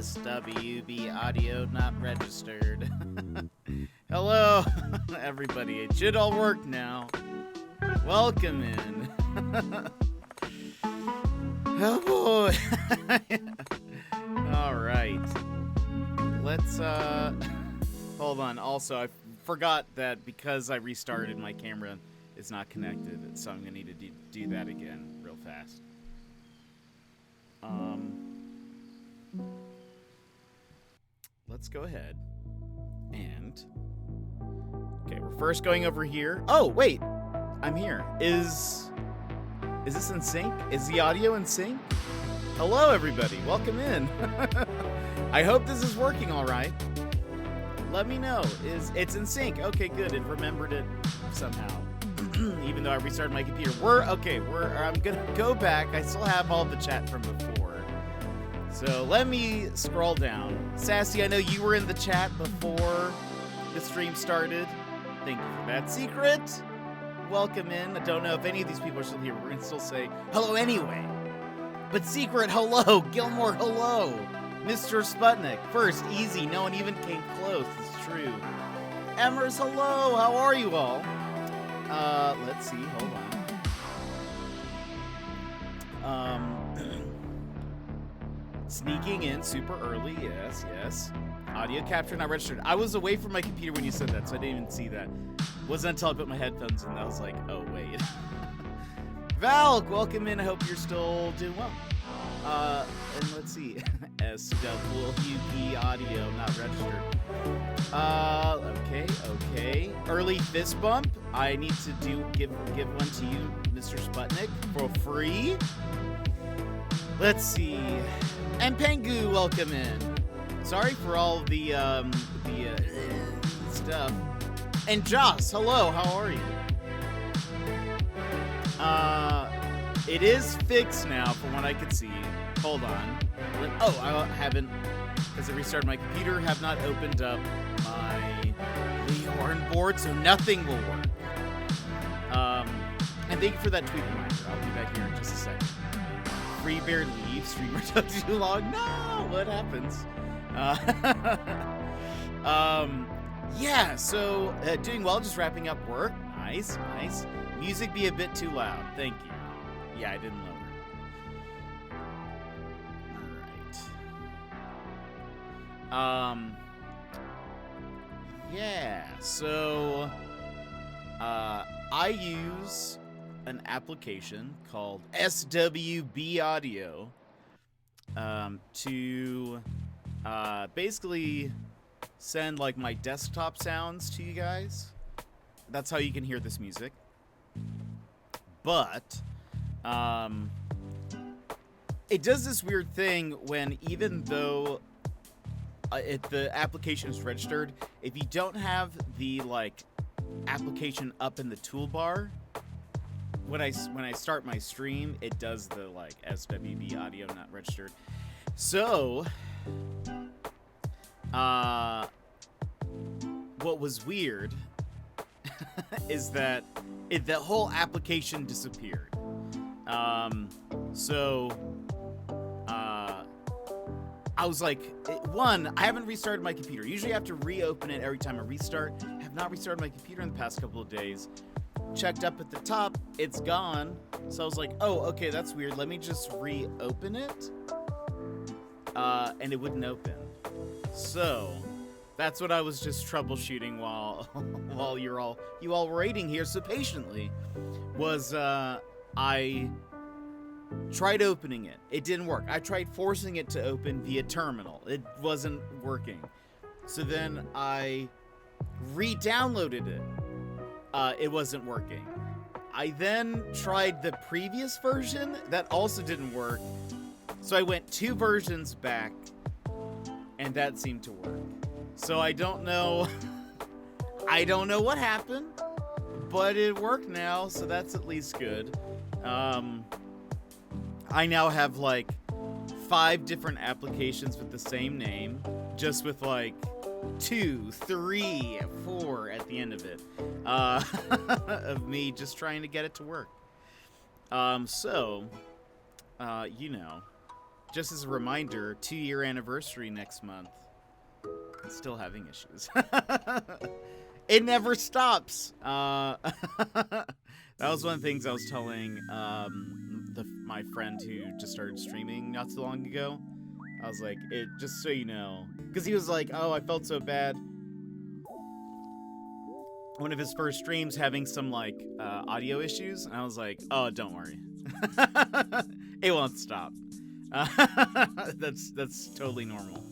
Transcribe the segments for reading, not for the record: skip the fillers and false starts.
SWB audio not registered. Hello, everybody. It should all work now. Welcome in. Oh boy. All right. Let's hold on. Also, I forgot that because I restarted, my camera is not connected, so I'm gonna need to do that again real fast. Let's go ahead and okay, we're first going over here. Oh wait, I'm here. Is this in sync? Is the audio in sync? Hello everybody, welcome in. I hope this is working all right. Let me know. It's in sync? Okay, good. It remembered it somehow. Even though I restarted my computer. I'm gonna go back. I still have all the chat from before. So let me scroll down. Sassy, I know you were in the chat before the stream started. Thank you for that. Secret, welcome in. I don't know if any of these people are still here. We're gonna still say hello anyway. But Secret, hello. Gilmore, hello. Mr. Sputnik, first, easy. No one even came close. It's true. Emers, hello. How are you all? Let's see. Hold on. Sneaking in super early. Yes, yes. Audio capture not registered. I was away from my computer when you said that, so I didn't even see that. It wasn't until I put my headphones in that I was like, oh, wait. Valk, welcome in. I hope you're still doing well. And let's see. SWP audio not registered. Okay. Early fist bump. I need to give one to you, Mr. Sputnik, for free. Let's see. And Pengu, welcome in. Sorry for all the stuff. And Joss, hello. How are you? It is fixed now, from what I could see. Hold on. Oh, I haven't, because I restarted my computer, have not opened up my Leorn board, so nothing will work. And thank you for that tweet reminder. I'll be back here in just a second. Free Bear leaves, streamer took too long. No, what happens? Yeah, so doing well, just wrapping up work. Nice. Music be a bit too loud. Thank you. Yeah, I didn't lower it. Alright. Yeah, so I use an application called SWB Audio to basically send like my desktop sounds to you guys. That's how you can hear this music. But it does this weird thing when, even though the application is registered, if you don't have the like application up in the toolbar, when I start my stream, it does the like SWB audio not registered. So what was weird is that the whole application disappeared. I was like, one, I haven't restarted my computer. Usually I have to reopen it every time I restart. I have not restarted my computer in the past couple of days. Checked up at the top, it's gone. So I was like, oh, okay, that's weird. Let me just reopen it. And it wouldn't open. So that's what I was just troubleshooting while you all were waiting here so patiently. Was I tried opening it. It didn't work. I tried forcing it to open via terminal. It wasn't working. So then I re-downloaded it. It wasn't working. I then tried the previous version. That also didn't work. So I went 2 versions back, and that seemed to work. So I don't know. I don't know what happened, but it worked now, so that's at least good. I now have like 5 different applications with the same name, just with like 2, 3, 4 at the end of it, of me just trying to get it to work. You know, just as a reminder, 2-year anniversary next month. I'm still having issues. It never stops. That was one of the things I was telling my friend who just started streaming not so long ago. I was like, just so you know. Because he was like, oh, I felt so bad. One of his first streams having some, like, audio issues. And I was like, oh, don't worry. It won't stop. That's totally normal.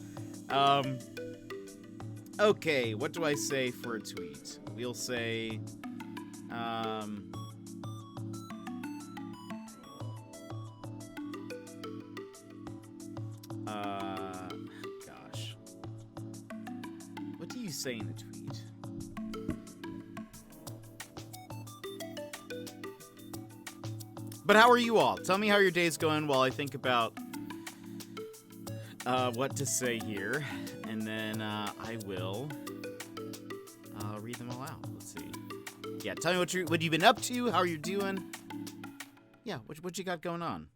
Okay, what do I say for a tweet? We'll say, gosh. What do you say in a tweet? But how are you all? Tell me how your day's going while I think about what to say here. And then I will read them all out. Let's see. Yeah, tell me what you've been up to, how you doing. Yeah, what you got going on?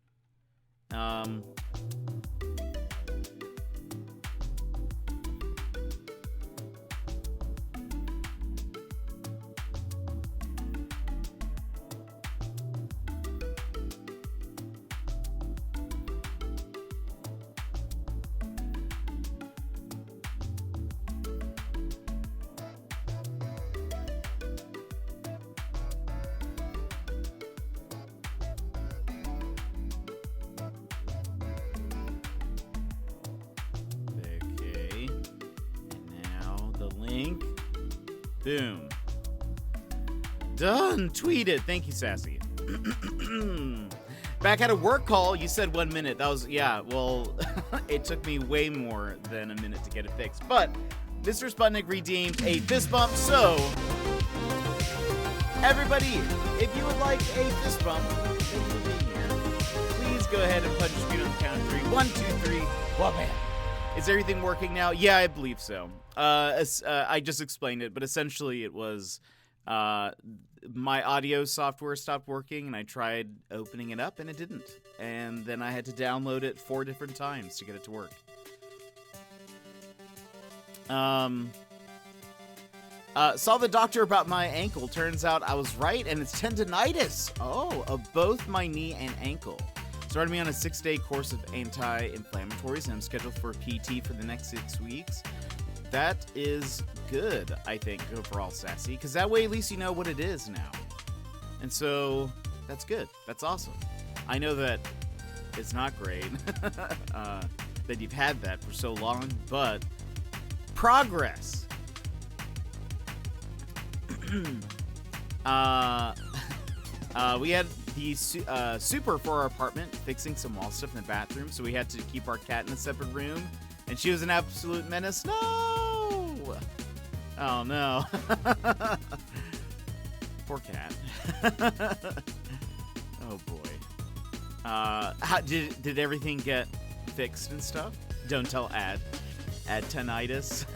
Boom. Done. Tweeted. Thank you, Sassy. Back at a work call, you said 1 minute. That was, yeah, well, it took me way more than a minute to get it fixed. But Mr. Sputnik redeemed a fist bump, so everybody, if you would like a fist bump, thank you for being here. Please go ahead and punch your feet on the count of 3. 1, 2, 3. Well, man. Is everything working now? Yeah, I believe so. I just explained it, but essentially it was my audio software stopped working, and I tried opening it up, and it didn't. And then I had to download it 4 different times to get it to work. Saw the doctor about my ankle. Turns out I was right, and it's tendonitis. Oh, of both my knee and ankle. Started me on a 6-day course of anti-inflammatories, and I'm scheduled for PT for the next 6 weeks. That is good, I think, overall, Sassy, because that way at least you know what it is now. And so, that's good. That's awesome. I know that it's not great that you've had that for so long, but progress. We had the super for our apartment fixing some wall stuff in the bathroom, so we had to keep our cat in a separate room, and she was an absolute menace. No! Oh no. Poor cat. Oh boy. How did everything get fixed and stuff? Don't tell Ad tinnitus.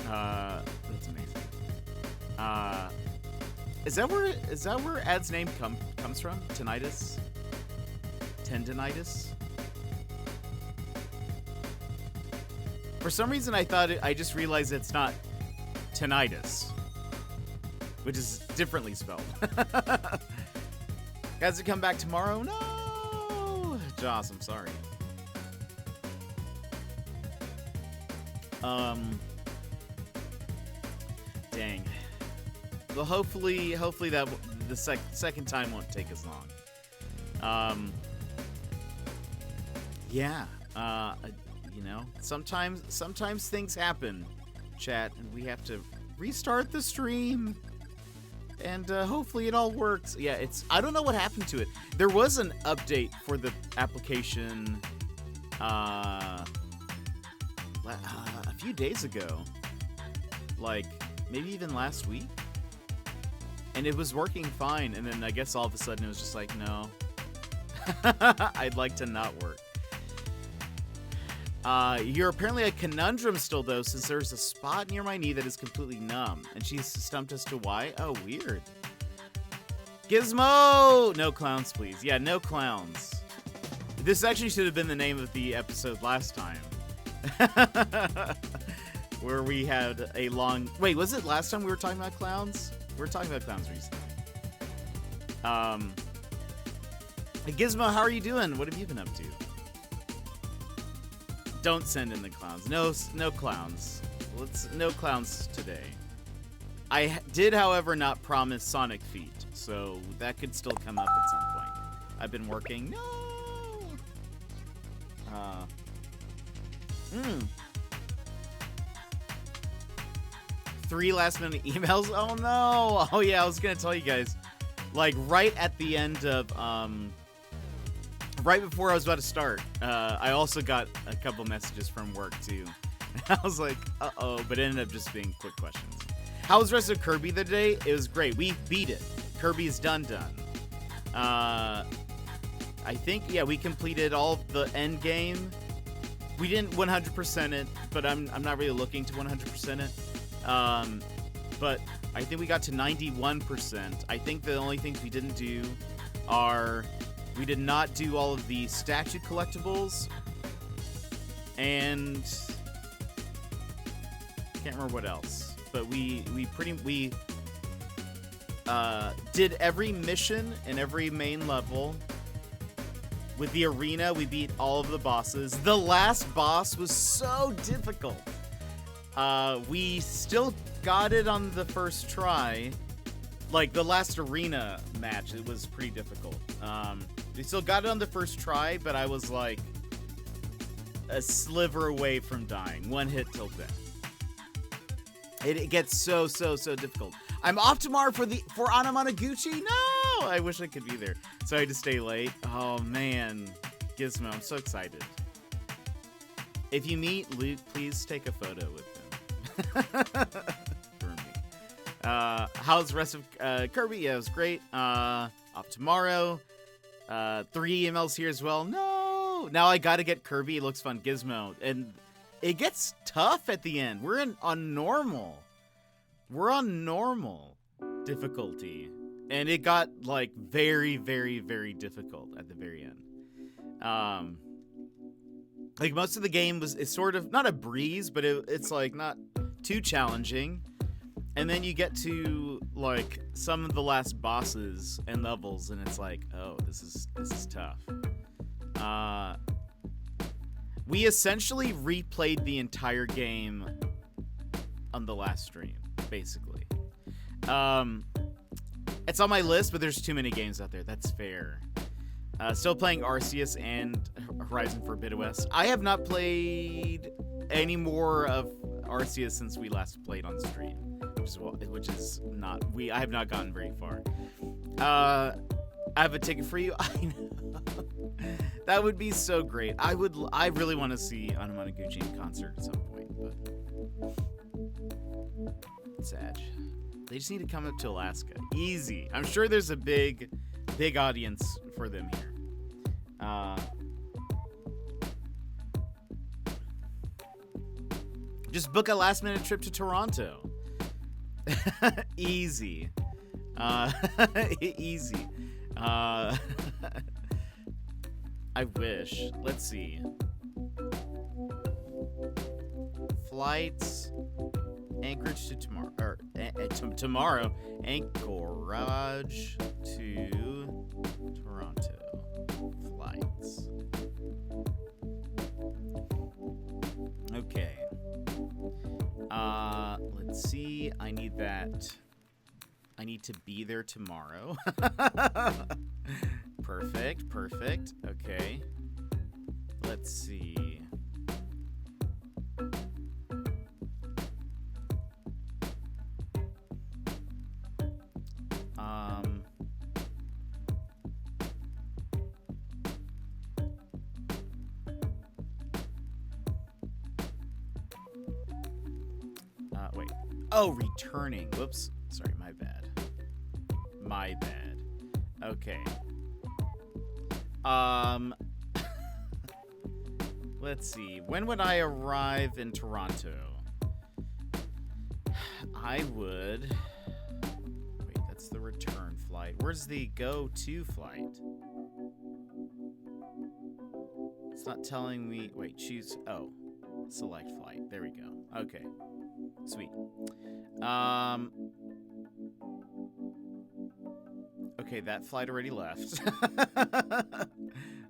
That's amazing. Is that where Ad's name comes from? Tinnitus? Tendinitis? For some reason, I thought I just realized it's not tinnitus, which is differently spelled. Guys, to come back tomorrow? No, Joss, I'm sorry. Dang. Well, hopefully that the second time won't take as long. Yeah. You know, sometimes things happen, chat, and we have to restart the stream. And hopefully it all works. Yeah, I don't know what happened to it. There was an update for the application a few days ago. Like, maybe even last week. And it was working fine, and then I guess all of a sudden it was just like, no. I'd like to not work. You're apparently a conundrum still, though, since there's a spot near my knee that is completely numb. And she's stumped as to why. Oh, weird. Gizmo! No clowns, please. Yeah, no clowns. This actually should have been the name of the episode last time. Where we had a long... Wait, was it last time we were talking about clowns? We were talking about clowns recently. Gizmo, how are you doing? What have you been up to? Don't send in the clowns. No clowns. No clowns today. I did, however, not promise Sonic Feet, so that could still come up at some point. I've been working. No. 3 last-minute emails. Oh no. Oh yeah, I was gonna tell you guys. Like right at the end of right before I was about to start, I also got a couple messages from work too. I was like, uh-oh, but it ended up just being quick questions. How was the rest of Kirby the day? It was great. We beat it. Kirby's done. I think, yeah, we completed all of the end game. We didn't 100% it, but I'm not really looking to 100% it. But I think we got to 91%. I think the only things we didn't do are we did not do all of the statue collectibles, and can't remember what else. But we did every mission in every main level. With the arena, we beat all of the bosses. The last boss was so difficult. We still got it on the first try. Like, the last arena match, it was pretty difficult. We still got it on the first try, but I was, like, a sliver away from dying. One hit till death. It gets so difficult. I'm off tomorrow for Anamanaguchi? No! I wish I could be there. So I had to stay late. Oh, man. Gizmo, I'm so excited. If you meet Luke, please take a photo with him. For me. How's the rest of Kirby? Yeah, it was great. Off tomorrow. 3 emails here as well. No! Now I gotta get Kirby. It looks fun. Gizmo. And it gets tough at the end. We're on normal. We're on normal difficulty. And it got, like, very, very, very difficult at the very end. Like, most of the game it's sort of, not a breeze, but it's, like, not too challenging. And then you get to, like, some of the last bosses and levels, and it's like, oh, this is tough. We essentially replayed the entire game on the last stream, basically. It's on my list, but there's too many games out there. That's fair. Still playing Arceus and Horizon Forbidden West. I have not played any more of Arceus since we last played on stream, which is not. I have not gotten very far. I have a ticket for you. I know. That would be so great. I really want to see Anamanaguchi in concert at some point, but it's sad. They just need to come up to Alaska. Easy. I'm sure there's a big audience for them here. Just book a last-minute trip to Toronto. Easy. Easy. I wish. Let's see. Flights. Anchorage to tomorrow. Or tomorrow. Anchorage to Toronto. Flights. Okay. Let's see. I need to be there tomorrow. Perfect. Okay. Let's see. Wait. Oh, returning. Whoops. Sorry, my bad. Okay. Let's see. When would I arrive in Toronto? I would... Wait, that's the return flight. Where's the go-to flight? It's not telling me. Wait, choose. Oh, select flight. There we go. Okay, sweet. Okay, that flight already left.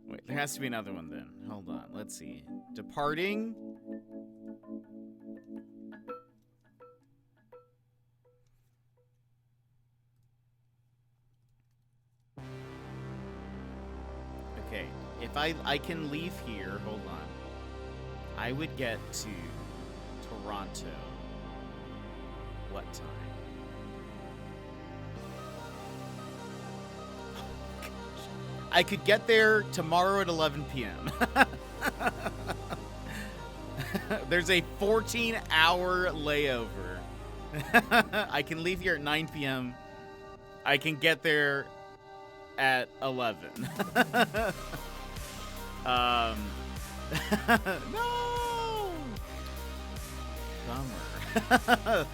Wait, there has to be another one then. Hold on. Let's see. Departing. Okay, if I can leave here, hold on. I would get to Toronto. What time? Oh, gosh. I could get there tomorrow at 11 p.m. There's a 14-hour layover. I can leave here at 9 p.m. I can get there at 11. No! Bummer.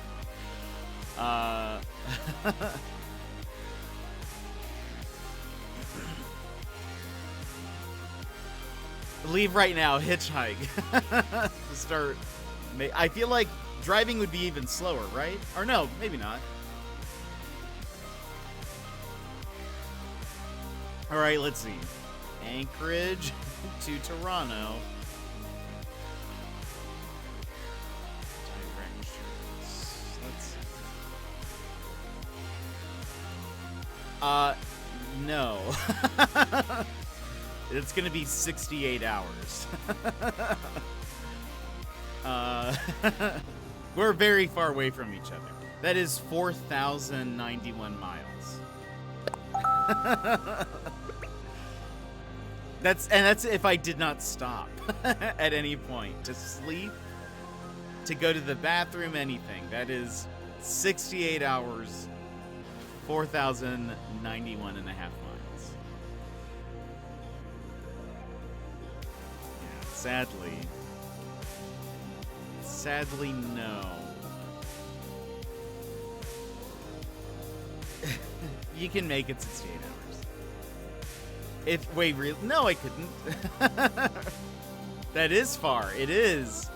Leave right now, hitchhike. Start. I feel like driving would be even slower, right? Or no, maybe not. All right, let's see. Anchorage to Toronto. Directions. Let's see. No. It's gonna be 68 hours. We're very far away from each other. That is 4,091 miles. That's if I did not stop at any point to sleep, to go to the bathroom, anything. That is 68 hours, 4,091 and a half miles. Yeah, sadly, no. You can make it 68 hours. Wait, really? No, I couldn't. That is far. It is.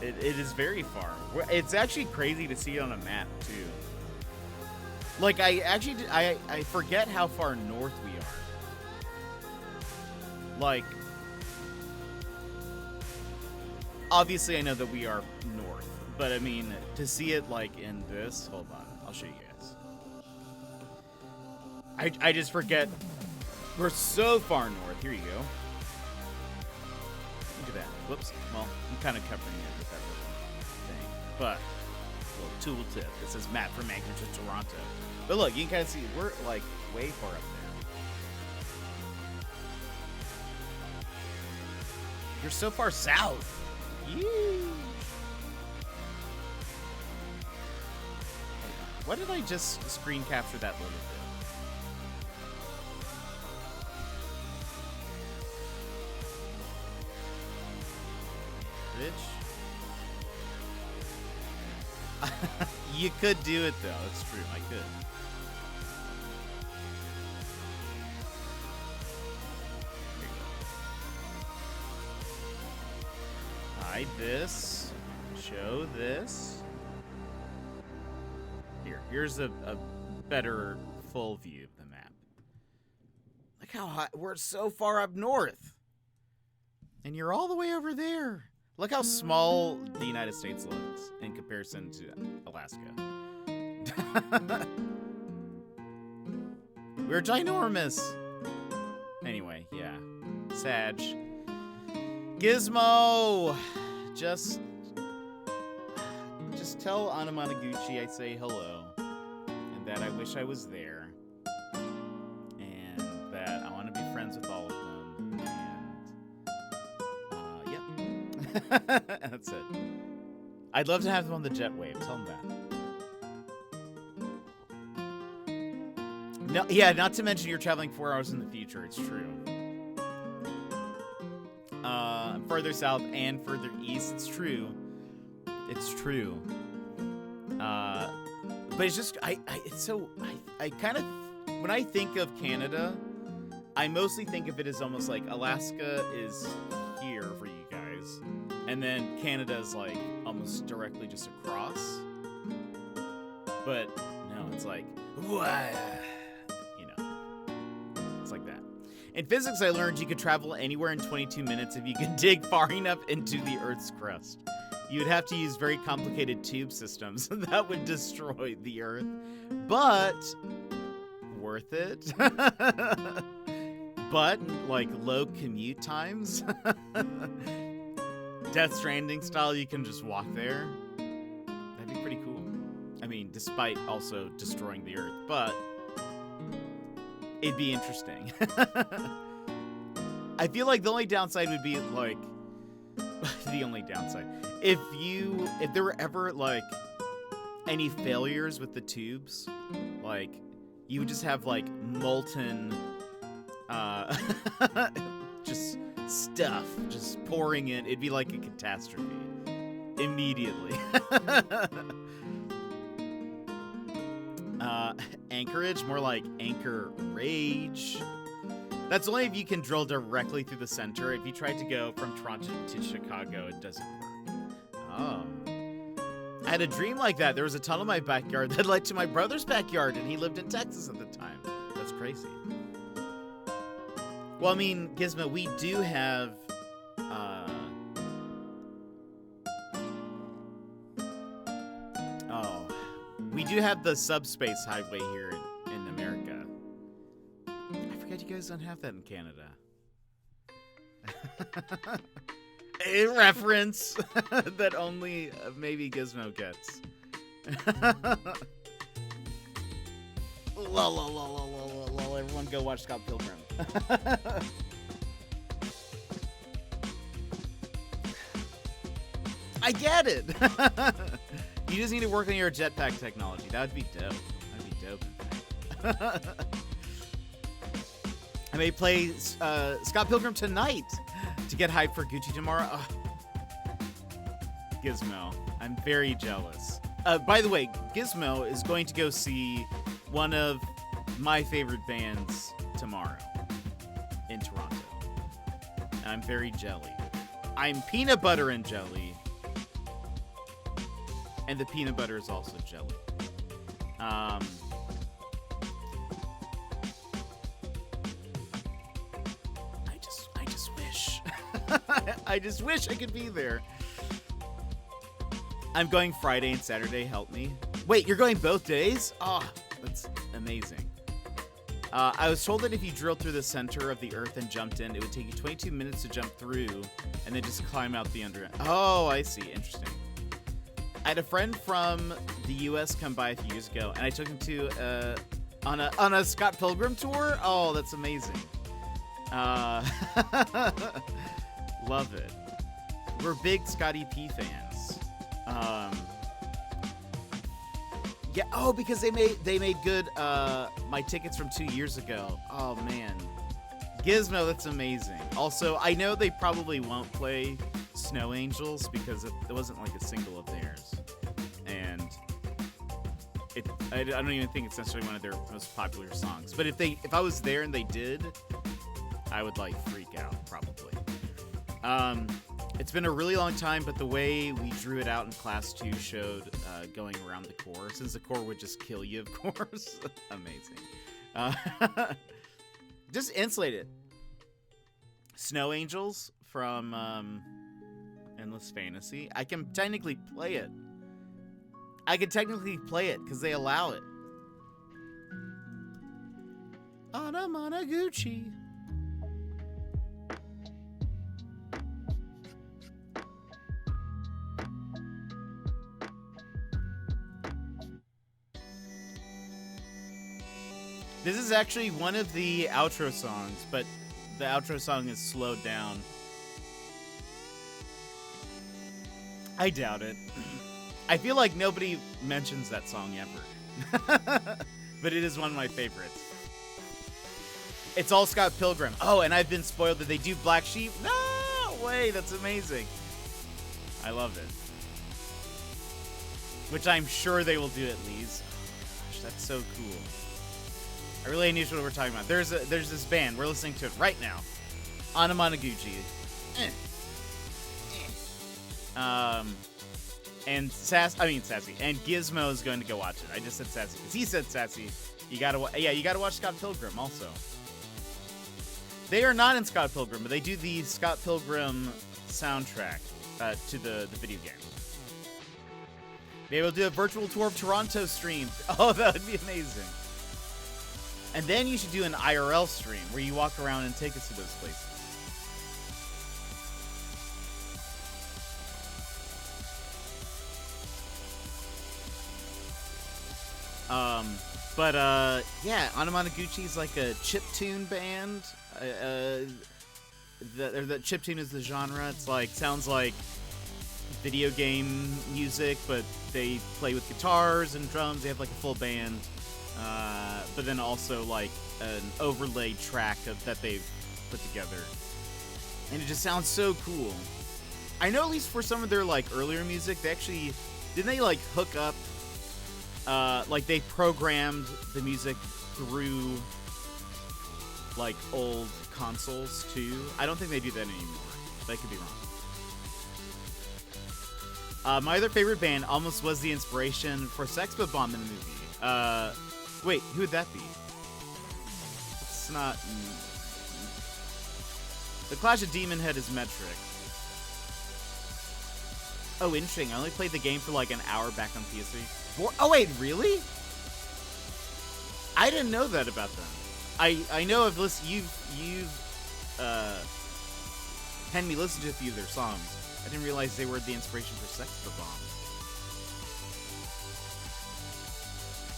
It is very far. It's actually crazy to see it on a map too. Like I forget how far north we are. Like, obviously I know that we are north, but I mean to see it like in this. Hold on, I'll show you guys. I just forget. We're so far north. Here you go. Look at that. Whoops. Well, I'm kind of covering it with that little thing. But, little tooltip. It says map from Anchorage to Toronto. But look, you can kind of see we're like way far up there. You're so far south. Yee. Why did I just screen capture that little bit? You could do it though. It's true. I could. Hide this. Show this. Here's a better full view of the map. Look how high. We're so far up north. And you're all the way over there. Look how small the United States looks in comparison to Alaska. We're ginormous. Anyway, yeah. Sag. Gizmo! Just tell Anamanaguchi I say hello. And that I wish I was there. And that I want to be friends with all of them. That's it. I'd love to have them on the Jetwave. Tell them that. No, yeah, not to mention you're traveling 4 hours in the future. It's true. Further south and further east. It's true. It's true. But it's just, it's so, I kind of, when I think of Canada, I mostly think of it as almost like Alaska is here for you guys, and then Canada's like almost directly just across. But no, it's like, it's like that. In physics, I learned you could travel anywhere in 22 minutes if you could dig far enough into the Earth's crust. You would have to use very complicated tube systems that would destroy the Earth, but worth it. But like low commute times, Death Stranding style, you can just walk there. That'd be pretty cool. I mean, despite also destroying the Earth, but it'd be interesting. I feel like the only downside would be like the only downside. If there were ever like any failures with the tubes, like you would just have like molten just stuff just pouring in. It'd be like a catastrophe immediately. Anchorage, more like Anchor Rage. That's only if you can drill directly through the center. If you tried to go from Toronto to Chicago, it doesn't work. Oh. I had a dream like that. There was a tunnel in my backyard that led to my brother's backyard, and he lived in Texas at the time. That's crazy. Well, I mean, Gizmo, we do have... we do have the subspace highway here in America. I forget you guys don't have that in Canada. A reference that only maybe Gizmo gets. Lol, everyone go watch Scott Pilgrim. I get it. You just need to work on your jetpack technology. That would be dope. That'd be dope, in fact. I may play Scott Pilgrim tonight to get hyped for Gucci tomorrow. Gizmo, I'm very jealous. By the way, Gizmo is going to go see one of my favorite bands tomorrow in Toronto. And I'm very jelly. I'm peanut butter and jelly. And the peanut butter is also jelly. I just wish. I just wish I could be there. I'm going Friday and Saturday. Help me. Wait, you're going both days? Oh, that's amazing. I was told that if you drilled through the center of the Earth and jumped in, it would take you 22 minutes to jump through and then just climb out the underground. Oh, I see. Interesting. I had a friend from the U.S. come by a few years ago, and I took him to on a Scott Pilgrim tour. Oh, that's amazing. Love it. We're big Scotty P fans. Yeah. Oh, because they made good my tickets from 2 years ago. Oh man, Gizmo, that's amazing. Also, I know they probably won't play Snow Angels because it wasn't like a single of theirs, and I don't even think it's necessarily one of their most popular songs. But if I was there and they did, I would like freak out probably. It's been a really long time, but the way we drew it out in class 2 showed going around the core, since the core would just kill you, of course. Amazing. Just insulate it. Snow Angels from Endless Fantasy. I can technically play it. Because they allow it. Gucci. This is actually one of the outro songs, but the outro song is slowed down. I doubt it. I feel like nobody mentions that song ever. But it is one of my favorites. It's all Scott Pilgrim. Oh, and I've been spoiled that they do Black Sheep. No way, that's amazing. I love it. Which I'm sure they will do at least. Gosh, that's so cool. I really need to know what we're talking about. There's this band. We're listening to it right now. Anamanaguchi. And Sassy. And Gizmo is going to go watch it. I just said Sassy because he said Sassy. You gotta watch Scott Pilgrim also. They are not in Scott Pilgrim, but they do the Scott Pilgrim soundtrack to the video game. Maybe we'll do a virtual tour of Toronto stream. Oh, that would be amazing. And then you should do an IRL stream where you walk around and take us to those places. Yeah, Anamanaguchi is like a chiptune band. The chiptune is the genre. It's like, sounds like video game music, but they play with guitars and drums. They have like a full band, but then also like an overlay track that they've put together, and it just sounds so cool. I know at least for some of their like earlier music, they actually didn't they like hook up, like they programmed the music through like old consoles too. I don't think they do that anymore, but I could be wrong. My other favorite band almost was the inspiration for Sex Bomb in the movie. Wait, who would that be? It's not... The Clash of Demon Head is Metric. Oh, interesting. I only played the game for like an hour back on PS3. Oh, wait, really? I didn't know that about them. I know I've listened... You've had me listen to a few of their songs. I didn't realize they were the inspiration for Sex Bomb.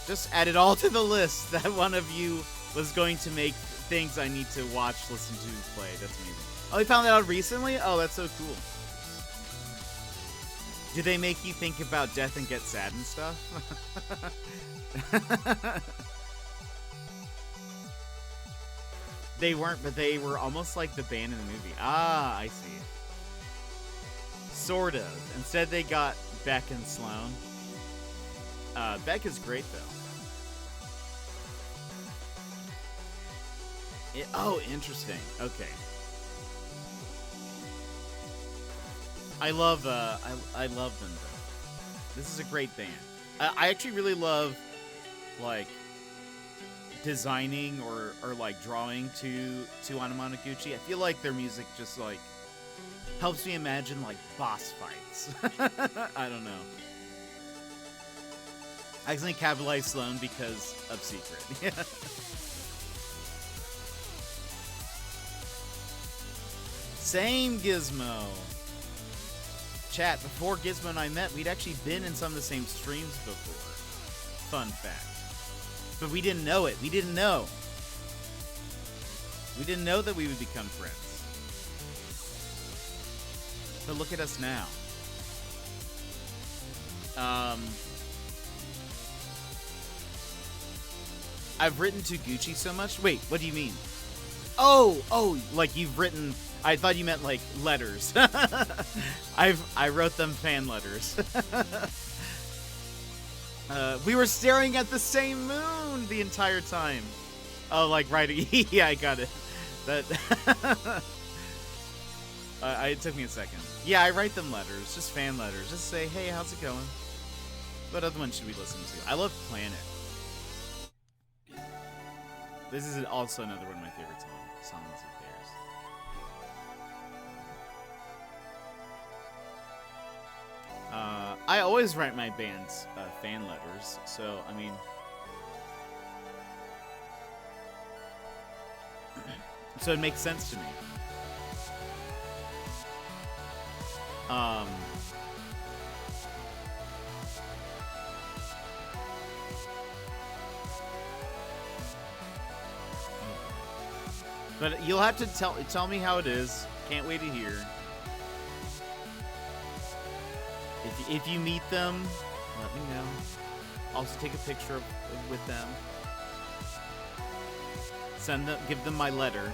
Just add it all to the list that one of you was going to make things I need to watch, listen to, play. That's amazing. Oh, they found that out recently? Oh, that's so cool. Do they make you think about death and get sad and stuff? They weren't, but they were almost like the band in the movie. Ah, I see. Sort of. Instead, they got Beck and Sloan. Beck is great, though. Oh, interesting. Okay. I love them, though. This is a great band. I actually really love, like, designing or like drawing to Anamanaguchi. I feel like their music just like helps me imagine like boss fights. I don't know. I accidentally capitalized Sloan because of Secret. Same Gizmo. Chat, before Gizmo and I met, we'd actually been in some of the same streams before. Fun fact. But we didn't know it. We didn't know. We didn't know that we would become friends. But look at us now. I've written to Gucci so much. Wait, what do you mean? Oh, like you've written... I thought you meant like letters. I wrote them fan letters. We were staring at the same moon the entire time. Oh, like writing. Yeah, I got it. That. It took me a second. Yeah, I write them letters, just fan letters. Just say, hey, how's it going? What other one should we listen to? I love Planet. This is also another one of my favorite songs of theirs. I always write my band's fan letters, so, I mean... so it makes sense to me. But you'll have to tell me how it is. Can't wait to hear. If you meet them, let me know. Also take a picture with them. Give them my letter.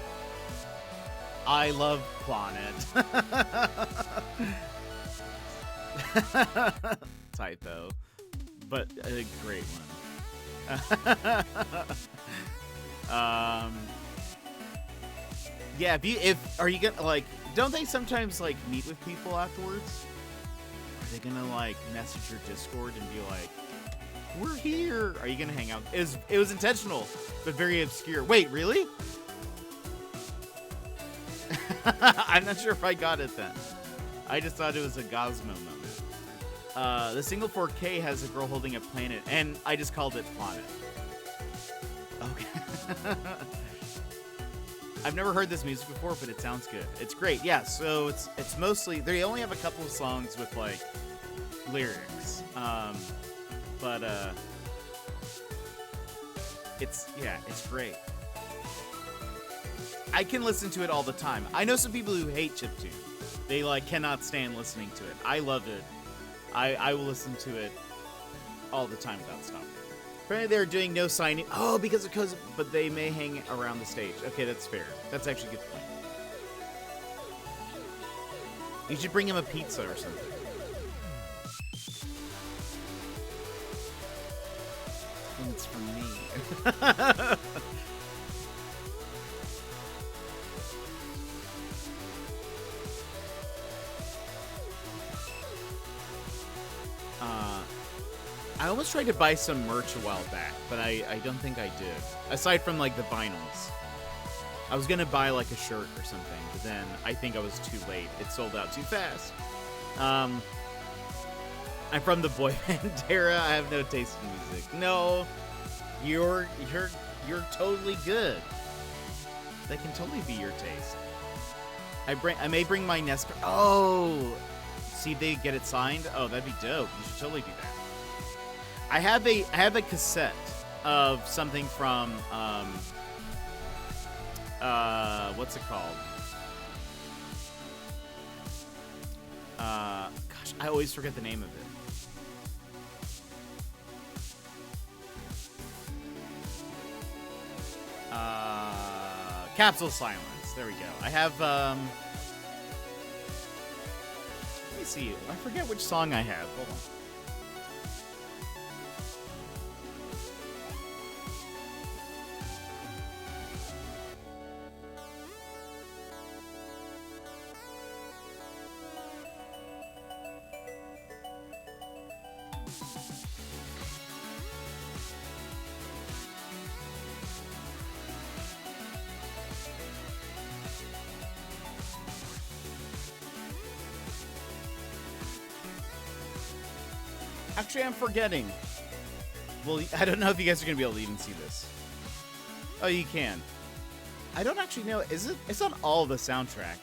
I love Planet. Typo, but a great one. Yeah, are you gonna like? Don't they sometimes like meet with people afterwards? Are they gonna like message your Discord and be like, "We're here"? Are you gonna hang out? It was intentional, but very obscure. Wait, really? I'm not sure if I got it then. I just thought it was a Gosmo moment. The single 4K has a girl holding a planet, and I just called it Planet. Okay. I've never heard this music before, but it sounds good. It's great. Yeah, so it's mostly, they only have a couple of songs with like lyrics. But it's great. I can listen to it all the time. I know some people who hate chiptune. They like cannot stand listening to it. I love it. I will listen to it all the time without stopping. Apparently they're doing no signing. Oh, because but they may hang around the stage. Okay, that's fair. That's actually a good point. You should bring him a pizza or something. And it's from me. I almost tried to buy some merch a while back, but I don't think I did. Aside from, like, the vinyls. I was gonna buy, like, a shirt or something, but then I think I was too late. It sold out too fast. I'm from the boy band era. I have no taste in music. No, you're totally good. That can totally be your taste. I may bring my Nest. Oh, see if they get it signed. Oh, that'd be dope. You should totally do that. I have a cassette of something from what's it called? Gosh, I always forget the name of it. Capsule Silence. There we go. I have let me see. I forget which song I have. Hold on. Actually, I'm forgetting. Well, I don't know if you guys are going to be able to even see this. Oh, you can. I don't actually know. Is it? It's not all the soundtrack.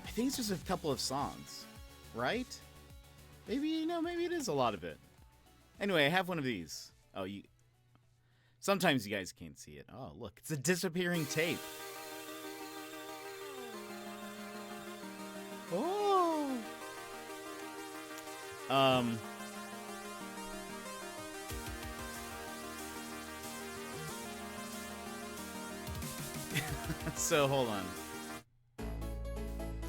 I think it's just a couple of songs, right? Maybe, maybe it is a lot of it. Anyway, I have one of these. Oh, sometimes you guys can't see it. Oh, look. It's a disappearing tape. Oh. So hold on.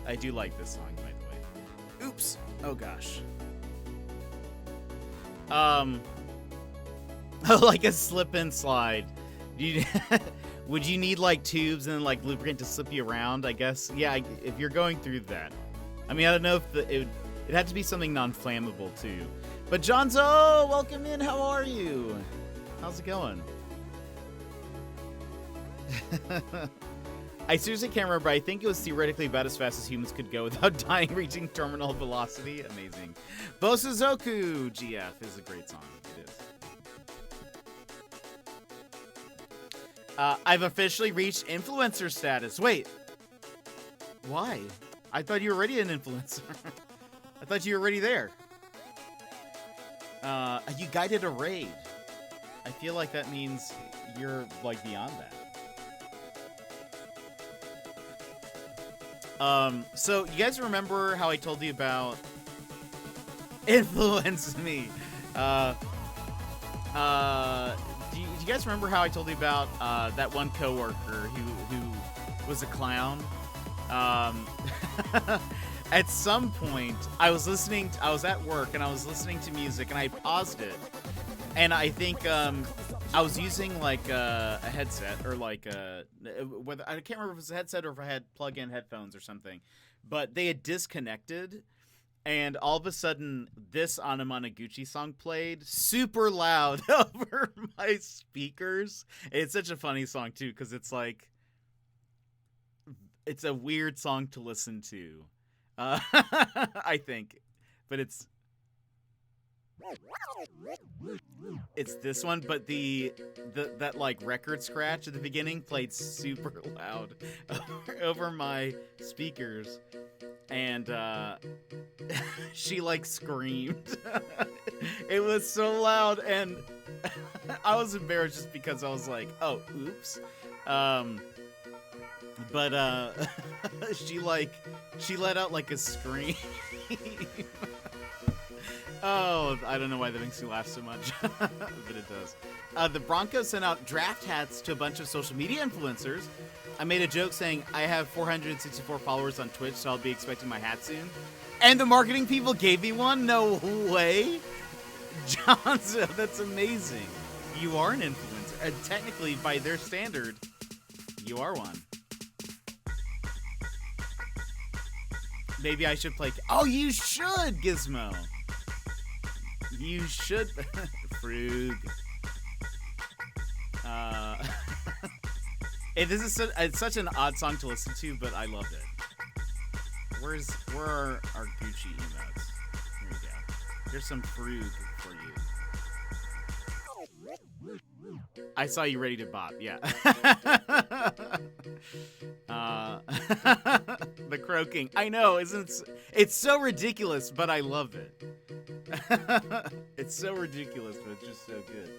I do like this song, by the way. Oops. Oh gosh. Like a slip and slide. Would you need like tubes and like lubricant to slip you around? I guess. Yeah. If you're going through that. I mean, I don't know if it had to be something non-flammable too. But Johnzo, welcome in. How are you? How's it going? I seriously can't remember. I think it was theoretically about as fast as humans could go without dying, reaching terminal velocity. Amazing. Bosuzoku GF is a great song. It is. I've officially reached influencer status. Wait. Why? I thought you were already an influencer. I thought you were already there. You guided a raid. I feel like that means you're, like, beyond that. So you guys remember how I told you about Influence Me? Do you guys remember how I told you about that one coworker who was a clown? At some point, I was at work and I was listening to music and I paused it, and I think I was using like a headset or like whether I can't remember if it was a headset or if I had plug-in headphones or something, but they had disconnected, and all of a sudden this Anamanaguchi song played super loud over my speakers. It's such a funny song too because it's like it's a weird song to listen to, I think, but it's this one, but that like record scratch at the beginning played super loud over my speakers, and she like screamed. It was so loud, and I was embarrassed just because I was like, oh, oops. But she let out like a scream. Oh, I don't know why that makes me laugh so much, but it does. The Broncos sent out draft hats to a bunch of social media influencers. I made a joke saying, I have 464 followers on Twitch, so I'll be expecting my hat soon. And the marketing people gave me one? No way? Johnzo, that's amazing. You are an influencer. And technically, by their standard, you are one. Maybe I should play... Oh, you should, Gizmo! You should... Frug. This is it's such an odd song to listen to, but I loved it. Where are our Gucci emotes? Here we go. Here's some Frug for you. I saw you ready to bop, yeah. The croaking. I know, it's so ridiculous, but I love it. It's so ridiculous, but it's just so good.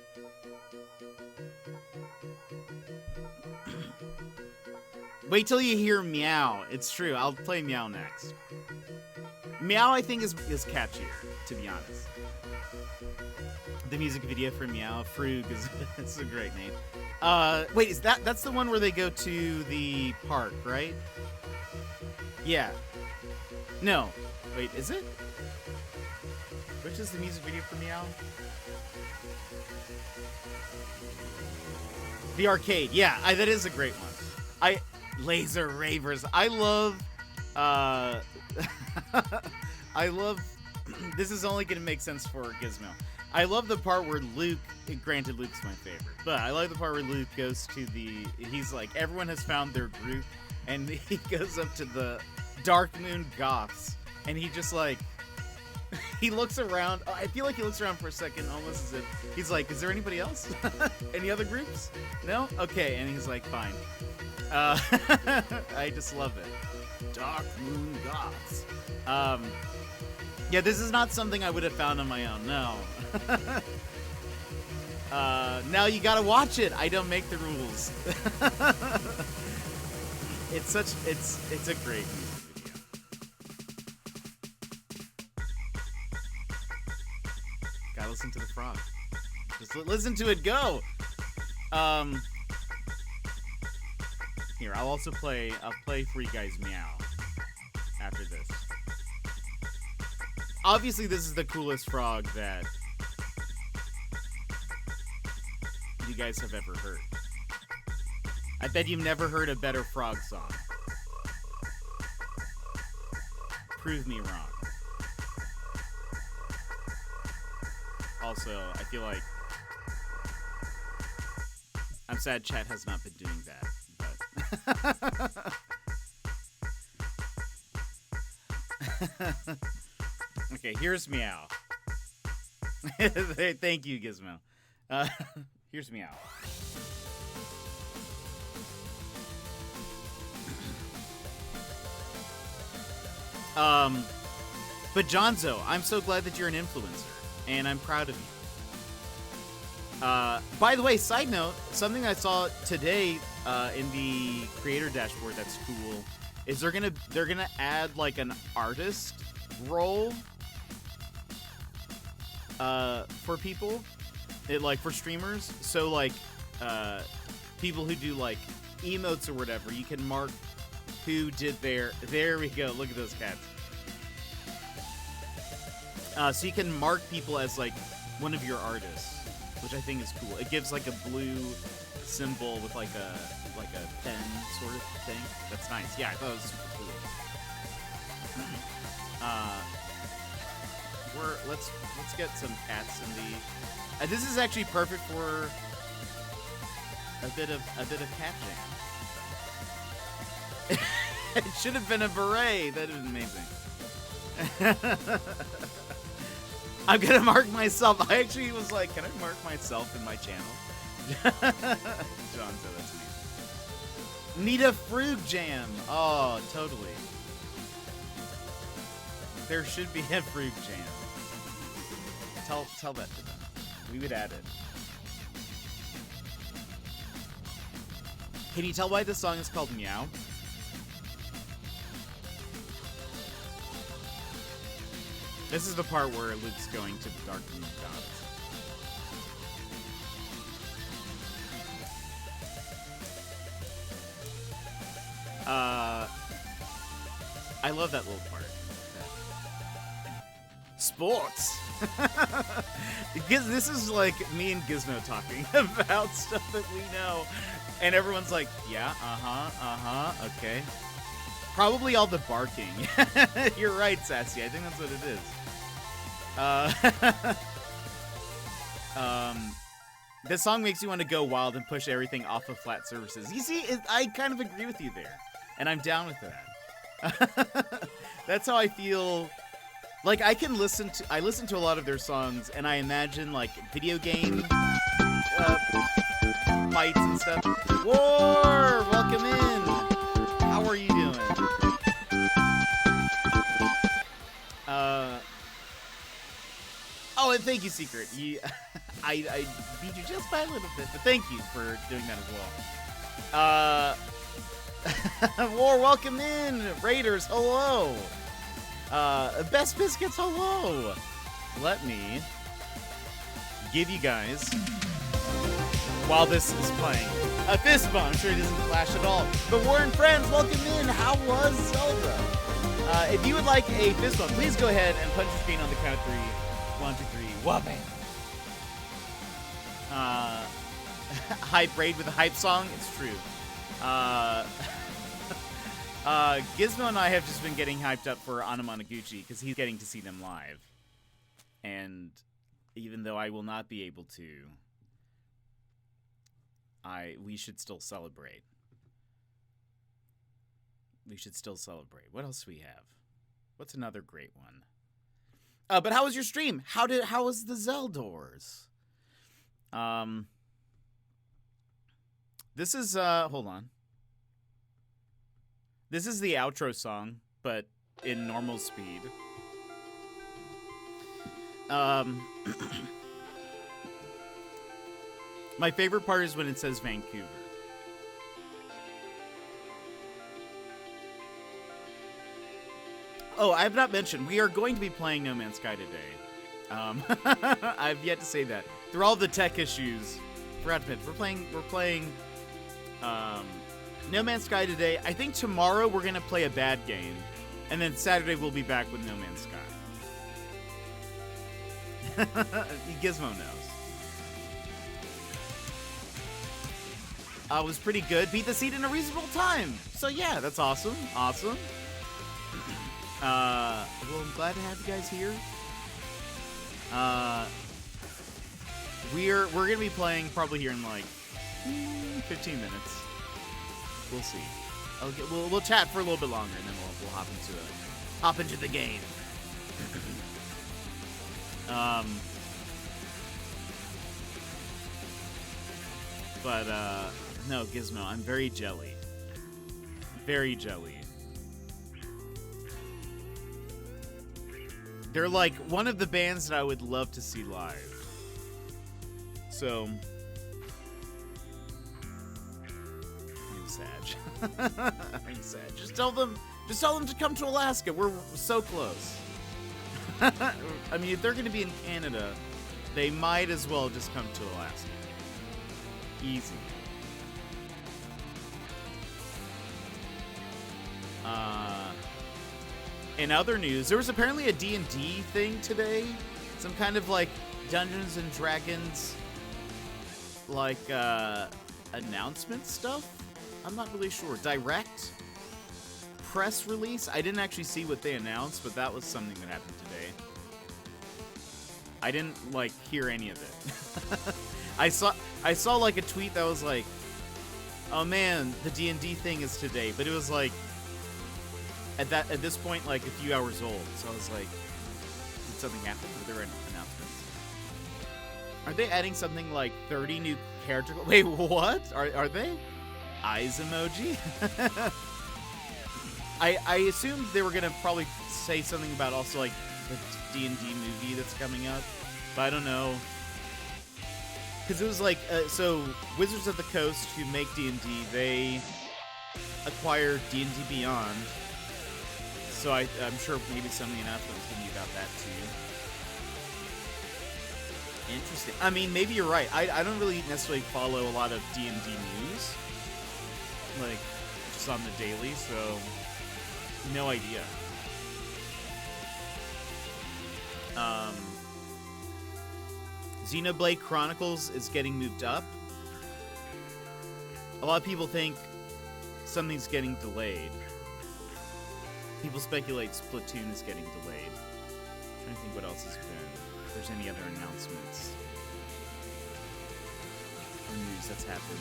Wait till you hear Meow. It's true. I'll play Meow next. Meow, I think, is catchier, to be honest. The music video for Meow, Frug, it's a great name. Wait, that's the one where they go to the park, right? Yeah. No. Wait, is it? Which is the music video for Meow? The arcade. Yeah, that is a great one. Laser Ravers. I love this is only gonna make sense for Gizmo. I love the part where Luke, granted Luke's my favorite, but I like the part where Luke goes to he's like, everyone has found their group, and he goes up to the Dark Moon Goths, and he just like, he looks around. I feel like he looks around for a second, almost as if he's like, is there anybody else? Any other groups? No? Okay, and he's like, fine. I just love it. Dark Moon Goths. Yeah, this is not something I would have found on my own, no. Now you gotta watch it. I don't make the rules. It's a great music video. Gotta listen to the frog. Just listen to it go. Here, I'll play for you guys Meow after this. Obviously, this is the coolest frog that you guys have ever heard. I bet you've never heard a better frog song. Prove me wrong. Also, I feel like I'm sad chat has not been doing that, but okay, here's Meow. Thank you, Gizmo. Here's Meow. But Johnzo, I'm so glad that you're an influencer, and I'm proud of you. By the way, side note, something I saw today in the creator dashboard that's cool is they're gonna add like an artist role for people, for streamers. So like people who do like emotes or whatever, you can mark who did there we go, look at those cats. So you can mark people as like one of your artists. which I think is cool. It gives like a blue symbol with like a pen sort of thing. That's nice. Yeah, I thought it was super cool. Let's get some cats in the. This is actually perfect for a bit of cat jam. It should have been a beret. That would have been amazing. I'm gonna mark myself. I actually was like, can I mark myself in my channel? John said that to me. Need a fruit jam. Oh, totally. There should be a fruit jam. Tell that to them. We would add it. Can you tell why this song is called Meow? This is the part where Luke's going to the Dark Room of Gods. I love that little part. Sports. This is like me and Gizmo talking about stuff that we know, and everyone's like, "Yeah, okay." Probably all the barking. You're right, Sassy. I think that's what it is. This song makes you want to go wild and push everything off of flat surfaces. You see, I kind of agree with you there, and I'm down with that. That's how I feel. Like, I listen to a lot of their songs, and I imagine, like, video game fights and stuff. War! Welcome in! How are you doing? Oh, and thank you, Secret. I beat you just by a little bit, but thank you for doing that as well. War, welcome in! Raiders, hello! Best Biscuits, hello! Let me give you guys, while this is playing, a fist bump. I'm sure it doesn't flash at all. But Warren friends, welcome in. How was Zelda? If you would like a fist bump, please go ahead and punch your screen on the count of 3. 1, 2, 3. Whopping. Hype raid with a hype song. It's true. Gizmo and I have just been getting hyped up for Anamanaguchi because he's getting to see them live. And even though I will not be able to, we should still celebrate. We should still celebrate. What else do we have? What's another great one? But how was your stream? How was the Zeldors? This is hold on. This is the outro song, but in normal speed. My favorite part is when it says Vancouver. Oh, I have not mentioned, we are going to be playing No Man's Sky today. I've yet to say that. Through all the tech issues, forgot to mention, we're playing No Man's Sky today. I think tomorrow we're going to play a bad game. And then Saturday we'll be back with No Man's Sky. Gizmo knows. Was pretty good. Beat the seed in a reasonable time. So yeah, that's awesome. Awesome. Well, I'm glad to have you guys here. We're going to be playing probably here in like 15 minutes. We'll see. We'll chat for a little bit longer, and then we'll hop into the game. But no, Gizmo, I'm very jelly. Very jelly. They're like one of the bands that I would love to see live. So I'm sad. I'm sad. Just tell them to come to Alaska. We're so close. I mean, if they're going to be in Canada, they might as well just come to Alaska. Easy. In other news, there was apparently a D&D thing today. Some kind of like Dungeons and Dragons like announcement stuff. I'm not really sure. Direct press release. I didn't actually see what they announced, but that was something that happened today. I didn't like hear any of it. I saw like a tweet that was like, "Oh man, the D&D thing is today," but it was like at this point like a few hours old. So I was like, did something happen? Were there announcements? Are they adding something like 30 new character? Wait, what? Are they? Eyes emoji? I assumed they were gonna probably say something about also like the D&D movie that's coming up, but I don't know. Because it was like, so Wizards of the Coast, who make D&D, they acquired D&D Beyond. So I'm sure maybe some of the announcements will be about that too. Interesting. I mean, maybe you're right. I don't really necessarily follow a lot of D&D news, like just on the daily, so no idea. Xenoblade Chronicles is getting moved up. A lot of people think something's getting delayed. People speculate Splatoon is getting delayed. I'm trying to think what else has been. If there's any other announcements or news that's happened.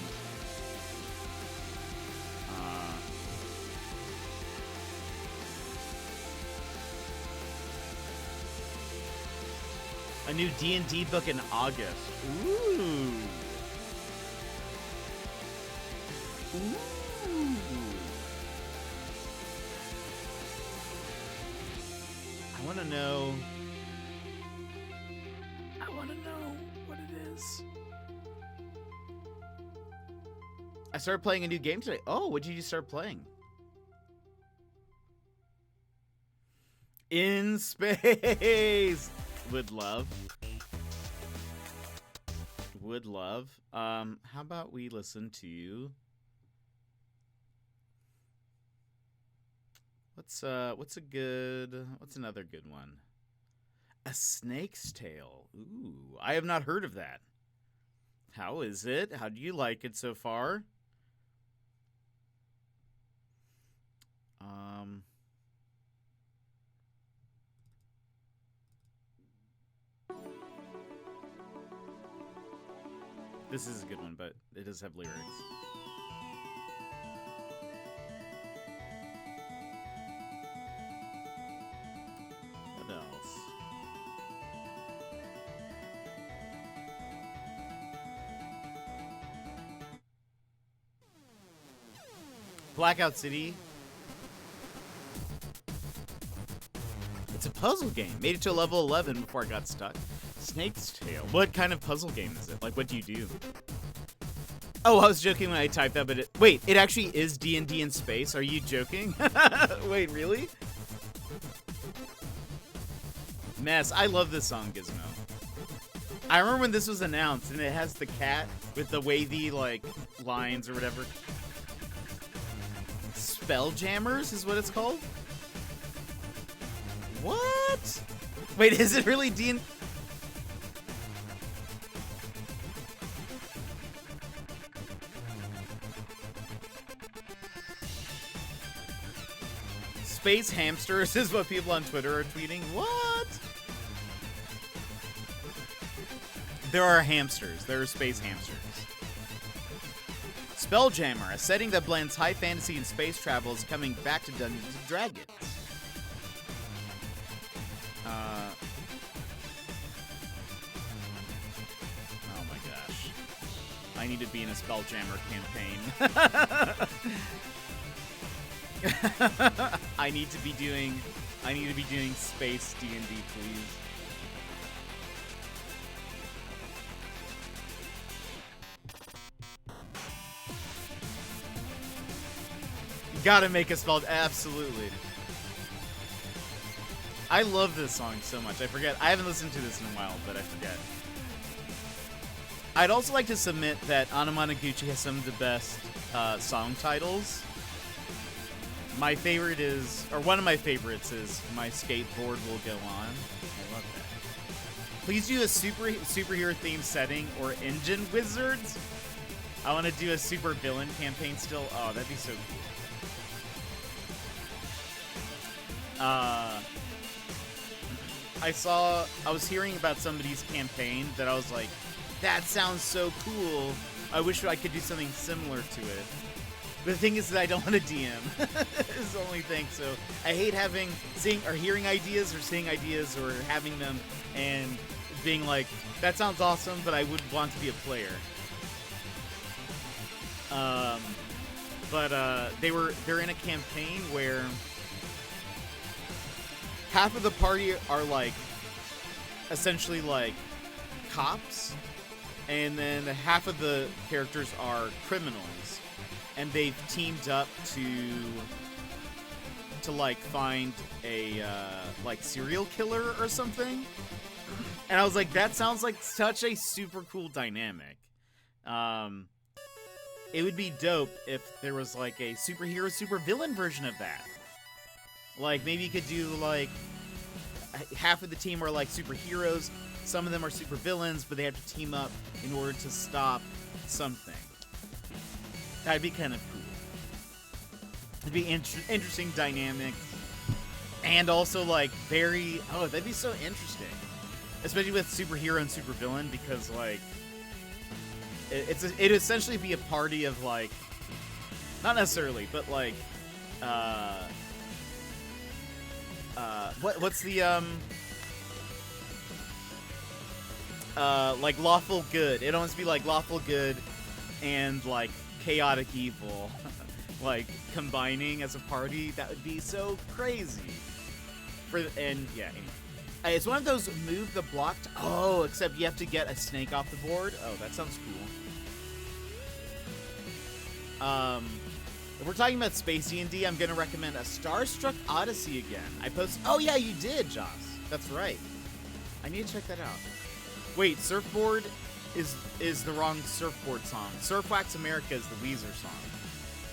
A new D&D book in August. Ooh. Ooh. I want to know what it is. I started playing a new game today. Oh, what did you start playing? In Space. Would love. How about we listen to what's another good one? A Snake's Tale. Ooh, I have not heard of that. How is it? How do you like it so far? This is a good one, but it does have lyrics. What else? Blackout City. It's a puzzle game. Made it to level 11 before I got stuck. Snake's Tale. What kind of puzzle game is it? Like, what do you do? Oh, I was joking when I typed that, but wait, it actually is D&D in space? Are you joking? Wait, really? Mess. I love this song, Gizmo. I remember when this was announced, and it has the cat with the wavy, like, lines or whatever. Spelljammers is what it's called? What? Wait, is it really D&D? Space hamsters is what people on Twitter are tweeting. What? There are hamsters. There are space hamsters. Spelljammer, a setting that blends high fantasy and space travel, is coming back to Dungeons & Dragons. Oh my gosh. I need to be in a Spelljammer campaign. I need to be doing space D&D, please. You gotta make a spell. Absolutely. I love this song so much. I forget. I haven't listened to this in a while, but I forget. I'd also like to submit that Anamanaguchi has some of the best song titles. My favorite is, or one of my favorites is My Skateboard Will Go On. I love that. Please do a superhero themed setting or engine wizards. I want to do a super villain campaign still. Oh, that'd be so cool. I was hearing about somebody's campaign that I was like, that sounds so cool. I wish I could do something similar to it. But the thing is that I don't want to DM. Is the only thing. So I hate hearing ideas or seeing ideas or having them and being like, that sounds awesome, but I would want to be a player. They're in a campaign where half of the party are like essentially like cops, and then half of the characters are criminals, and they've teamed up to like find a like serial killer or something. And I was like, that sounds like such a super cool dynamic. It would be dope if there was like a superhero, super villain version of that. Like maybe you could do like half of the team are like superheroes, some of them are super villains, but they have to team up in order to stop something. That'd be kind of cool. It'd be interesting dynamic, and also like that'd be so interesting, especially with superhero and supervillain, because like it'd essentially be a party of like, not necessarily, but like what's the like lawful good. It'd almost be like lawful good and like chaotic evil like combining as a party. That would be so crazy. Anyway. It's one of those move the block except you have to get a snake off the board. Oh, that sounds cool. If we're talking about space D&D, I'm gonna recommend a Starstruck Odyssey again. Oh yeah, you did, Joss. That's right. I need to check that out. Wait, Surfboard is the wrong Surfboard song. Surfwax America is the Weezer song.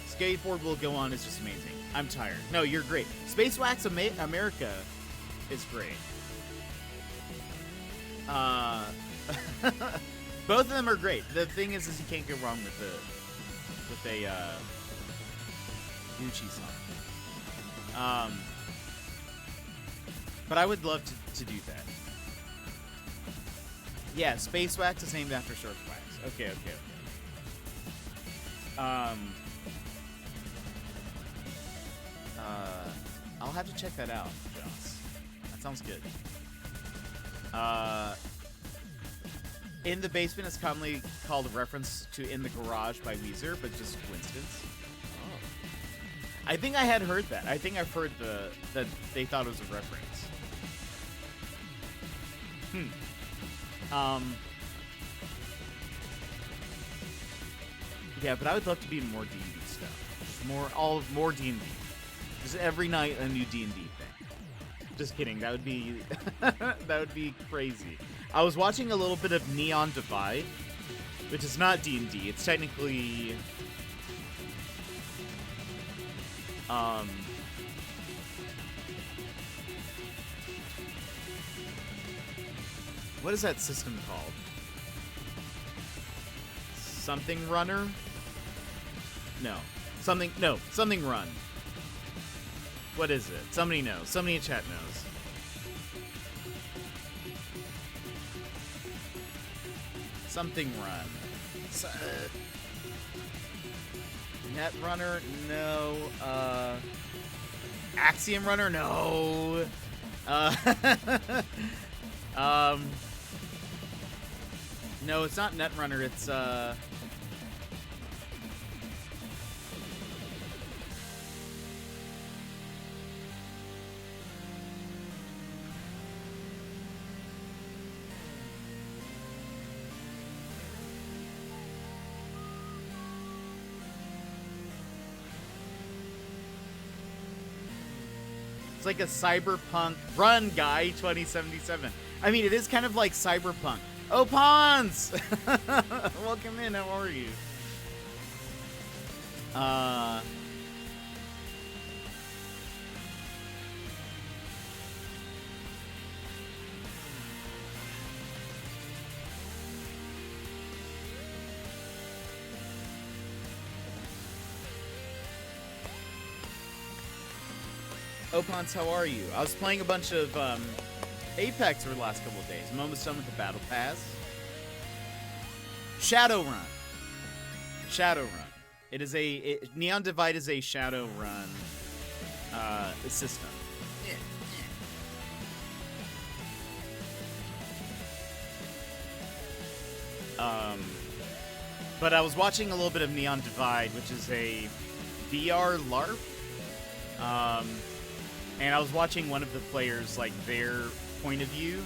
Skateboard Will Go On is just amazing. I'm tired. No, you're great. Space Wax America is great. Both of them are great. The thing is you can't go wrong with a Gucci song. But I would love to do that. Yeah, Space Wax is named after Surf Wax. Okay. I'll have to check that out, Joss. That sounds good. In the Basement is commonly called a reference to In the Garage by Weezer, but just coincidence. Oh. I think I had heard that. I think I've heard that they thought it was a reference. Yeah, but I would love to be in more D&D stuff. Just more D&D. Just every night a new D&D thing. Just kidding. That would be that would be crazy. I was watching a little bit of Neon Divide, which is not D&D. It's technically what is that system called? Something Runner? Something Run. What is it? Somebody knows. Somebody in chat knows. Something Run. Net Runner? No. Axiom Runner? No. No, it's not Netrunner, it's like a cyberpunk Run Guy 2077. I mean, it is kind of like cyberpunk. Oh, Pons! Welcome in, how are you? Opons, how are you? I was playing a bunch of Apex over the last couple of days. I'm almost done with the Battle Pass. Shadowrun. Shadowrun. It is Neon Divide is a Shadowrun system. But I was watching a little bit of Neon Divide, which is a VR LARP. And I was watching one of the players, like, their point of view.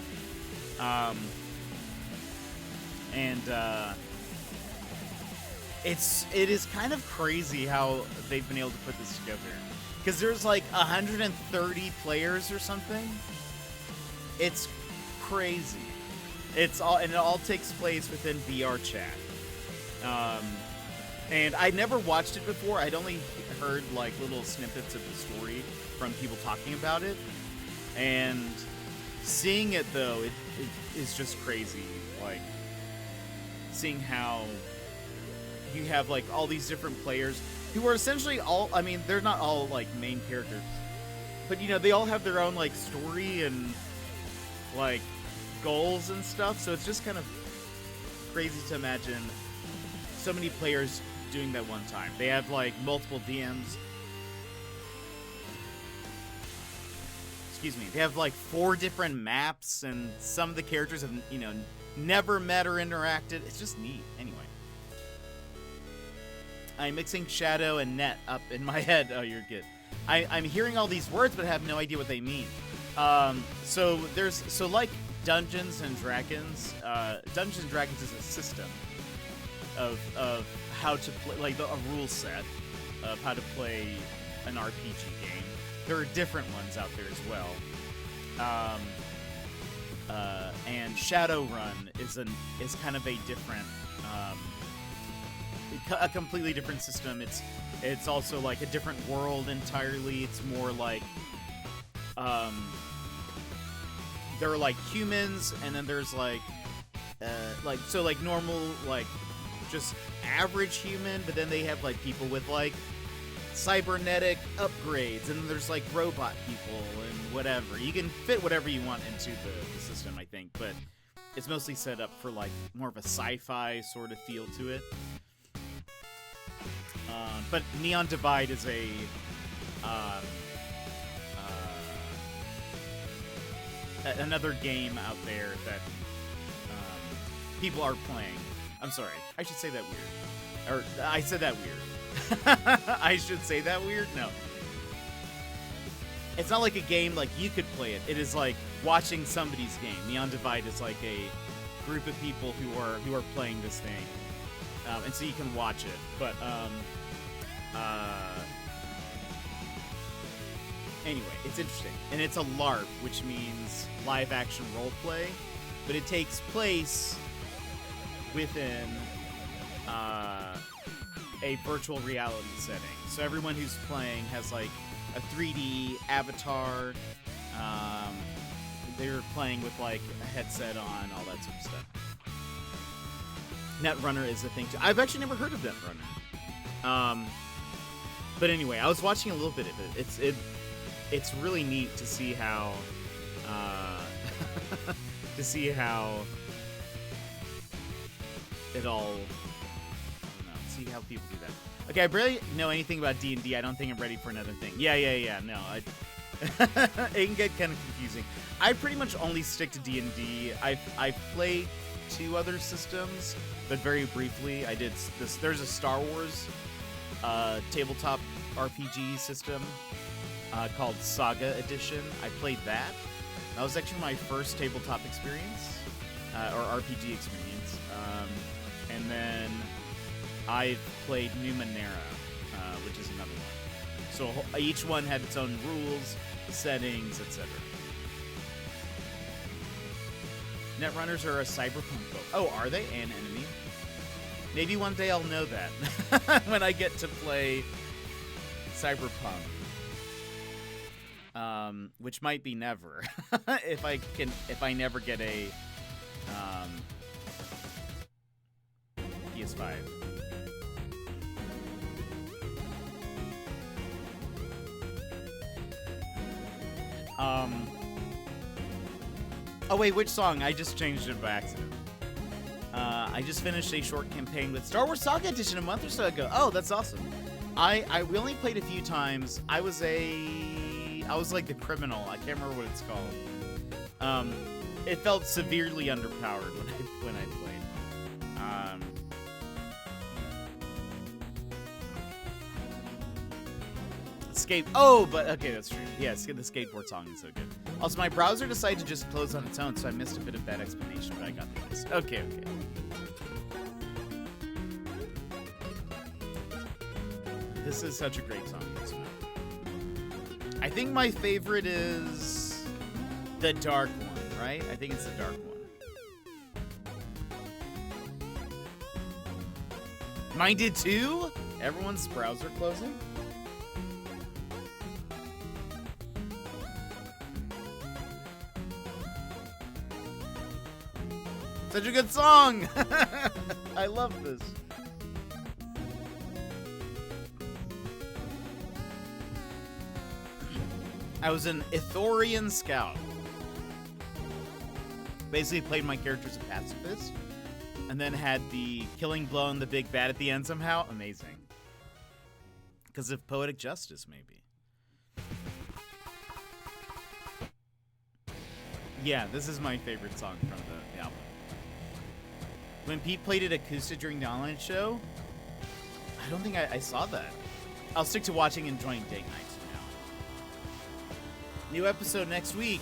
It is kind of crazy how they've been able to put this together. Because there's like 130 players or something. It's crazy. It all takes place within VR chat. And I never watched it before. I'd only heard like little snippets of the story from people talking about it. And seeing it though, it is just crazy. Like seeing how you have like all these different players who are essentially all, I mean, they're not all like main characters, but you know, they all have their own like story and like goals and stuff. So it's just kind of crazy to imagine so many players doing that one time. They have like multiple DMs. Excuse me. They have like 4 different maps, and some of the characters have, you know, never met or interacted. It's just neat. Anyway. I'm mixing Shadow and Net up in my head. Oh, you're good. I'm hearing all these words, but I have no idea what they mean. So like Dungeons and Dragons. Dungeons and Dragons is a system of how to play, like a rule set of how to play an RPG game. There are different ones out there as well. And Shadowrun is kind of a different. A completely different system. It's also like a different world entirely. It's more like there are like humans, and then there's like normal, like just average human, but then they have like people with like cybernetic upgrades, and then there's like robot people and whatever. You can fit whatever you want into the system, I think, but it's mostly set up for like more of a sci-fi sort of feel to it. But Neon Divide is another game out there that people are playing. I'm sorry, I should say that weird. Or I said that weird. I should say that weird? No. It's not like a game like you could play it. It is like watching somebody's game. Neon Divide is like a group of people who are playing this thing. And so you can watch it. But anyway, it's interesting. And it's a LARP, which means live action roleplay, but it takes place within a virtual reality setting. So everyone who's playing has like a 3D avatar. They're playing with like a headset on, all that sort of stuff. Netrunner is a thing too. I've actually never heard of Netrunner. But anyway, I was watching a little bit of it. It's really neat to see how it all, I don't know, see how people do that. Okay, I barely know anything about D&D. I don't think I'm ready for another thing. Yeah. No, it can get kind of confusing. I pretty much only stick to D&D. I played 2 other systems, but very briefly. I did this. There's a Star Wars tabletop RPG system called Saga Edition. I played that. That was actually my first tabletop experience, or RPG experience. And then I played Numenera, which is another one. So each one had its own rules, settings, etc. Netrunners are a cyberpunk folk. Oh, are they? An enemy? Maybe one day I'll know that when I get to play Cyberpunk. Which might be never. if I never get a PS5. Oh wait, which song? I just changed it by accident. I just finished a short campaign with Star Wars Saga Edition a month or so ago. Oh, that's awesome. We only played a few times. I was like the criminal. I can't remember what it's called. It felt severely underpowered when I played. Oh, but okay, that's true. Yeah, the skateboard song is so good. Also, my browser decided to just close on its own, so I missed a bit of that explanation, but I got the gist. Okay. This is such a great song. I think my favorite is the dark one, right? I think it's the dark one. Mine did too? Everyone's browser closing? Such a good song! I love this. I was an Ithorian scout. Basically played my character as a pacifist, and then had the killing blow and the big bad at the end somehow. Amazing. Because of poetic justice, maybe. Yeah, this is my favorite song from the album. When Pete played it acoustic during the online show, I don't think I saw that. I'll stick to watching and enjoying date nights from now. New episode next week.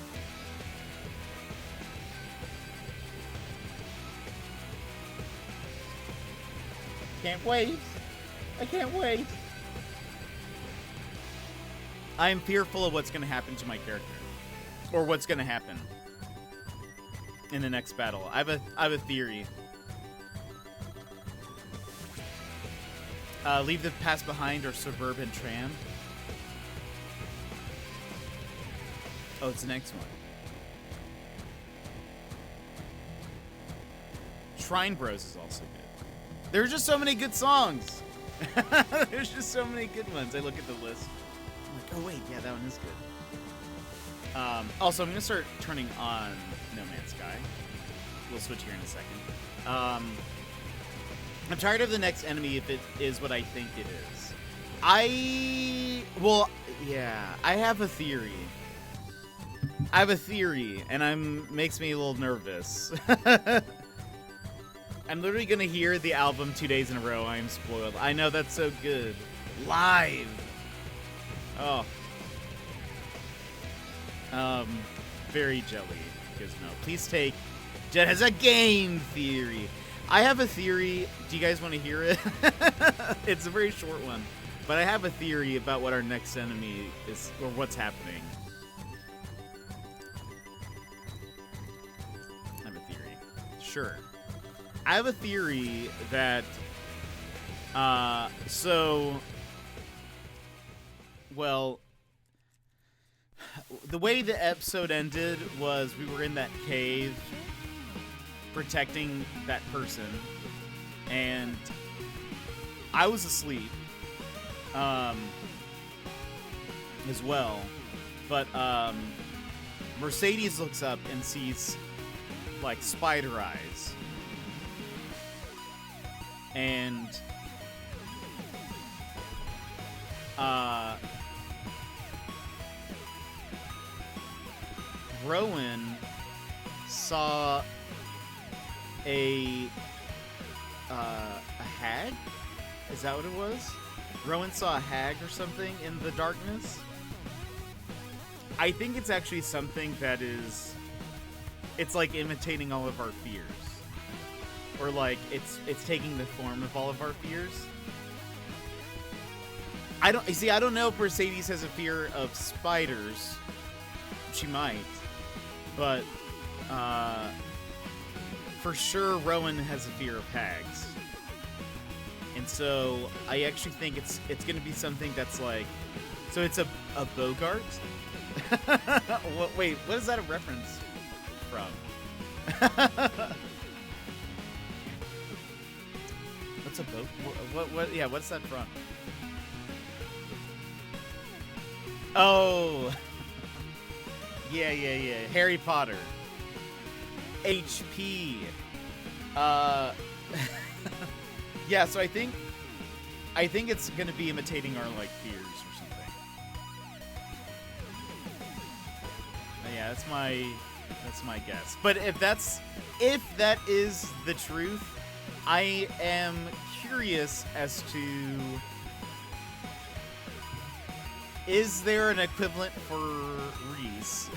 Can't wait. I can't wait. I am fearful of what's going to happen to my character. Or what's going to happen in the next battle. I have a theory. Leave the past behind or suburban tram. Oh, it's the next one. Shrine Bros is also good. There's just so many good songs. There's just so many good ones. I look at the list. I'm like, oh wait, yeah, that one is good. Also, I'm gonna start turning on No Man's Sky. We'll switch here in a second. I'm tired of the next enemy if it is what I think it is. I have a theory. And makes me a little nervous. I'm literally gonna hear the album 2 days in a row. I am spoiled. I know, that's so good. Live. Oh. Very jelly, Gizmo. Please take Jet has a game theory. I have a theory. Do you guys want to hear it? It's a very short one. But I have a theory about what our next enemy is, or what's happening. I have a theory. Sure. I have a theory that, the way the episode ended was we were in that cave protecting that person, and I was asleep as well, but Mercedes looks up and sees like spider eyes, and Rowan saw a hag? Is that what it was? Rowan saw a hag or something in the darkness? I think it's actually something that is... It's like imitating all of our fears. Or like, it's taking the form of all of our fears. I don't know if Mercedes has a fear of spiders. She might. But, for sure Rowan has a fear of hags. And so I actually think it's going to be something that's like, so it's a Bogart? Wait, what is that a reference from? What's a Bogart? Yeah, what's that from? Oh. Yeah. Harry Potter. HP. Yeah, so I think it's gonna be imitating our like fears or something. Yeah, that's my guess. But if that is the truth, I am curious as to, is there an equivalent for Reese?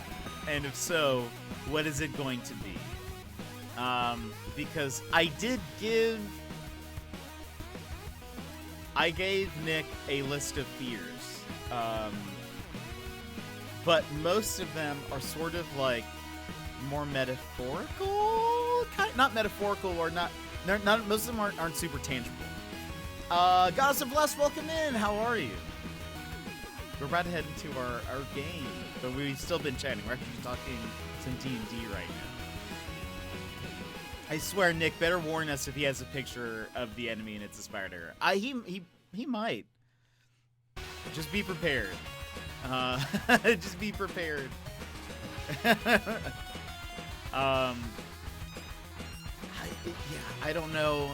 And if so, what is it going to be? Because I gave Nick a list of fears. But most of them are sort of like more metaphorical, not metaphorical, or not most of them aren't super tangible. Goddess of Lust, welcome in. How are you? We're about to head into our game, but we've still been chatting. We're actually talking some D&D right now. I swear, Nick better warn us if he has a picture of the enemy and it's a spider. He might. Just be prepared. Just be prepared. I don't know.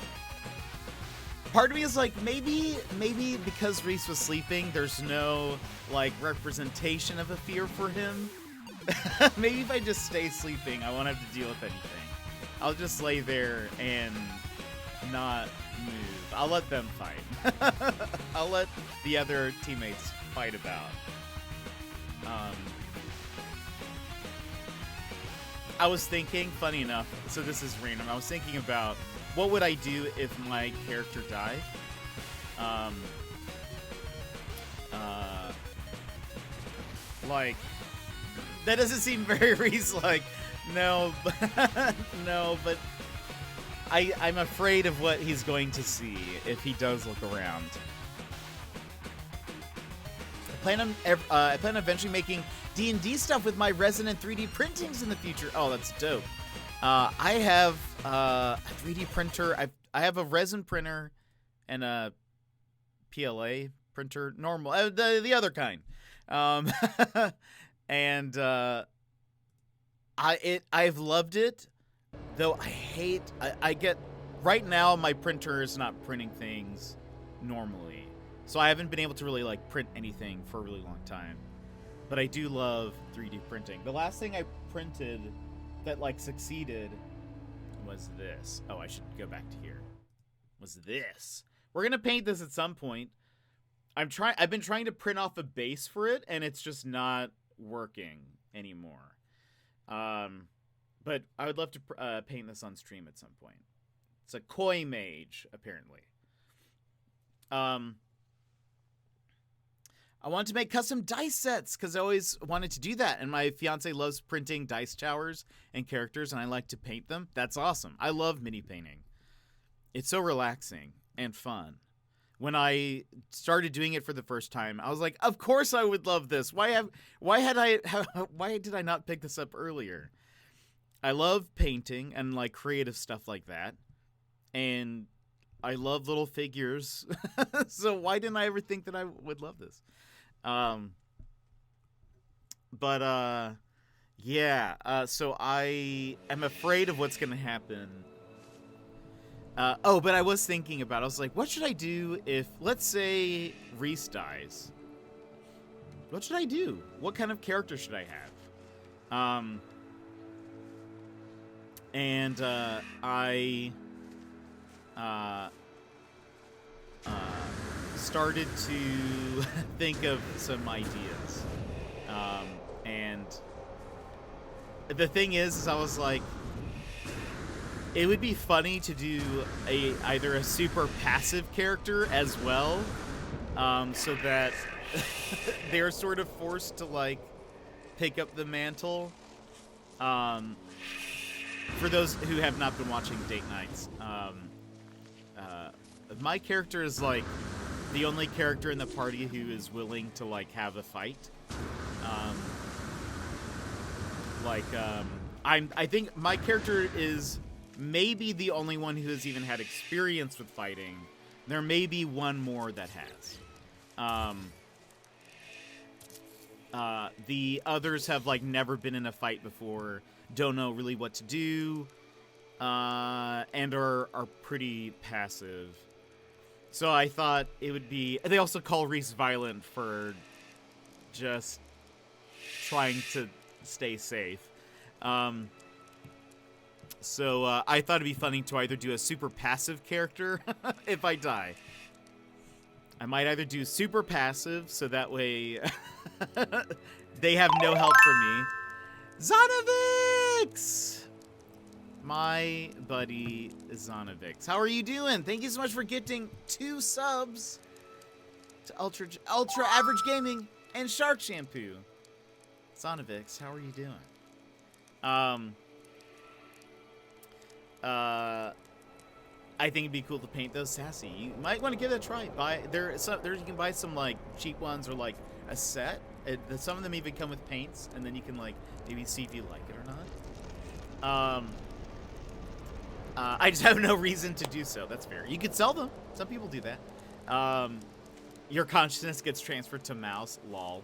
Part of me is like, maybe because Reese was sleeping, there's no like representation of a fear for him. Maybe if I just stay sleeping, I won't have to deal with anything. I'll just lay there and not move. I'll let them fight. I'll let the other teammates fight about. I was thinking, funny enough, so this is random, I was thinking about what would I do if my character died? Like, that doesn't seem very Reese-like. No, but I'm afraid of what he's going to see if he does look around. I plan on eventually making D&D stuff with my resonant 3D printings in the future. Oh, that's dope. I have a 3D printer. I have a resin printer and a PLA printer, normal, the other kind. And I've loved it, though I get, right now my printer is not printing things normally. So I haven't been able to really like print anything for a really long time. But I do love 3D printing. The last thing I printed that like succeeded was this. Oh, I should go back to here. Was this. We're going to paint this at some point. I've been trying to print off a base for it, and it's just not working anymore. But I would love to paint this on stream at some point. It's a koi mage, apparently. I wanted to make custom dice sets because I always wanted to do that. And my fiance loves printing dice towers and characters, and I like to paint them. That's awesome. I love mini painting. It's so relaxing and fun. When I started doing it for the first time, I was like, of course I would love this. Why did I not pick this up earlier? I love painting and like creative stuff like that. And I love little figures. So why didn't I ever think that I would love this? So I am afraid of what's going to happen. But I was thinking about, I was like, what should I do if, let's say, Reese dies? What should I do? What kind of character should I have? I started to think of some ideas. And the thing is I was like, it would be funny to do either a super passive character as well, so that they're sort of forced to like pick up the mantle. For those who have not been watching Date Nights, my character is like the only character in the party who is willing to like have a fight. I think my character is maybe the only one who has even had experience with fighting. There may be one more that has. The others have like never been in a fight before, don't know really what to do, and are pretty passive. So I thought it would be. They also call Reese violent for just trying to stay safe. So I thought it'd be funny to either do a super passive character if I die. I might either do super passive, so that way they have no help from me. Zonovix! My buddy Zonovix. How are you doing? Thank you so much for getting 2 subs to Ultra Average Gaming and Shark Shampoo. Zonovix, how are you doing? I think it'd be cool to paint those sassy. You might want to give it a try. There you can buy some like cheap ones or like a set. Some of them even come with paints, and then you can like maybe see if you like it or not. I just have no reason to do so. That's fair. You could sell them. Some people do that. Your consciousness gets transferred to mouse. Lol.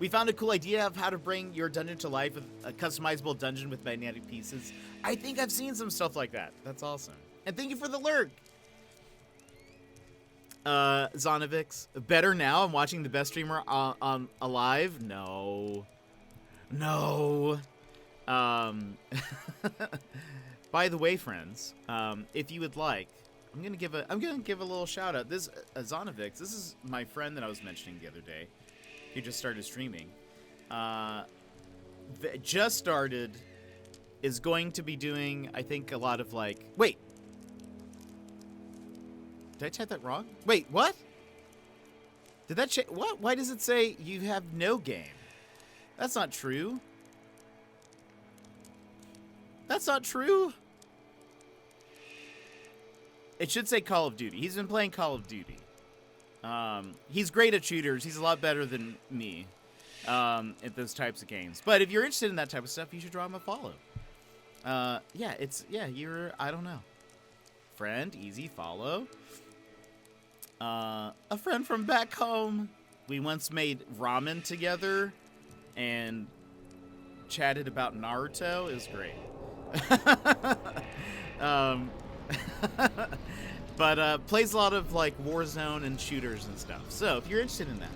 We found a cool idea of how to bring your dungeon to life with a customizable dungeon with magnetic pieces. I think I've seen some stuff like that. That's awesome. And thank you for the lurk. Zonovix. Better now? I'm watching the best streamer on alive? No. No. By the way, friends, if you would like, I'm gonna give a little shout out. This Zonovix, this is my friend that I was mentioning the other day. He just started streaming. Just started, is going to be doing, I think, a lot of like. Wait. Did I type that wrong? Wait, what? Did that change? What? Why does it say you have no game? That's not true. That's not true. It should say Call of Duty. He's been playing Call of Duty. He's great at shooters. He's a lot better than me at those types of games. But if you're interested in that type of stuff, you should draw him a follow. You're, I don't know. Friend, easy, follow. A friend from back home. We once made ramen together and chatted about Naruto. It was great. But plays a lot of like Warzone and shooters and stuff. So if you're interested in that,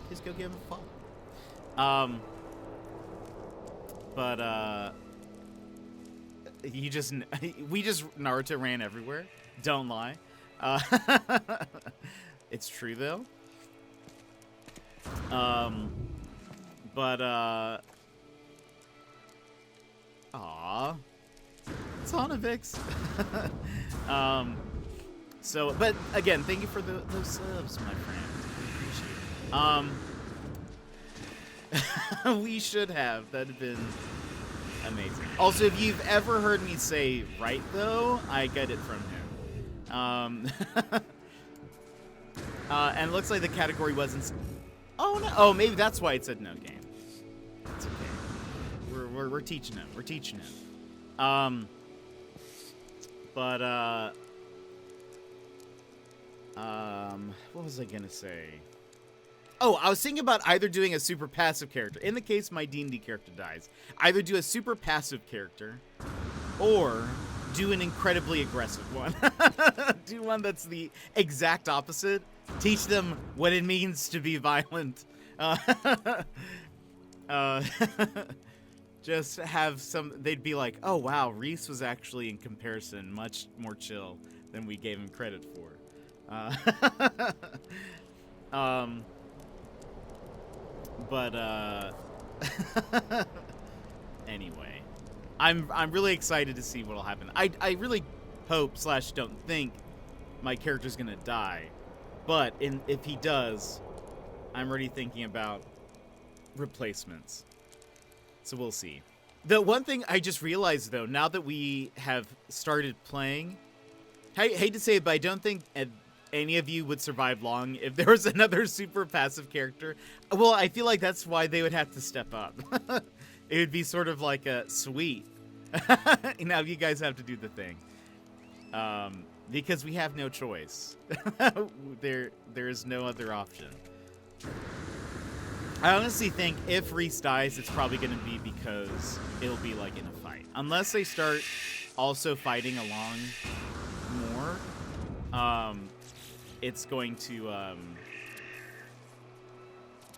please go give him a follow. We just Naruto ran everywhere. Don't lie. It's true though. Aw. Zonovix. But again, thank you for those subs, my friend. Appreciate it. We should have. That'd have been amazing. Also, if you've ever heard me say right though, I get it from him. And it looks like the category wasn't. Oh no! Oh, maybe that's why it said no game. It's okay. We're teaching him. We're teaching him. What was I gonna say? Oh, I was thinking about either doing a super passive character. In the case my D&D character dies, either do a super passive character, or do an incredibly aggressive one. Do one that's the exact opposite. Teach them what it means to be violent. Just have some. They'd be like, "Oh wow, Reese was actually, in comparison, much more chill than we gave him credit for." Anyway, I'm really excited to see what'll happen. I really hope / don't think my character's gonna die, but if he does, I'm already thinking about replacements. So we'll see. The one thing I just realized though, now that we have started playing, I hate to say it, but I don't think any of you would survive long if there was another super passive character. Well, I feel like that's why they would have to step up. It would be sort of like a sweet. Now you guys have to do the thing. Because we have no choice. There is no other option. I honestly think if Reese dies, it's probably going to be because it'll be like in a fight. Unless they start also fighting along more, it's going to,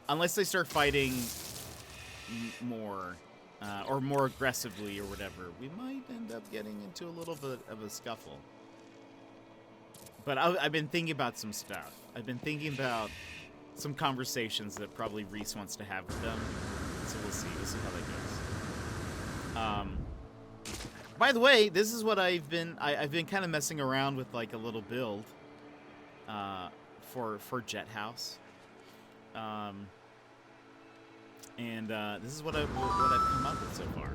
unless they start fighting more, or more aggressively or whatever, we might end up getting into a little bit of a scuffle. But I've been thinking about some stuff. I've been thinking about some conversations that probably Reese wants to have with them. So we'll see. We'll see how that goes. By the way, this is what I've been kind of messing around with, like a little build for Jet House. And this is what I've come up with so far.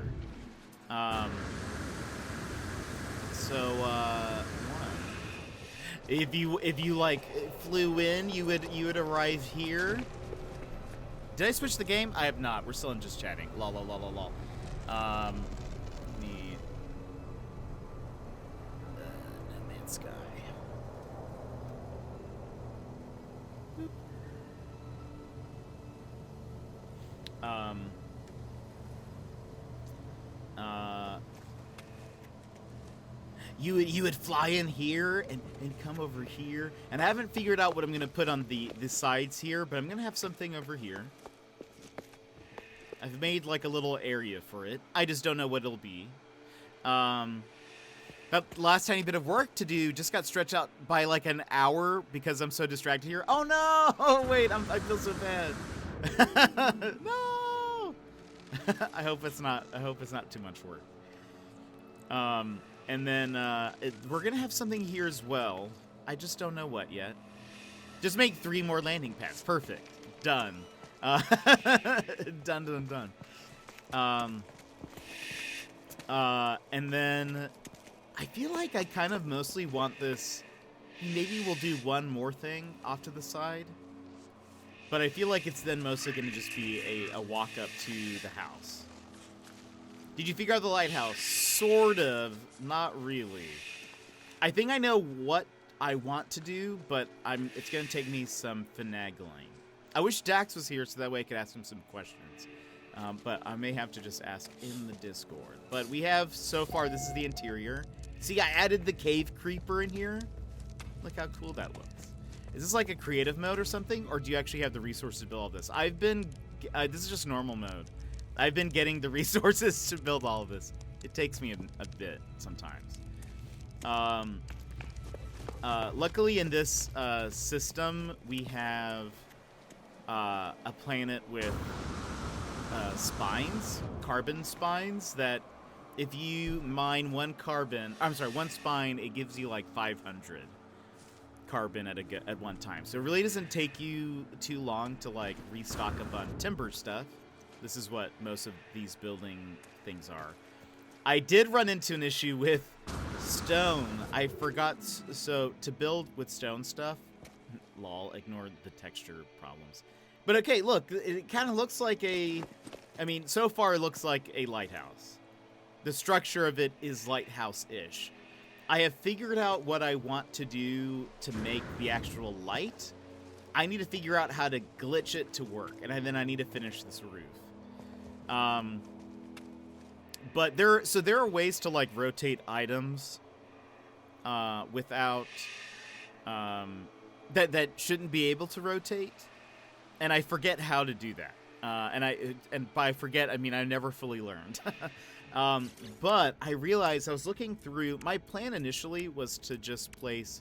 If you like flew in, you would arrive here. Did I switch the game? I have not. We're still in just chatting. Lol. No Man's Sky. You would fly in here and come over here, and I haven't figured out what I'm gonna put on the sides here, but I'm gonna have something over here. I've made like a little area for it. I just don't know what it'll be. That last tiny bit of work to do just got stretched out by like an hour because I'm so distracted here. Oh no! Oh wait, I feel so bad. No. I hope it's not too much work. And then we're gonna have something here as well. I just don't know what yet. Just make 3 more landing pads. Perfect. Done. Done. And then I feel like I kind of mostly want this. Maybe we'll do one more thing off to the side. But I feel like it's then mostly going to just be a walk up to the house. Did you figure out the lighthouse? Sort of. Not really. I think I know what I want to do, but it's going to take me some finagling. I wish Dax was here so that way I could ask him some questions. But I may have to just ask in the Discord. But we have, so far, this is the interior. See, I added the cave creeper in here. Look how cool that looks. Is this like a creative mode or something? Or do you actually have the resources to build all this? This is just normal mode. I've been getting the resources to build all of this. It takes me a bit sometimes. Luckily in this system, we have a planet with carbon spines, that if you mine one spine, it gives you like 500 carbon at one time. So it really doesn't take you too long to like restock up on timber stuff. This is what most of these building things are. I did run into an issue with stone. I forgot, so to build with stone stuff, lol, ignore the texture problems. But okay, look, it kind of looks like so far it looks like a lighthouse. The structure of it is lighthouse-ish. I have figured out what I want to do to make the actual light. I need to figure out how to glitch it to work, and then I need to finish this roof. But there are ways to like rotate items without that shouldn't be able to rotate, and I forget how to do that. And by forget I mean I never fully learned. But I realized I was looking through. My plan initially was to just place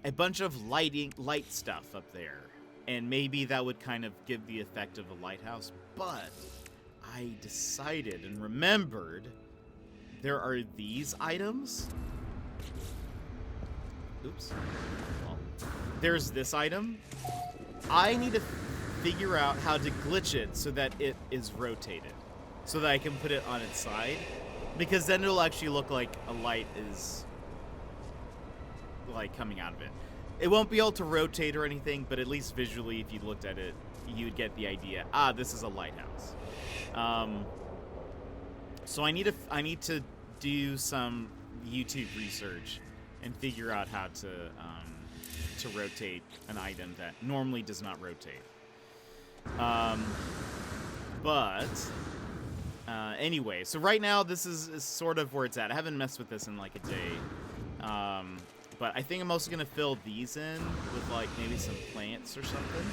a bunch of light stuff up there, and maybe that would kind of give the effect of a lighthouse. But I decided and remembered there are these items. Oops. Well, there's this item. I need to figure out how to glitch it so that it is rotated, so that I can put it on its side, because then it'll actually look like a light is like coming out of it. It won't be able to rotate or anything, but at least visually, if you looked at it, you'd get the idea. Ah, this is a lighthouse. So I need to do some YouTube research and figure out how to rotate an item that normally does not rotate. But anyway, so right now this is sort of where it's at. I haven't messed with this in like a day. But I think I'm also going to fill these in with like maybe some plants or something.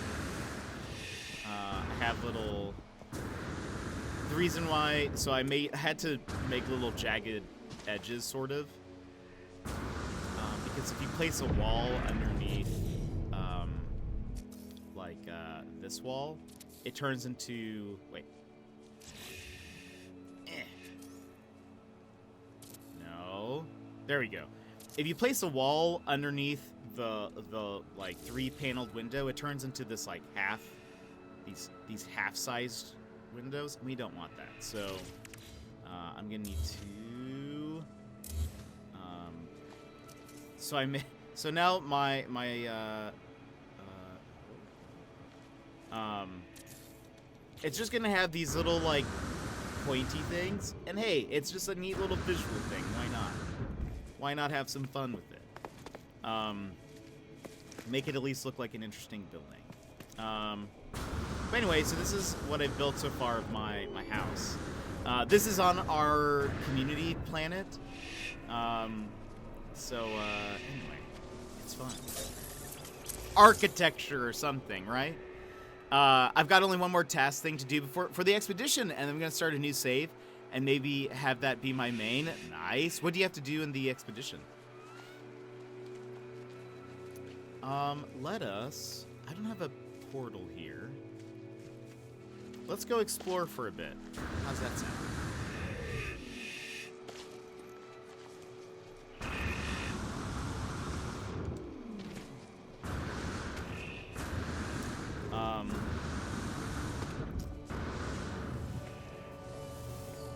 I have little... The reason why... So I had to make little jagged edges, sort of. Because if you place a wall underneath this wall, it turns into... Wait. No. There we go. If you place a wall underneath the like 3-paneled window, it turns into this like these half-sized windows. We don't want that. So I'm gonna need to. So now my it's just gonna have these little like pointy things, and hey, it's just a neat little visual thing. Why not? Why not have some fun with it? Make it at least look like an interesting building. But anyway, so this is what I've built so far of my house. This is on our community planet. Anyway, it's fun. Architecture or something, right? I've got only one more task thing to do for the expedition, and I'm going to start a new save. And maybe have that be my main. Nice. What do you have to do in the expedition? Let us... I don't have a portal here. Let's go explore for a bit. How's that sound?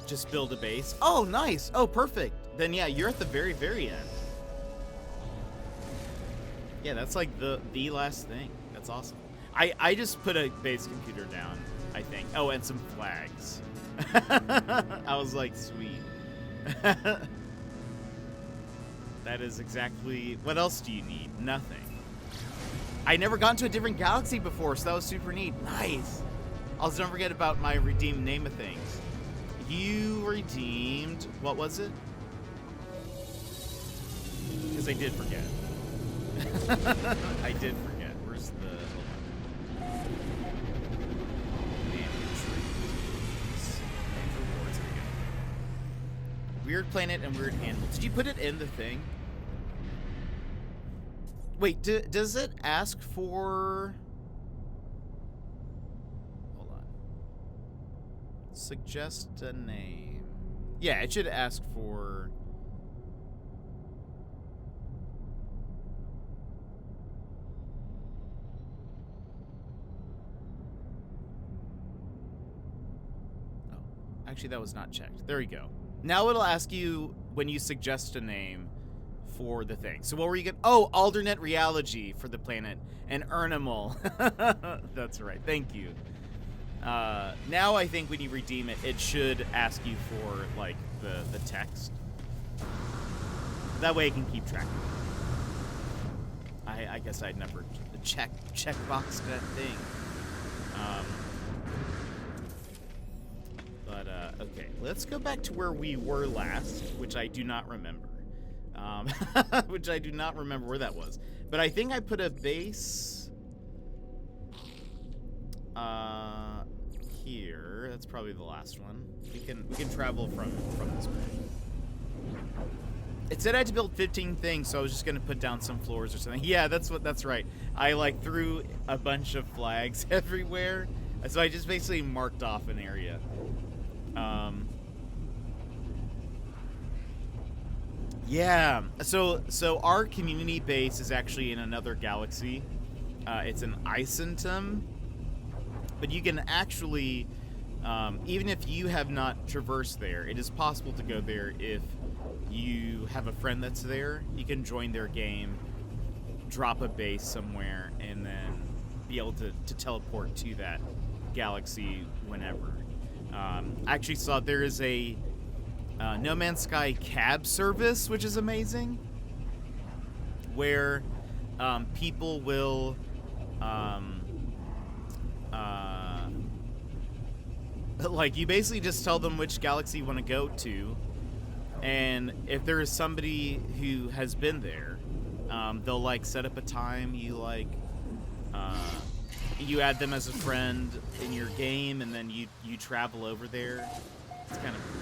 Just build a base. Oh, nice. Oh, perfect. Then yeah, you're at the very, very end. Yeah, that's like the last thing. That's awesome. I just put a base computer down, I think. Oh, and some flags. I was like, sweet. That is exactly... What else do you need? Nothing. I never got into a different galaxy before, so that was super neat. Nice. Also, don't forget about my redeemed name of things. You redeemed... What was it? Because I did forget. I did forget. Where's the... Weird planet and weird animal. Did you put it in the thing? Wait, does it ask for... Hold on. Suggest a name. Yeah, it should ask for... Oh, actually that was not checked. There we go. Now it'll ask you when you suggest a name for the thing. So what were you going to... Oh, alternate reality for the planet. An animal. That's right. Thank you. Now I think when you redeem it, it should ask you for, like, the text. That way it can keep track of it. I guess I'd never checkbox that thing. Okay, let's go back to where we were last, which I do not remember. Which I do not remember where that was. But I think I put a base... here. That's probably the last one. We can travel from this way. It said I had to build 15 things, so I was just gonna put down some floors or something. Yeah, that's right. I like threw a bunch of flags everywhere, so I just basically marked off an area. Yeah. So our community base is actually in another galaxy. It's an Isentum. But you can actually, even if you have not traversed there, it is possible to go there if you have a friend that's there. You can join their game, drop a base somewhere, and then be able to teleport to that galaxy whenever. I actually saw there is a No Man's Sky cab service, which is amazing, where people will... like, you basically just tell them which galaxy you want to go to, and if there is somebody who has been there, they'll, like, set up a time. You, like, you add them as a friend in your game, and then you travel over there. It's kind of cool.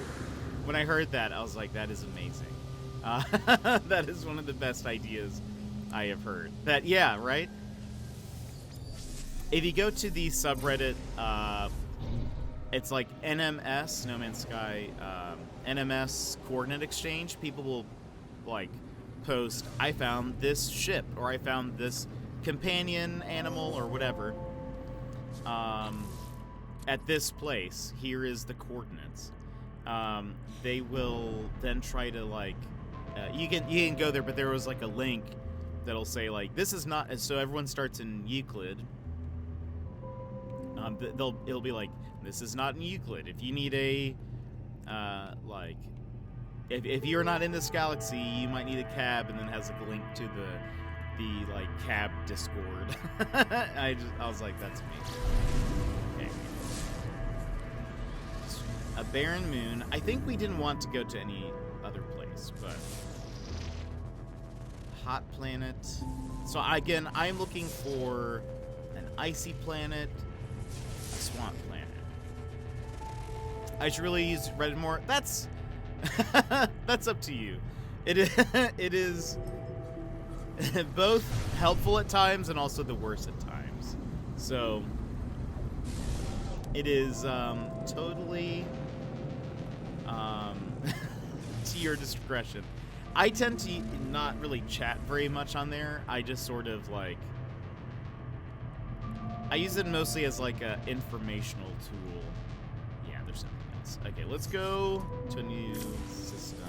When I heard that, I was like, that is amazing. That is one of the best ideas I have heard. That, yeah, right? If you go to the subreddit, it's like NMS, No Man's Sky, NMS coordinate exchange, people will, like, post, I found this ship, or I found this companion animal, or whatever, at this place. Here is the coordinates. They will then try to, like, you can go there, but there was, like, a link that'll say, like, this is not, so everyone starts in Euclid. It'll be like, this is not in Euclid. If you need a, like, if you're not in this galaxy, you might need a cab, and then has, like, a link to the like, cab Discord. I was like, that's amazing. Okay. A barren moon. I think we didn't want to go to any other place, but hot planet. So again, I'm looking for an icy planet, a swamp planet. I should really use Reddit more. That's that's up to you. It is both helpful at times and also the worst at times. So it is totally to your discretion. I tend to not really chat very much on there. I just sort of, like, I use it mostly as, like, a informational tool. Yeah, there's something else. Okay, let's go to a new system.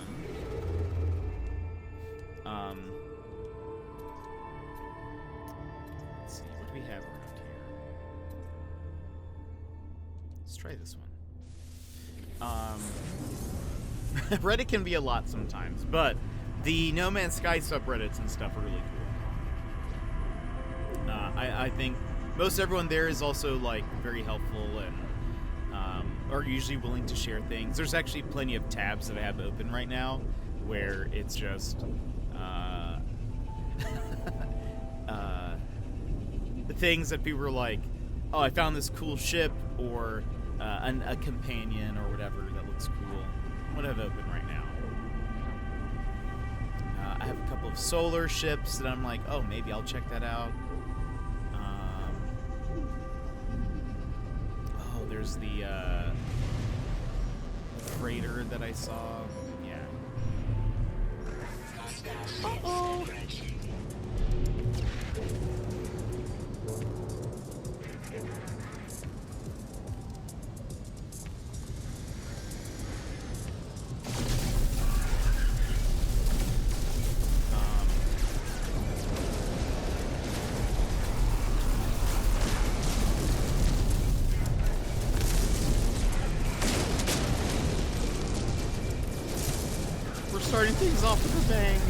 Let's see, what do we have around here? Let's try this one. Reddit can be a lot sometimes, but the No Man's Sky subreddits and stuff are really cool. I think most everyone there is also, like, very helpful and are usually willing to share things. There's actually plenty of tabs that I have open right now where it's just the things that people are like, oh, I found this cool ship, or a companion or whatever that looks cool. What I have open right now? I have a couple of solar ships that I'm like, oh, maybe I'll check that out. Oh, there's the freighter that I saw. Yeah. Uh-oh. Starting things off with a bang.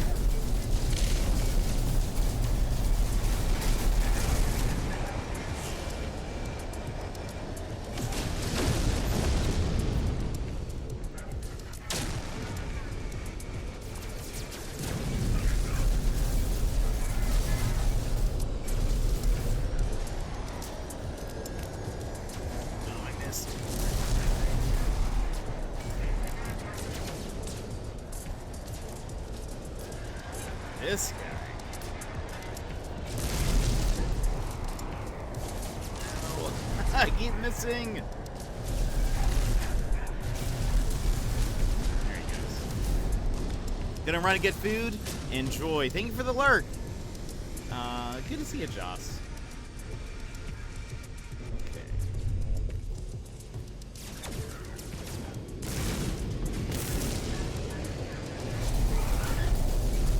Oh, I missed. This guy. Oh, I keep missing. There he goes. Gonna run and get food. Enjoy. Thank you for the lurk. Good to see you, Joss. Okay.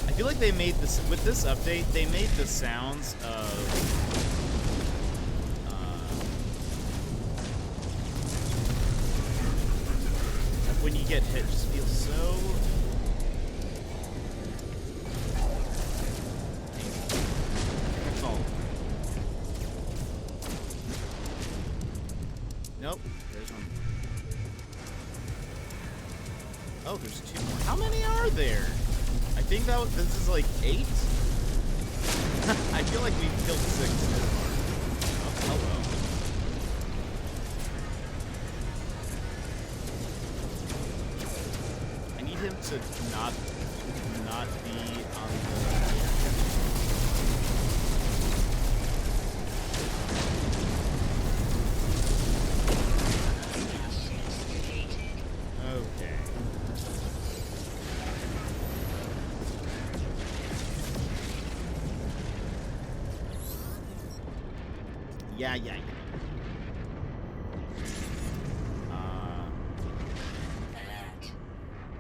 I feel like they made this, with this update, they made the sounds of when you get hit just feel so that's all. Nope, there's one. Oh, there's 2 more. How many are there? I think this is like 8? I feel like we've killed 6 so far. Oh, hello. I need him to not be on the... Okay. Yeah.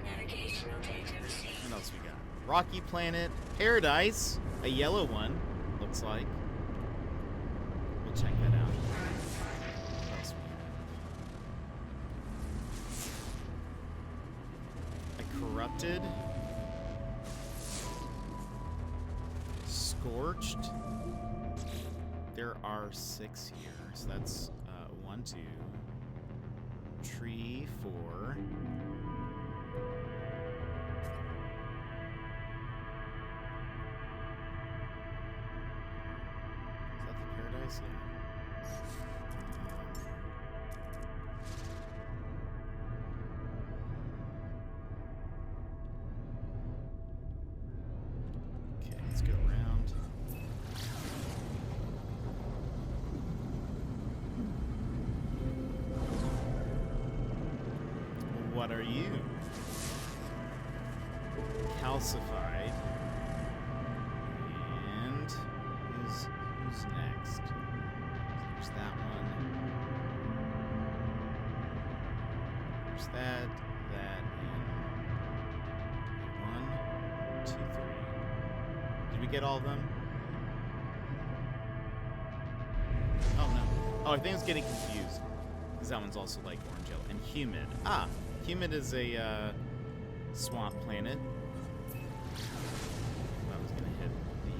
Navigational data received. What else we got? Rocky planet, paradise, a yellow one, looks like. We'll check that out. What else we got? A corrupted, scorched. There are 6 here, so that's 1, 2, tree, 4. Is that the paradise? Yeah. Okay, let's go around. What are you? Calcified. And who's next? There's that one. There's that, and 1, 2, 3. Did we get all of them? Oh no. Oh, I think I was getting confused. Because that one's also like orange yellow. And humid. Ah! Humid is a swamp planet. I was gonna hit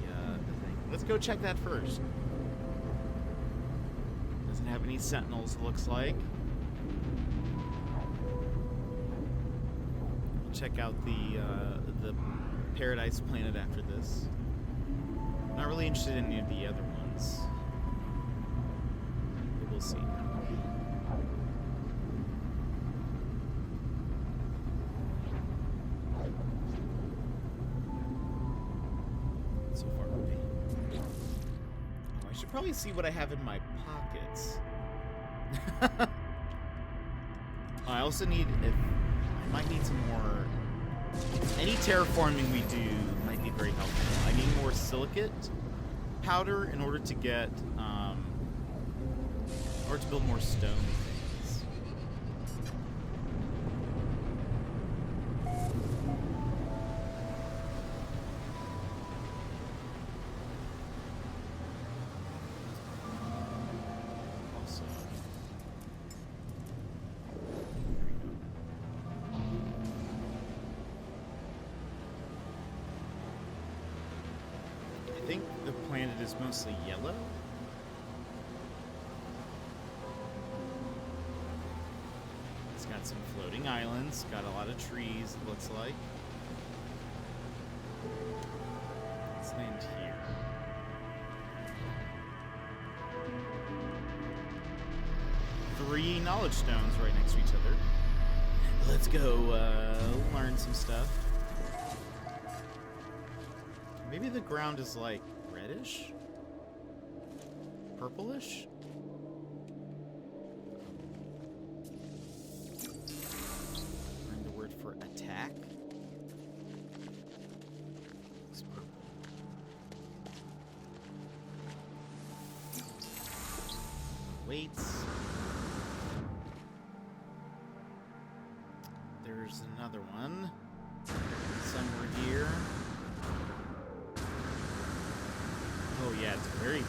the thing. Let's go check that first. Doesn't have any sentinels, it looks like. We'll check out the paradise planet after this. Not really interested in any of the other ones. But we'll see. So far away. Oh, I should probably see what I have in my pockets. I also need, I might need some more, any terraforming we do might be very helpful. I need more silicate powder in order to get, or to build more stone things. Also, I think the planet is mostly yellow. It's got some floating islands, got a lot of trees, it looks like. Let's land here. Three knowledge stones right next to each other. Let's go learn some stuff. Maybe the ground is like reddish? Purplish? Learn the word for attack. Looks purple. Weights. There's another one. Somewhere here. Oh yeah, it's very...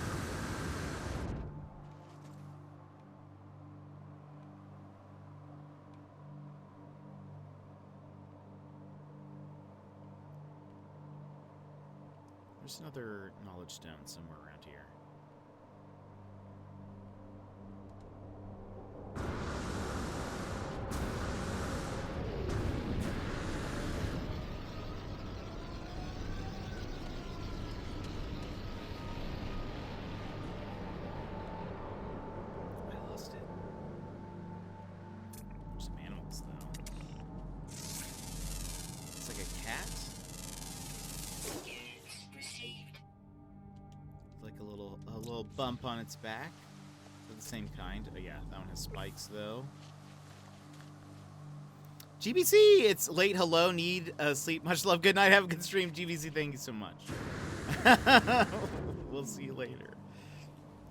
There's another knowledge stone somewhere around here. bump on its back. They're the same kind. Oh, yeah, that one has spikes, though. GBC, it's late. Hello, need sleep. Much love. Good night. Have a good stream. GBC, thank you so much. We'll see you later.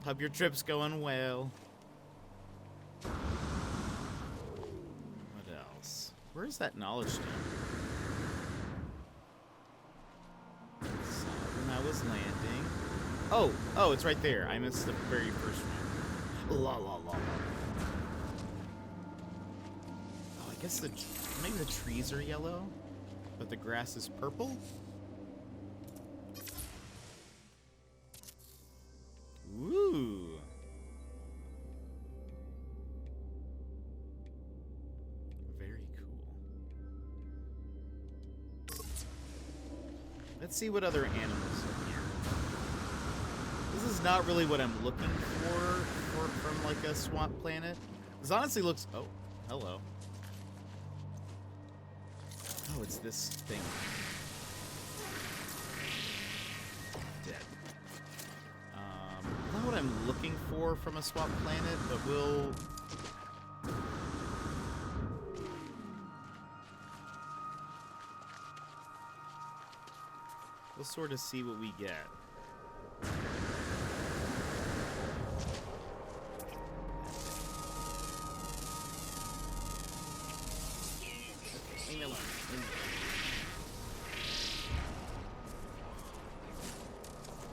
Hope your trip's going well. What else? Where is that knowledge stone? When I was landing. Oh, it's right there. I missed the very first one. La la la la. Oh, I guess maybe the trees are yellow, but the grass is purple. Ooh. Very cool. Let's see what other animals are here. This is not really what I'm looking for from like a swamp planet. This honestly looks... Oh, hello. Oh, it's this thing. Dead. Not what I'm looking for from a swamp planet, but we'll sort of see what we get. Leave me alone.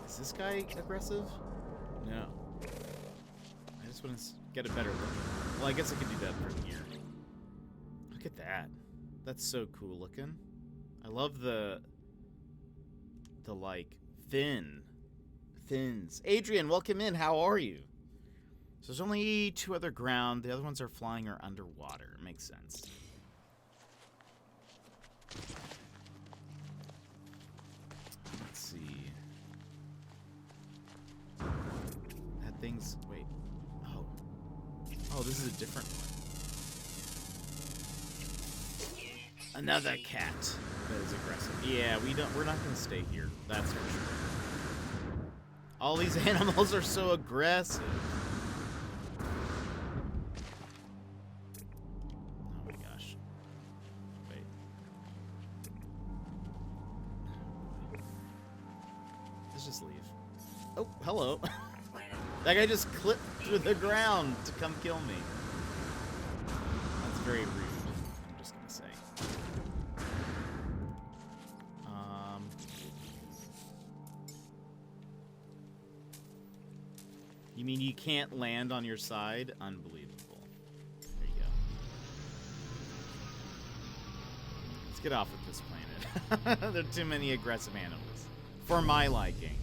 Is this guy aggressive? No. I just want to get a better look. Well, I guess I could do that from here. Look at that. That's so cool looking. I love the like fins. Adrian, welcome in. How are you? So there's only 2 other ground. The other ones are flying or underwater. Makes sense. Let's see. That thing's... Wait. Oh, this is a different one. Another cat that is aggressive. Yeah, we're not gonna stay here. That's for sure. All these animals are so aggressive. Oh my gosh. Wait. Let's just leave. Oh, hello. That guy just clipped through the ground to come kill me. That's very rude, I'm just gonna say. You mean you can't land on your side? Unbelievable. There you go. Let's get off with this planet. There are too many aggressive animals. For my liking.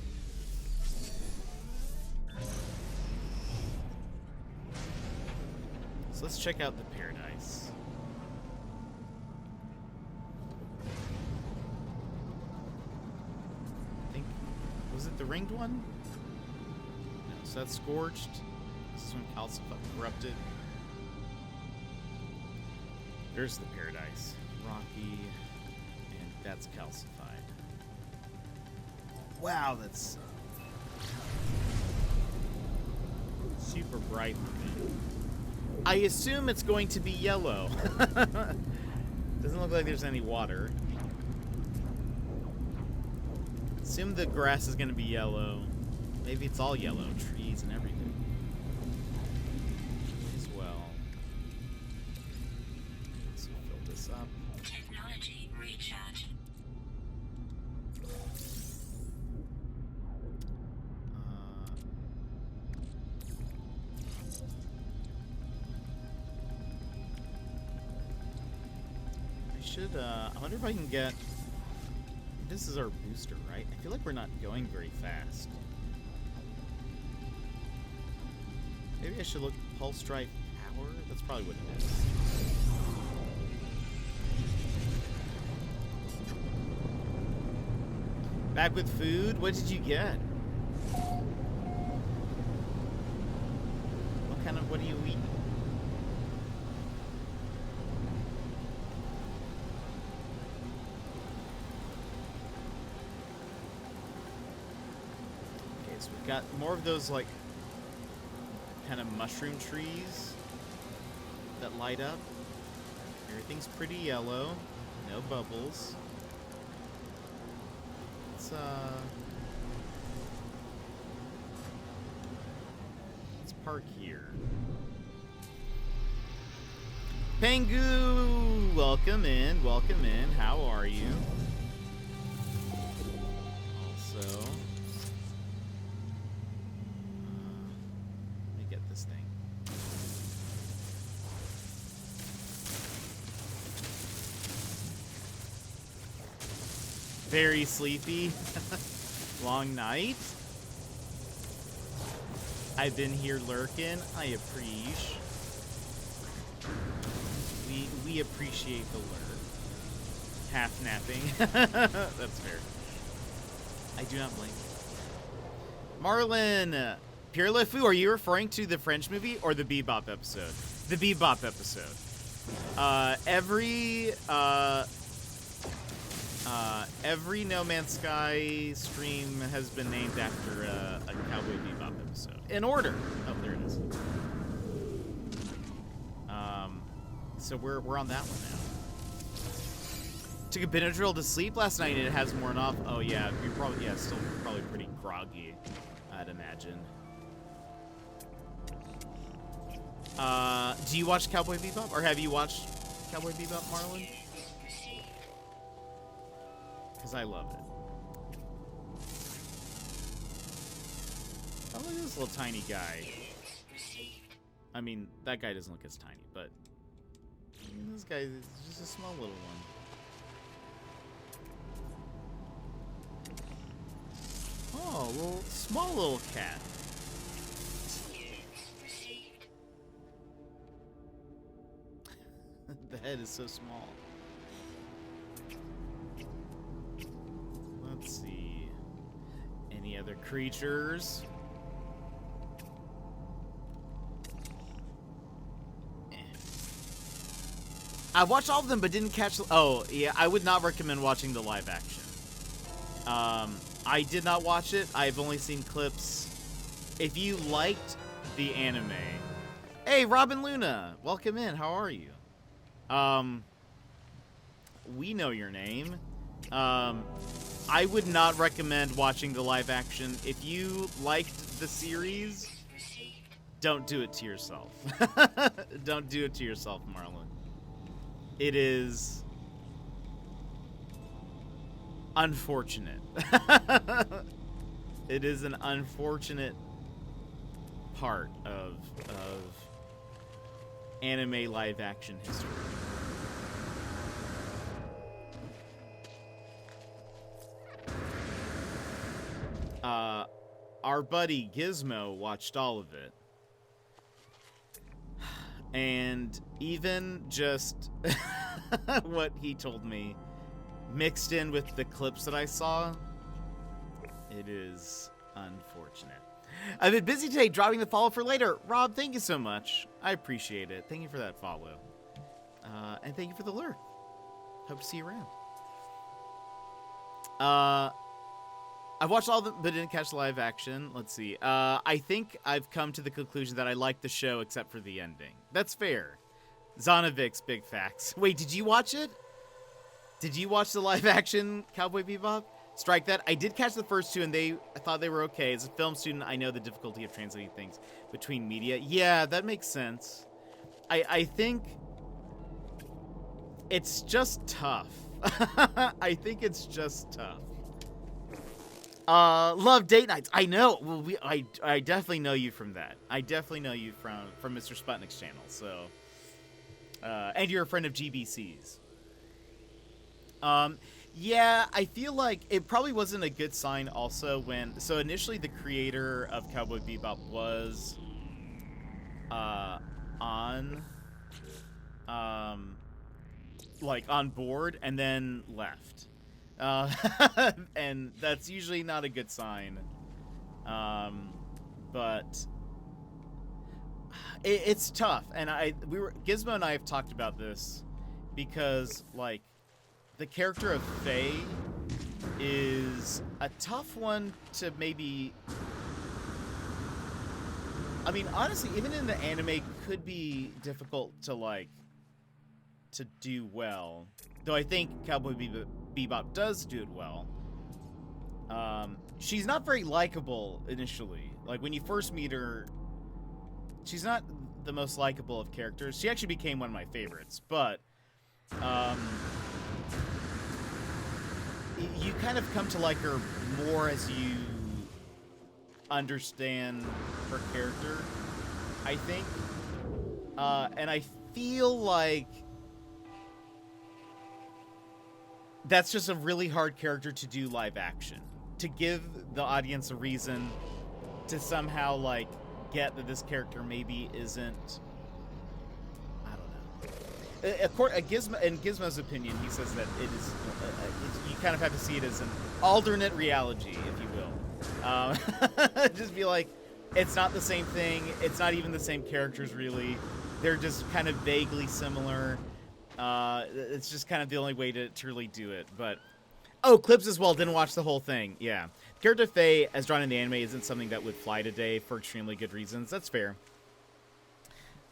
So let's check out the paradise. I think... Was it the ringed one? No, so that's scorched. This is one calcified, corrupted. There's the paradise. Rocky. And that's calcified. Wow, that's... super bright looking. I assume it's going to be yellow. Doesn't look like there's any water. Assume the grass is going to be yellow. Maybe it's all yellow, trees and everything. As well. Let's fill this up. Technology recharge. I wonder if I can get... This is our booster, right? I feel like we're not going very fast. Maybe I should look pulse drive power? That's probably what it is. Back with food? What did you get? What are you eating? Got more of those like kind of mushroom trees that light up. Everything's pretty yellow. No bubbles. Let's park here. Pengu! Welcome in, welcome in. How are you? Also, let me get this thing. Very sleepy. Long night. I've been here lurking. I appreciate. We appreciate the lurk. Half napping. That's fair. I do not blame you. Marlon, Pierrot Le Fou, are you referring to the French movie or the Bebop episode? The Bebop episode. Every No Man's Sky stream has been named after a Cowboy Bebop episode. In order. Oh, there it is. So we're on that one now. Took a Benadryl to sleep last night and it hasn't worn off. Oh yeah, you're probably still probably pretty groggy, I'd imagine. Do you watch Cowboy Bebop, or have you watched Cowboy Bebop, Marlon? Because I love it. Oh, look at this little tiny guy. I mean, that guy doesn't look as tiny, but this guy is just a small little one. Oh, small little cat. The head is so small. Let's see. Any other creatures? I watched all of them, but didn't catch. Oh, yeah. I would not recommend watching the live action. I did not watch it. I've only seen clips. If you liked the anime, hey, Robin Luna, welcome in. How are you? We know your name. I would not recommend watching the live action. If you liked the series, don't do it to yourself. Don't do it to yourself, Marlon. It is unfortunate. It is an unfortunate part of anime live action history. Our buddy Gizmo watched all of it. And even just what he told me, mixed in with the clips that I saw, it is unfortunate. I've been busy today, dropping the follow for later. Rob, thank you so much. I appreciate it. Thank you for that follow. And thank you for the lurk. Hope to see you around. I've watched all of them, but didn't catch the live action. Let's see. I think I've come to the conclusion that I like the show except for the ending. That's fair. Zonovic's Big Facts. Wait, did you watch it? Did you watch the live action Cowboy Bebop? Strike that. I did catch the first two, and I thought they were okay. As a film student, I know the difficulty of translating things between media. Yeah, that makes sense. I think it's just tough. I think it's just tough. Love date nights. I know. Well, I definitely know you from that. I definitely know you from Mr. Sputnik's channel. So, and you're a friend of GBC's. Yeah, I feel like it probably wasn't a good sign also so initially the creator of Cowboy Bebop was, on board and then left. And that's usually not a good sign. But it's tough. And Gizmo and I have talked about this because, like, the character of Faye is a tough one to maybe I mean, honestly, even in the anime, could be difficult to like to do well. Though I think Cowboy Bebop does do it well. She's not very likable initially. Like when you first meet her, she's not the most likable of characters. She actually became one of my favorites, but you kind of come to like her more as you understand her character, I think. And I feel like that's just a really hard character to do live action. To give the audience a reason to somehow like get that this character maybe isn't, I don't know. In Gizmo's opinion, he says that it is. You kind of have to see it as an alternate reality, if you will. Just be like, it's not the same thing. It's not even the same characters, really. They're just kind of vaguely similar. It's just kind of the only way to truly do it. But oh, clips as well. Didn't watch the whole thing. Yeah, character Faye, as drawn in the anime, isn't something that would fly today for extremely good reasons. That's fair.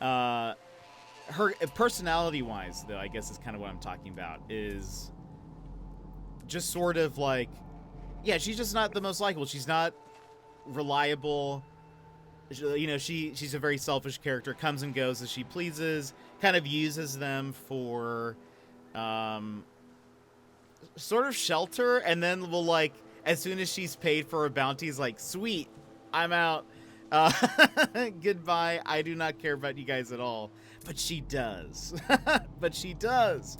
Her personality-wise, though, I guess is kind of what I'm talking about. Is just sort of like, yeah, she's just not the most likable. She's not reliable. You know, she's a very selfish character. Comes and goes as she pleases. Kind of uses them for sort of shelter, and then will like, as soon as she's paid for her bounties, like, sweet, I'm out. Goodbye. I do not care about you guys at all. But she does. But she does.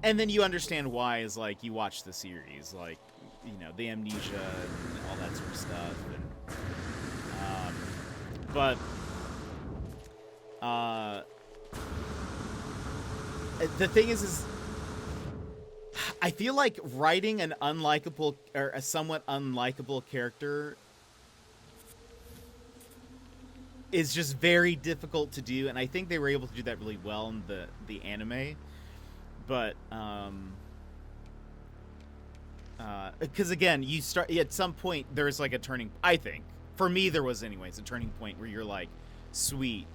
And then you understand why, is like, you watch the series, like, you know, the amnesia and all that sort of stuff. And, the thing is I feel like writing an unlikable, or a somewhat unlikable character is just very difficult to do, and I think they were able to do that really well in the anime. But because again, you start at some point, there's like a turning. I think for me there was anyways a turning point where you're like, sweet.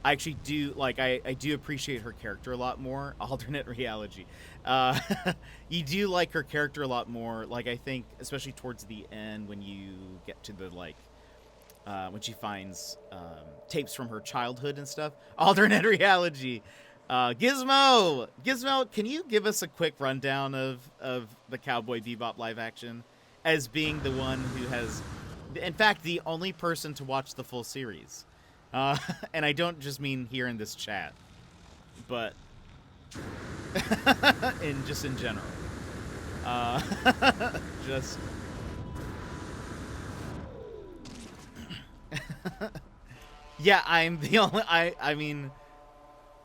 I actually do like. I do appreciate her character a lot more. Alternate reality. You do like her character a lot more. Like, I think, especially towards the end, when you get to the like, when she finds tapes from her childhood and stuff. Alternate reality. Gizmo, can you give us a quick rundown of the Cowboy Bebop live action, as being the one who has, in fact, the only person to watch the full series? And I don't just mean here in this chat, but in general. Just yeah, I'm the only. I mean,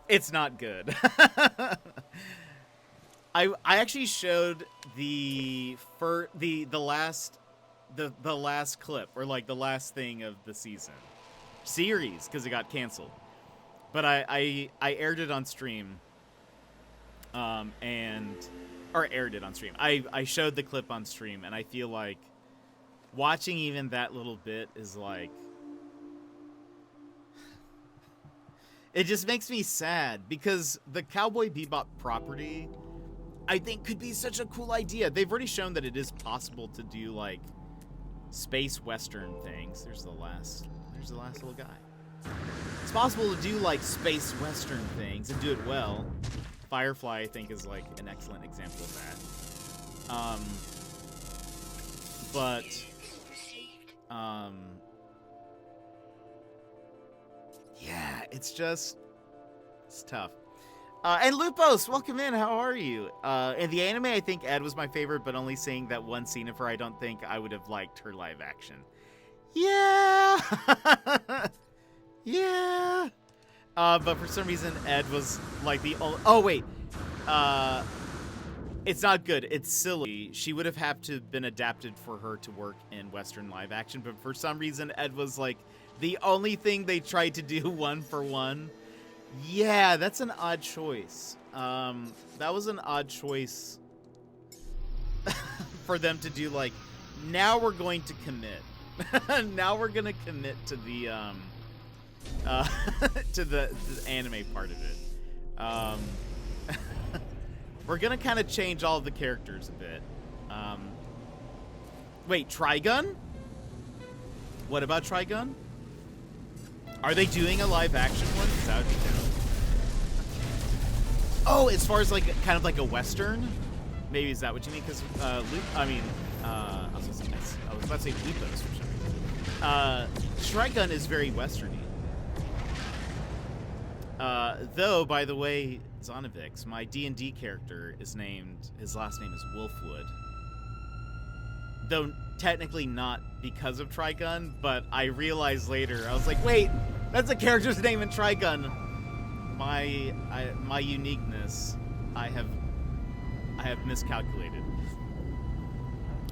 it's not good. I actually showed the last clip, or like the last thing of the series, because it got canceled, but I aired it on stream, or aired it on stream. I showed the clip on stream, and I feel like watching even that little bit is like, it just makes me sad, because the Cowboy Bebop property, I think, could be such a cool idea. They've already shown that it is possible to do like space western things. There's the last little guy. It's possible to do like space western things and do it well. Firefly, I think, is like an excellent example of that. Yeah, it's tough. And Lupos, welcome in. How are you? In the anime, I think Ed was my favorite, but only seeing that one scene of her, I don't think I would have liked her live action. Yeah. Yeah. But for some reason, Ed was like the only. Oh wait. It's not good. It's silly. She would have had to been adapted for her to work in Western live action, but for some reason, Ed was like the only thing they tried to do one for one. Yeah, that's an odd choice. That was an odd choice for them to do. Like, now we're going to commit. Now we're gonna commit to the to the anime part of it. We're gonna kind of change all of the characters a bit. Wait, Trigun? What about Trigun? Are they doing a live action one? 'Cause that would be dope. Oh, as far as like kind of like a western? Maybe is that what you mean? Because I was about to say Lupos for some reason. Trigun is very westerny. Though, by the way, Zonovix, my D&D character is named, his last name is Wolfwood. Though technically not because of Trigun, but I realized later, I was like, wait, that's a character's name in Trigun. My uniqueness, I have miscalculated.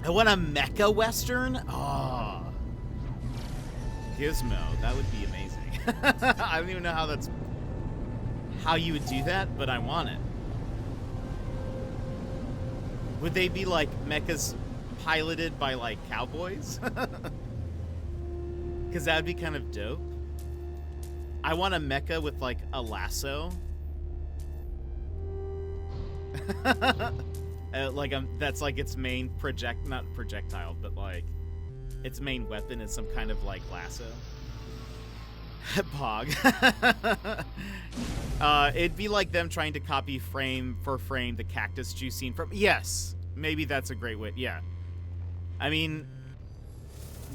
I want a mecha western? Oh. Gizmo, that would be amazing. I don't even know how you would do that, but I want it. Would they be like mechas piloted by like cowboys? Because that would be kind of dope. I want a mecha with like a lasso. That's like its main not projectile, but like its main weapon is some kind of like lasso. Pog. It'd be like them trying to copy frame for frame the cactus juice scene from. Yes, maybe that's a great way. Yeah, I mean,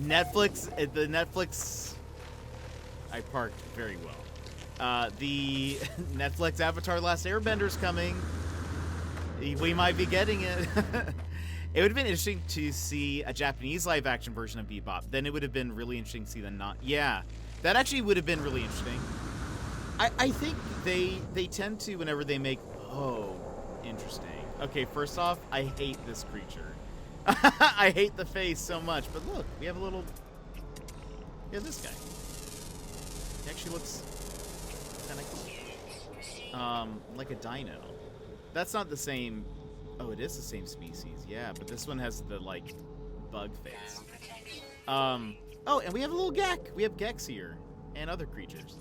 the Netflix. I parked very well. The Netflix Avatar: Last Airbender's coming. We might be getting it. It would have been interesting to see a Japanese live-action version of Bebop. Then it would have been really interesting to see the not. Yeah, that actually would have been really interesting. I think they tend to, whenever they make. Oh, interesting. Okay, first off, I hate this creature. I hate the face so much. But look, we have a little. Yeah, this guy. He actually looks kind of cool. Like a dino. That's not the same. Oh, it is the same species. Yeah, but this one has the like bug face. Oh, and we have a little Gek. We have Geks here and other creatures.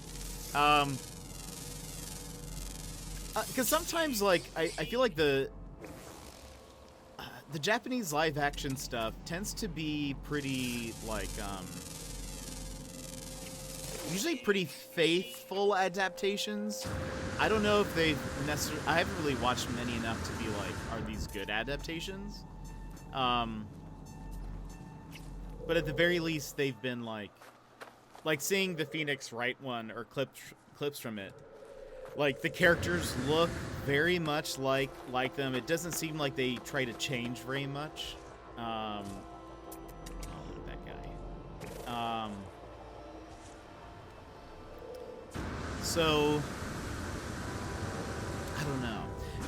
Because sometimes like I feel like the Japanese live action stuff tends to be pretty like usually pretty faithful adaptations. I don't know if they've necessarily. I haven't really watched many enough to be like, are these good adaptations? But at the very least, they've been like seeing the Phoenix Wright one or clips from it. Like the characters look very much like them. It doesn't seem like they try to change very much. Oh, look at that guy. So, I don't know.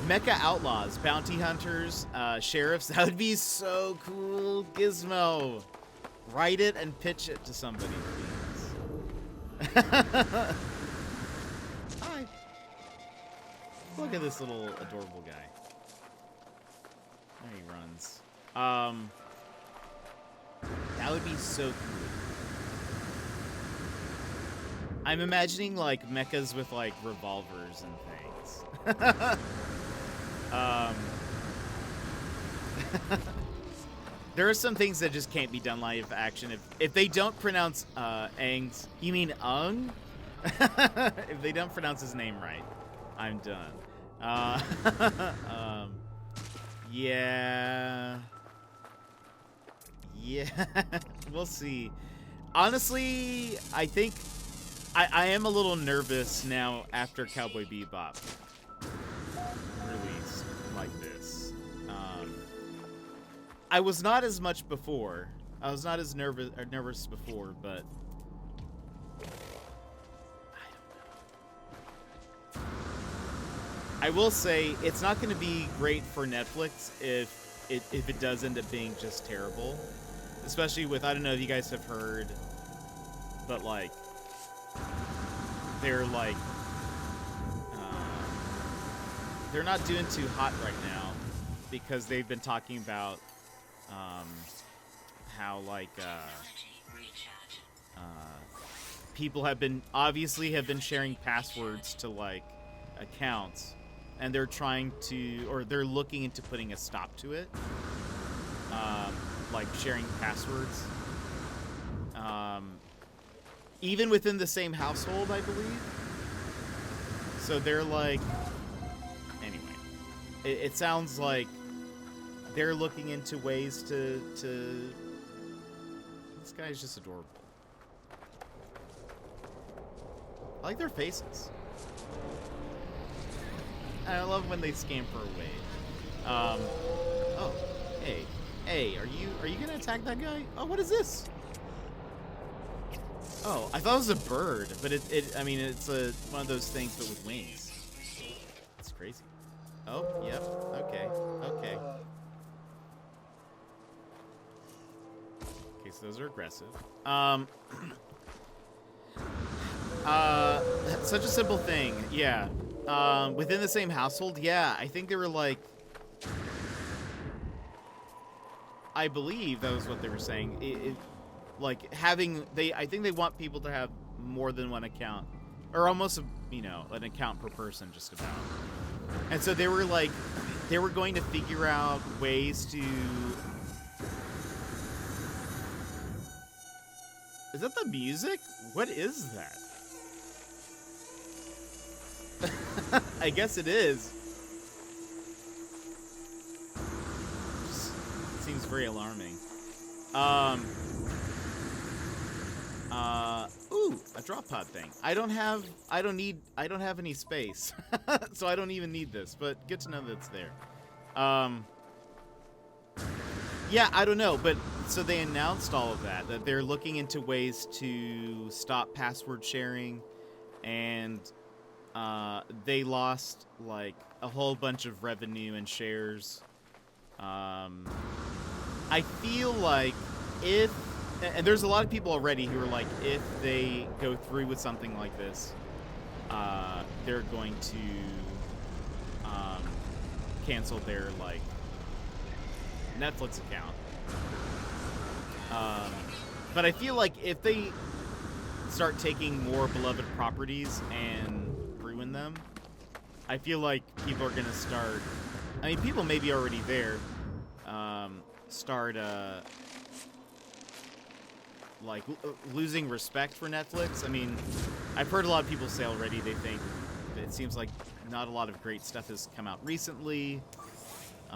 Mecha outlaws, bounty hunters, sheriffs. That would be so cool. Gizmo. Write it and pitch it to somebody, please. Hi. Look at this little adorable guy. There he runs. That would be so cool. I'm imagining like mechas with like revolvers and things. There are some things that just can't be done live action. If they don't pronounce Aang's, you mean Ung? If they don't pronounce his name right, I'm done. Yeah. We'll see. Honestly, I think I am a little nervous now after Cowboy Bebop release like this. I was not as much before. I was not as nervous before, but I don't know. I will say it's not going to be great for Netflix if it does end up being just terrible. Especially with, I don't know if you guys have heard, but like they're like they're not doing too hot right now because they've been talking about how like people have been sharing passwords to like accounts, and they're trying to, or they're looking into putting a stop to it, like sharing passwords, even within the same household, I believe. So they're like, anyway, it sounds like they're looking into ways to. This guy's just adorable. I like their faces. I love when they scamper away. Oh, hey, are you gonna attack that guy? Oh, what is this? Oh, I thought it was a bird, but I mean, it's one of those things, but with wings. It's crazy. Oh, yep. Okay. Okay, so those are aggressive. Such a simple thing. Yeah. Within the same household, yeah, I think they were like, I believe that was what they were saying. Like having, I think they want people to have more than one account, or almost, an account per person, just about. And so they were like, they were going to figure out ways to. Is that the music? What is that? I guess it is. Seems very alarming. Ooh, a drop pod thing. I don't have any space. So I don't even need this, but good to know that it's there. Yeah, I don't know, but so they announced all of that they're looking into ways to stop password sharing, and they lost like a whole bunch of revenue and shares. I feel like and there's a lot of people already who are like, if they go through with something like this, they're going to cancel their like Netflix account. But I feel like if they start taking more beloved properties and ruin them, I feel like people are gonna start. I mean, people may be already there. Start like losing respect for Netflix. I mean, I've heard a lot of people say already they think that it seems like not a lot of great stuff has come out recently. So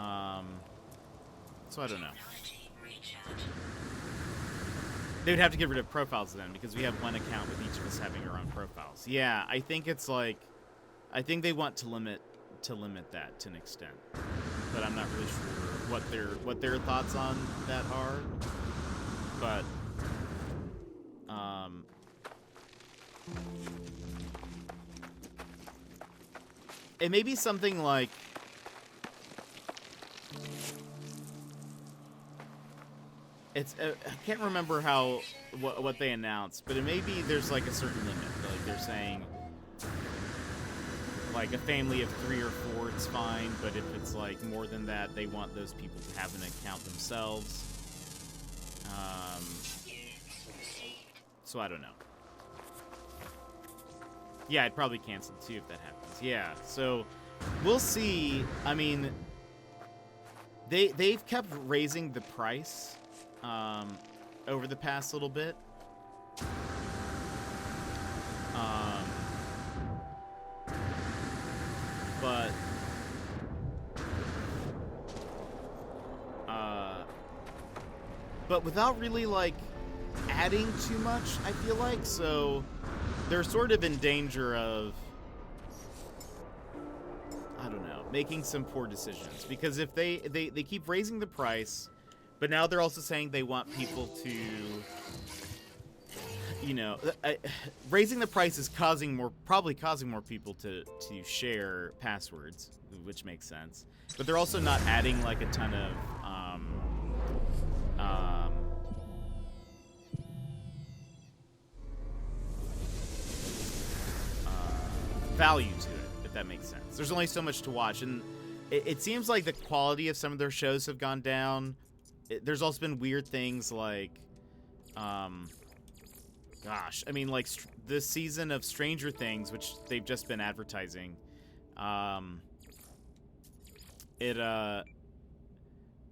I don't know. They would have to get rid of profiles then, because we have one account with each of us having our own profiles. Yeah, I think it's like, I think they want to limit that to an extent, but I'm not really sure what their thoughts on that are. But it may be something like, it's I can't remember what they announced, but it may be there's like a certain limit. Like they're saying, like a family of 3 or 4, it's fine, but if it's like more than that, they want those people to have an account themselves. So I don't know. Yeah, I'd probably cancel too if that happens. Yeah, so we'll see. I mean, they've kept raising the price over the past little bit. But without really like adding too much, I feel like. So they're sort of in danger of, I don't know, making some poor decisions, because if they keep raising the price, but now they're also saying they want people to, raising the price is probably causing more people to share passwords, which makes sense. But they're also not adding like a ton of value to it, if that makes sense. There's only so much to watch, and it seems like the quality of some of their shows have gone down. There's also been weird things like gosh, I mean, like this season of Stranger Things, which they've just been advertising,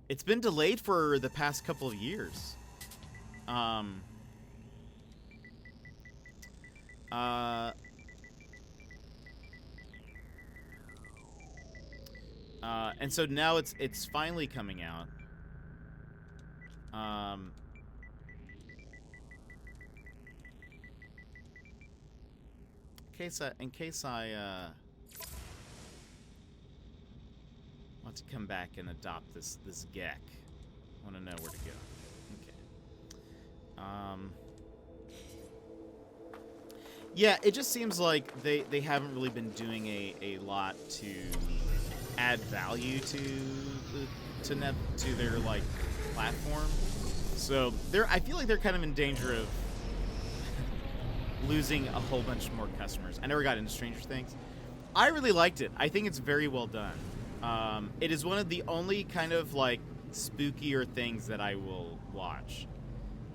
it's been delayed for the past couple of years. And so now it's finally coming out. In case I want to come back and adopt this Gek, I want to know where to go. Okay. Yeah, it just seems like they haven't really been doing a lot to add value to their like platform. So I feel like they're kind of in danger of losing a whole bunch more customers. I never got into Stranger Things. I really liked it. I think it's very well done. It is one of the only kind of like spookier things that I will watch.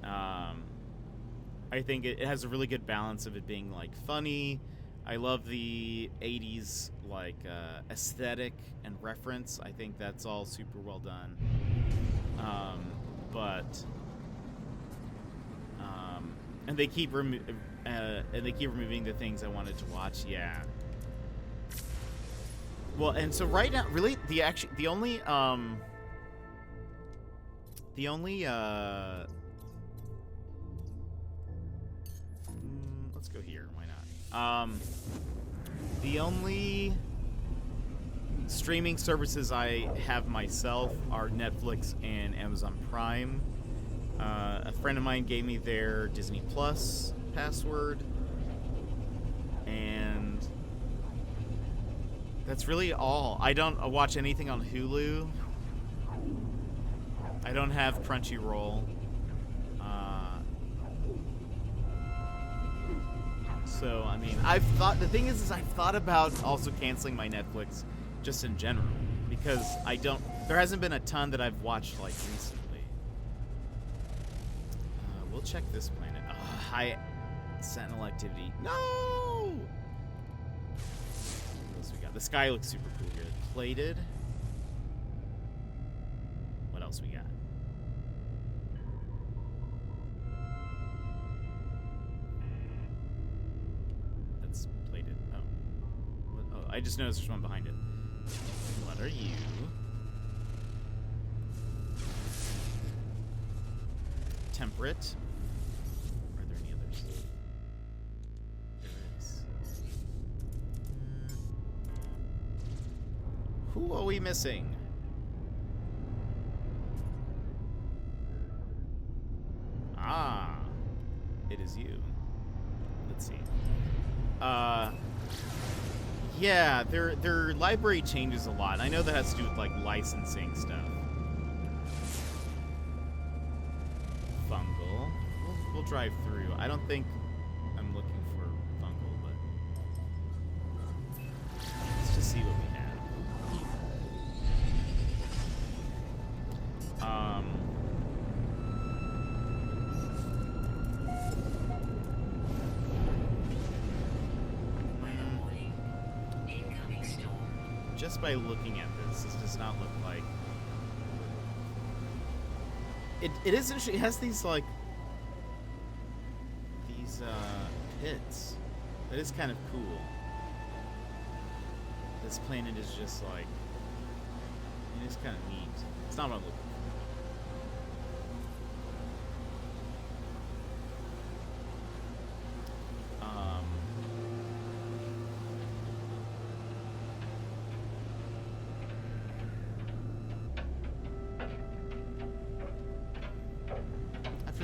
I think it has a really good balance of it being like funny. I love the 80s like aesthetic and reference. I think that's all super well done. And they keep removing the things I wanted to watch. Yeah. Well, and so right now, really, the only let's go here. Why not? The only streaming services I have myself are Netflix and Amazon Prime. A friend of mine gave me their Disney Plus password, and that's really all. I don't watch anything on Hulu. I don't have Crunchyroll. So, I mean, the thing is I've thought about also canceling my Netflix just in general, because there hasn't been a ton that I've watched like recently. We'll check this planet. High Sentinel activity. No! What else we got? The sky looks super cool here. Plated. What else we got? That's plated. Oh. I just noticed there's one behind it. What are you? Temperate. Are there any others? There is. Who are we missing? Ah, it is you. Let's see. Yeah, their library changes a lot. I know that has to do with like licensing stuff. Fungal. We'll drive through. I don't think I'm looking for fungal, but let's just see what we have. Just by looking at this does not look like it is interesting. It has these like pits. That is kind of cool. This planet is just like, it is kind of neat. It's not what I'm looking for.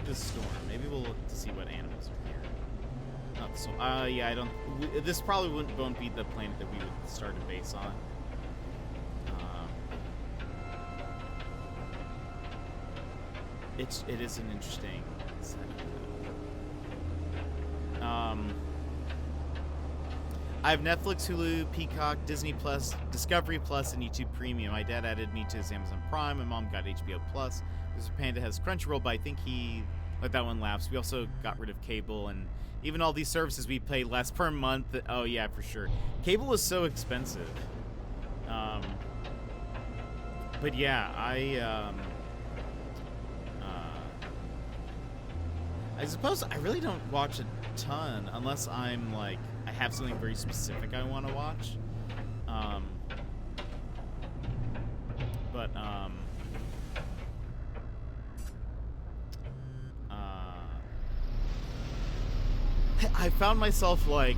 This storm. Maybe we'll look to see what animals are here. Not so. Yeah, I don't. This probably won't be the planet that we would start a base on. It is an interesting setup. I have Netflix, Hulu, Peacock, Disney Plus, Discovery Plus, and YouTube Premium. My dad added me to his Amazon Prime. My mom got HBO Plus. Mr. Panda has Crunchyroll, but I think he let that one lapse. We also got rid of cable and even all these services we pay less per month. Oh yeah, for sure. Cable is so expensive. But yeah, I suppose I really don't watch a ton unless I'm like I have something very specific I want to watch. But I found myself like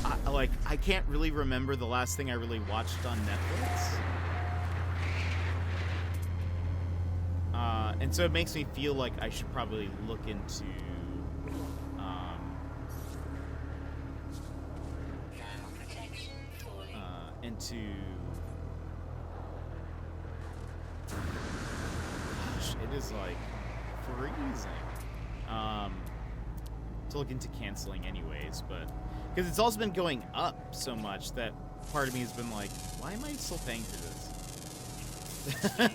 I can't really remember the last thing I really watched on Netflix. And so it makes me feel like I should probably look into gosh, it is like freezing. To look into canceling anyways, but because it's also been going up so much that part of me has been like, why am I still paying for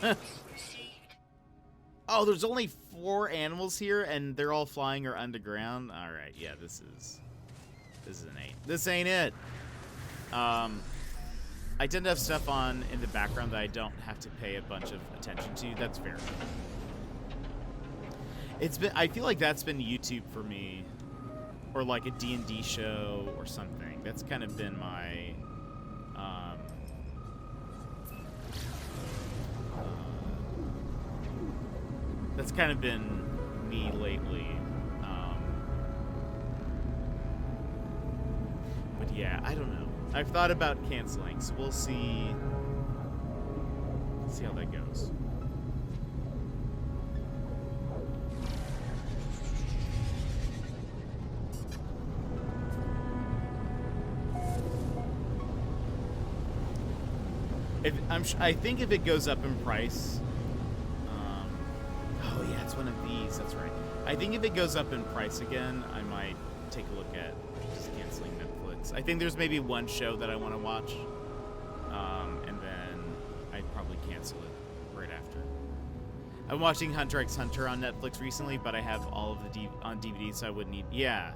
this? Oh, there's only 4 animals here, and they're all flying or underground. All right, yeah, this ain't it. I tend to have stuff on in the background that I don't have to pay a bunch of attention to. That's fair. I feel like that's been YouTube for me, or like a D&D show or something. That's kind of been my that's kind of been me lately. But yeah, I don't know. I've thought about canceling, so we'll see how that goes. I think if it goes up in price, oh yeah, it's one of these. That's right. I think if it goes up in price again, I might take a look at just canceling Netflix. I think there's maybe one show that I want to watch, and then I'd probably cancel it right after. I'm watching Hunter x Hunter on Netflix recently, but I have all of the on DVD, so I wouldn't need. Yeah,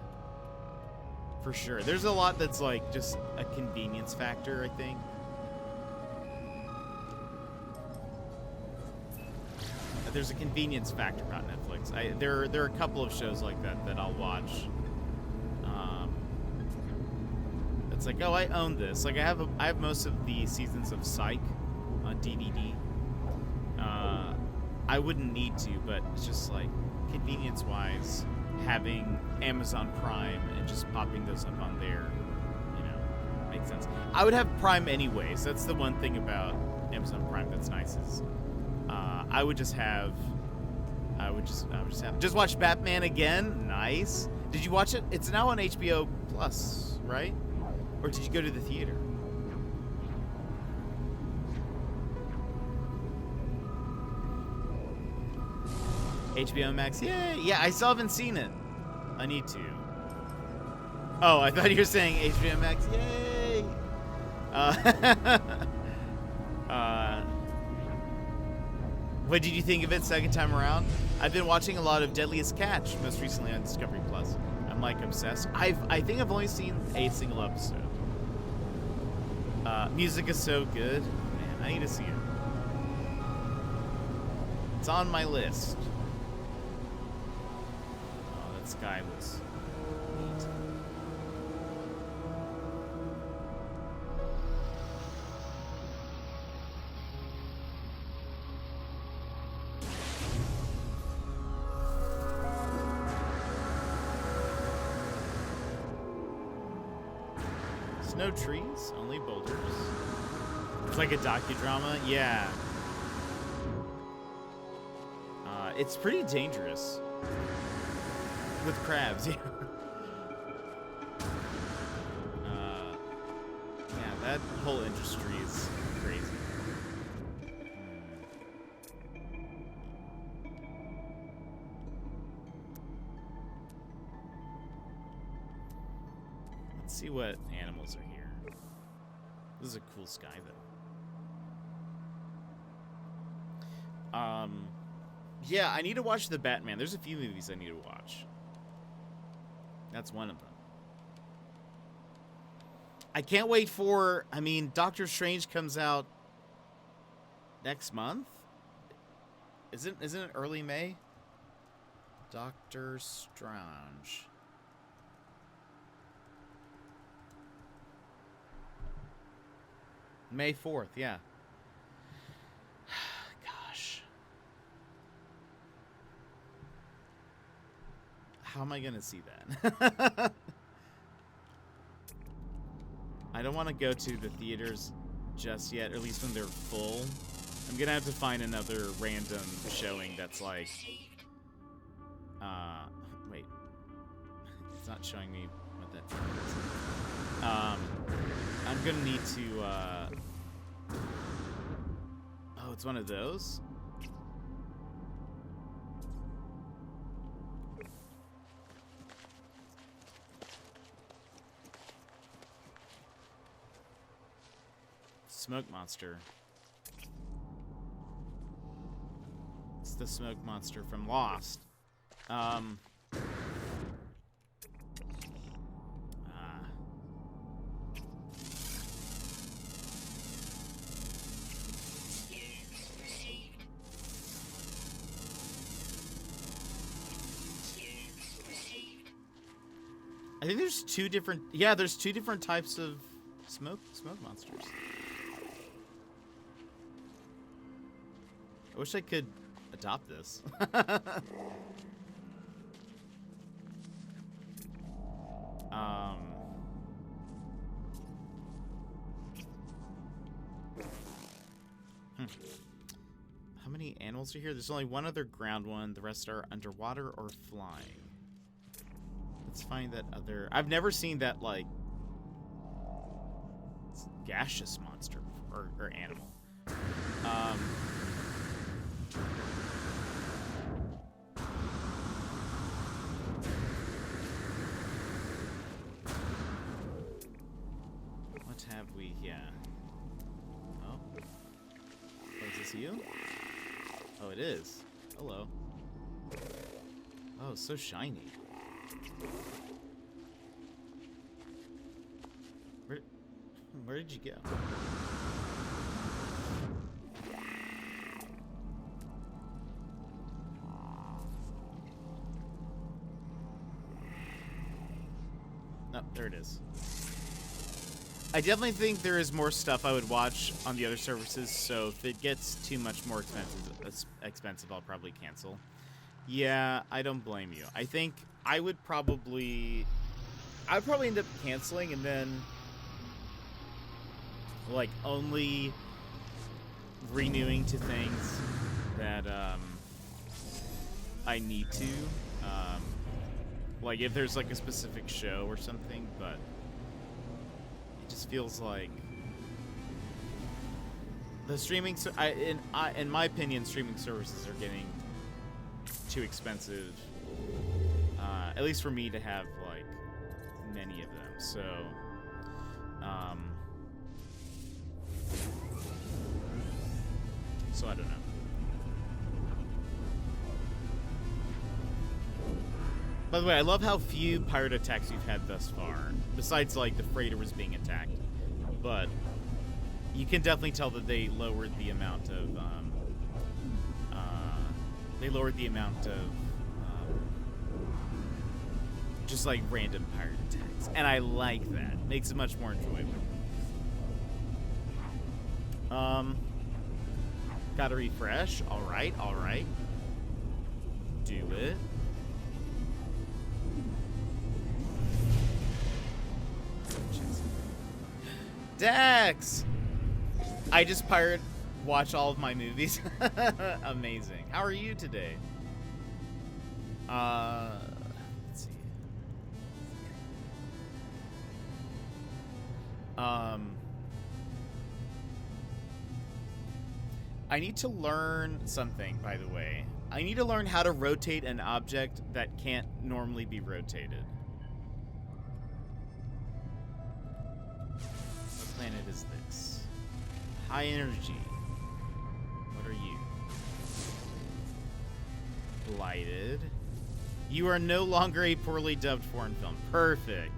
for sure. There's a lot that's like just a convenience factor, I think. There's a convenience factor about Netflix. There are a couple of shows like that I'll watch. It's like, oh, I own this. Like I have most of the seasons of Psych on DVD. I wouldn't need to, but it's just like convenience-wise, having Amazon Prime and just popping those up on there, makes sense. I would have Prime anyways. That's the one thing about Amazon Prime that's nice is. I would just watch Batman again. Nice. Did you watch it? It's now on HBO Plus, right? Or did you go to the theater? HBO Max. Yeah, I still haven't seen it. I need to. Oh, I thought you were saying HBO Max. Yay! What did you think of it second time around? I've been watching a lot of Deadliest Catch, most recently on Discovery Plus. I'm like obsessed. I think I've only seen a single episode. Music is so good. Man, I need to see it. It's on my list. Oh, that sky was neat. No trees, only boulders. It's like a docudrama. Yeah. It's pretty dangerous with crabs. Yeah. Yeah, that whole industry is crazy. Let's see what animals are here. This is a cool sky, though. Yeah, I need to watch the Batman. There's a few movies I need to watch. That's one of them. I can't wait for, I mean, Doctor Strange comes out next month? Isn't it early May? Doctor Strange. May 4th, yeah. Gosh. How am I gonna see that? I don't want to go to the theaters just yet, or at least when they're full. I'm gonna have to find another random showing that's like, wait, it's not showing me what that is. I'm gonna need to, oh, it's one of those? Smoke monster. It's the smoke monster from Lost. I think there's two different. Yeah, there's two different types of smoke monsters. I wish I could adopt this. How many animals are here? There's only one other ground one. The rest are underwater or flying. Let's find that other. I've never seen that, like, gaseous monster or animal. What have we? Yeah. Oh. Is this you? Oh, it is. Hello. Oh, so shiny. Where did you go? Oh, there it is. I definitely think there is more stuff I would watch on the other services, so if it gets too much more expensive, I'll probably cancel. Yeah, I don't blame you. I think I would probably end up canceling and then, like, only renewing to things that I need to. Like if there's like a specific show or something, but it just feels like the streaming. In my opinion, streaming services are getting too expensive. At least for me to have like many of them. So, so I don't know. By the way, I love how few pirate attacks we've had thus far. Besides, like, the freighter was being attacked. But you can definitely tell that they lowered the amount of, just, like, random pirate attacks. And I like that. Makes it much more enjoyable. Gotta refresh. Alright, alright. Do it. Dex! I just pirate watch all of my movies. Amazing. How are you today? Let's see. I need to learn something, by the way. I need to learn how to rotate an object that can't normally be rotated. What planet is this? High energy. What are you? Blighted. You are no longer a poorly dubbed foreign film. Perfect.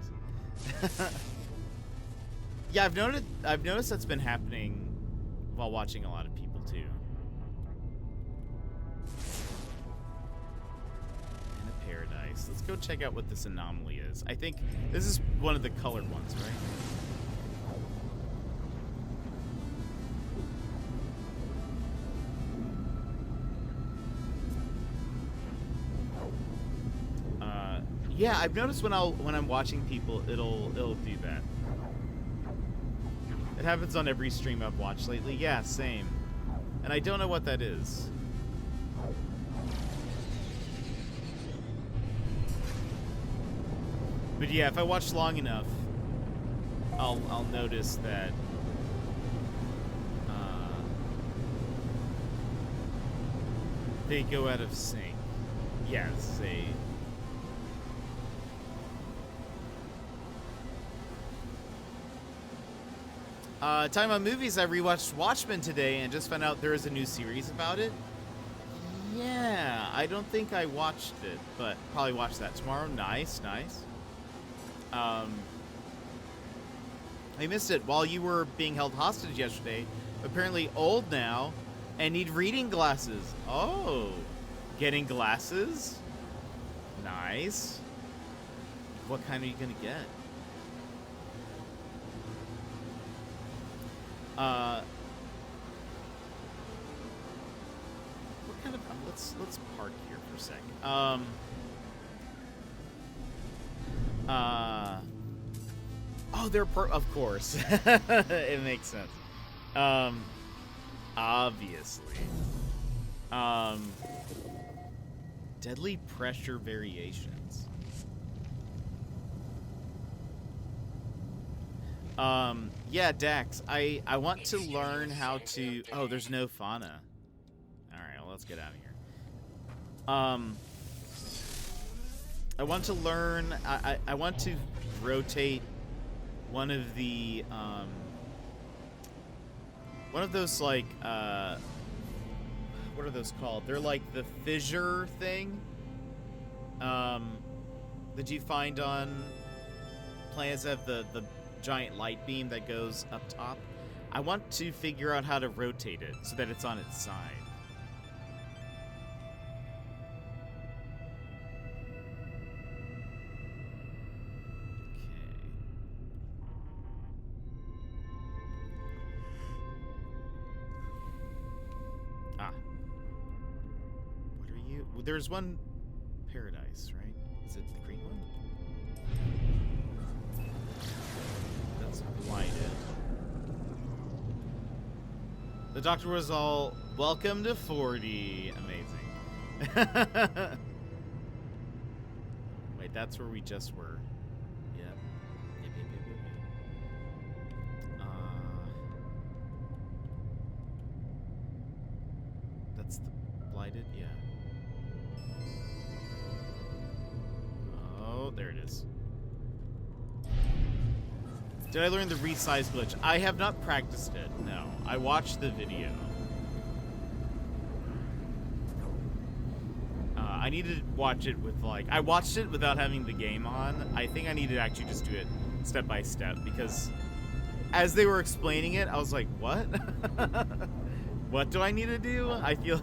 Yeah, I've noticed that's been happening while watching a lot of people too. And a paradise. Let's go check out what this anomaly is. I think this is one of the colored ones, right? Yeah, I've noticed when I'm watching people, it'll do that. It happens on every stream I've watched lately. Yeah, same. And I don't know what that is. But yeah, if I watch long enough, I'll notice that they go out of sync. Yeah, say. Talking about movies, I rewatched Watchmen today and just found out there is a new series about it. Yeah, I don't think I watched it, but probably watch that tomorrow. Nice, nice. I missed it while you were being held hostage yesterday. Apparently old now and need reading glasses. Oh, getting glasses? Nice. What kind are you gonna get? What kind of? Let's park here for a second. Oh, they're of course. It makes sense. Obviously. Deadly pressure variations. Yeah, Dax, I want to learn how to... Oh, there's no fauna. Alright, well, let's get out of here. I want to learn... I want to rotate one of the, one of those, like, what are those called? They're like the fissure thing, that you find on planets that have the giant light beam that goes up top. I want to figure out how to rotate it so that it's on its side. Okay. Ah. What are you? Well, there's one paradise, right? Is it the green one? That's blighted. The doctor was all, welcome to 40. Amazing. Wait, that's where we just were. Yep. Yep. That's the blighted? Yeah. Oh, there it is. Did I learn the resize glitch? I have not practiced it, no. I watched the video. I need to watch it with, like... I watched it without having the game on. I think I need to actually just do it step by step, because as they were explaining it, I was like, what? What do I need to do? I feel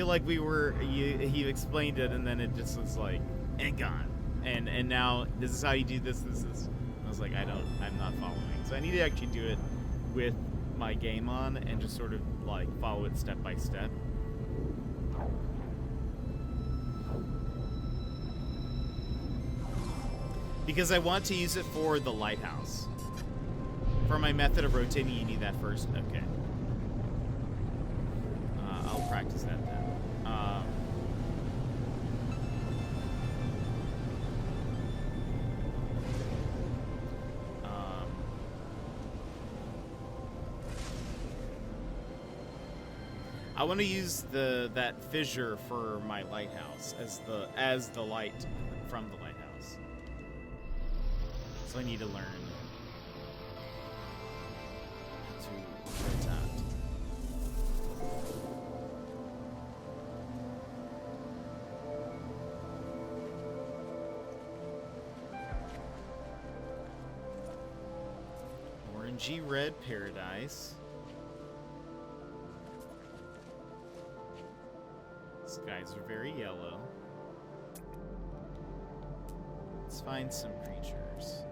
like we were... He explained it, and then it just was like, and gone. And now, this is how you do this, this is... I was like, I'm not following. So I need to actually do it with my game on and just sort of like follow it step by step. Because I want to use it for the lighthouse. For my method of rotating, you need that first. Okay. I'll practice that then. I want to use that fissure for my lighthouse as the light from the lighthouse. So I need to learn how to rotate. OG red paradise. Skies are very yellow. Let's find some creatures.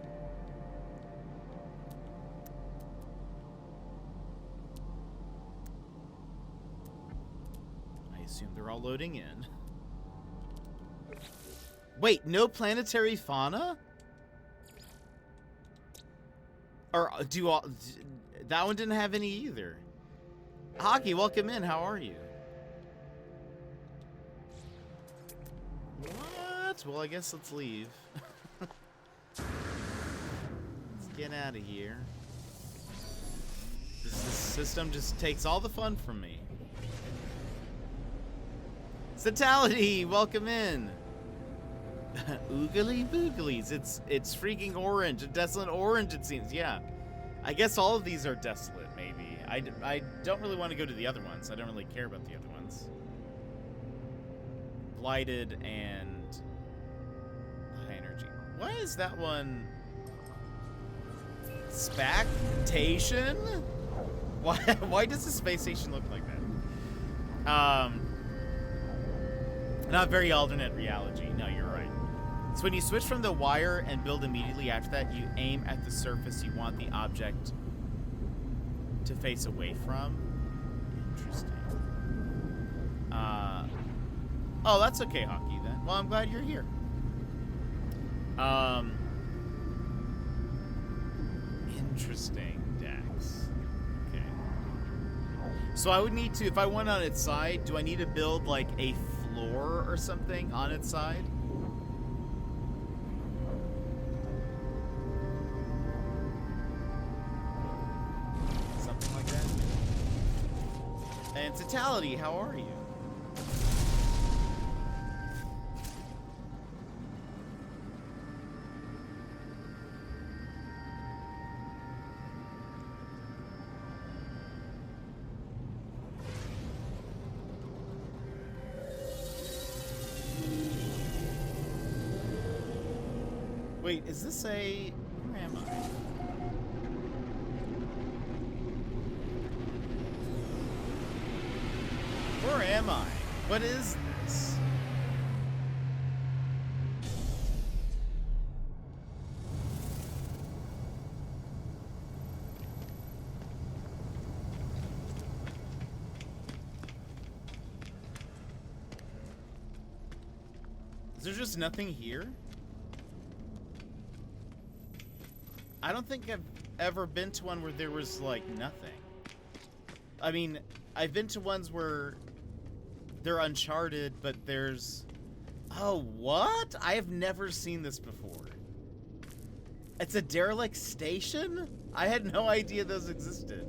I assume they're all loading in. Wait, no planetary fauna? Or do all... That one didn't have any either. Hockey, welcome in. How are you? What? Well, I guess let's leave. Let's get out of here. This system just takes all the fun from me. Satality, welcome in. Oogly booglies. It's freaking orange. A desolate orange, it seems. Yeah. I guess all of these are desolate, maybe. I don't really want to go to the other ones. I don't really care about the other ones. Blighted and high energy. Why is that one? Spactation? Why does the space station look like that? Not very alternate reality. No, you're right. So when you switch from the wire and build immediately after that, you aim at the surface you want the object to face away from. Interesting. Oh, that's okay, Hockey, then. Well, I'm glad you're here. Interesting, Dax. Okay. So I would need to, if I went on its side, do I need to build, like, a floor or something on its side? Something like that? And Totality, how are you? Wait, is this a... Where am I? Where am I? What is this? Is there just nothing here? I don't think I've ever been to one where there was, like, nothing. I mean, I've been to ones where they're uncharted, but there's... Oh, what? I have never seen this before. It's a derelict station? I had no idea those existed.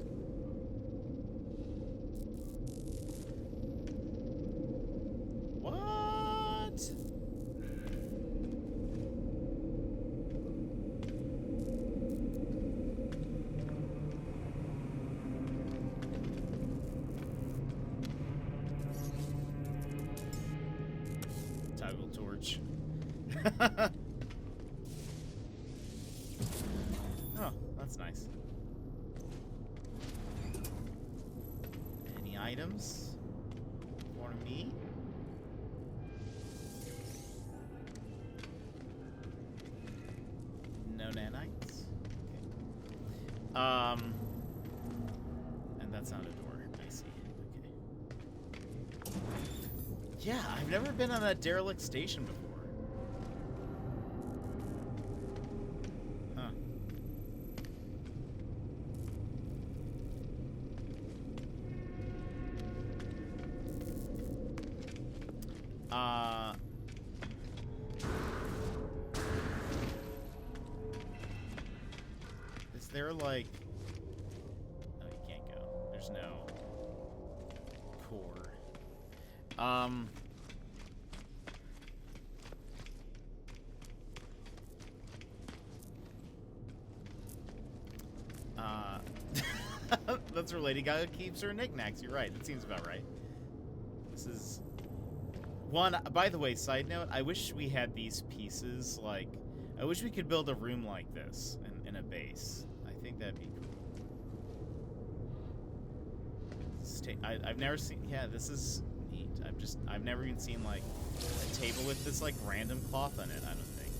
What? Toggle torch. Oh, that's nice. Any items for me? No nanites. Okay. And that's not a door. I see. Okay. Yeah, I've never been on that derelict station before. Huh. Is there like... Oh, you can't go. There's no core. That's where Lady Gaga keeps her knickknacks. You're right. That seems about right. This is... One, by the way, side note, I wish we had these pieces, like... I wish we could build a room like this in a base. I think that'd be cool. I've never seen. Yeah, this is neat. I've never even seen like a table with this like random cloth on it. I don't think.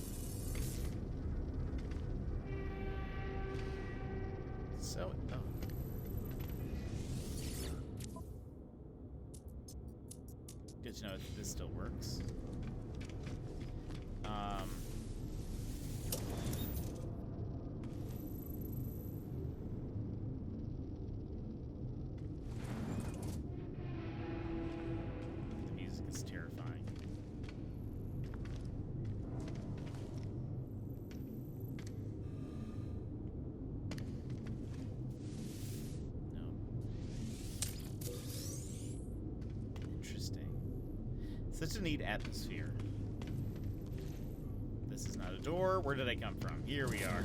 So, oh. Good to know that this still works. The music is terrifying. No. Interesting. Such a neat atmosphere. This is not a door. Where did I come from? Here we are.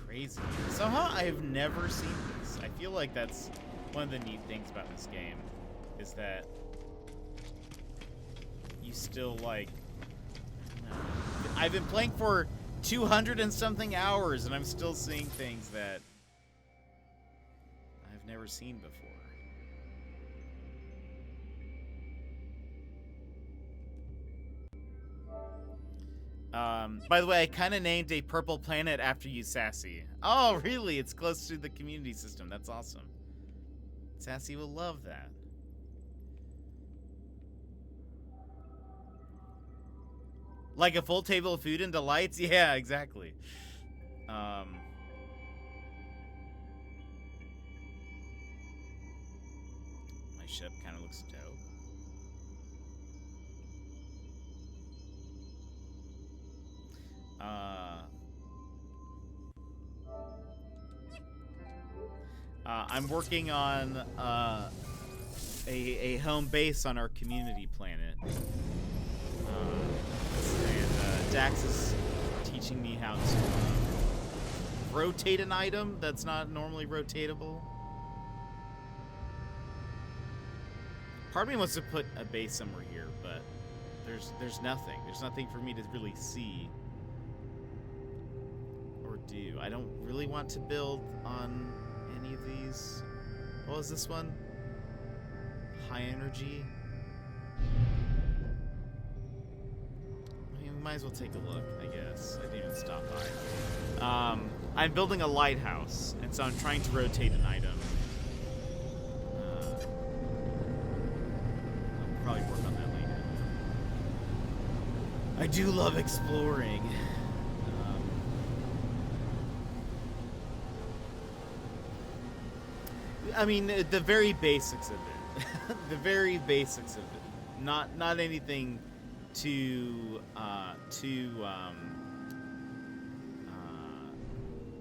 Crazy. Somehow I have never seen this. I feel like that's one of the neat things about this game, is that you still like. I've been playing for 200 and something hours, and I'm still seeing things that I've never seen before. By the way, I kind of named a purple planet after you, Sassy. Oh, really? It's close to the community system. That's awesome. Sassy will love that. Like a full table of food and delights? Yeah, exactly. My ship kind of looks dope. I'm working on a home base on our community planet. And Dax is teaching me how to rotate an item that's not normally rotatable. Part of me wants to put a base somewhere here, but there's nothing. There's nothing for me to really see or do. I don't really want to build on any of these. What was this one? High energy. I mean, we might as well take a look, I guess. I didn't even stop by. I'm building a lighthouse, and so I'm trying to rotate an item. I'll probably work on that later. I do love exploring. I mean, the very basics of it. The very basics of it. Not anything too,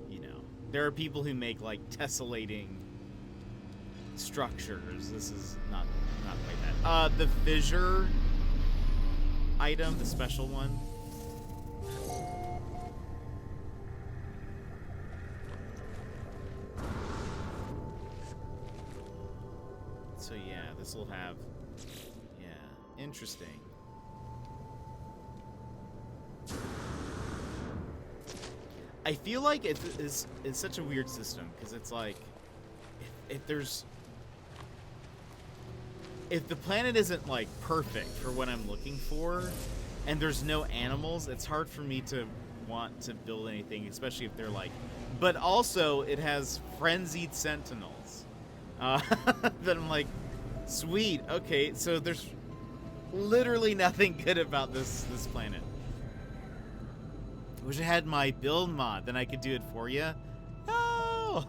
you know. There are people who make, like, tessellating structures. This is not quite that. The fissure item, the special one. So yeah, this will have, yeah, interesting. I feel like it's such a weird system, because it's like, if the planet isn't like perfect for what I'm looking for, and there's no animals, it's hard for me to want to build anything, especially if they're like, but also it has frenzied sentinels. That I'm like, sweet, okay, so there's literally nothing good about this planet. Wish I had my build mod, then I could do it for you. No!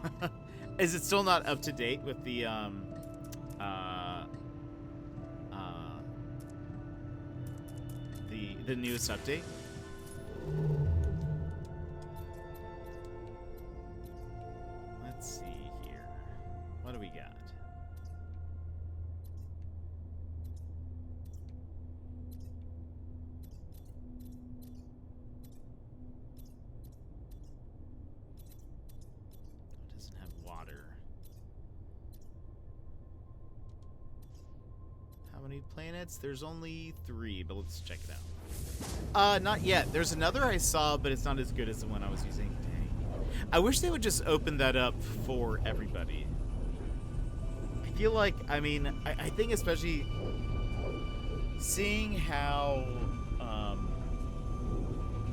Is it still not up to date with the the newest update? Let's see here. What do we got? It doesn't have water. How How many planets? There's only 3, but let's check it out. Not yet. There's another I saw, but it's not as good as the one I was using. Dang. I wish they would just open that up for everybody. I feel like, I mean, I think especially seeing how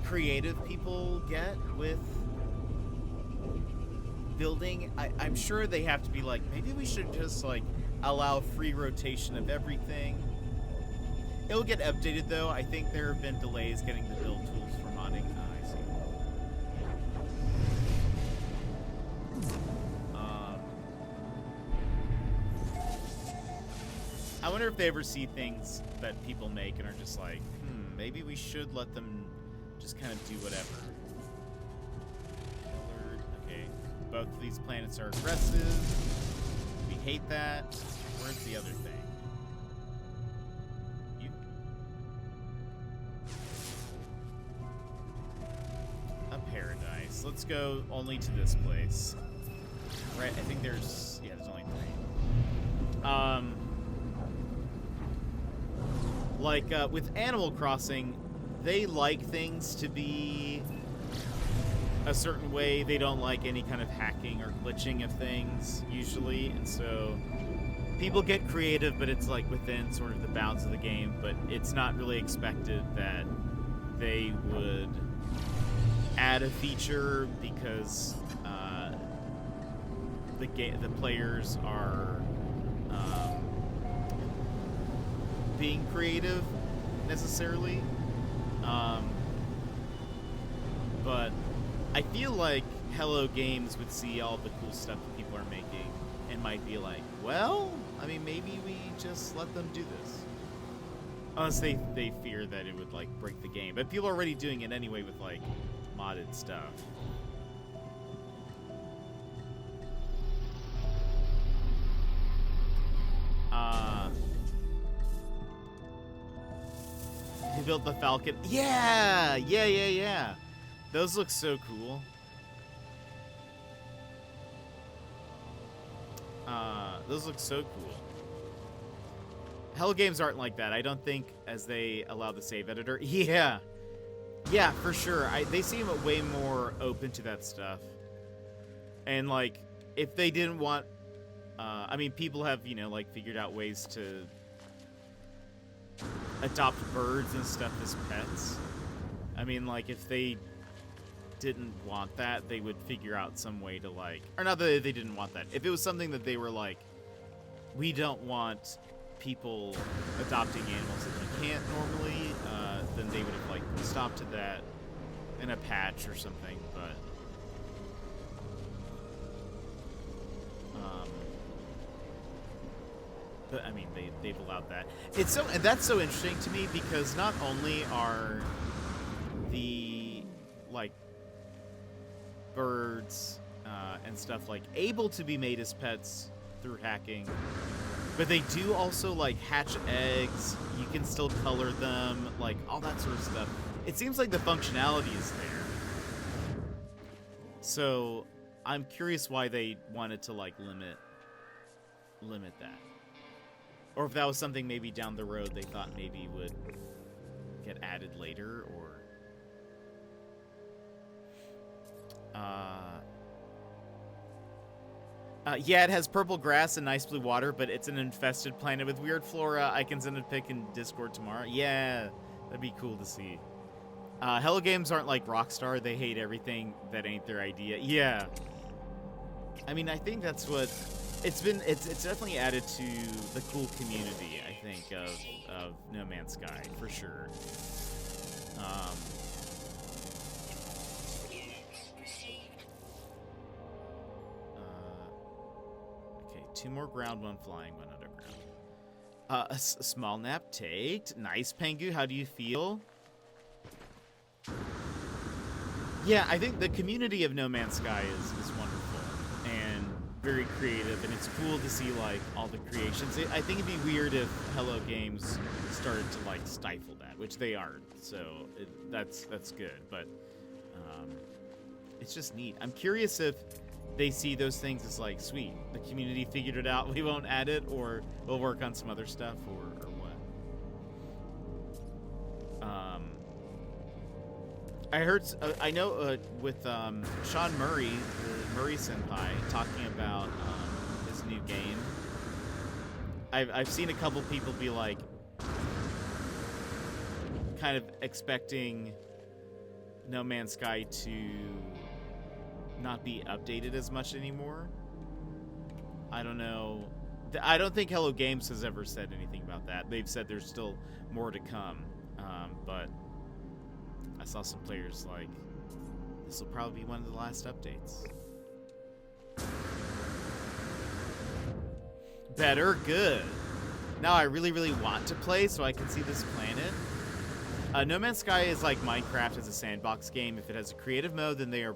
creative people get with building, I'm sure they have to be like, maybe we should just like allow free rotation of everything. It'll get updated though. I think there have been delays getting the build tools for modding. I see. I wonder if they ever see things that people make and are just like, maybe we should let them just kind of do whatever. Colored, okay. Both of these planets are aggressive. We hate that. Where's the other thing? You. A paradise. Let's go only to this place. Right, I think there's only 3. Like, with Animal Crossing, they like things to be a certain way. They don't like any kind of hacking or glitching of things, usually. And so people get creative, but it's like within sort of the bounds of the game. But it's not really expected that they would add a feature because the players are being creative necessarily. But I feel like Hello Games would see all the cool stuff that people are making and might be like, well, I mean, maybe we just let them do this. Unless they fear that it would like break the game. But people are already doing it anyway with like modded stuff. He built the Falcon. Yeah. Those look so cool. Those look so cool. Hello Games aren't like that. I don't think as they allow the save editor. Yeah, for sure. They seem way more open to that stuff. And like, if they didn't want, I mean, people have like figured out ways to adopt birds and stuff as pets. I mean, like, if they didn't want that, they would figure out some way to like, or not that they didn't want that. If it was something that they were like, we don't want people adopting animals that you can't normally, then they would have like stopped at that in a patch or something. But I mean, they've allowed that. And that's so interesting to me because not only are the like birds and stuff like able to be made as pets through hacking, but they do also like hatch eggs. You can still color them, like all that sort of stuff. It seems like the functionality is there. So I'm curious why they wanted to like limit that. Or if that was something maybe down the road they thought maybe would get added later, or... yeah, it has purple grass and nice blue water, but it's an infested planet with weird flora. I can send a pic in Discord tomorrow. Yeah, that'd be cool to see. Hello Games aren't like Rockstar. They hate everything that ain't their idea. Yeah. I mean, I think that's what... It's definitely added to the cool community, I think, of No Man's Sky, for sure. Okay, 2 more ground, 1 flying, 1 underground. A small nap taked. Nice, Pengu. How do you feel? Yeah, I think the community of No Man's Sky is wonderful and very creative, and it's cool to see like all the creations. I think it'd be weird if Hello Games started to like stifle that, which they aren't. So that's good, but it's just neat. I'm curious if they see those things as like, sweet, the community figured it out, we won't add it, or we'll work on some other stuff, or what. I heard, I know with Sean Murray, the Murray Senpai, talking about his new game. I've seen a couple people be like, kind of expecting No Man's Sky to not be updated as much anymore. I don't know. I don't think Hello Games has ever said anything about that. They've said there's still more to come, but I saw some players like, this will probably be one of the last updates. Better? Good. Now I really, really want to play so I can see this planet. No Man's Sky is like Minecraft as a sandbox game. If it has a creative mode, then they are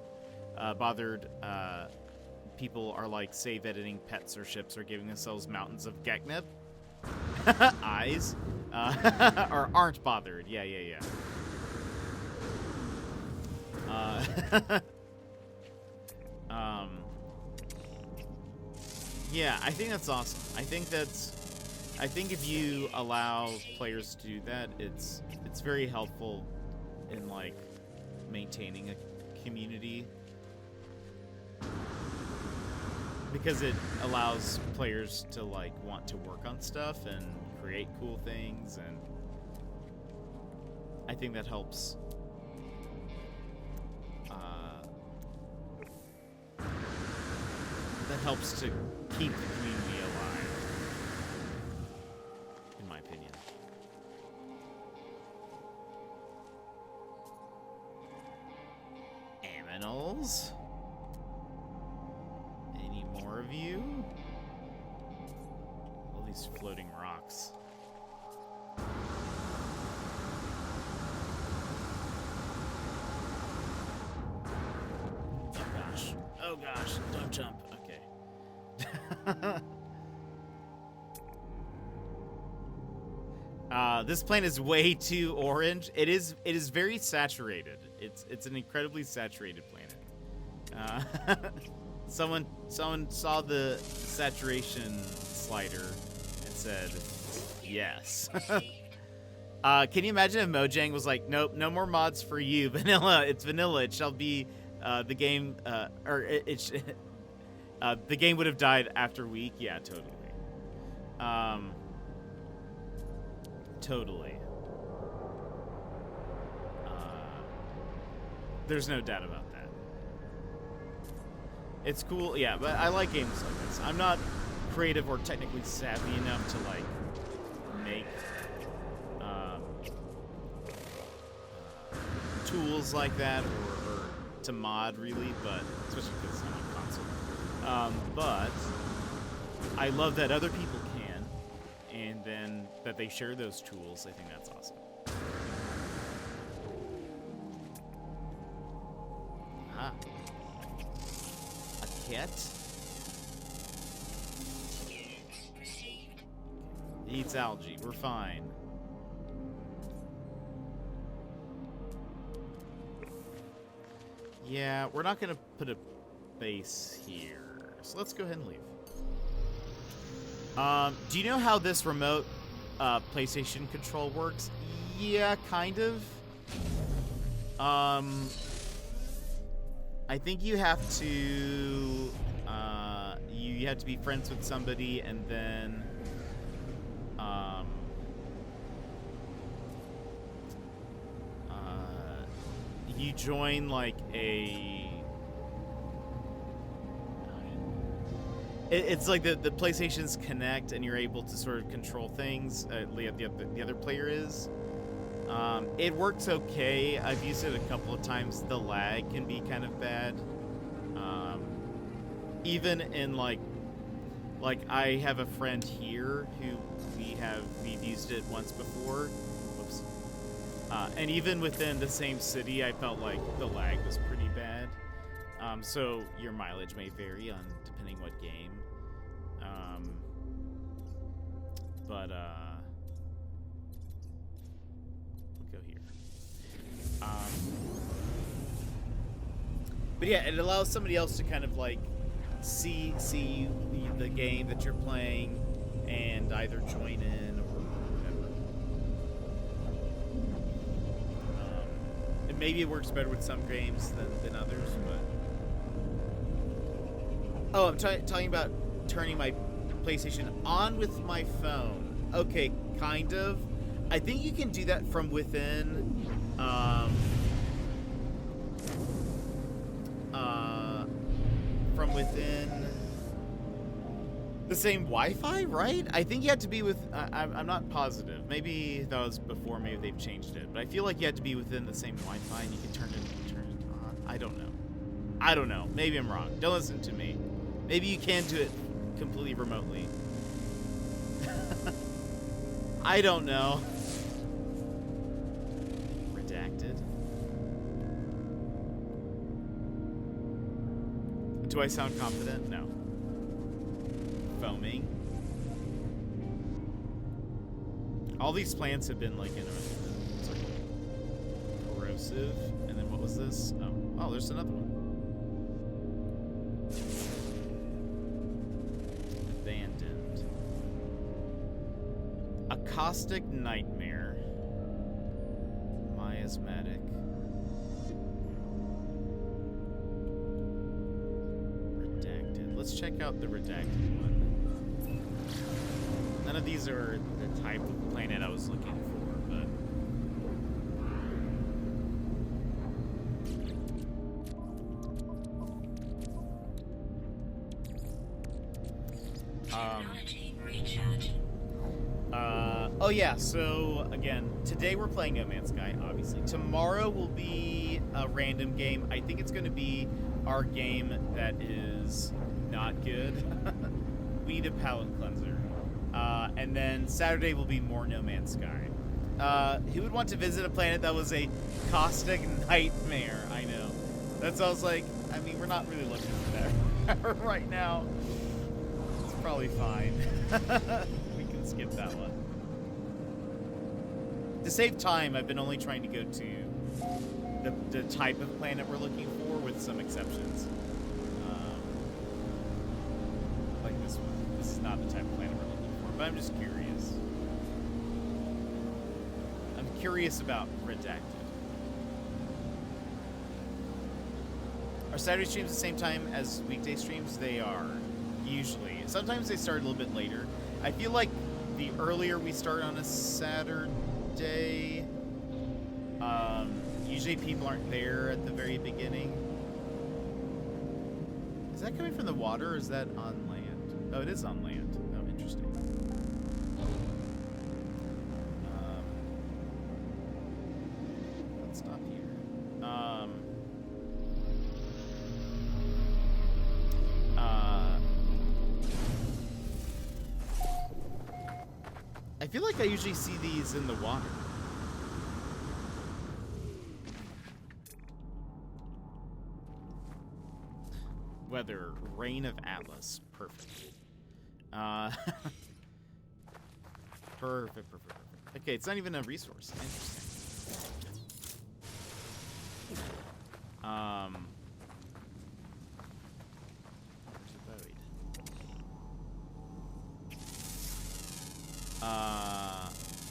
bothered. People are like save editing pets or ships or giving themselves mountains of Gekneb. Eyes. Or aren't bothered. Yeah. Yeah, I think that's awesome. I think if you allow players to do that, it's very helpful in like maintaining a community, because it allows players to like want to work on stuff and create cool things, and I think that helps to keep the community alive, in my opinion. Aminals? Any more of you? All these floating rocks. Oh gosh, don't jump. This planet is way too orange. It is very saturated. It's an incredibly saturated planet. Someone saw the saturation slider and said yes. Can you imagine if Mojang was like, nope, no more mods for you, vanilla. It's vanilla. It shall be the game, the game would have died after a week. Yeah, totally. Totally. There's no doubt about that. It's cool, yeah, but I like games like this. I'm not creative or technically savvy enough to like make tools like that or to mod really, but especially because I'm on console. But I love that other people can, and then that they share those tools. I think that's awesome. Ah. A cat? He eats algae. We're fine. Yeah, we're not gonna put a base here. So let's go ahead and leave. Do you know how this remote PlayStation control works? Yeah, kind of. I think you have to you have to be friends with somebody, and then you join like it's like the PlayStations connect, and you're able to sort of control things. The other player is. It works okay. I've used it a couple of times. The lag can be kind of bad. Even in like I have a friend here who we've used it once before. Whoops. And even within the same city, I felt like the lag was pretty bad. So your mileage may vary on depending what game. But we'll go here. But yeah, it allows somebody else to kind of like see the game that you're playing and either join in or maybe it works better with some games than others, but... Oh, I'm talking about turning my PlayStation on with my phone. Okay, kind of. I think you can do that from within, from within the same Wi-Fi, right? I think you had to be with, I'm not positive. Maybe that was before, maybe they've changed it. But I feel like you had to be within the same Wi-Fi and you can turn it on. I don't know. I don't know. Maybe I'm wrong. Don't listen to me. Maybe you can do it completely remotely. I don't know. Redacted. Do I sound confident? No. Foaming. All these plants have been like in a circle. Corrosive. And then what was this? Oh, there's another one. Abandoned. Acoustic nightmare. Miasmatic. Redacted. Let's check out the redacted one. None of these are the type of planet I was looking for, but... Technology recharge. Oh yeah, so again, today we're playing No Man's Sky, obviously. Tomorrow will be a random game. I think it's going to be our game that is not good. We need a palate cleanser. And then Saturday will be more No Man's Sky. Who would want to visit a planet that was a caustic nightmare? I know. That sounds like, I mean, we're not really looking for that right now. It's probably fine. We can skip that one. To save time, I've been only trying to go to the type of planet we're looking for, with some exceptions. Like this one. This is not the type of planet we're looking for, but I'm just curious. I'm curious about Redacted. Are Saturday streams the same time as weekday streams? They are, usually. Sometimes they start a little bit later. I feel like the earlier we start on a Saturday, usually people aren't there at the very beginning. Is that coming from the water, or is that on land? Oh, it is on land. Oh, interesting. Let's stop here. I feel like I usually see these in the water. Weather, Rain of Atlas. Perfect. Perfect. Okay, it's not even a resource. Interesting. Where's the Boyd?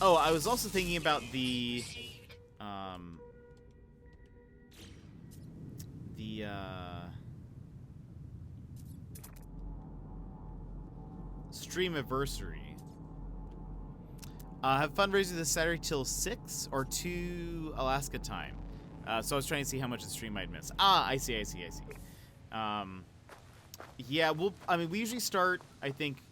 Oh, I was also thinking about the stream anniversary. Have fundraiser this Saturday till 6 or 2 Alaska time. So I was trying to see how much of the stream I'd miss. Ah, I see. Yeah, we usually start, I think,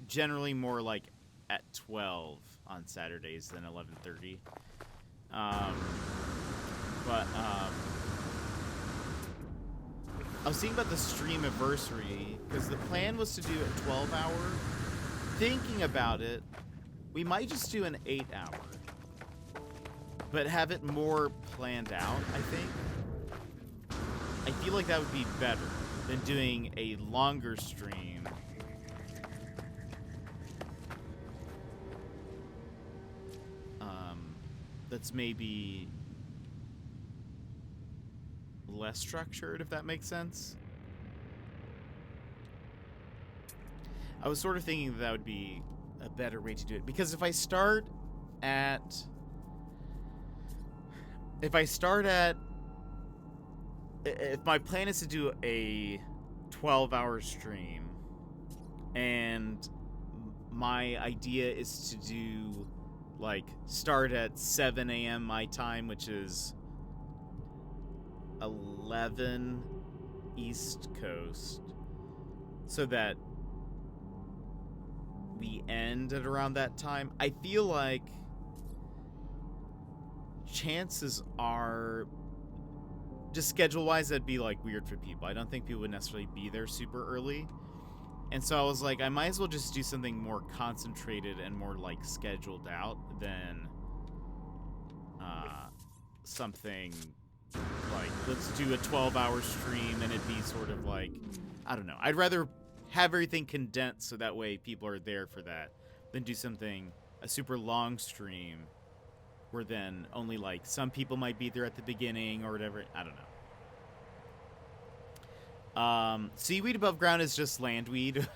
generally more like at 12 on Saturdays than 11:30. I was thinking about the stream anniversary, because the plan was to do a 12-hour. Thinking about it, we might just do an 8-hour, but have it more planned out, I think. I feel like that would be better than doing a longer stream. That's maybe less structured, if that makes sense. I was sort of thinking that would be a better way to do it, because if I start at if my plan is to do a 12-hour stream, and my idea is to do, like, start at 7 a.m. my time, which is 11 East Coast, so that we end at around that time. I feel like chances are, just schedule-wise, that'd be, like, weird for people. I don't think people would necessarily be there super early. And so I was like, I might as well just do something more concentrated and more, like, scheduled out than something like, let's do a 12-hour stream and it'd be sort of like, I don't know. I'd rather have everything condensed so that way people are there for that than do something, a super long stream, where then only, like, some people might be there at the beginning or whatever. I don't know. Seaweed above ground is just landweed,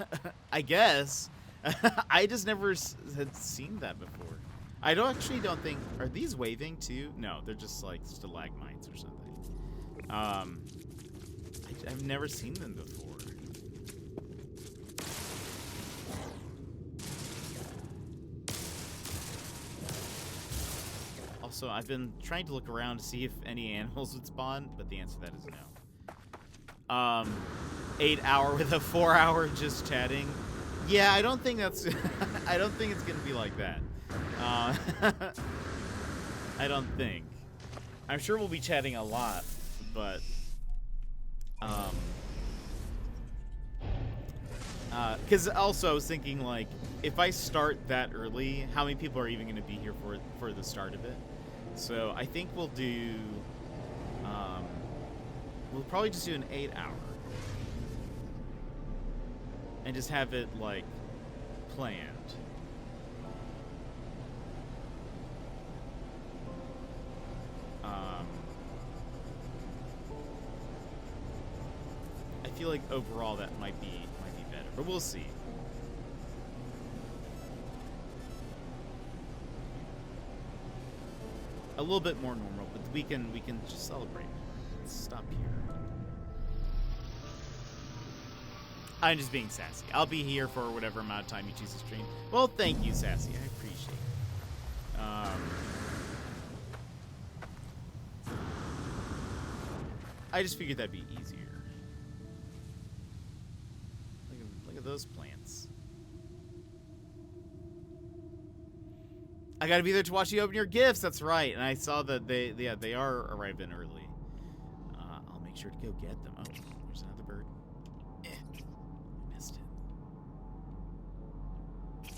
I guess. I just never had seen that before. I don't think... Are these waving, too? No, they're just, like, stalagmites or something. I've never seen them before. Also, I've been trying to look around to see if any animals would spawn, but the answer to that is no. 8 hour with a 4 hour just chatting. Yeah, I don't think that's... I don't think it's gonna be like that. I don't think. I'm sure we'll be chatting a lot, but... Because also I was thinking, like, if I start that early, how many people are even going to be here for the start of it? So I think we'll do... we'll probably just do an 8 hour. And just have it, like, planned. I feel like overall that might be better, but we'll see. A little bit more normal, but we can just celebrate. Let's stop here. I'm just being sassy. I'll be here for whatever amount of time you choose to stream. Well, thank you, sassy. I appreciate it. I just figured that'd be easier. Look at those plants. I gotta be there to watch you open your gifts. That's right. And I saw that they are arriving early. I'll make sure to go get them. Oh, there's another bird. I missed it.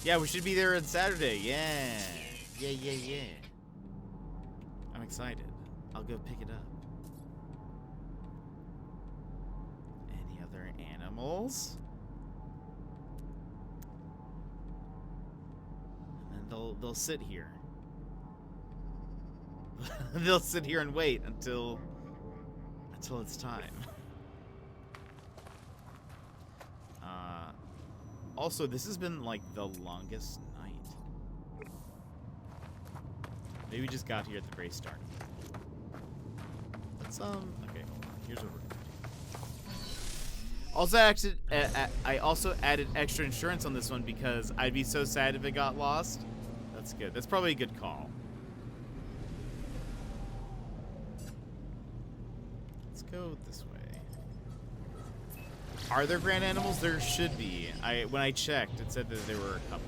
Yeah, we should be there on Saturday. Yeah. Yeah. I'm excited. I'll go pick it up. Any other animals? And then they'll sit here. They'll sit here and wait until it's time. Also, this has been like the longest night. Maybe we just got here at the very start. Let's okay, hold on. Here's what we're gonna do. I also added extra insurance on this one because I'd be so sad if it got lost. That's good. That's probably a good call. Let's go this way. Are there grand animals? There should be. When I checked, it said that there were a couple.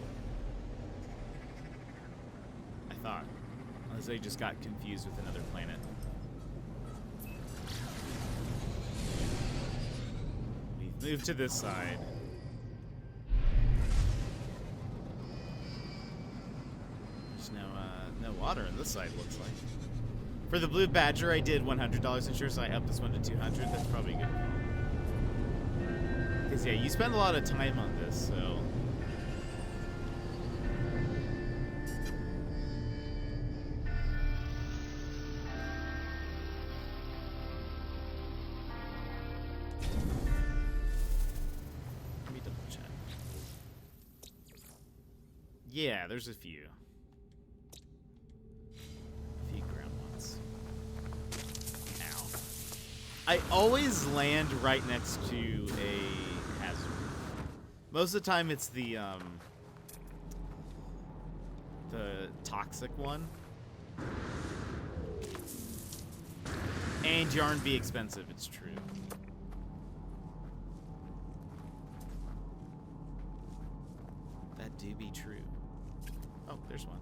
I thought. Unless they just got confused with another planet. We've moved to this side. There's no water on this side, looks like. For the blue badger, I did $100 insurance, so I upped this one to $200. That's probably good. Because, yeah, you spend a lot of time on this, so... Let me double check. Yeah, there's a few. A few ground ones. I always land right next to a hazard. Most of the time it's the toxic one. And yarn be expensive, it's true. That do be true. Oh, there's one.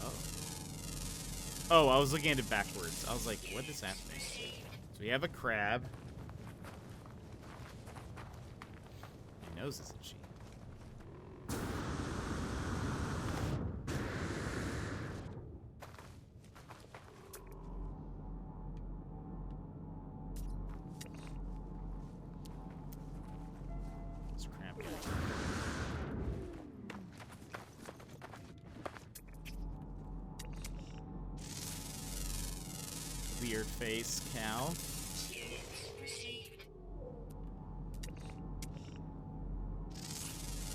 Oh. Oh, I was looking at it backwards. I was like, what is happening? So we have a crab. My nose is itchy. This crab guy. Weird face cow.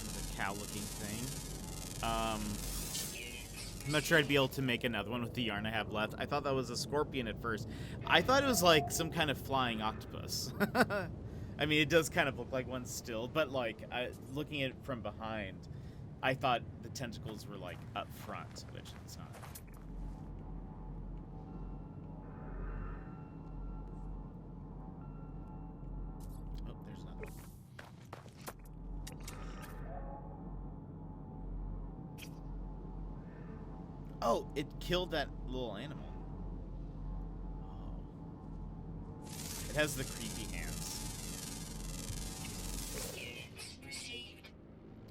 The cow looking thing. I'm not sure I'd be able to make another one with the yarn I have left. I thought that was a scorpion at first. I thought it was like some kind of flying octopus. I mean, it does kind of look like one still, but like looking at it from behind, I thought the tentacles were like up front, which it's not. Oh, there's another one. Oh, it killed that little animal. Oh. It has the creepy hands.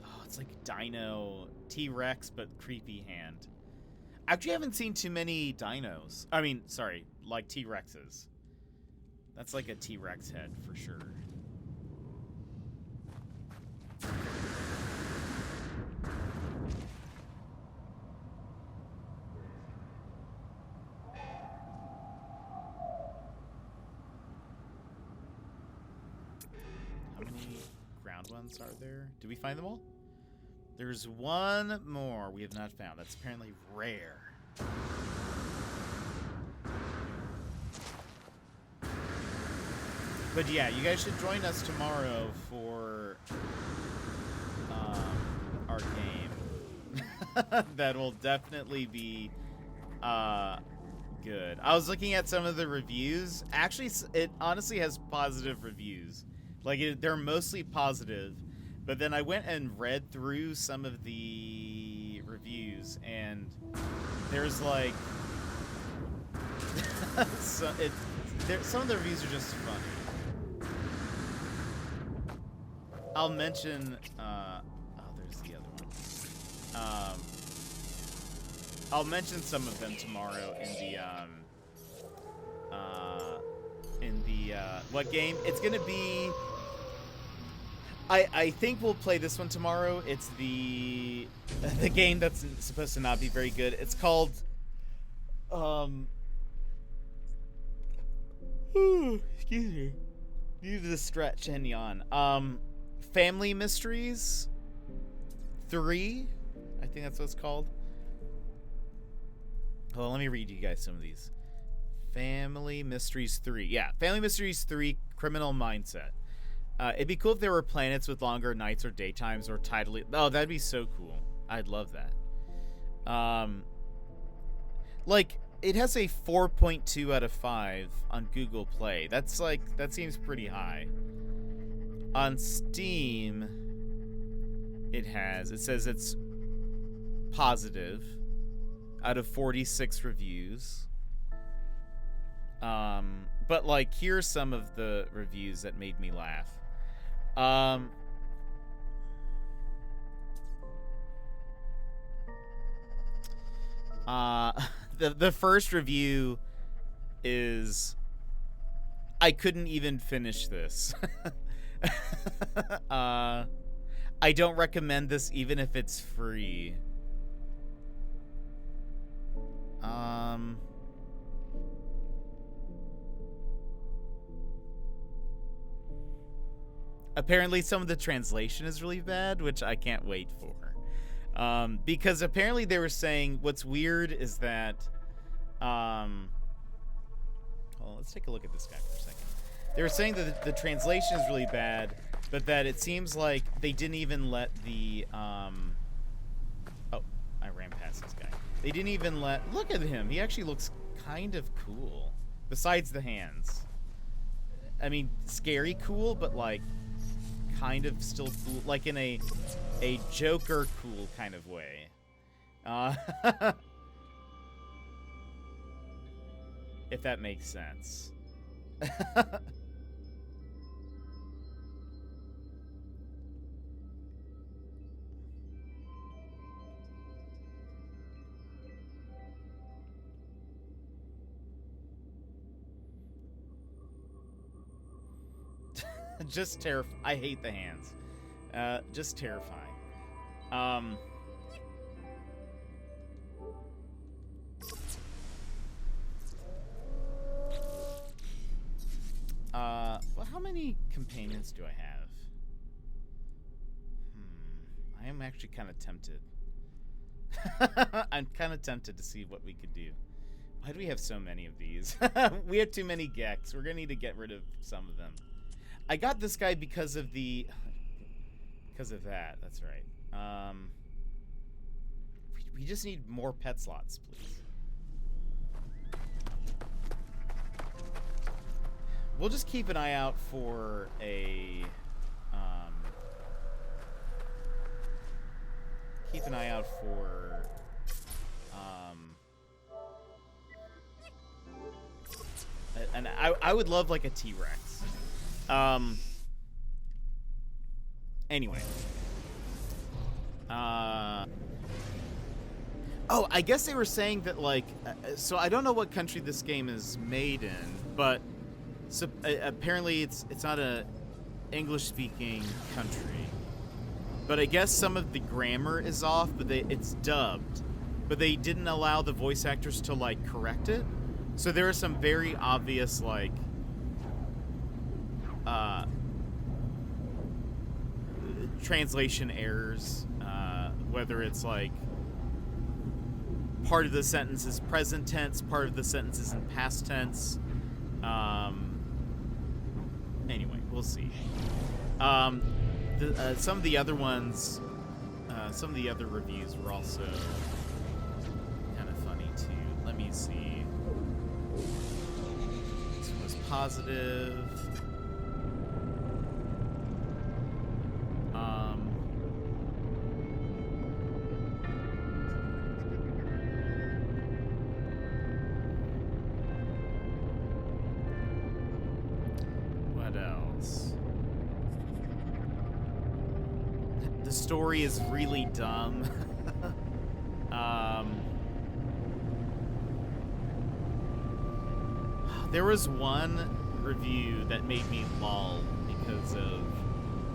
Oh, it's like Dino T-Rex, but creepy hand. Actually, I haven't seen too many dinos. I mean, sorry, like T-Rexes. That's like a T-Rex head for sure. How many ground ones are there? Did we find them all? There's one more we have not found. That's apparently rare. But yeah, you guys should join us tomorrow for our game. That will definitely be good. I was looking at some of the reviews. Actually, it honestly has positive reviews. Like, they're mostly positive. But then I went and read through some of the reviews, and there's like some of the reviews are just funny. I'll mention oh, there's the other one. I'll mention some of them tomorrow in the what game? It's gonna be. I think we'll play this one tomorrow. It's the game that's supposed to not be very good. It's called excuse me. Need to stretch and yawn. Family Mysteries 3. I think that's what it's called. Hold on, let me read you guys some of these. Family Mysteries 3. Yeah, Family Mysteries 3 Criminal Mindset. It'd be cool if there were planets with longer nights or daytimes or tidally. Oh, that'd be so cool. I'd love that. Like, it has a 4.2 out of 5 on Google Play. That's like, that seems pretty high. On Steam, it says it's positive out of 46 reviews. But like, here's some of the reviews that made me laugh. The first review is, I couldn't even finish this. I don't recommend this even if it's free. Apparently some of the translation is really bad, which I can't wait for. Because apparently they were saying what's weird is that hold Well, let's take a look at this guy for a second. They were saying that the translation is really bad, but that it seems like they didn't even let the oh, I ran past this guy. They didn't even let. Look at him. He actually looks kind of cool. Besides the hands. I mean, scary cool, but like kind of still cool, like in a Joker cool kind of way. If that makes sense. Just terrifying. I hate the hands. Just terrifying. Well, how many companions do I have? I am actually kind of tempted. I'm kind of tempted to see what we could do. Why do we have so many of these? We have too many Geks. We're gonna need to get rid of some of them. I got this guy because of the... because of that. That's right. We just need more pet slots, please. We'll just keep an eye out for a... keep an eye out for... and I would love, like, a T-Rex. Anyway. Oh, I guess they were saying that, like... so I don't know what country this game is made in, but... So, apparently it's not a English-speaking country. But I guess some of the grammar is off, but it's dubbed. But they didn't allow the voice actors to, like, correct it. So there are some very obvious, like... translation errors. Whether it's, like... part of the sentence is present tense, part of the sentence is in past tense. Anyway, we'll see. Some of the other ones, some of the other reviews were also kind of funny too. Let me see. This one was positive. The story is really dumb. There was one review that made me lol because of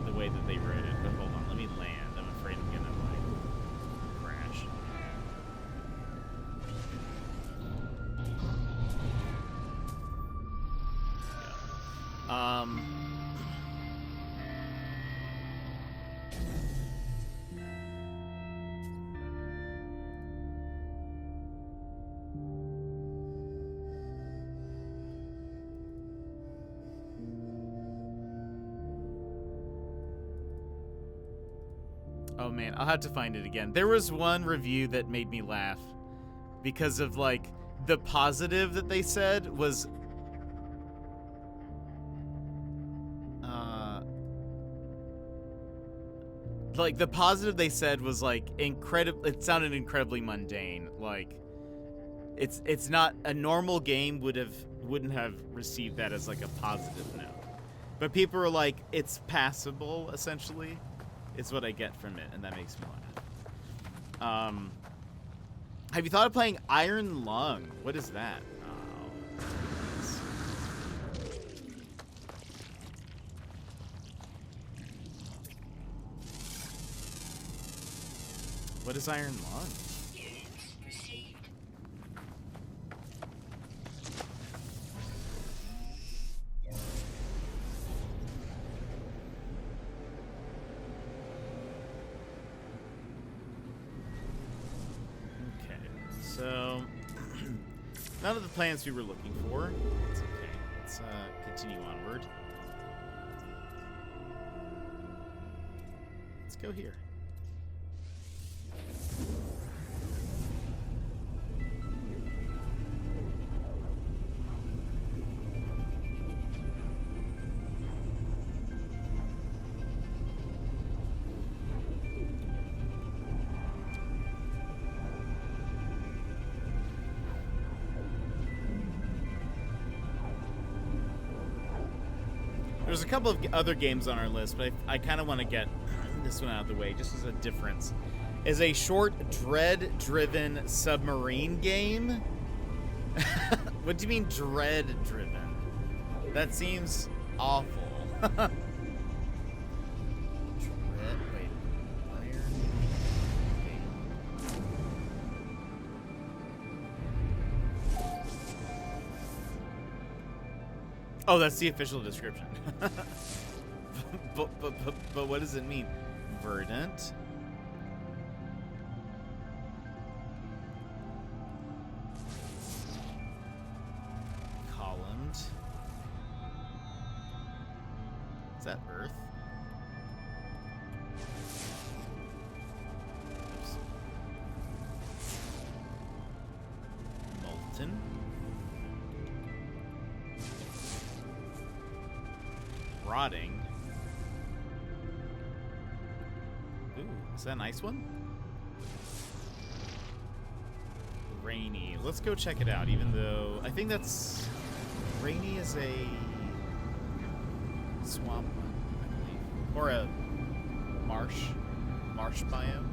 the way that they wrote it. But hold on, let me land. I'm afraid I'm gonna, like, crash. Yeah. Oh man, I'll have to find it again. There was one review that made me laugh because of, like, the positive that they said was like the positive they said was like it sounded incredibly mundane. Like it's not a normal game wouldn't have received that as like a positive note. But people are like, it's passable essentially. Is what I get from it, and that makes me laugh. Have you thought of playing Iron Lung? What is that? Oh, goodness. What is Iron Lung? So, none of the plans we were looking for. It's okay. Let's continue onward. Let's go here. There's a couple of other games on our list, but I kind of want to get this one out of the way, just as a difference. Is a short, dread-driven submarine game? What do you mean dread-driven? That seems awful. Dread, wait, iron game. Oh, that's the official description. but what does it mean? Verdant. Columned. Is that Earth? Oops. Molten. Rotting. Ooh, is that a nice one? Rainy. Let's go check it out, even though I think that's... Rainy is a swamp one, I believe. Or a marsh biome.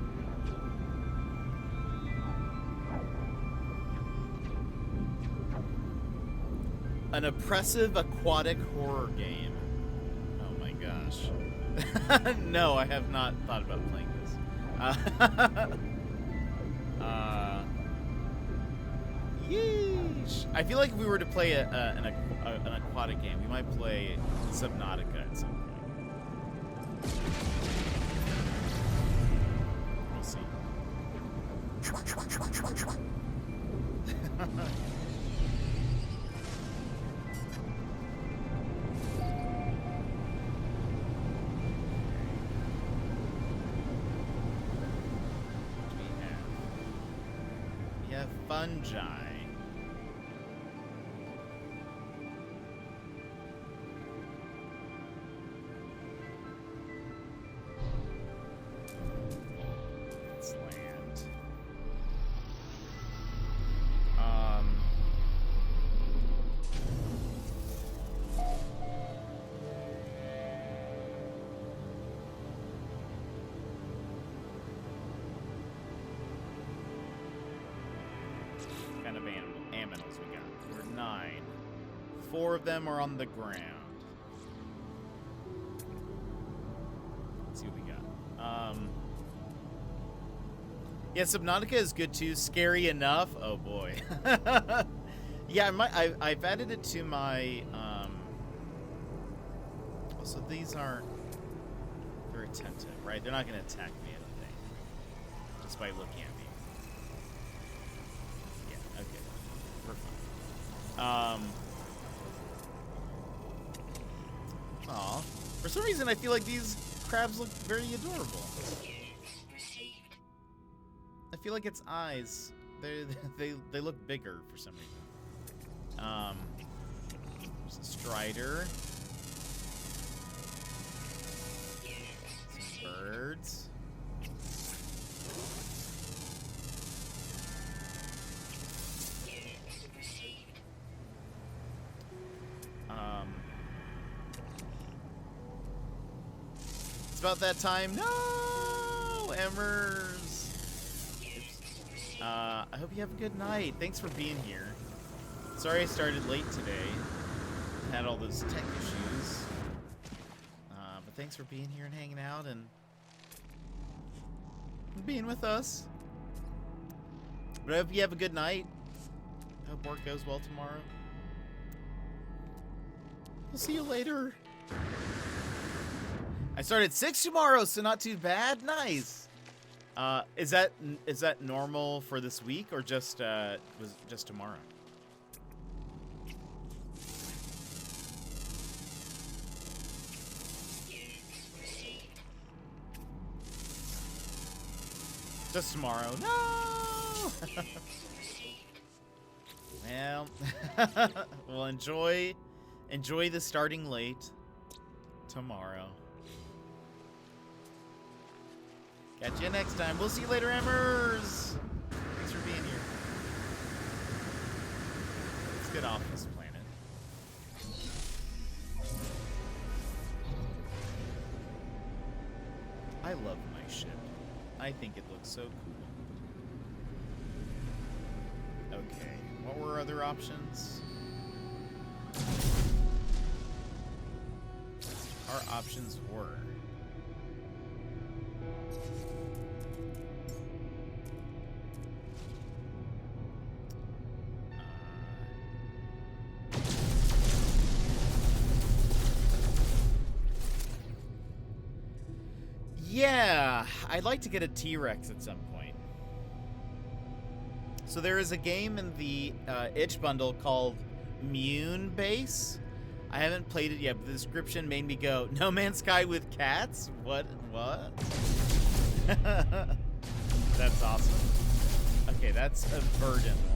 An oppressive aquatic horror game. Oh my gosh. No, I have not thought about playing this. Yeesh. I feel like if we were to play an aquatic game, we might play Subnautica at some point. We'll see. We have fungi. Let's land. What kind of aminals we got? We're 9. 4 of them are on the ground. Let's see what we got. Yeah, Subnautica is good too. Scary enough. Oh boy. Yeah, I've added it to my. Also, these aren't very attentive, right? They're not going to attack me, I don't think, just by looking at me. Yeah. Okay. We're fine. Aw. For some reason, I feel like these crabs look very adorable. I feel like its eyes, they look bigger for some reason. There's a strider. Some birds. It's about that time. No, Emmers. I hope you have a good night. Thanks for being here. Sorry I started late today. Had all those tech issues. But thanks for being here and hanging out and being with us. But I hope you have a good night. I hope work goes well tomorrow. We'll see you later. I start at 6 tomorrow, so not too bad. Nice. Is that normal for this week or just was just tomorrow? Just tomorrow. No! Well, well, enjoy the starting late tomorrow. Catch you next time. We'll see you later, Emmers. Thanks for being here. Let's get off this planet. I love my ship. I think it looks so cool. Okay, what were other options? Our options were... yeah, I'd like to get a T-Rex at some point. So there is a game in the itch bundle called Mune Base. I haven't played it yet, but the description made me go, No Man's Sky with cats? What? That's awesome. Okay, that's a verdant one.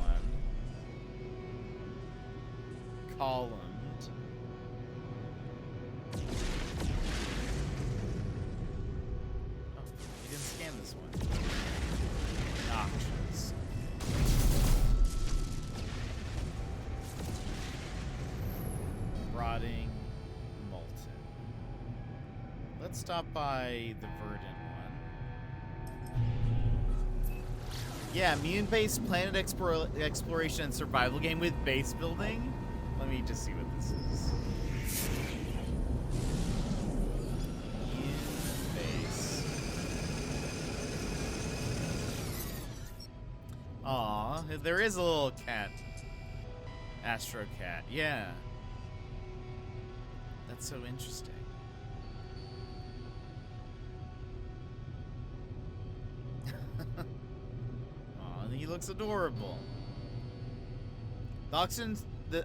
Columned. Oh, you didn't scan this one. Options. Rotting, molten. Let's stop by the verdant one. Yeah, Mune-based planet exploration and survival game with base building. Let me just see what this is. Mune-base. Aw, there is a little cat. Astro cat, yeah. That's so interesting. Aw, he looks adorable. The oxygen,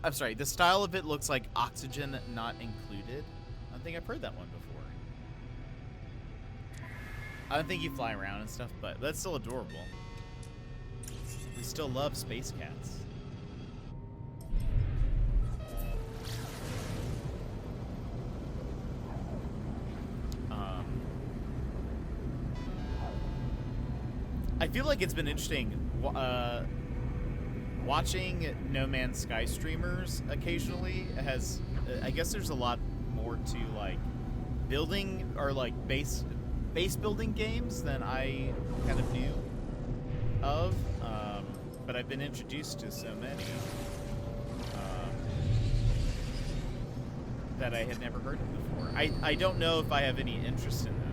I'm sorry, the style of it looks like oxygen not included. I don't think I've heard that one before. I don't think you fly around and stuff, but that's still adorable. We still love space cats. I feel like it's been interesting watching No Man's Sky streamers occasionally. Has I guess there's a lot more to like building or like base building games than I kind of knew of, but I've been introduced to so many that I had never heard of before. I don't know if I have any interest in them.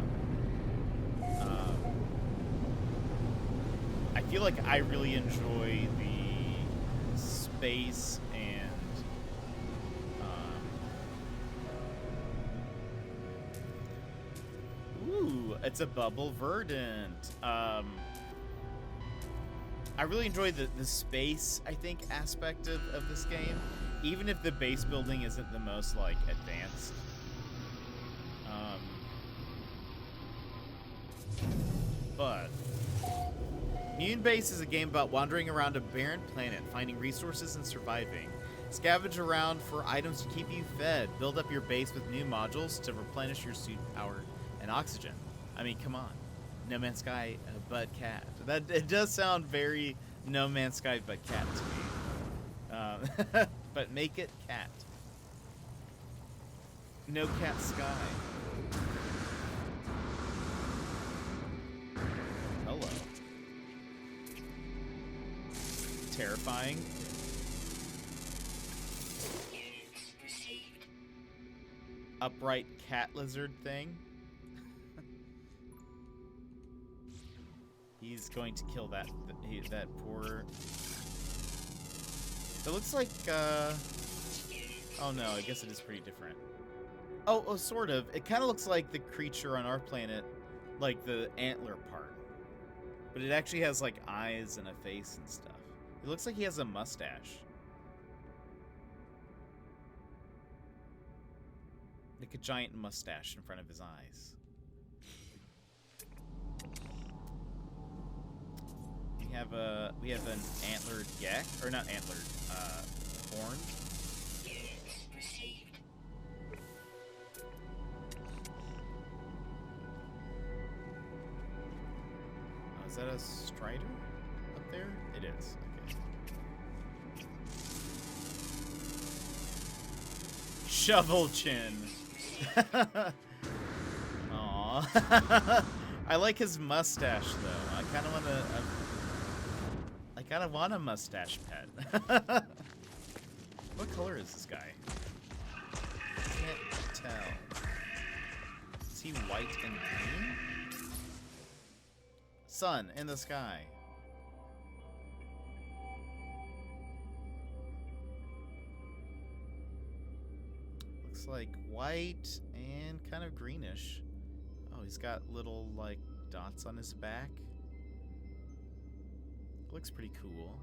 I feel like I really enjoy the space and ooh, it's a bubble verdant. I really enjoy the space, I think, aspect of this game, even if the base building isn't the most like advanced. But Mune Base is a game about wandering around a barren planet, finding resources and surviving. Scavenge around for items to keep you fed. Build up your base with new modules to replenish your suit power and oxygen. I mean, come on. No Man's Sky, but cat. It does sound very No Man's Sky, but cat to me. But make it cat. No Cat Sky. Hello. Terrifying. Upright cat lizard thing. He's going to kill that poor. It looks like oh no, I guess it is pretty different. Oh, sort of. It kind of looks like the creature on our planet, like the antler part. But it actually has like eyes and a face and stuff. It looks like he has a mustache. Like a giant mustache in front of his eyes. we have an antlered yak, or not antlered, horn. Units received. Oh, is that a strider up there? It is. Okay. Shovel chin. Aw. I like his mustache though. I kind of want a mustache pet. What color is this guy? Can't tell. Is he white and green? Sun in the sky. Looks like white and kind of greenish. Oh, he's got little, like, dots on his back. Looks pretty cool.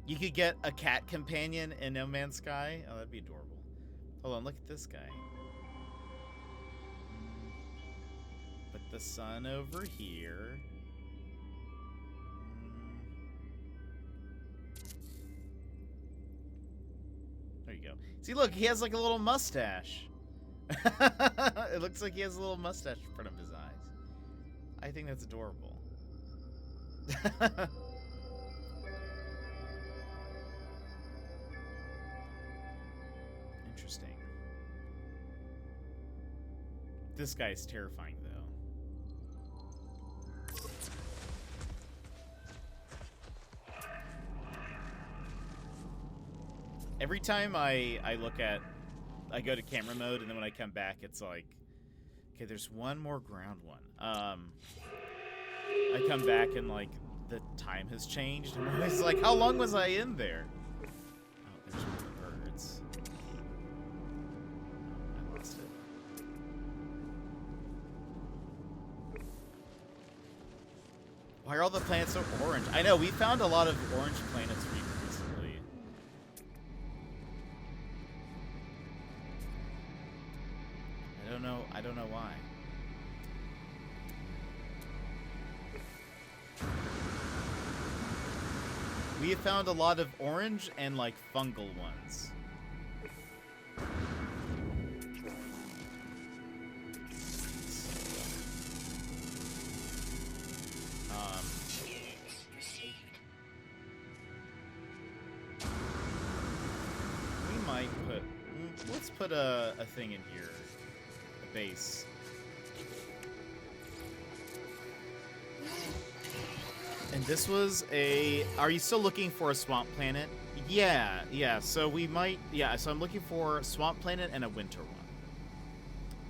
You could get a cat companion in No Man's Sky. Oh, that'd be adorable. Hold on, look at this guy. Put the sun over here. There you go. See, look, he has like a little mustache. It looks like he has a little mustache in front of his eyes. I think that's adorable. Interesting. This guy is terrifying, though. Every time I go to camera mode, and then when I come back, it's like, okay, there's one more ground one. I come back and like the time has changed. I'm always like, how long was I in there? Oh, there's one of the birds. I lost it. Why are all the planets so orange? I know, we found a lot of orange planets recently. I don't know why. We have found a lot of orange and like fungal ones. We might put. Let's put a thing in here. Base. And this was a... Are you still looking for a swamp planet? Yeah, so we might... Yeah, so I'm looking for a swamp planet and a winter one.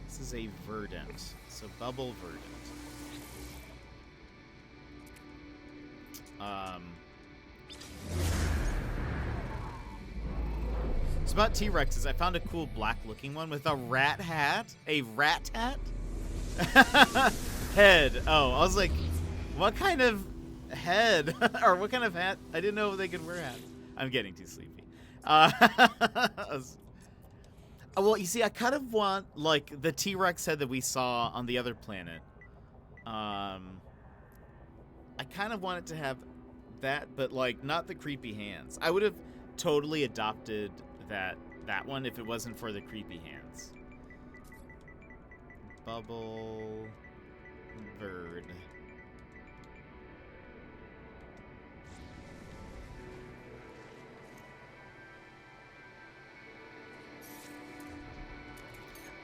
This is a verdant. So bubble verdant. It's about T-Rexes. I found a cool black-looking one with a rat hat. A rat hat? Head. Oh, I was like, what kind of head? Or what kind of hat? I didn't know they could wear hats. I'm getting too sleepy. Well, you see, I kind of want, like, the T-Rex head that we saw on the other planet. I kind of wanted to have that, but, like, not the creepy hands. I would have totally adopted that one if it wasn't for the creepy hands. Bubble bird.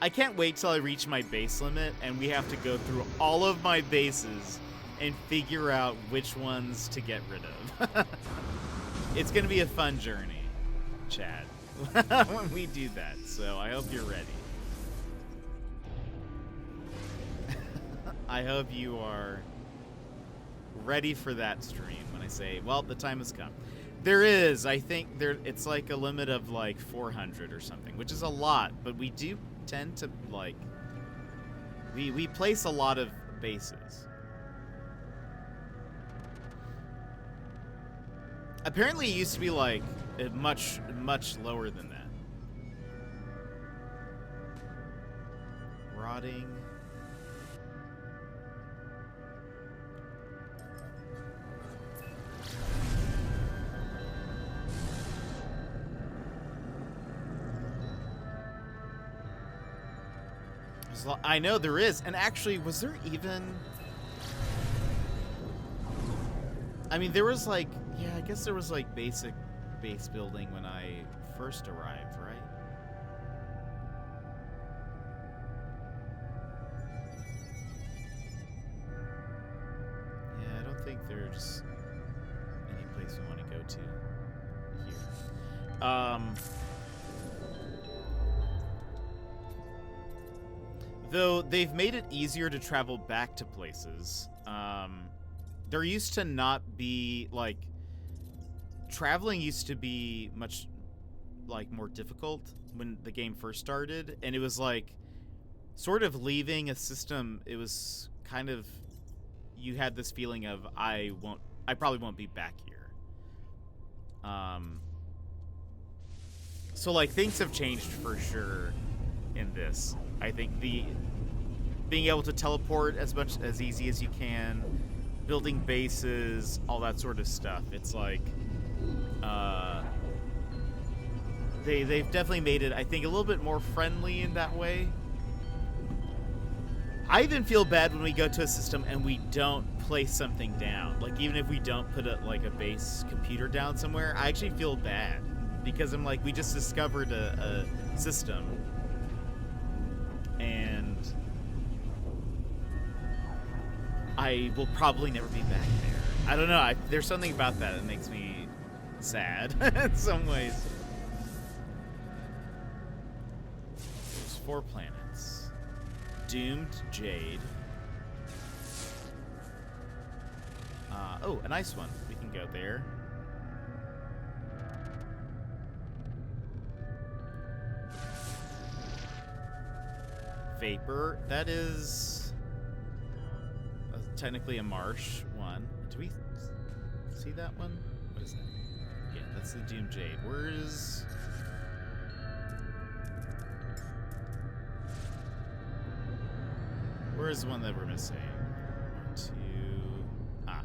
I can't wait till I reach my base limit and we have to go through all of my bases and figure out which ones to get rid of. It's gonna be a fun journey, Chad. When we do that, so I hope you're ready. I hope you are ready for that stream when I say, well, the time has come. There is, I think, it's like a limit of like 400 or something, which is a lot, but we do tend to, like, we place a lot of bases. Apparently it used to be like much lower than that. Rotting. I know there is. And actually, was there even... I mean, there was like... Yeah, I guess there was like basic base building when I first arrived, right? Yeah, I don't think there's any place we want to go to here. Though they've made it easier to travel back to places. There used to not be, like, traveling used to be much, like, more difficult when the game first started, and it was, like, sort of leaving a system, it was kind of, you had this feeling of, I probably won't be back here. So, like, things have changed for sure in this. I think being able to teleport as easy as you can, building bases, all that sort of stuff. It's like, they've definitely made it, I think, a little bit more friendly in that way. I even feel bad when we go to a system and we don't place something down. Like, even if we don't put a base computer down somewhere, I actually feel bad because I'm like, we just discovered a system, and I will probably never be back there. I don't know. There's something about that makes me sad in some ways. There's 4 planets. Doomed Jade. Oh, a nice one. We can go there. Vapor. That is technically a marsh one. Do we see that one? What is that? Yeah, that's the Doomed Jade. Where's the one that we're missing? 1, 2. Ah.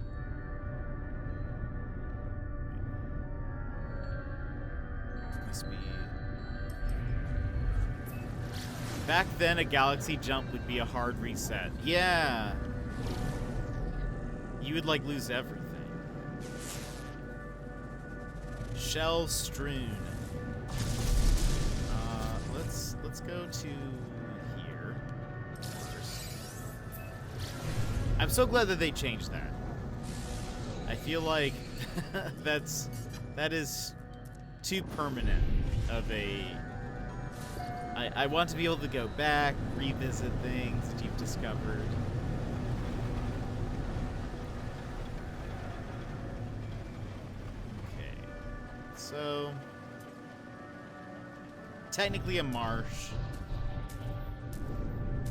Must be. Back then, a galaxy jump would be a hard reset. Yeah. You would, like, lose everything. Shell strewn. Let's go to here first. I'm so glad that they changed that. I feel like that is too permanent of a... I want to be able to go back, revisit things that you've discovered. Okay. So, technically a marsh.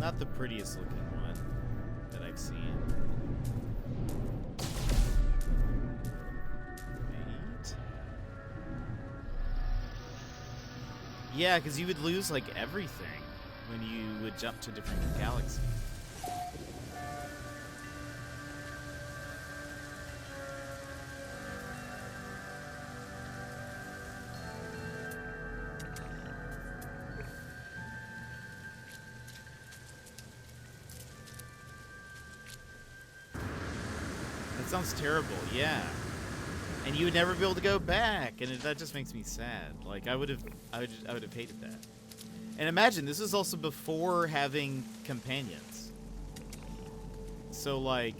Not the prettiest looking one that I've seen. Wait. Yeah, because you would lose, like, everything when you would jump to different galaxies. That sounds terrible, yeah. And you would never be able to go back, and that just makes me sad. Like, I would have hated that. And imagine, this is also before having companions. So, like,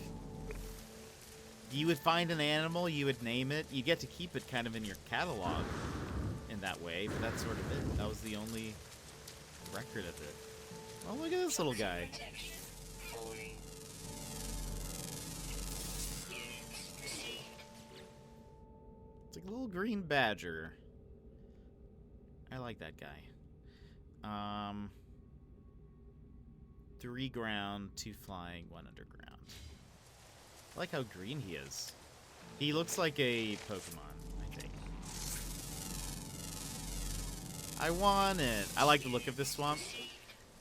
you would find an animal, you would name it, you get to keep it kind of in your catalog in that way, but that's sort of it. That was the only record of it. Oh, look at this little guy. It's like a little green badger. I like that guy. 3 ground, 2 flying, 1 underground. I like how green he is. He looks like a Pokemon, I think. I want it. I like the look of this swamp.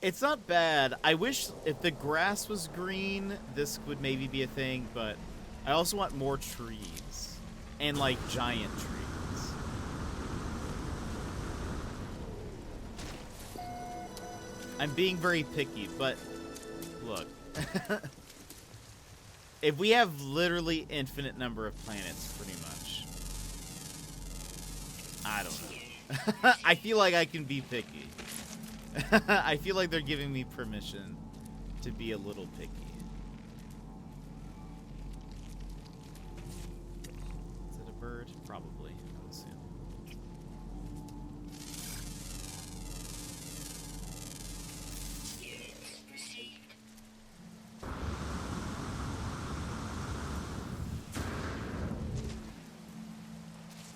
It's not bad. I wish if the grass was green, this would maybe be a thing, but I also want more trees. And, like, giant trees. I'm being very picky, but look. If we have literally infinite number of planets, pretty much. I don't know. I feel like I can be picky. I feel like they're giving me permission to be a little picky. Is it a bird? Probably, I would assume. Units received. I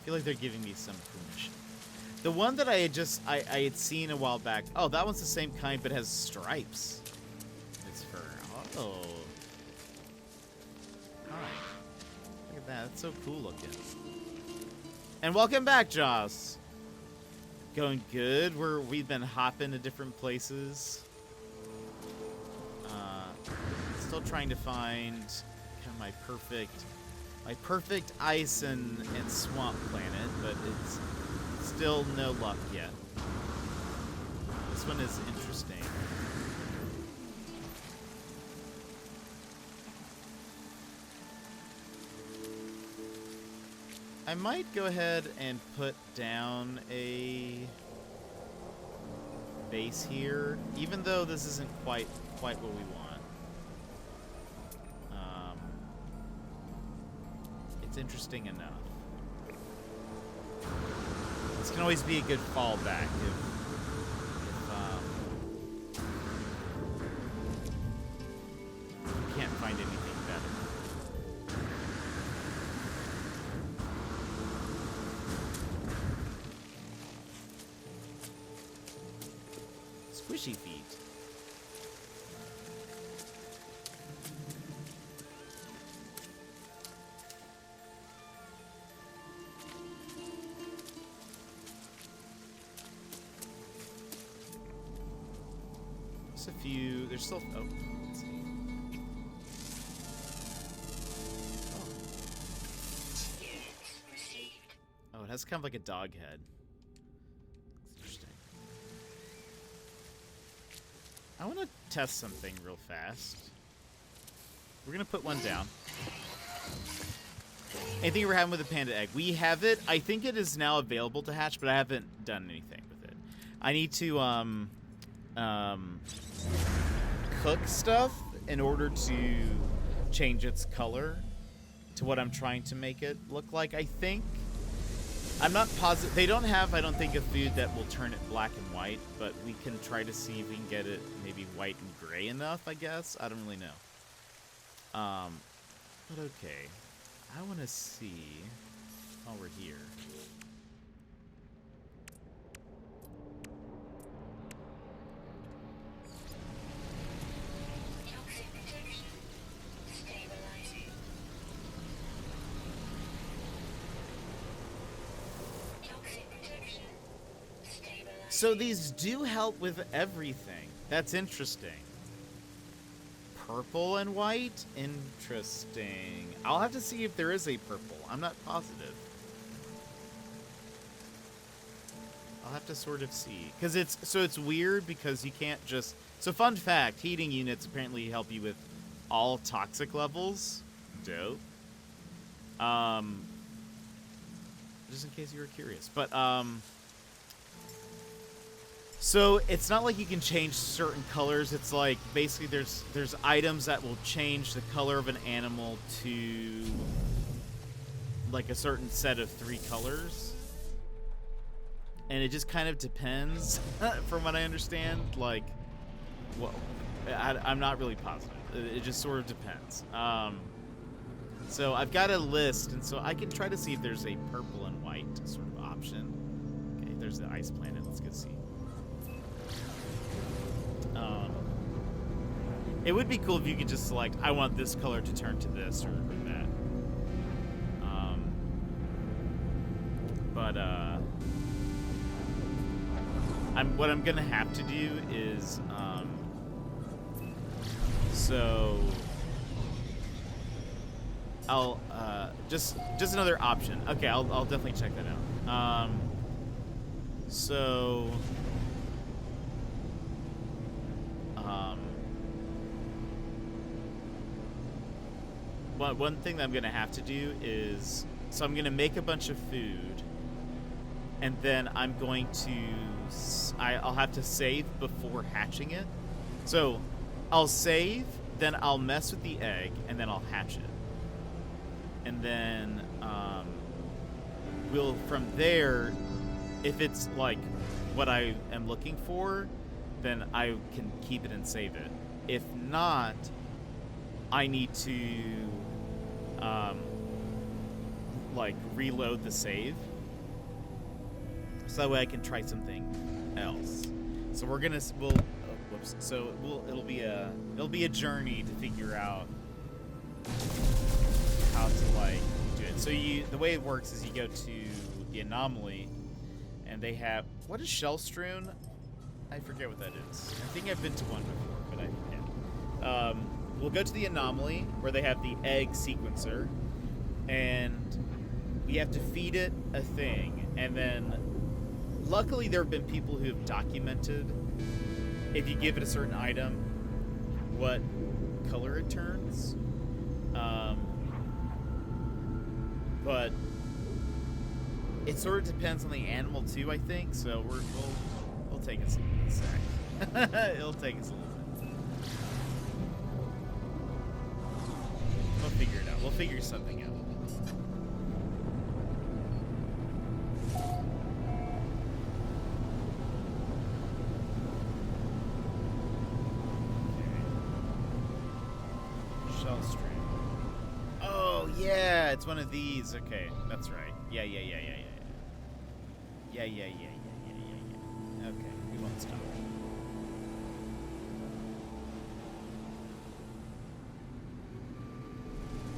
feel like they're giving me some permission. The one that I had seen a while back. Oh, that one's the same kind, but has stripes. It's fur. Oh. Hi. Look at that. That's so cool looking. And welcome back, Joss. Going good. We've been hopping to different places. Still trying to find kind of my perfect ice and swamp planet, but it's still no luck yet. This one is interesting. I might go ahead and put down a base here, even though this isn't quite what we want. It's interesting enough. This can always be a good fallback if you can't find anything better. Squishy feet. A few. There's still. Oh, let's see. Units received. Oh, it has kind of like a dog head. It's interesting. I want to test something real fast. We're gonna put one down. Anything we're having with the panda egg? We have it. I think it is now available to hatch, but I haven't done anything with it. I need to cook stuff in order to change its color to what I'm trying to make it look like, I think. I'm not positive. They don't have, I don't think, a food that will turn it black and white, but we can try to see if we can get it maybe white and gray enough, I guess. I don't really know. But okay. I want to see while we're here. Toxic protection. Stabilizing. Toxic protection. Stabilizing. So these do help with everything. That's interesting. Purple and white? Interesting. I'll have to see if there is a purple. I'm not positive. I'll have to sort of see. Because it's weird because you can't just... So fun fact, heating units apparently help you with all toxic levels. Dope. Just in case you were curious. But, so it's not like you can change certain colors. It's like basically there's items that will change the color of an animal to like a certain set of 3 colors. And it just kind of depends, from what I understand. Like, well, I'm not really positive. It just sort of depends. So I've got a list, and so I can try to see if there's a purple and white sort of option. Okay, there's the ice planet. Let's go see. It would be cool if you could just select, I want this color to turn to this or that. What I'm gonna have to do is, so I'll just another option. Okay, I'll definitely check that out. So one thing that I'm gonna have to do is, so I'm gonna make a bunch of food, and then I'm going to I'll have to save before hatching it. So I'll save, then I'll mess with the egg, and then I'll hatch it, and then we'll from there, if it's like what I am looking for, then I can keep it and save it. If not, I need to like reload the save, so that way I can try something else. So whoops. So it'll be a journey to figure out how to like do it. So the way it works is you go to the anomaly, and they have, what is shell strewn? I forget what that is. I think I've been to one before, but I forget. We'll go to the anomaly where they have the egg sequencer, and we have to feed it a thing, and then luckily there have been people who have documented if you give it a certain item, what color it turns. But it sort of depends on the animal too, I think. So we'll take us a sec. It'll take us a little bit. We'll figure it out. We'll figure something out. Shell stream. Oh yeah, it's one of these. Okay, that's right. Yeah. Okay, we won't stop.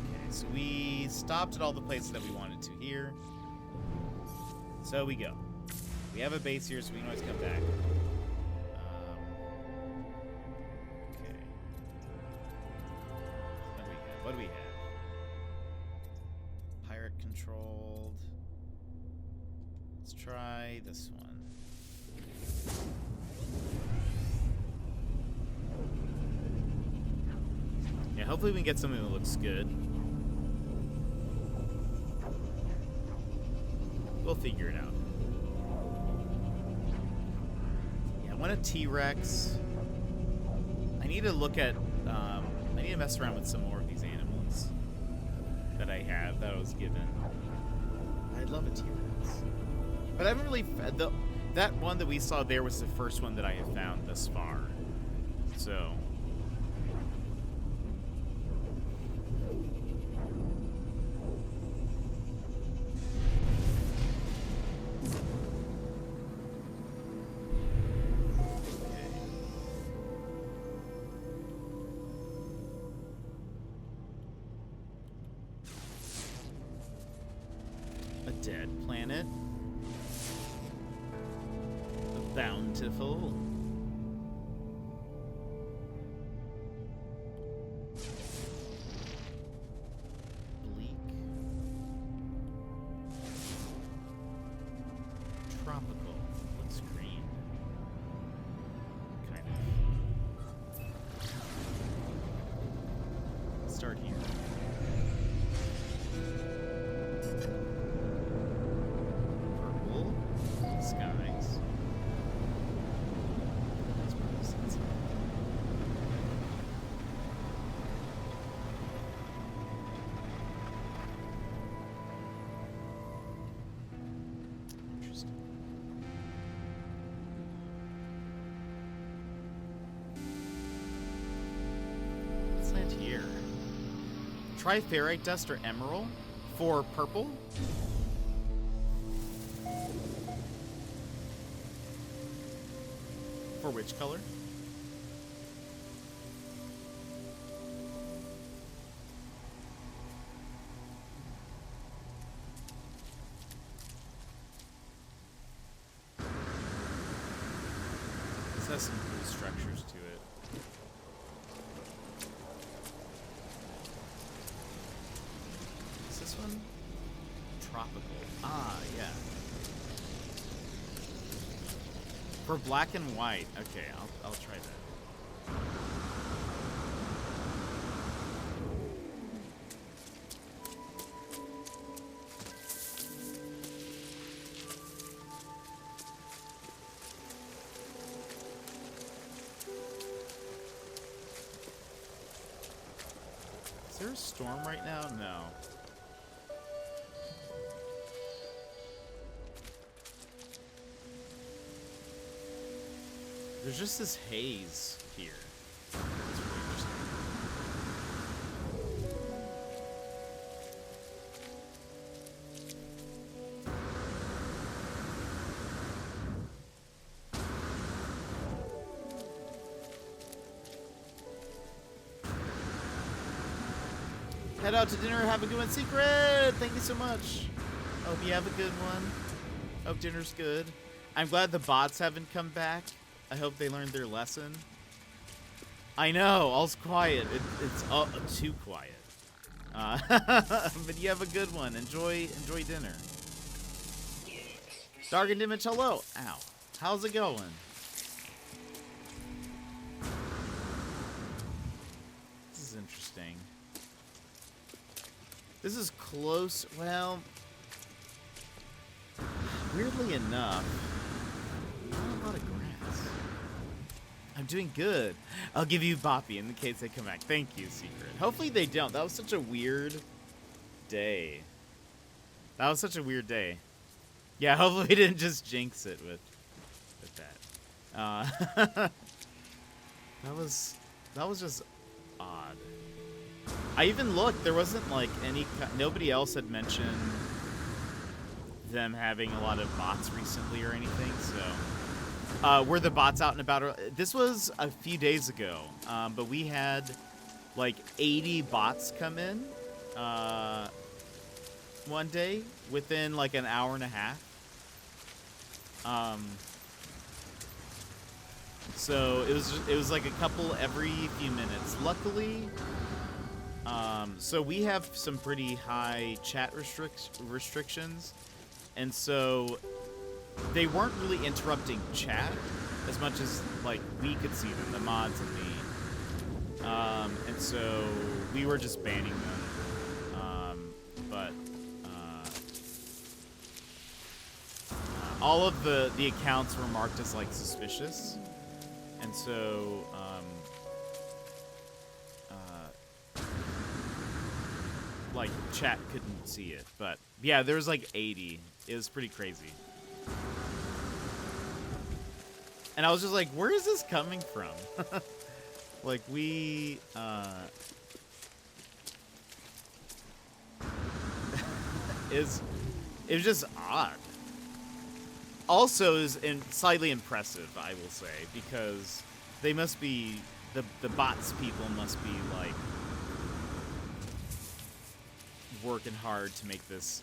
Okay, so we stopped at all the places that we wanted to here. So we go. We have a base here, so we can always come back. Okay. What do we have? Pirate controlled. Let's try this one. Yeah, hopefully we can get something that looks good. We'll figure it out. Yeah, I want a T-Rex. I need to look at, I need to mess around with some more of these animals that I have, that I was given. I'd love a T-Rex. But I haven't really, that one that we saw there was the first one that I have found thus far. So. A dead planet. A bountiful. Bleak. Tropical. Looks green. Kind of. Let's start here. Purple. Skies. That's purple sunset. Interesting. Let's land here. Try ferrite dust or emerald for purple. For which color? This has some cool structures to it. Is this one? Tropical. Ah, yeah. For black and white. Okay, I'll try that. Is there a storm right now? No. There's just this haze here. It's really interesting. Head out to dinner. Have a good one. Secret! Thank you so much. Hope you have a good one. Hope dinner's good. I'm glad the bots haven't come back. I hope they learned their lesson. I know, all's quiet. It's all too quiet. But you have a good one. Enjoy dinner. Darkened Image, hello. Ow. How's it going? This is interesting. This is close. Well, weirdly enough, not a lot of grass. I'm doing good. I'll give you Boppy in the case they come back. Thank you, Secret. Hopefully they don't. That was such a weird day. That was such a weird day. Yeah, hopefully we didn't just jinx it with that. That was just odd. I even looked. There wasn't like nobody else had mentioned them having a lot of bots recently or anything. So, were the bots out and about? This was a few days ago, but we had like 80 bots come in one day within like an hour and a half. So it was like a couple every few minutes. Luckily, so we have some pretty high chat restrictions, and so they weren't really interrupting chat as much as like we could see them, the mods and me. And so we were just banning them. But all of the accounts were marked as like suspicious, and so like chat couldn't see it. But yeah, there was like 80. It was pretty crazy. And I was just like, where is this coming from? Like it was just odd. Also is slightly impressive, I will say, because they must be the bots people must be like working hard to make this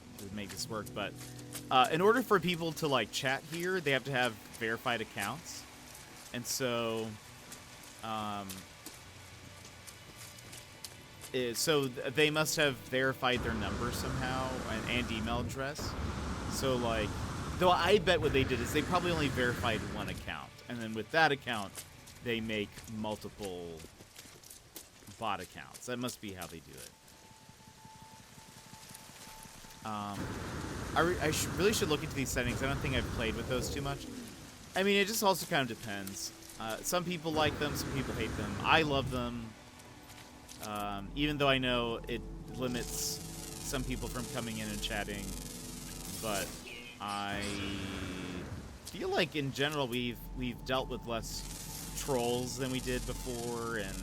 work. But in order for people to like chat here, they have to have verified accounts, and so so they must have verified their number somehow and email address. So like, though I bet what they did is they probably only verified one account, and then with that account they make multiple bot accounts. That must be how they do it. I really should look into these settings. I don't think I've played with those too much. I mean, it just also kind of depends. Some people like them, some people hate them. I love them, even though I know it limits some people from coming in and chatting. But I feel like in general we've dealt with less trolls than we did before, and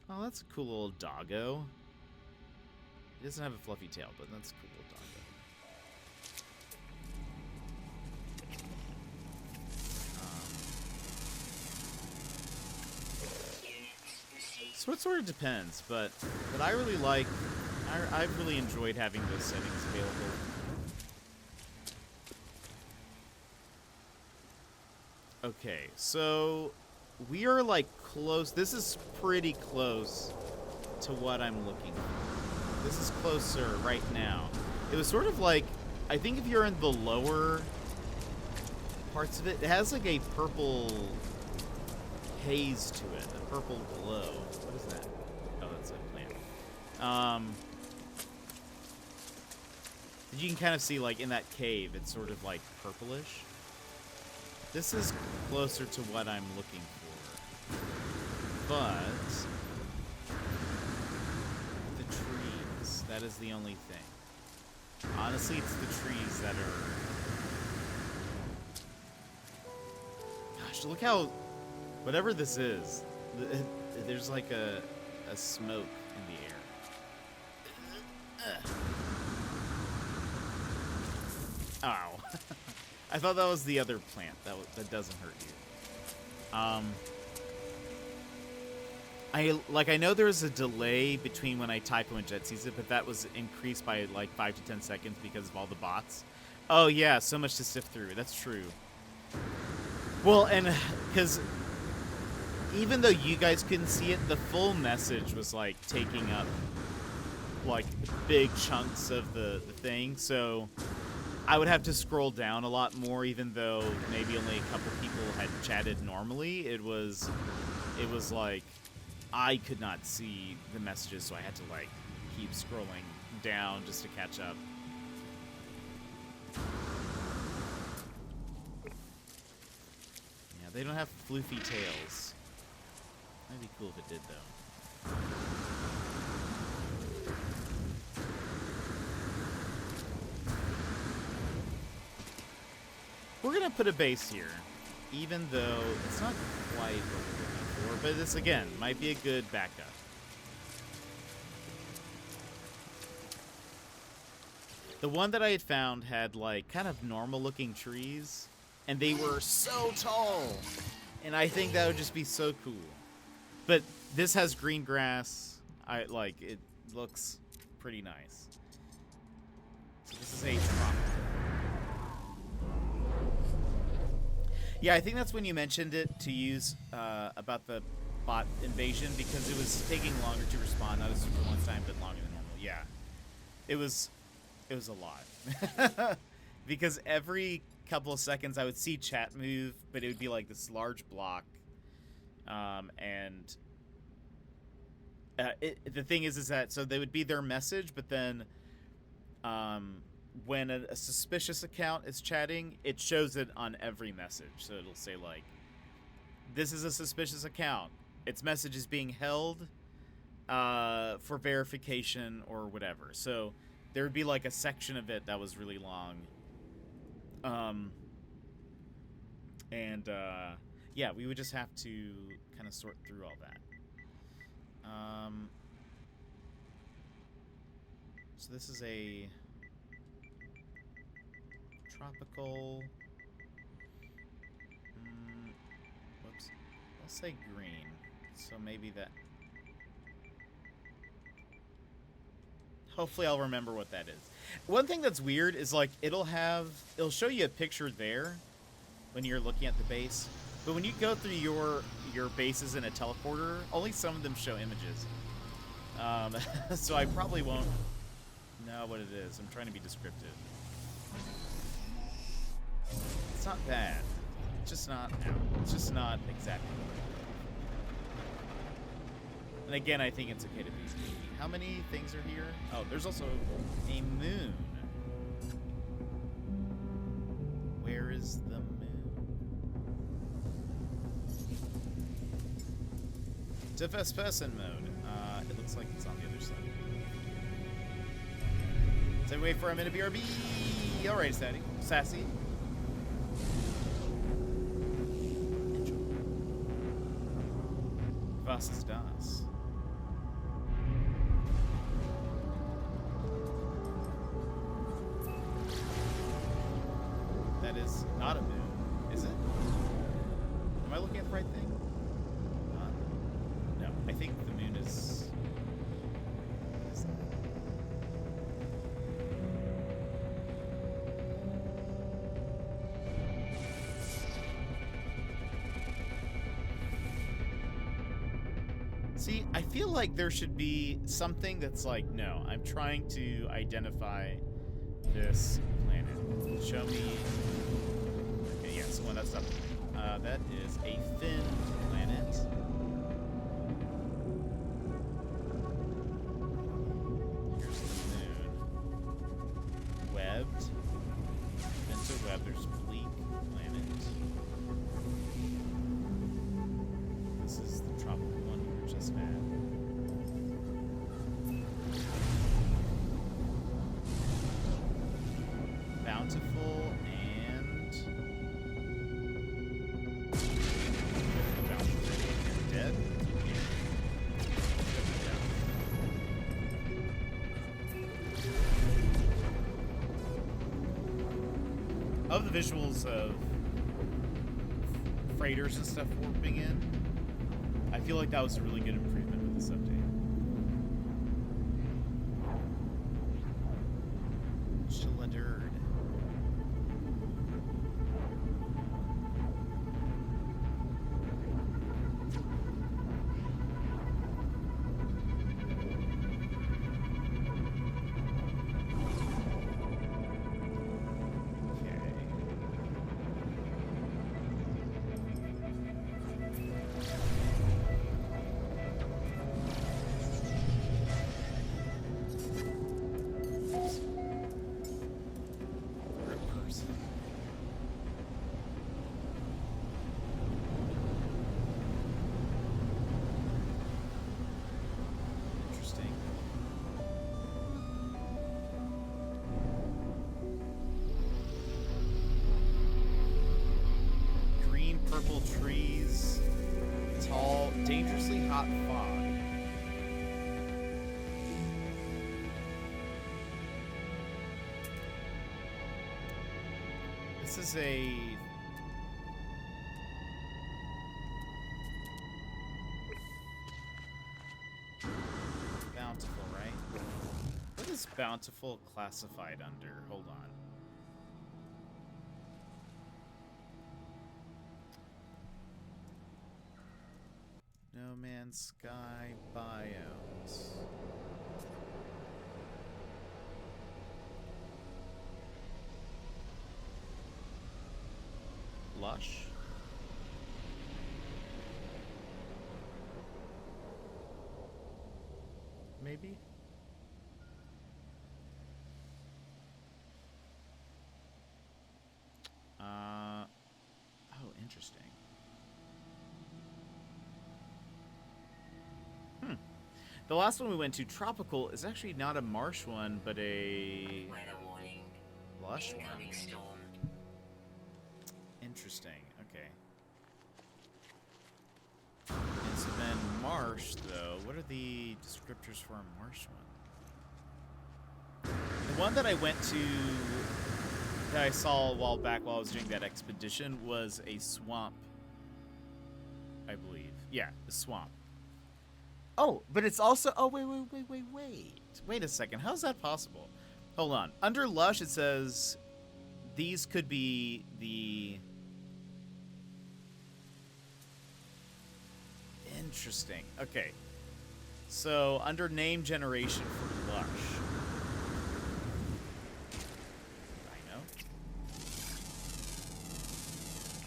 oh, that's a cool little doggo. He doesn't have a fluffy tail, but that's a cool little doggo. So it sort of depends, but I really like. I've really enjoyed having those settings available. Okay, so we are like close. This is pretty close to what I'm looking for. This is closer right now. It was sort of like, I think if you're in the lower parts of it, it has like a purple haze to it, a purple glow. What is that? Oh, that's a plant. You can kind of see, like, in that cave, it's sort of, like, purplish. This is closer to what I'm looking for. But That is the only thing. Honestly, it's the trees that are... Gosh, look how... Whatever this is, there's like a smoke in the air. Ow. I thought that was the other plant. That doesn't hurt you. I know there's a delay between when I type and when Jet sees it, but that was increased by like 5 to 10 seconds because of all the bots. Oh yeah, so much to sift through. That's true. Well, and because even though you guys couldn't see it, the full message was like taking up like big chunks of the thing. So I would have to scroll down a lot more, even though maybe only a couple people had chatted normally. It was like I could not see the messages, so I had to like keep scrolling down just to catch up. Yeah, they don't have floofy tails. That'd be cool if it did, though. We're gonna put a base here, even though it's not quite what we're looking for, but this, again, might be a good backup. The one that I had found had, like, kind of normal-looking trees, and they were so tall, and I think that would just be so cool. But this has green grass. It looks pretty nice. So this is a tropical. Yeah, I think that's when you mentioned it to use about the bot invasion, because it was taking longer to respond. Not a super long time, but longer than normal. Yeah, it was a lot. Because every couple of seconds I would see chat move, but it would be like this large block. The thing is that so they would be their message, but then when a suspicious account is chatting, it shows it on every message. So it'll say like, this is a suspicious account. Its message is being held for verification or whatever. So there would be like a section of it that was really long. Yeah, we would just have to kind of sort through all that. So this is a tropical. Whoops. Let's say green. So maybe that. Hopefully I'll remember what that is. One thing that's weird is like it'll show you a picture there when you're looking at the base. But when you go through your bases in a teleporter, only some of them show images. So I probably won't know what it is. I'm trying to be descriptive. It's not bad. It's just not out. It's just not exactly. And again, I think it's okay to be sneaky. How many things are here? Oh, there's also a moon. Where is the moon? To first person mode. It looks like it's on the other side. So wait for a minute, BRB. Alright, Sassy. Was ist das? That is not a moon, is it? Am I looking at the right thing? No, I think the moon is... What is that? See, I feel like there should be something that's like, no, I'm trying to identify this planet. Show me... Okay, yes, well, that's not... that is a thin planet. Here's the moon. Webbed. Into web, there's bleak planet. This is the tropical one we were just at. Bountiful and the Bountiful dead. Of the visuals of freighters and stuff warping in, I feel like that was a really good improvement with this update. Chilladerd. Purple trees, tall, dangerously hot fog. This is a... Bountiful, right? What is Bountiful classified under? Hold on. No Man's Sky biomes. Lush? Maybe? Oh, interesting. The last one we went to, Tropical, is actually not a marsh one, but a Weather warning. lush one. Incoming storm. Interesting. Okay. And so then marsh, though. What are the descriptors for a marsh one? The one that I went to, that I saw a while back while I was doing that expedition, was a swamp, I believe. Yeah, a swamp. Oh, but it's also... Oh, wait. Wait a second. How's that possible? Hold on. Under Lush, it says these could be the... Interesting. Okay. So, under name generation for Lush. I know.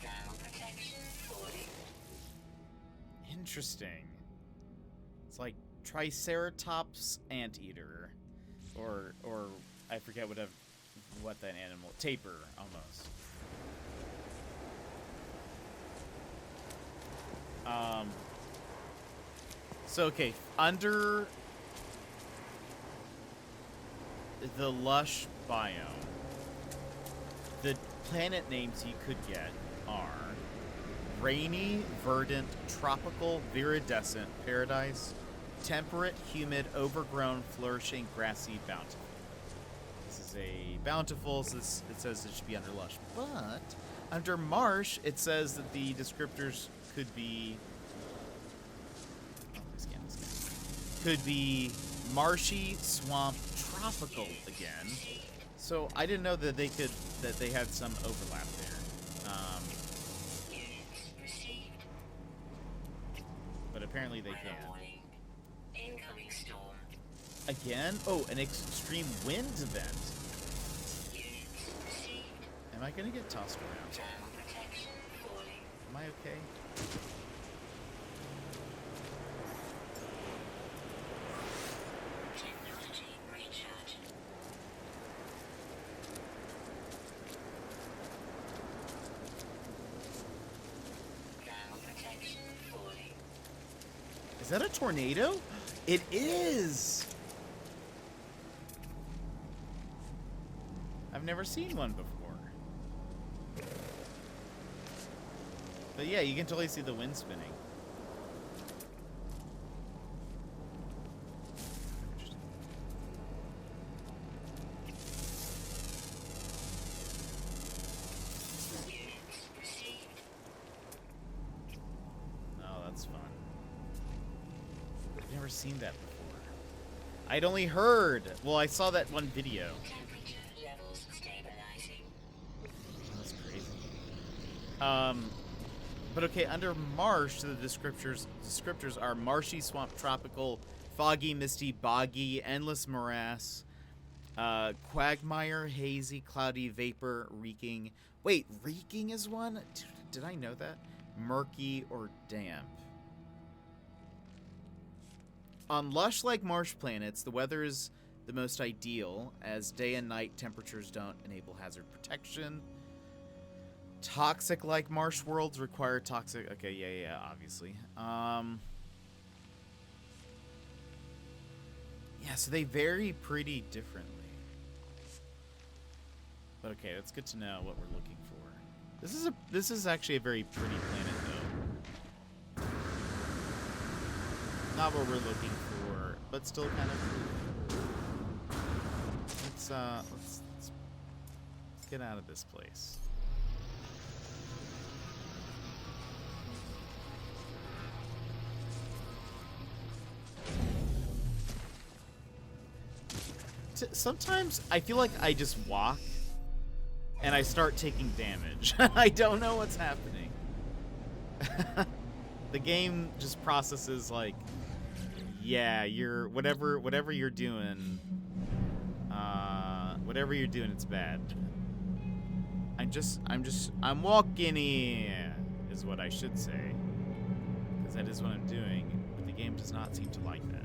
Ground protection 40. Interesting. It's like Triceratops anteater, or I forget what that animal, tapir almost. So okay, under the lush biome, the planet names you could get are rainy, verdant, tropical, viridescent, paradise, temperate, humid, overgrown, flourishing, grassy, bountiful. This is a bountiful, so it says it should be under lush. But under marsh, it says that the descriptors could be... could be marshy, swamp, tropical again. So I didn't know that they had some overlap there. Units received. But apparently they Weather can. warning. Incoming storm. Again? Oh, an extreme wind event. Units received. Am I gonna get tossed around? Ground protection 40. Am I okay? Technology recharge. Ground protection 40. Is that a tornado? It is! I've never seen one before. But yeah, you can totally see the wind spinning. Oh, that's fun. I've never seen that before. I'd only heard. Well, I saw that one video. Temperature levels stabilizing. That's crazy. But okay, under marsh, the descriptors are marshy, swamp, tropical, foggy, misty, boggy, endless morass, quagmire, hazy, cloudy, vapor, reeking. Wait, reeking is one? Did I know that? Murky or damp. On lush-like marsh planets, the weather is the most ideal, as day and night temperatures don't enable hazard protection. Toxic-like marsh worlds require toxic... Okay, yeah, obviously. Yeah, so they vary pretty differently. But okay, that's good to know what we're looking for. This is actually a very pretty planet, though. Not what we're looking for, but still kind of cool. Let's get out of this place. Sometimes I feel like I just walk and I start taking damage. I don't know what's happening. The game just processes like, yeah, you're whatever you're doing, it's bad. I'm walking here, is what I should say, because that is what I'm doing. But the game does not seem to like that.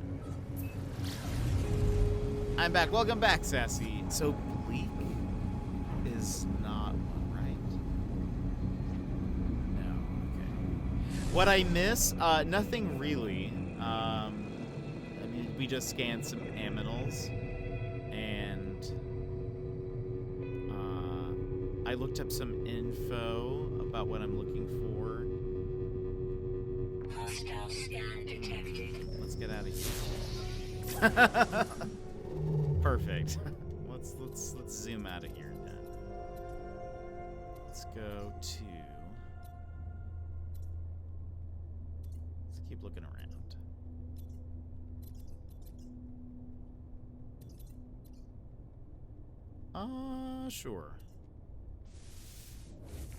I'm back. Welcome back, Sassy. So bleak is not one, right? No. Okay. What I miss? Nothing really. I mean, we just scanned some aminals, and I looked up some info about what I'm looking for. Hostile scan detected. Let's get out of here. Perfect. Let's zoom out of here then. Let's go to. Let's keep looking around. Sure.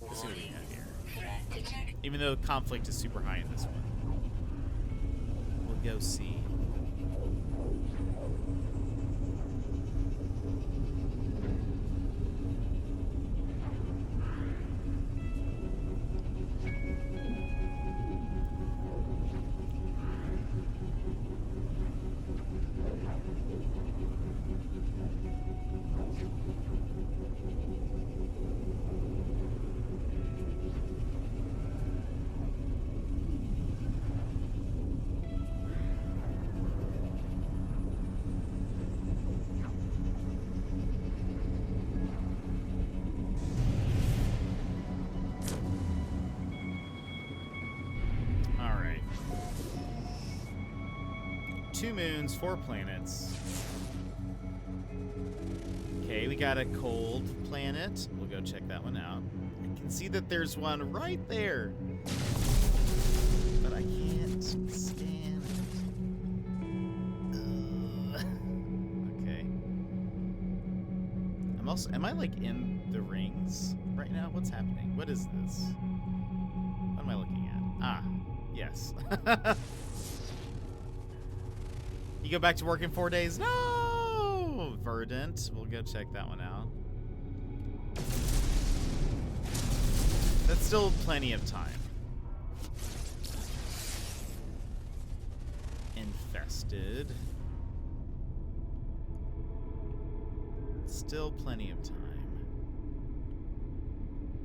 Let's see what we have here. Threat detected. Even though conflict is super high in this one, we'll go see. Two moons, 4 planets. Okay, we got a cold planet. We'll go check that one out. I can see that there's one right there, but I can't stand it. Okay. Am I like in the rings right now? What's happening? What is this? What am I looking at? Ah, yes. You go back to work in 4 days? No! Verdant. We'll go check that one out. That's still plenty of time. Infested. Still plenty of time.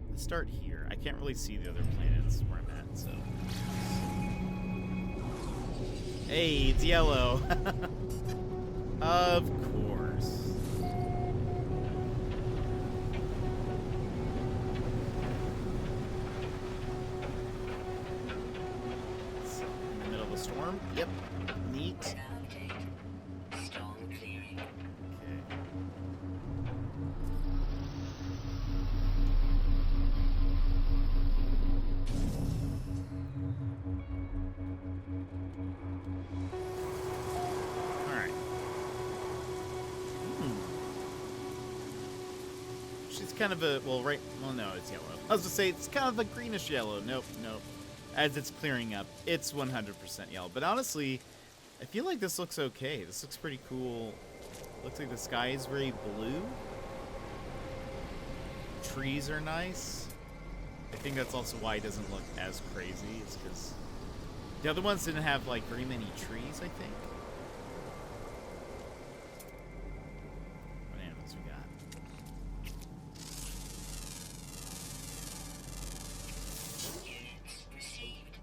Let's start here. I can't really see the other planets where I'm at, so... Hey, it's yellow. Of course. Neat. Weather update. Storm clearing. Okay. Alright. She's kind of a, well, no, it's yellow. I was gonna say, it's kind of a greenish yellow. Nope. As it's clearing up, it's 100% yellow. But honestly, I feel like this looks okay. This looks pretty cool. Looks like the sky is very blue. Trees are nice. I think that's also why it doesn't look as crazy. It's because the other ones didn't have, like, very many trees, I think. What animals we got? Units received.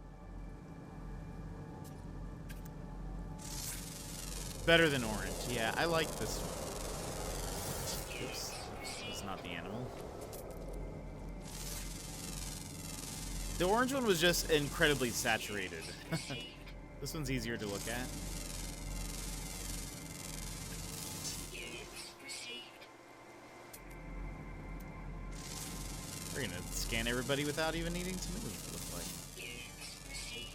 Better than orange. Yeah, I like this one. Oops. It's not the animal. The orange one was just incredibly saturated. This one's easier to look at. Units received. We're gonna scan everybody without even needing to move, it looks like. Units received.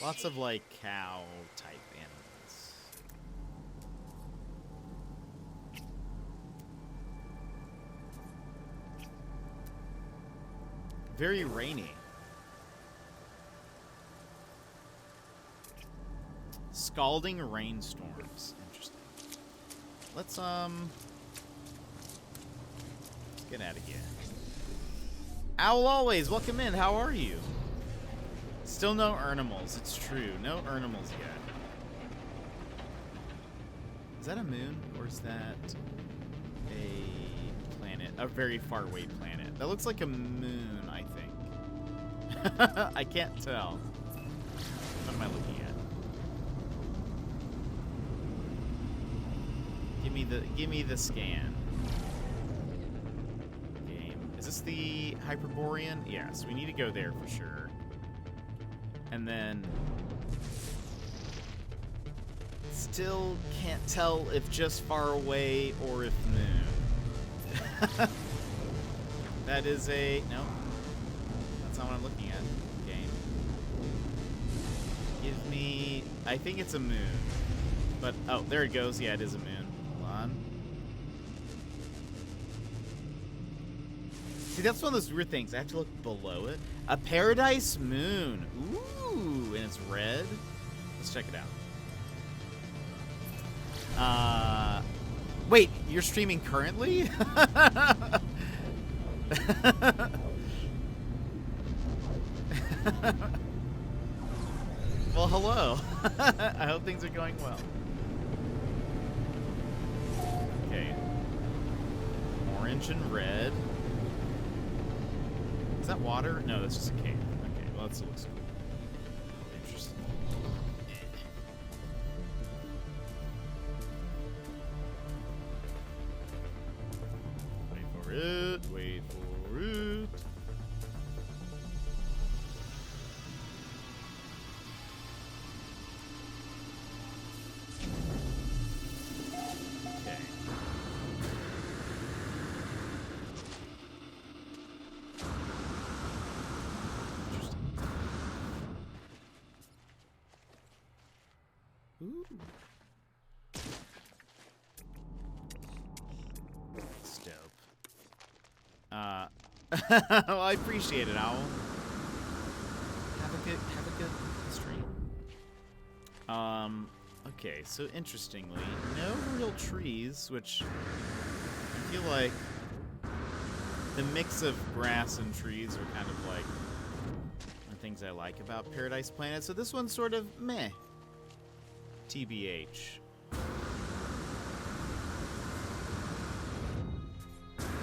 Lots of, like, cow type animals. Very rainy. Scalding rainstorms. Interesting. Let's get out of here. Owl Always, welcome in. How are you? Still no animals. It's true. No animals yet. Is that a moon or is that a planet? A very far away planet. That looks like a moon, I think. I can't tell. What am I looking at? Give me the scan. Game. Is this the Hyperborean? Yes, we need to go there for sure. And then still can't tell if just far away or if moon. That is a no. That's not what I'm looking at. Game. Give me. I think it's a moon. But oh, there it goes. Yeah, it is a moon. Hold on. See, that's one of those weird things. I have to look below it. A paradise moon. Ooh, and it's red. Let's check it out. Wait, you're streaming currently? Well, hello. I hope things are going well. Okay. Orange and red. Is that water? No, that's just a cave. Okay, well, that looks cool. Interesting. Wait for it. Wait for it. Okay. Ooh. That's dope. Well, I appreciate it, Owl. Have a good stream. Okay, so interestingly, no real trees, which I feel like the mix of grass and trees are kind of like the things I like about Paradise Planet. So this one's sort of meh. TBH.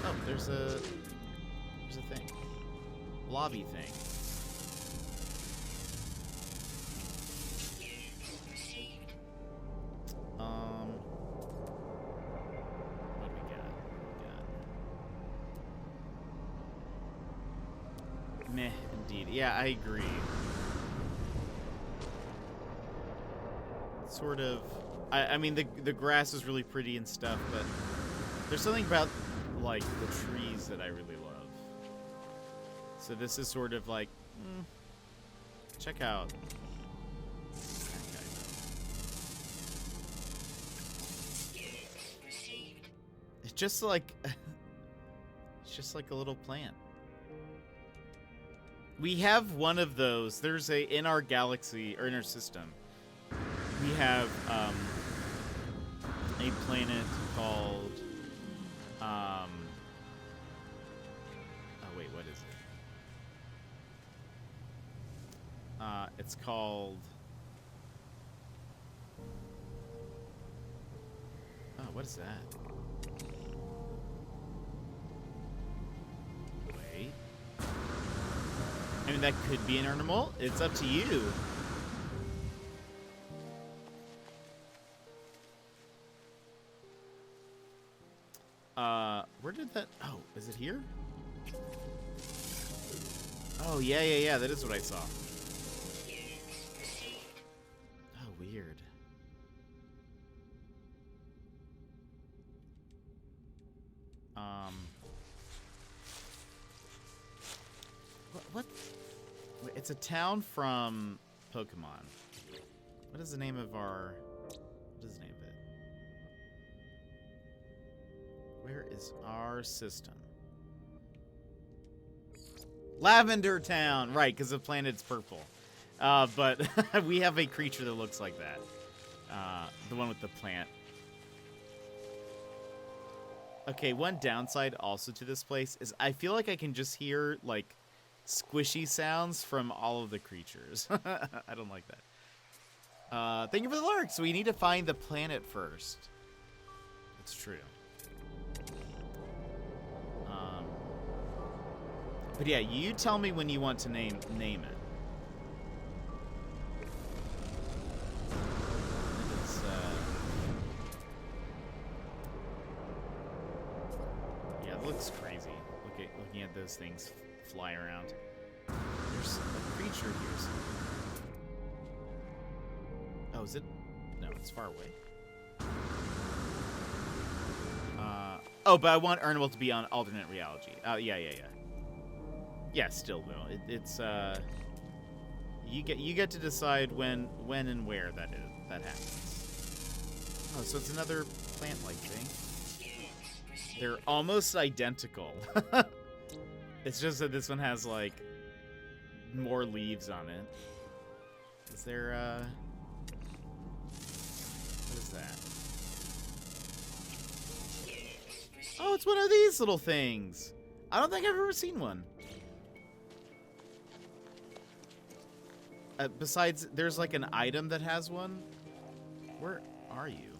Oh, there's a thing. Lobby thing. What do we got? Meh, indeed. Yeah, I agree. Sort of. I mean, the grass is really pretty and stuff, but there's something about, like, the trees that I really love. So this is sort of like, check out. Okay. It's just like, it's just like a little plant. We have one of those. There's in our galaxy, or in our system, we have a planet called oh wait, what is it? It's called what is that? Wait. I mean, that could be an animal. It's up to you. Where did that... Oh, is it here? Oh, yeah. That is what I saw. Oh, weird. What? Wait, it's a town from Pokemon. What is the name of our... What is the name of it? Where is our system? Lavender Town! Right, because the planet's purple. But we have a creature that looks like that. The one with the plant. Okay, one downside also to this place is I feel like I can just hear, like, squishy sounds from all of the creatures. I don't like that. Thank you for the lurk. So we need to find the planet first. It's true. But yeah, you tell me when you want to name it. It's, yeah, it looks crazy. Looking at those things fly around. There's a creature here somewhere. Oh, is it? No, it's far away. Oh, but I want Ernwell to be on alternate reality. Yeah. Yeah, still though. It's you get to decide when and where that happens. Oh, so it's another plant-like thing. They're almost identical. It's just that this one has like more leaves on it. Is there what is that? Oh, it's one of these little things. I don't think I've ever seen one. Besides, there's like an item that has one. Where are you?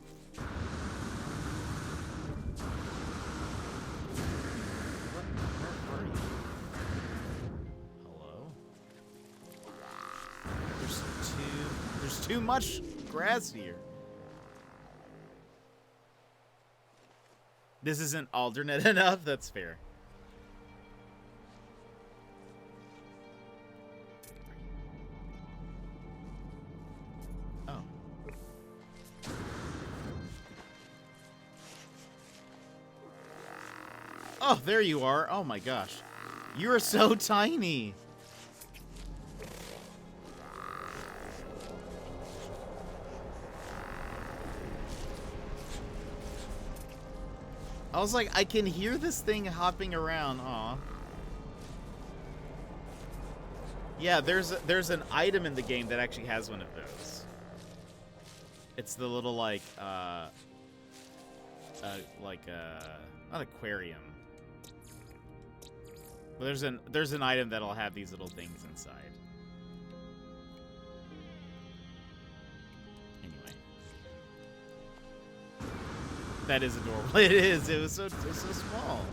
Where are you? Hello? There's too much grass here. This isn't alternate enough? That's fair. Oh. Oh, there you are. Oh my gosh. You are so tiny. I was like, I can hear this thing hopping around. Aw. Yeah, there's an item in the game that actually has one of those. It's the little like not aquarium. But there's an item that'll have these little things inside. Anyway. That is adorable. It is. It was so small.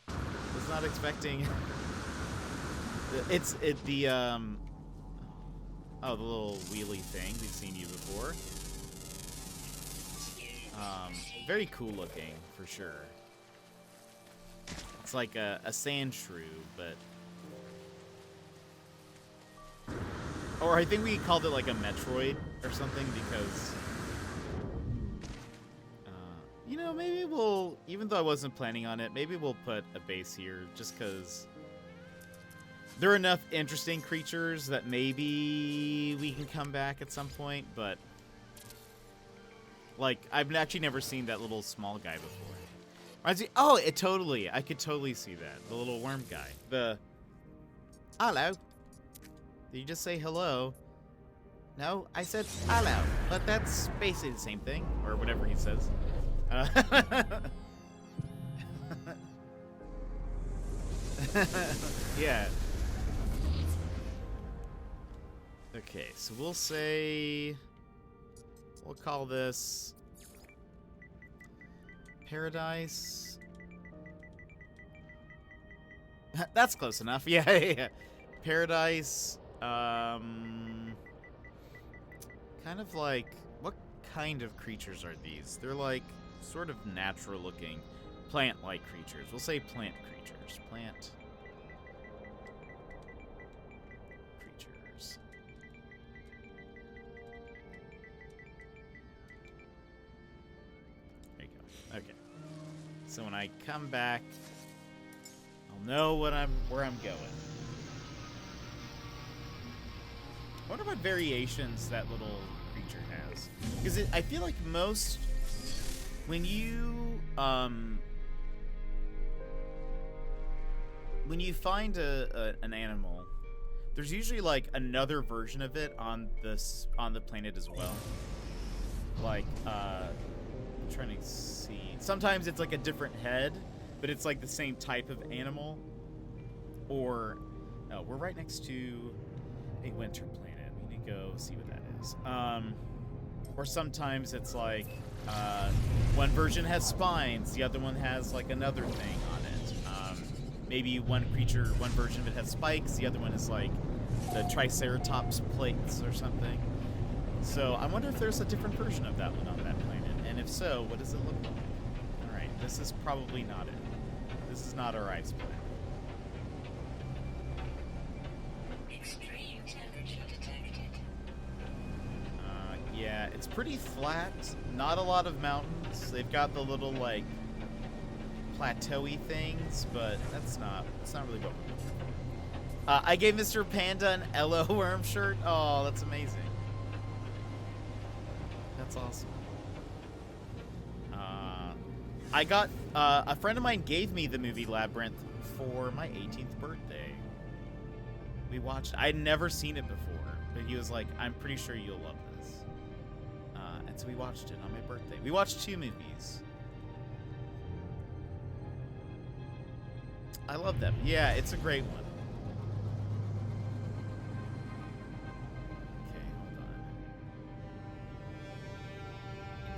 I was not expecting. The little wheelie thing. We've seen you before. Very cool looking for sure. It's like a sand shrew, but Or I think we called it like a Metroid or something because, you know, maybe we'll, even though I wasn't planning on it, maybe we'll put a base here just because there are enough interesting creatures that maybe we can come back at some point, but like, I've actually never seen that little small guy before. Oh, I could totally see that. The little worm guy. Hello. Did you just say hello? No, I said hello, but that's basically the same thing, or whatever he says. Yeah. Okay, so we'll call this Paradise. That's close enough. Yeah. Paradise. Kind of like, what kind of creatures are these? They're like sort of natural looking plant-like creatures. We'll say plant creatures. Plant creatures. There you go. Okay. So when I come back, I'll know where I'm going. I wonder what variations that little creature has. Because I feel like most, when you find an animal, there's usually like another version of it on the planet as well. Like, I'm trying to see. Sometimes it's like a different head, but it's like the same type of animal. Or, no, we're right next to a winter planet. We need to go see what that is. Or sometimes it's like one version has spines, the other one has like another thing on it. Maybe one version of it has spikes, the other one is like the Triceratops plates or something. So I wonder if there's a different version of that one on that planet, and if so, what does it look like? All right, this is probably not it. This is not our ice planet. Extreme temperature detected. Yeah, it's pretty flat. Not a lot of mountains. They've got the little like plateau-y things, but that's not really what we're looking for. I gave Mr. Panda an Elo worm shirt. Oh, that's amazing. That's awesome. I got a friend of mine gave me the movie Labyrinth for my 18th birthday. We watched. I'd never seen it before, but he was like, "I'm pretty sure you'll love this." And so we watched it on my birthday. We watched 2 movies. I love them. Yeah, it's a great one. Okay, hold on.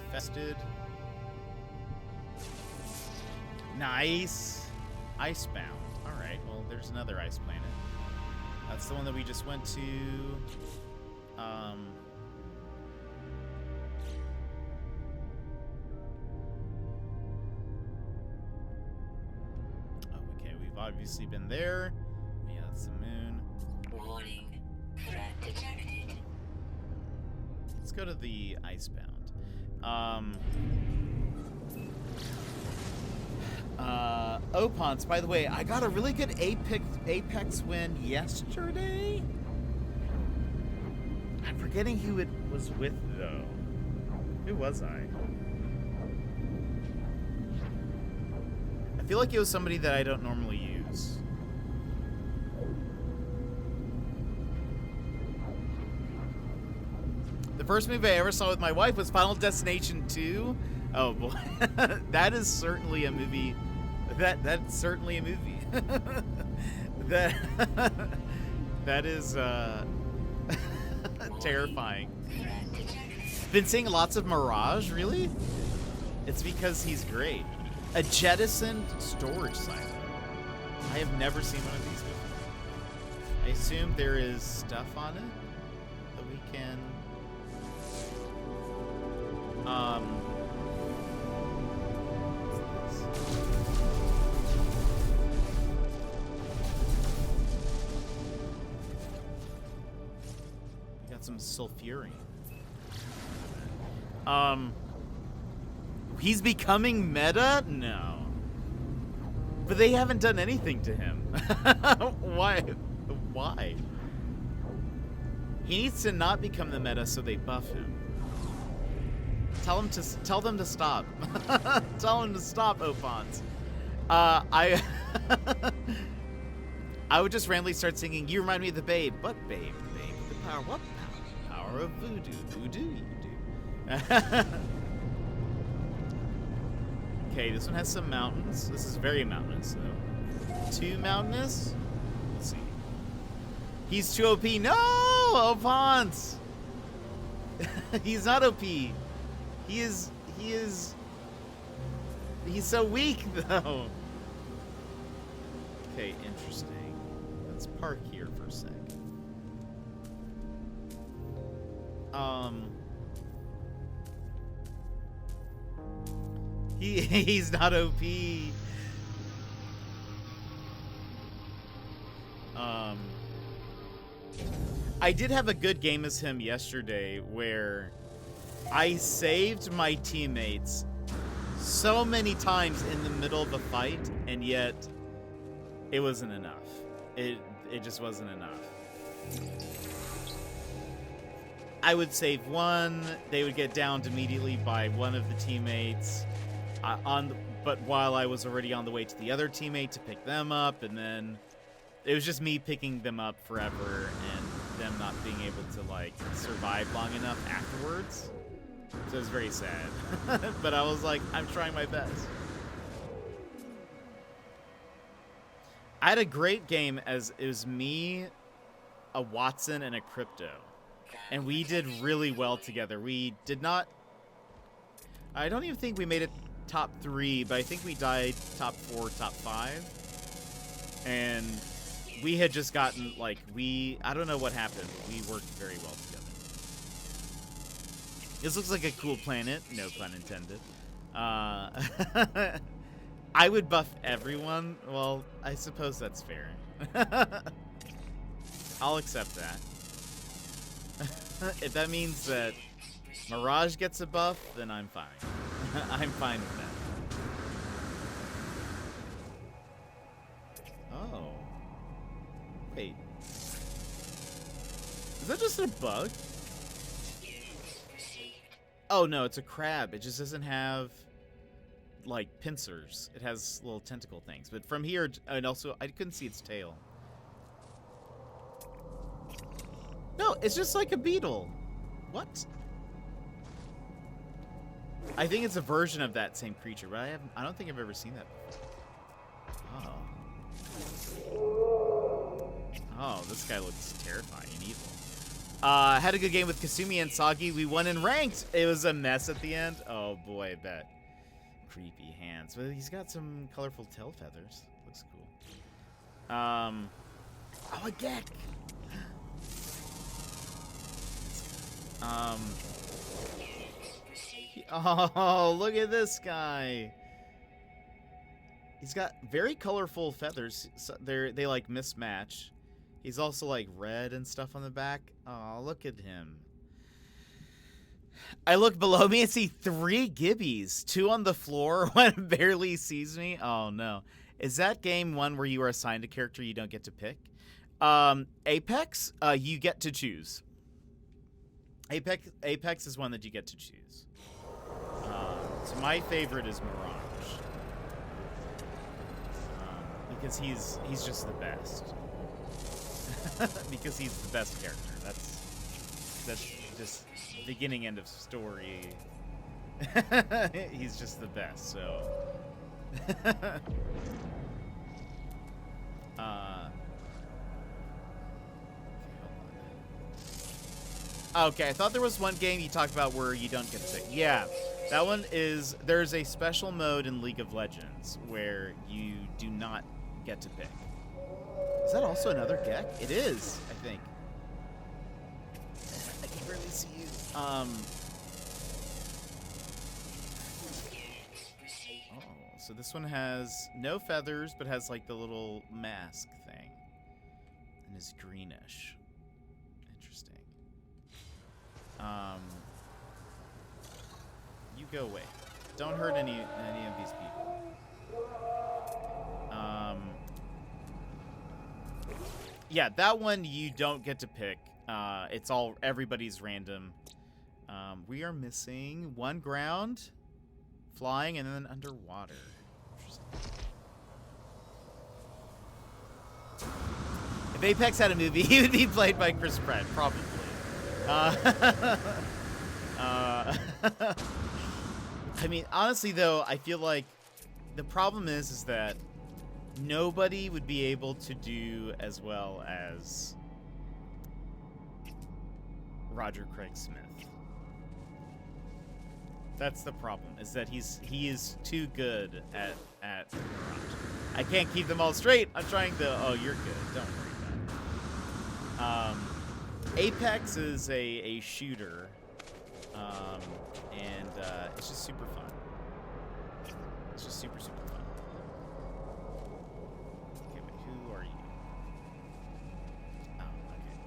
Infested. Nice. Icebound. Alright, well, there's another ice planet. That's the one that we just went to. Okay, we've obviously been there. Yeah, that's the moon. Warning. Threat detected. Let's go to the Icebound. Opons, by the way, I got a really good Apex win yesterday. I'm forgetting who it was with, though. Who was I? I feel like it was somebody that I don't normally use. The first movie I ever saw with my wife was Final Destination 2. Oh boy, that is certainly a movie. That's certainly a movie. that is terrifying. Been seeing lots of Mirage, really? It's because he's great. A jettisoned storage silo. I have never seen one of these before. I assume there is stuff on it that we can. some sulfurine. He's becoming meta? No. But they haven't done anything to him. Why? Why? He needs to not become the meta, so they buff him. Tell them to stop. Tell him to stop, Opons. I would just randomly start singing. You remind me of the babe. What babe? Babe. The power. What power? Power of voodoo. Voodoo. You do. Okay, this one has some mountains. This is very mountainous, though. Too mountainous? We'll see. He's too OP. No! Opons! He's not OP. He's so weak, though. Okay, interesting. Let's park here for a sec. He's not OP. I did have a good game as him yesterday where I saved my teammates so many times in the middle of a fight, and yet it wasn't enough. It just wasn't enough. I would save one, they would get downed immediately by one of the teammates, but while I was already on the way to the other teammate to pick them up, and then it was just me picking them up forever and them not being able to like survive long enough afterwards. So it was very sad. But I was like, I'm trying my best. I had a great game as it was me, a Watson, and a Crypto. And we did really well together. We did not... I don't even think we made it top 3, but I think we died top 4, top 5. And we had just gotten, like, I don't know what happened, but we worked very well together. This looks like a cool planet. No pun intended. I would buff everyone. Well, I suppose that's fair. I'll accept that. If that means that Mirage gets a buff, then I'm fine. I'm fine with that. Oh. Wait. Is that just a bug? Oh, no, it's a crab. It just doesn't have, like, pincers. It has little tentacle things. But from here, and also, I couldn't see its tail. No, it's just like a beetle. What? I think it's a version of that same creature, but I don't think I've ever seen that before. Oh. Oh, this guy looks terrifying and evil. Had a good game with Kasumi and Sagi. We won in ranked. It was a mess at the end. Oh boy, I bet. Creepy hands. But he's got some colorful tail feathers. Looks cool. Oh, a Gek. Oh, look at this guy. He's got very colorful feathers. So they like mismatch. He's also like red and stuff on the back. Oh, look at him. I look below me and see 3 Gibbies, 2 on the floor, one barely sees me. Oh no. Is that game one where you are assigned a character you don't get to pick? Apex, you get to choose. Apex is one that you get to choose. So my favorite is Mirage. Because he's just the best. Because he's the best character. That's just beginning end of story. He's just the best. So. Okay, I thought there was one game you talked about where you don't get to pick. Yeah, that one is, there's a special mode in League of Legends where you do not get to pick. Is that also another Gek? It is, I think. I can barely see you. Oh, so this one has no feathers, but has like the little mask thing. And is greenish. Interesting. You go away. Don't hurt any of these people. Yeah, that one you don't get to pick. It's all everybody's random. We are missing one ground, flying, and then underwater. If Apex had a movie, he would be played by Chris Pratt, probably. I mean, honestly, though, I feel like the problem is that nobody would be able to do as well as Roger Craig Smith. That's the problem, is that he is too good at I can't keep them all straight. I'm trying to. Oh, you're good. Don't worry about it. Apex is a shooter, and it's just super fun. It's just super fun. Okay, wait, who are you? Oh, okay.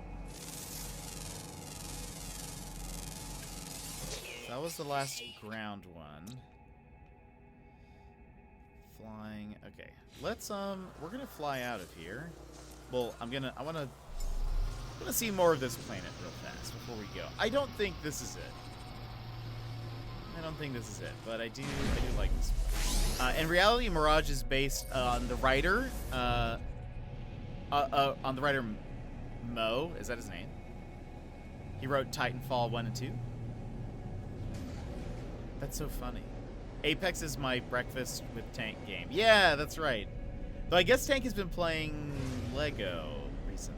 So that was the last ground one. Flying. Okay, let's we're gonna fly out of here. Well, I wanna see more of this planet real fast before we go. I don't think this is it. But I do like this one. In reality, Mirage is based on the writer, Mo. Is that his name? He wrote Titanfall 1 and 2. That's so funny. Apex is my breakfast with Tank game. Yeah, that's right. Though I guess Tank has been playing Lego recently.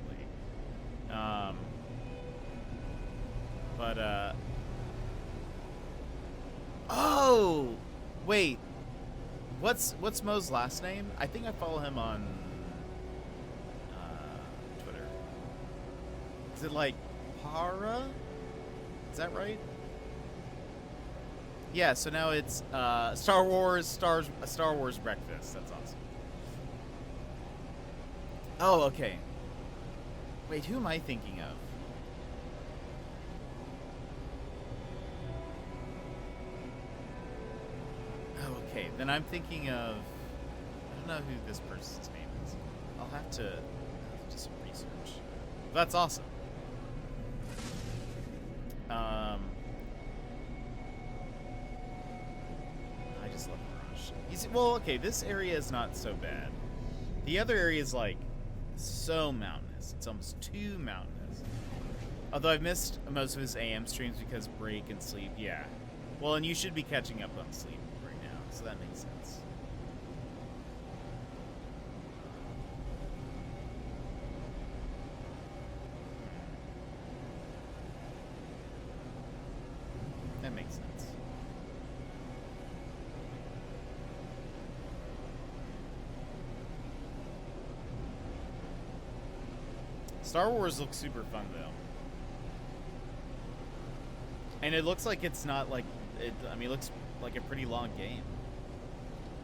Oh, wait. What's Mo's last name? I think I follow him on Twitter. Is it like Para? Is that right? Yeah, so now it's Star Wars breakfast. That's awesome. Oh, okay. Wait, who am I thinking of? Oh, okay. Then I'm thinking of... I don't know who this person's name is. I'll have to do some research. That's awesome. I just love Mirage. Well, okay, this area is not so bad. The other area is, like, so mountainous. It's almost too mountainous. Although I've missed most of his AM streams because break and sleep. Yeah. Well, and you should be catching up on sleep right now, so that makes sense. That makes sense. Star Wars looks super fun, though. And it looks like it's not like... I mean, it looks like a pretty long game.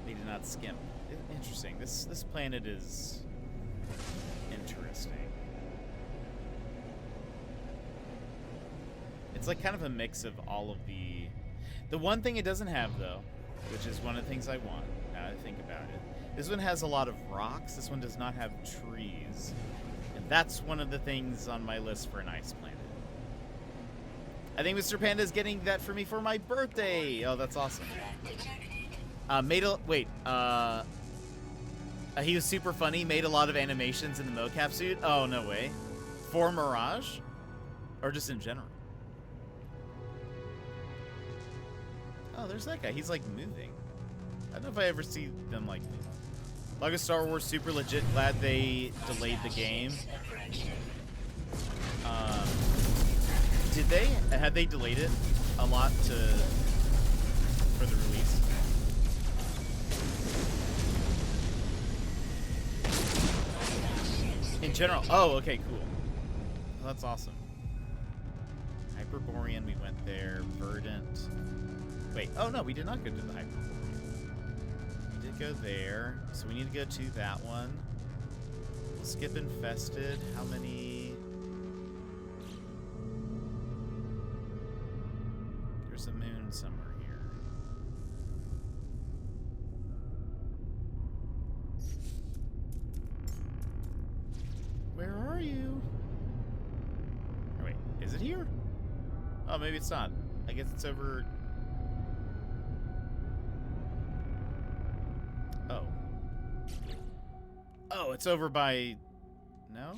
They did not skimp. Interesting. This planet is... interesting. It's like kind of a mix of all of the... The one thing it doesn't have, though, which is one of the things I want, now that I think about it, this one has a lot of rocks. This one does not have trees. And that's one of the things on my list for an ice planet. I think Mr. Panda is getting that for me for my birthday. Oh, that's awesome. He was super funny. Made a lot of animations in the mocap suit. Oh, no way. For Mirage? Or just in general? Oh, there's that guy. He's, like, moving. I don't know if I ever see them, like, move. Lego Star Wars, super legit. Glad they delayed the game. Had they delayed it a lot for the release? In general. Oh, okay, cool. Well, that's awesome. Hyperborean, we went there. Verdant. Wait, oh no, we did not go to the Hyperborean. We did go there, so we need to go to that one. We'll skip Infested. How many... a moon somewhere here. Where are you? Oh, wait, is it here? Oh, maybe it's not. I guess it's over... Oh. Oh, it's over by... No?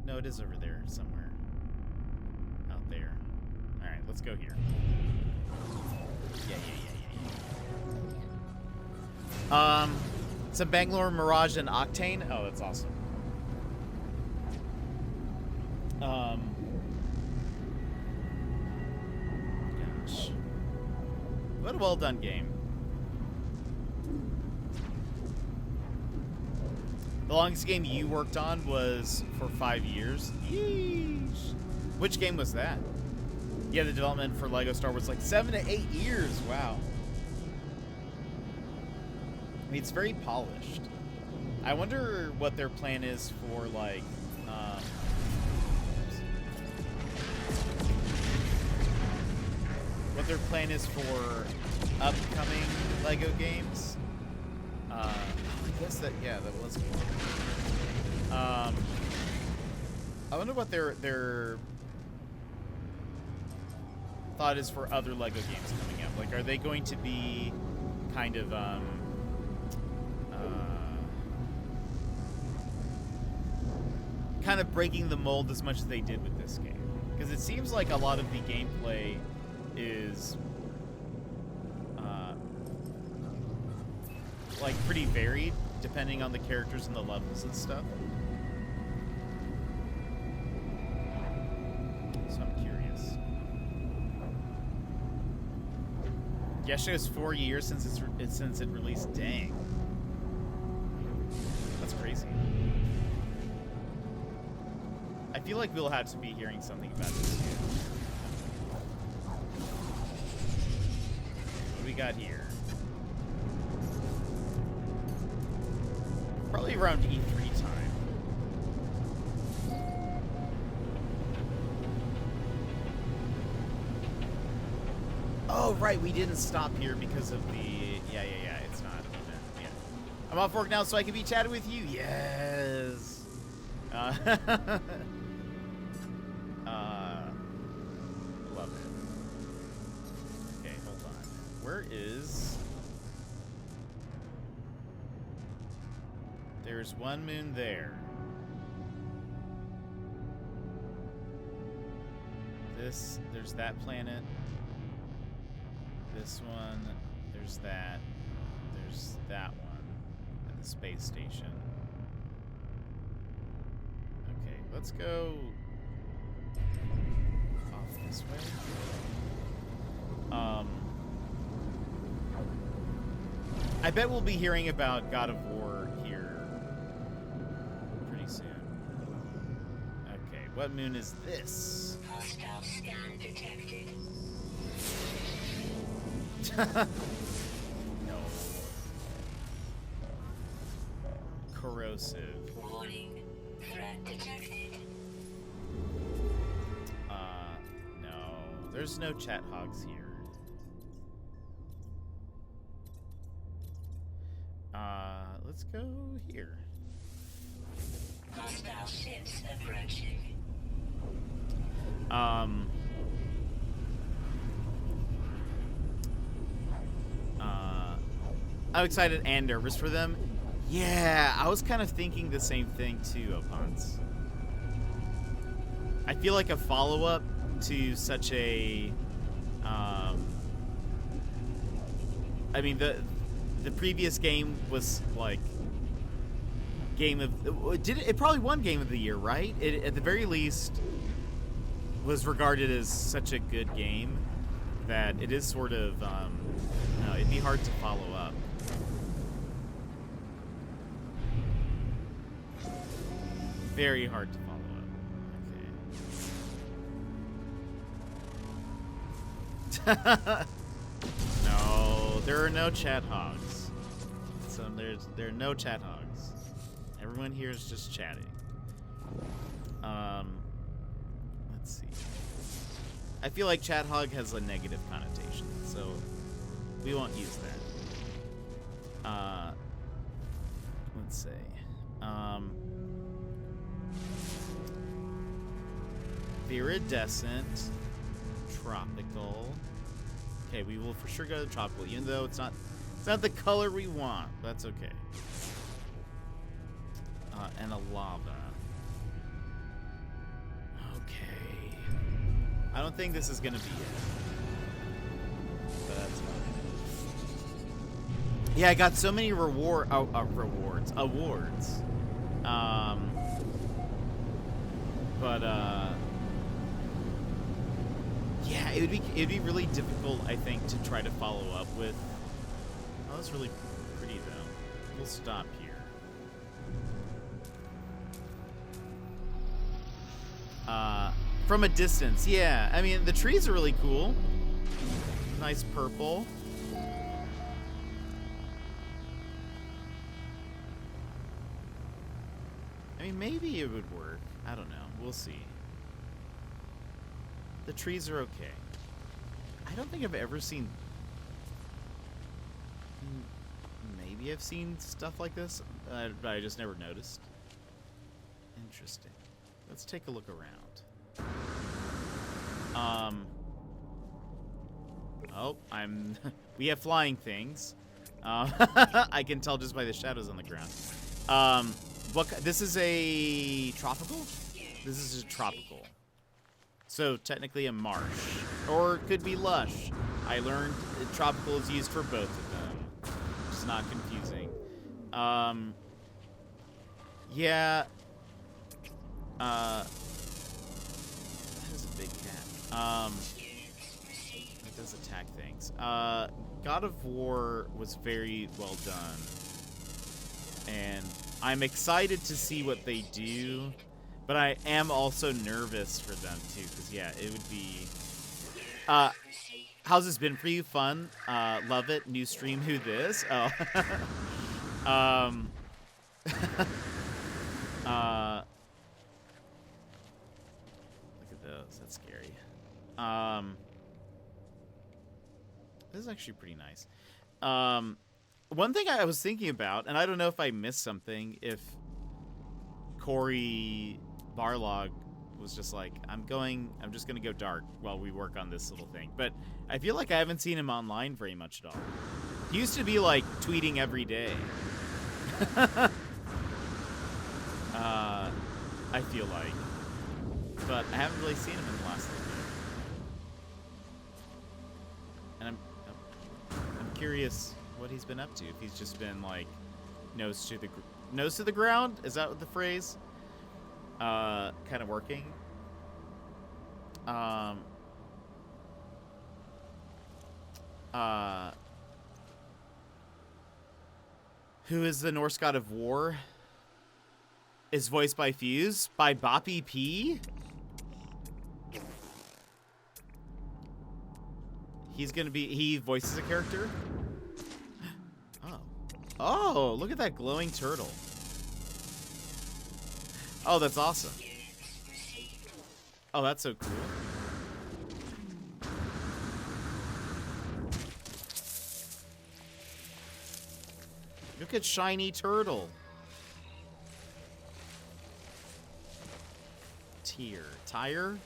No, it is over there somewhere. Out there. Alright, let's go here. Yeah. Some Bangalore, Mirage, and Octane. Oh, that's awesome. Gosh. What a well done game. The longest game you worked on was for 5 years. Yeesh. Which game was that? Yeah, the development for Lego Star Wars, like 7 to 8 years. Wow. I mean, it's very polished. I wonder what their plan is for, like, what their plan is for upcoming Lego games. I guess that, yeah, that was cool. I wonder what their thought is for other Lego games coming up. Like, are they going to be kind of kind of breaking the mold as much as they did with this game? Because it seems like a lot of the gameplay is like pretty varied depending on the characters and the levels and stuff. So I'm curious. Yesterday was 4 years since it released. Dang, that's crazy. I feel like we'll have to be hearing something about this game. What do we got here? Probably around E3 time. Oh, right, we didn't stop here because of the... Yeah, it's not... Yeah. I'm off work now so I can be chatting with you. Yes! Love it. Okay, hold on. Where is... There's one moon there. There's that planet. This one, there's that one, and the space station. Okay, let's go off this way. I bet we'll be hearing about God of War here pretty soon. Okay, what moon is this? Hostile scan detected. No. Corrosive. Warning. Threat detected. No. There's no chat hogs here. Let's go here. Hostile ships approaching. I'm excited and nervous for them. Yeah, I was kind of thinking the same thing too, Opans. I feel like a follow-up to such a... I mean, the previous game was like... Game of... It probably won Game of the Year, right? It, at the very least, was regarded as such a good game that it is sort of... no, it'd be hard to follow up. Very hard to follow up. Okay. No, there are no chat hogs. So there are no chat hogs. Everyone here is just chatting. Let's see. I feel like chat hog has a negative connotation, so we won't use that. Let's say, viridescent, tropical. Okay, we will for sure go to tropical, even though it's not the color we want. That's okay. And a lava. Okay. I don't think this is gonna be it. But that's fine. Yeah, I got so many awards. Yeah, it'd be really difficult, I think, to try to follow up with. Oh, that's really pretty though. We'll stop here. From a distance, yeah. I mean, the trees are really cool. Nice purple. I mean, maybe it would work. I don't know. We'll see. The trees are okay. I don't think I've ever seen... Maybe I've seen stuff like this, but I just never noticed. Interesting. Let's take a look around. Oh, we have flying things. I can tell just by the shadows on the ground. This is a tropical? This is a tropical. So technically a marsh, or it could be lush. I learned tropical is used for both of them. It's not confusing. Yeah. That is a big cat. It does attack things. God of War was very well done. And I'm excited to see what they do, but I am also nervous for them too, because yeah, it would be... how's this been for you? Fun? Love it? New stream? Who this? Oh. Look at those. That's scary. This is actually pretty nice. One thing I was thinking about, and I don't know if I missed something, if Corey Barlog was just like, I'm just gonna go dark while we work on this little thing. But I feel like I haven't seen him online very much at all. He used to be like tweeting every day. I feel like. But I haven't really seen him in the last little bit. And I'm curious what he's been up to. If he's just been like nose to the ground, is that what the phrase? Kind of working. Who is the Norse god of war? Is voiced by Fuse by Boppy P. He voices a character. Oh, look at that glowing turtle. Oh, that's awesome. Oh, that's so cool. Look at shiny turtle. Tire?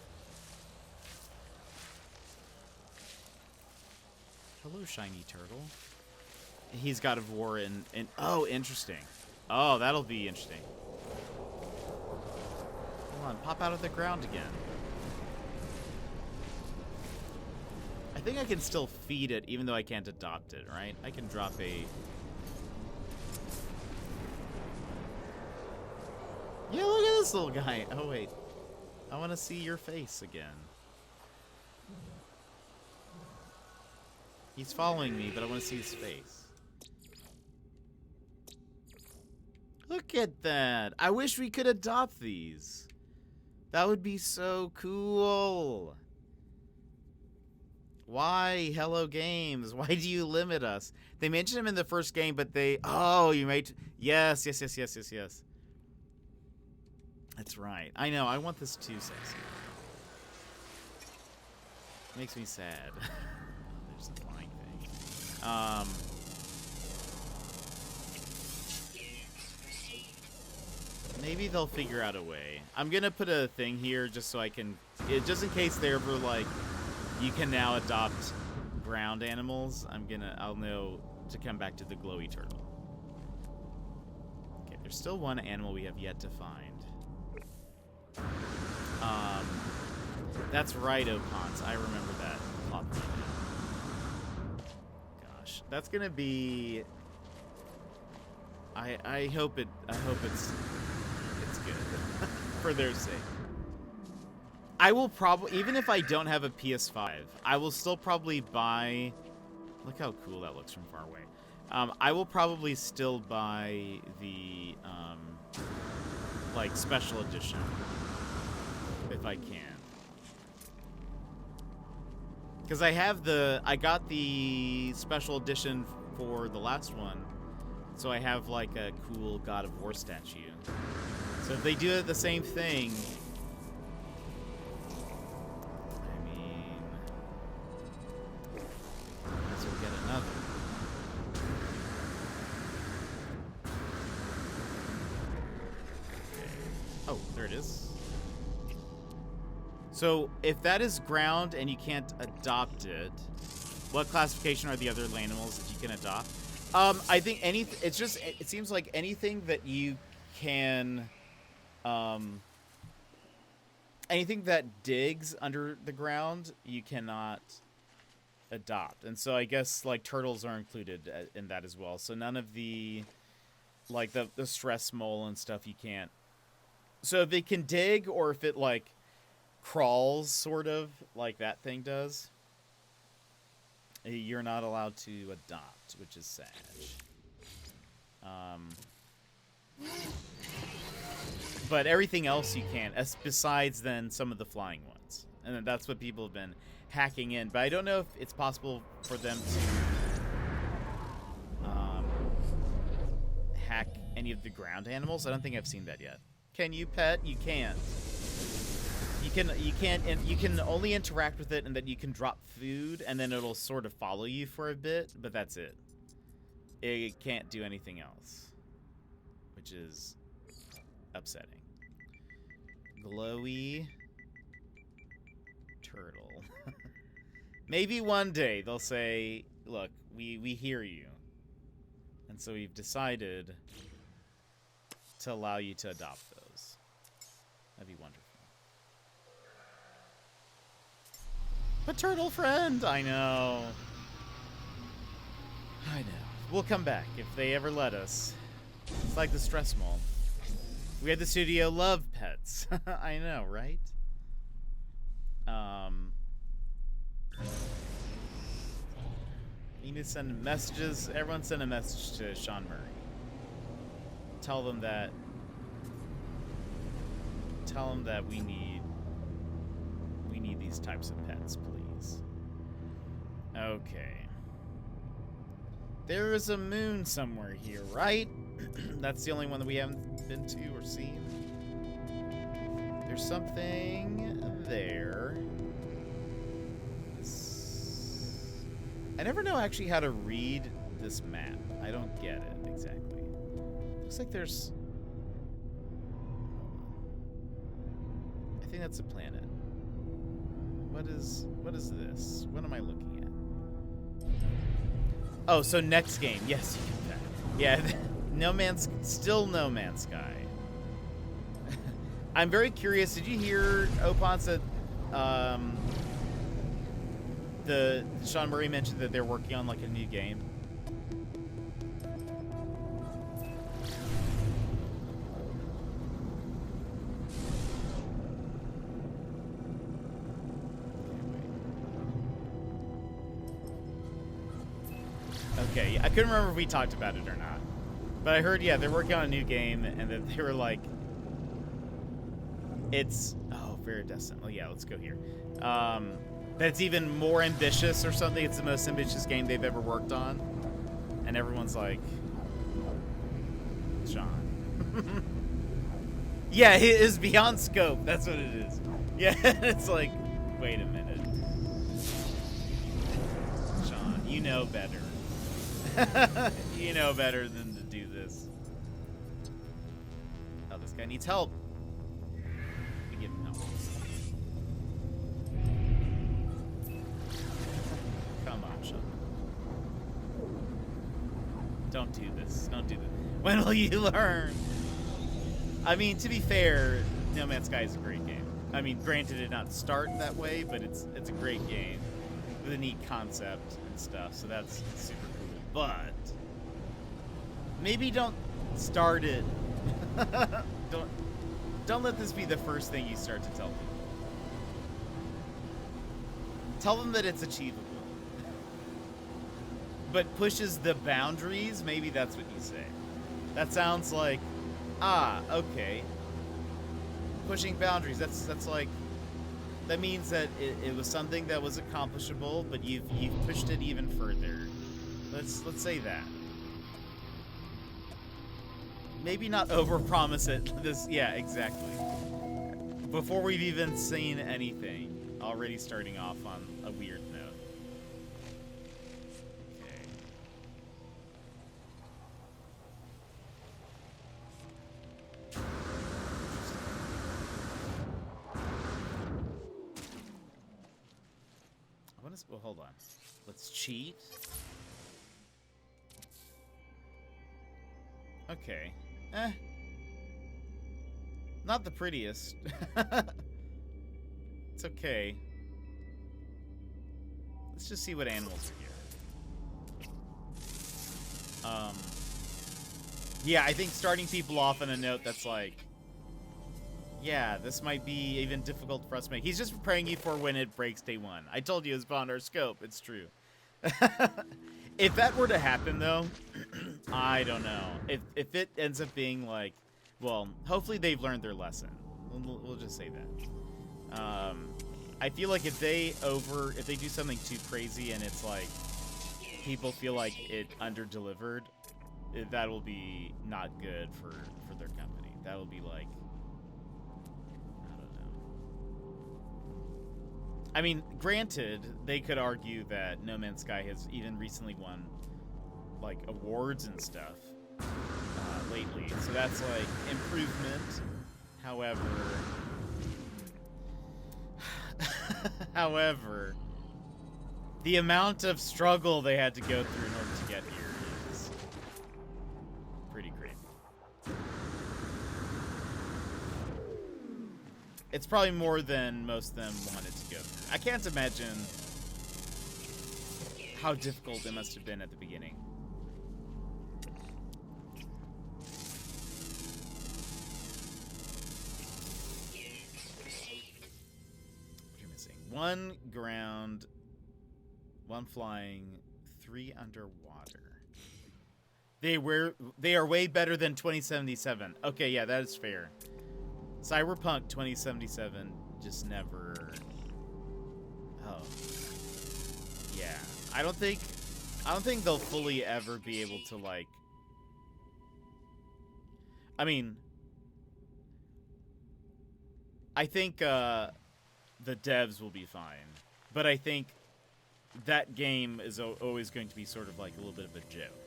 Hello, shiny turtle. He's God of War and oh, interesting. Oh, that'll be interesting. Come on, pop out of the ground again. I think I can still feed it even though I can't adopt it, right? I can drop a... Yeah, look at this little guy. Oh, wait. I want to see your face again. He's following me, but I want to see his face. Look at that. I wish we could adopt these. That would be so cool. Why, Hello Games? Why do you limit us? They mentioned him in the first game, but they... Oh, you made... Yes. That's right. I know. I want this too, sexy. Makes me sad. There's the flying thing. Maybe they'll figure out a way. I'm gonna put a thing here just so I can, just in case they're ever like, you can now adopt ground animals. I'll know to come back to the glowy turtle. Okay, there's still one animal we have yet to find. That's right, Opons. I remember that. Gosh, that's gonna be. I hope it's good for their sake. I will probably, even if I don't have a PS5, I will still probably buy. Look how cool that looks from far away. I will probably still buy the like special edition if I can. Because I got the special edition for the last one, so I have like a cool God of War statue. So if they do the same thing, I mean, might as well get another. Okay. Oh, there it is. So, if that is ground and you can't adopt it, what classification are the other animals that you can adopt? I think it seems like anything that you can, anything that digs under the ground, you cannot adopt. And so I guess, like, turtles are included in that as well. So none of the, like, the stress mole and stuff you can't. So if it can dig, or if it, like, crawls, sort of, like that thing does, you're not allowed to adopt, which is sad. But everything else you can, besides then some of the flying ones. And then that's what people have been hacking in. But I don't know if it's possible for them to hack any of the ground animals. I don't think I've seen that yet. Can you pet? You can't. You can only interact with it, and then you can drop food, and then it'll sort of follow you for a bit, but that's it. It can't do anything else, which is upsetting. Glowy turtle. Maybe one day they'll say, "Look, we hear you," and so we've decided to allow you to adopt those. That'd be wonderful. But turtle friend, I know. We'll come back if they ever let us. It's like the stress mole. We at the studio love pets. I know, right? You need to send messages. Everyone send a message to Sean Murray. Tell them that we need these types of pets, please. Okay. There is a moon somewhere here, right? That's the only one that we haven't been to or seen. There's something there. I never know actually how to read this map. I don't get it exactly. Looks like there's... I think that's a planet. What is this? What am I looking at? Oh, so next game. Yes, you can bet. Yeah, still No Man's Sky. I'm very curious. Did you hear, Opons, that the Sean Murray mentioned that they're working on like a new game? Okay, I couldn't remember if we talked about it or not. But I heard, yeah, they're working on a new game, and that they were like, it's, oh, Viridescent. Oh, yeah, let's go here. That's even more ambitious or something. It's the most ambitious game they've ever worked on. And everyone's like, John. Yeah, it is beyond scope. That's what it is. Yeah, it's like, wait a minute. You know better. You know better than to do this. Oh, this guy needs help. We give him help. Come on, Sean. Don't do this. Don't do this. When will you learn? I mean, to be fair, No Man's Sky is a great game. I mean, granted, it did not start that way, but it's a great game with a neat concept and stuff. So that's super cool. But maybe don't start it. don't let this be the first thing you start to tell people. Tell them that it's achievable. But pushes the boundaries, maybe that's what you say. That sounds like, okay. Pushing boundaries, that's like, that means that it was something that was accomplishable, but you've pushed it even further. Let's say that. Maybe not overpromise it. Yeah, exactly. Before we've even seen anything, already starting off on a weird note. Well, hold on. Let's cheat. Okay. Not the prettiest. It's okay. Let's just see what animals are here. Yeah, I think starting people off on a note that's like, yeah, this might be even difficult for us to make. He's just preparing you for when it breaks day one. I told you it was beyond our scope. It's true. If that were to happen, though, I don't know. If it ends up being like, well, hopefully they've learned their lesson. We'll just say that. I feel like if they do something too crazy and it's like people feel like it under-delivered, that will be not good for their company. That will be like, I mean, granted, they could argue that No Man's Sky has even recently won, like, awards and stuff lately. So that's, like, improvement. However, the amount of struggle they had to go through in order to get here is pretty crazy. It's probably more than most of them wanted to go through. I can't imagine how difficult it must have been at the beginning. What are you missing? 1 ground, 1 flying, 3 underwater. They are way better than 2077. Okay, yeah, that is fair. Cyberpunk 2077 just never... Oh. Yeah. I don't think they'll fully ever be able to, like... I mean... I think, the devs will be fine. But I think that game is always going to be sort of like a little bit of a joke.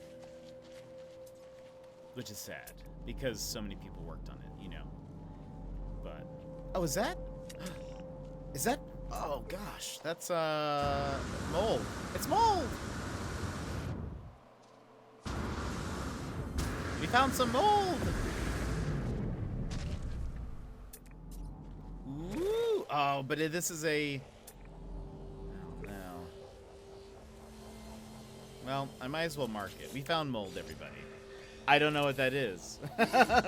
Which is sad. Because so many people worked on it, you know. But... Oh, is that... Is that... Oh, gosh. That's, mold. It's mold! We found some mold! Ooh! Oh, but this is a... Oh, no. Well, I might as well mark it. We found mold, everybody. I don't know what that is.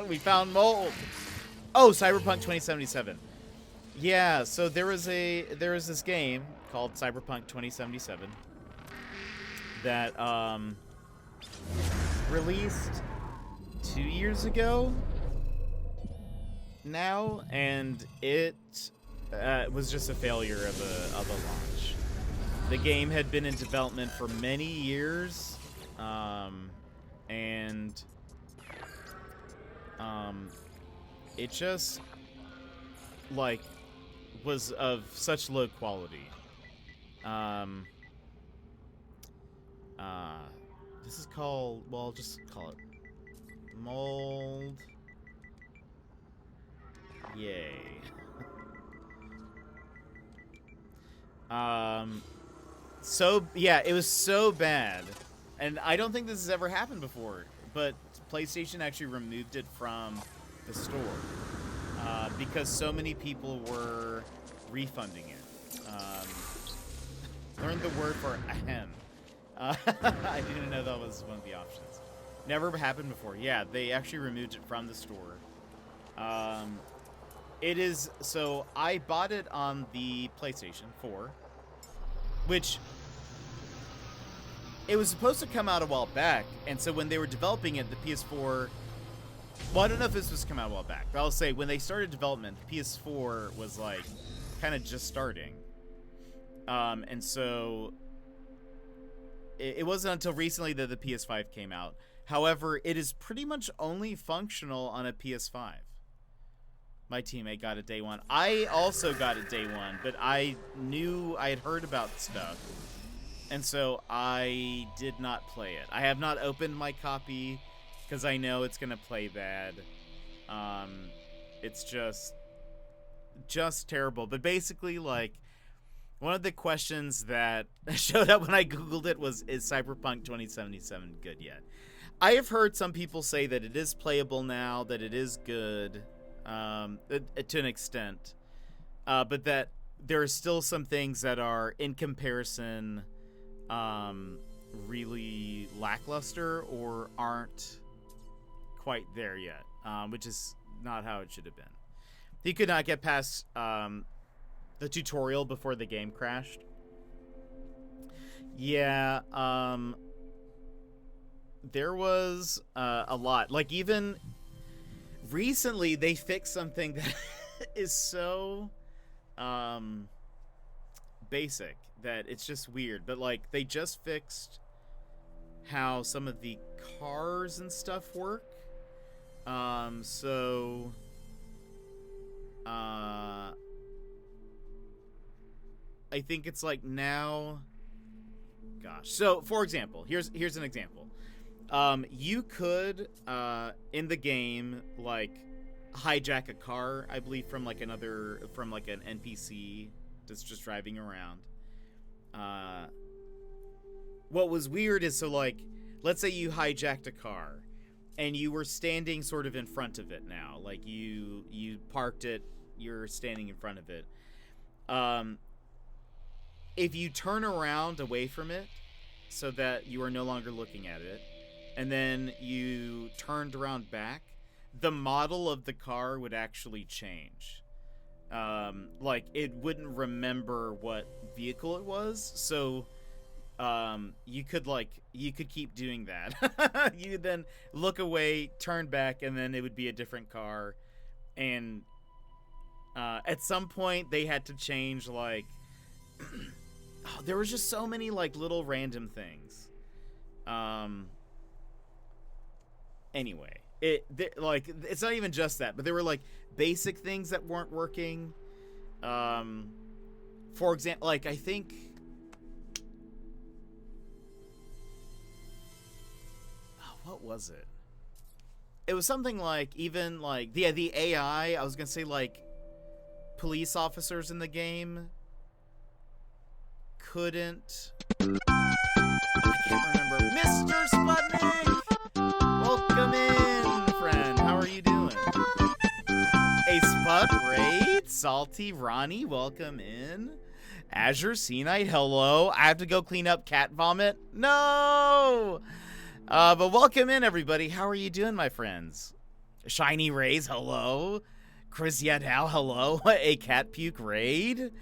We found mold! Oh, Cyberpunk 2077. Yeah, so there was this game called Cyberpunk 2077 that released 2 years ago now, and it was just a failure of a launch. The game had been in development for many years, and it just like was of such low quality. This is called, well, just call it mold. Yay. So, yeah, it was so bad. And I don't think this has ever happened before, but PlayStation actually removed it from the store because so many people were refunding it. Learned the word for ahem. I didn't know that was one of the options. Never happened before. Yeah, they actually removed it from the store. It is, so I bought it on the PlayStation 4, which it was supposed to come out a while back, and so when they were developing it, the PS4, well, I don't know if this was come out a while back, but I'll say when they started development, the PS4 was like kind of just starting. And so it wasn't until recently that the PS5 came out. However, it is pretty much only functional on a PS5. My teammate got it day one. I also got it day one, but I had heard about stuff. And so I did not play it. I have not opened my copy because I know it's going to play bad. It's just terrible. But basically, like, one of the questions that showed up when I Googled it was, is Cyberpunk 2077 good yet? I have heard some people say that it is playable now, that it is good, to an extent, but that there are still some things that are, in comparison, really lackluster or aren't quite there yet, which is not how it should have been. He could not get past the tutorial before the game crashed. Yeah, there was a lot. Like, even recently, they fixed something that is so basic that it's just weird. But, like, they just fixed how some of the cars and stuff work. So I think it's like now, gosh. So, for example, here's an example. You could in the game, like, hijack a car, I believe, from an NPC that's just driving around. What was weird is, so, like, let's say you hijacked a car and you were standing sort of in front of it now. Like, you parked it, you're standing in front of it. If you turn around away from it so that you are no longer looking at it, and then you turned around back, the model of the car would actually change. Like, it wouldn't remember what vehicle it was, so you could keep doing that. You then look away, turn back, and then it would be a different car. And at some point they had to change, like, there was just so many, like, little random things. Anyway, it's not even just that, but there were, like, basic things that weren't working. For example, like, I think, what was it? It was something like, even, like, the AI, I was gonna say, like, police officers in the game couldn't, I can't remember. Mr. Sputnik! Welcome in, friend. How are you doing? A Sput Raid? Salty Ronnie, welcome in. Azure Sea Knight, hello. I have to go clean up cat vomit? No! But welcome in, everybody. How are you doing, my friends? Shiny Rays, hello. Chris Yadal, hello. A cat puke raid?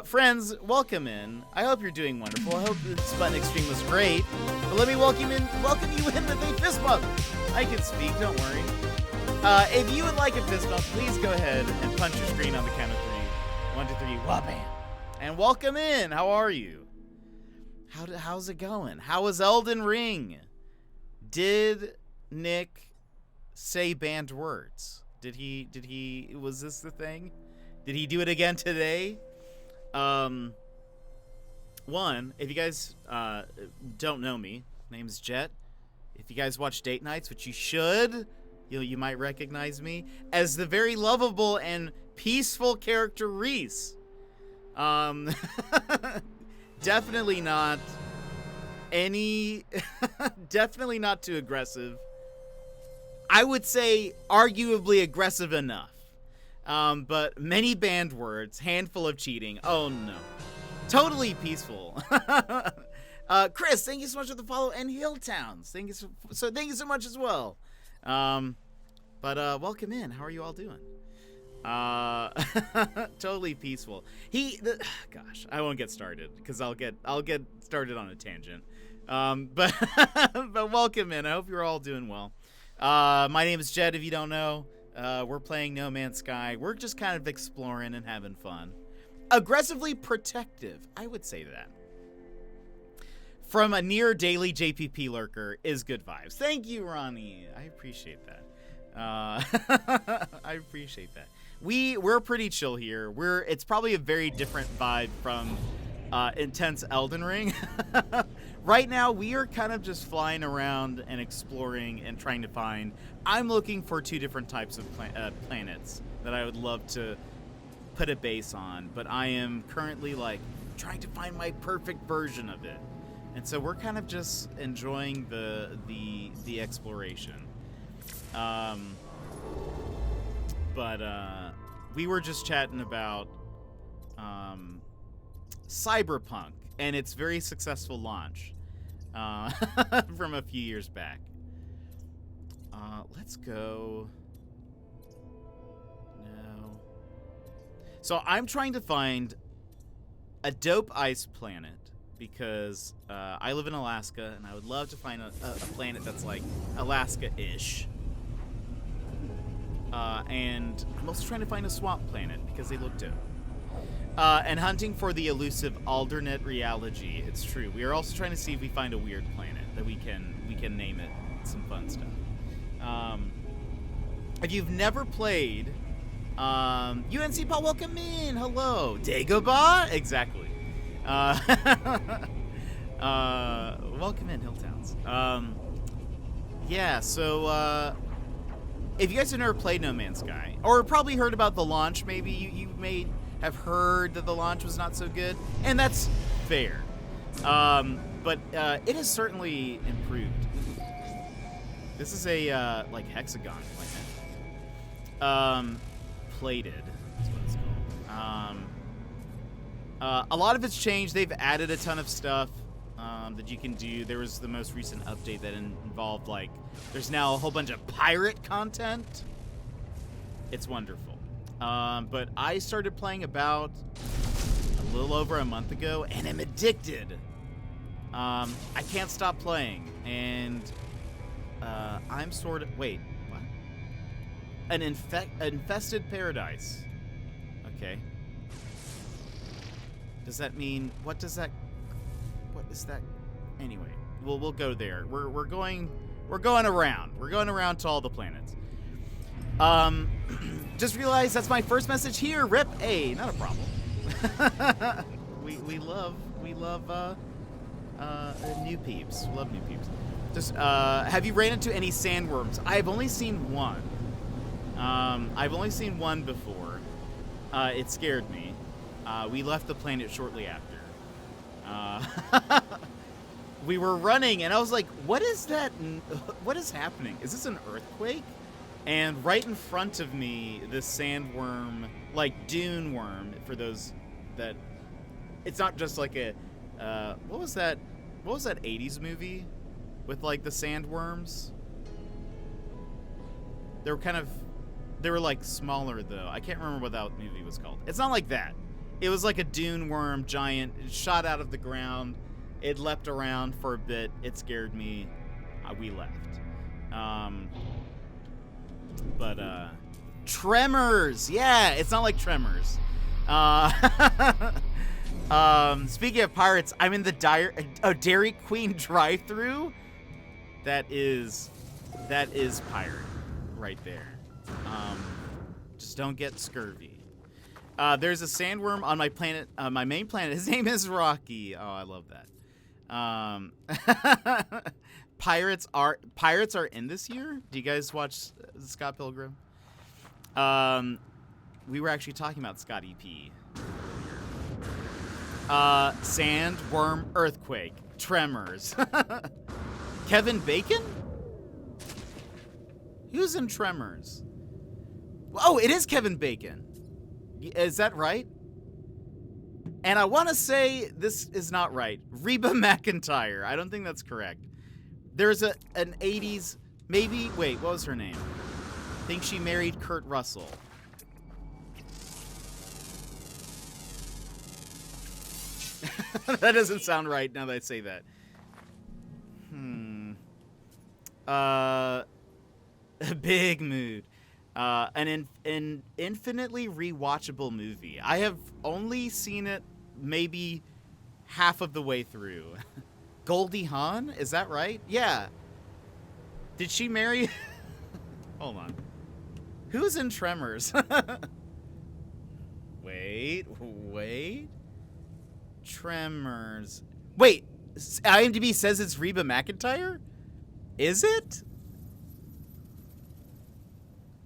Friends, welcome in. I hope you're doing wonderful. I hope the Sputnik stream was great. But let me welcome you in with a fist bump. I can speak, don't worry. If you would like a fist bump, please go ahead and punch your screen on the count of 3. 1, 2, 3, wha-bam. And welcome in. How are you? How's it going? How was Elden Ring? Did Nick say banned words? Was this the thing? Did he do it again today? one, if you guys don't know me, my name is Jet. If you guys watch Date Nights, which you should, you might recognize me as the very lovable and peaceful character Reese. Definitely not definitely not too aggressive. I would say arguably aggressive enough. But many banned words, handful of cheating. Oh no. Totally peaceful. Chris, thank you so much for the follow, and Hilltowns. Thank you so much as well. But welcome in. How are you all doing? Totally peaceful. Gosh, I won't get started because I'll get started on a tangent. But but welcome in. I hope you're all doing well. My name is Jed. If you don't know, we're playing No Man's Sky. We're just kind of exploring and having fun. Aggressively protective, I would say that. From a near daily JPP lurker is good vibes. Thank you, Ronnie. I appreciate that. I appreciate that. We're pretty chill here. It's probably a very different vibe from intense Elden Ring. Right now, we are kind of just flying around and exploring and trying to find. I'm looking for 2 different types of planets that I would love to put a base on, but I am currently like trying to find my perfect version of it. And so we're kind of just enjoying the exploration. But we were just chatting about Cyberpunk and its very successful launch from a few years back. Let's go. No. So I'm trying to find a dope ice planet because I live in Alaska and I would love to find a planet that's like Alaska-ish. And I'm also trying to find a swamp planet because they look dope. And hunting for the elusive alternate reality. It's true. We are also trying to see if we find a weird planet that we can name it some fun stuff. If you've never played, UNC Paul, welcome in. Hello, Dagobah. Exactly. Welcome in, Hilltowns. Yeah. So. If you guys have never played No Man's Sky, or probably heard about the launch, maybe you may have heard that the launch was not so good, and that's fair. But it has certainly improved. This is a like hexagon planet. Plated. That's what it's called. A lot of it's changed. They've added a ton of stuff that you can do. There was the most recent update that involved like there's now a whole bunch of pirate content. It's wonderful. But I started playing about a little over a month ago, and I'm addicted. I can't stop playing, and I'm sort of... Wait, what? An infested paradise. Okay. Does that mean... What does that... What is that? Anyway, we'll go there. We're going around. We're going around to all the planets. Just realized that's my first message here. Rip. Hey, not a problem. we love new peeps. We love new peeps. Just have you ran into any sandworms? I've only seen one. I've only seen one before. It scared me. We left the planet shortly after. We were running, and I was like, what is that? What is happening? Is this an earthquake? And right in front of me, this sandworm, like dune worm, for those that... It's not just like a... What was that 80s movie with, like, the sandworms? They were, like, smaller, though. I can't remember what that movie was called. It's not like that. It was like a dune worm, giant. It shot out of the ground. It leapt around for a bit. It scared me. We left. But Tremors. Yeah, it's not like Tremors. Speaking of pirates, I'm in the Dairy Queen drive-thru. That is pirate right there. Just don't get scurvy. There's a sandworm on my planet, my main planet. His name is Rocky. Oh, I love that. Pirates are in this year. Do you guys watch Scott Pilgrim? We were actually talking about Scott EP. Sand, worm, earthquake, tremors. Kevin Bacon? Who's in Tremors? Oh, it is Kevin Bacon. Is that right? And I want to say this is not right. Reba McEntire. I don't think that's correct. There's an 80s, maybe, wait, what was her name? I think she married Kurt Russell. That doesn't sound right now that I say that. Big mood. An infinitely rewatchable movie. I have only seen it maybe half of the way through. Goldie Hawn? Is that right? Yeah. Did she marry... Hold on. Who's in Tremors? Wait. Tremors. Wait, IMDb says it's Reba McEntire? Is it?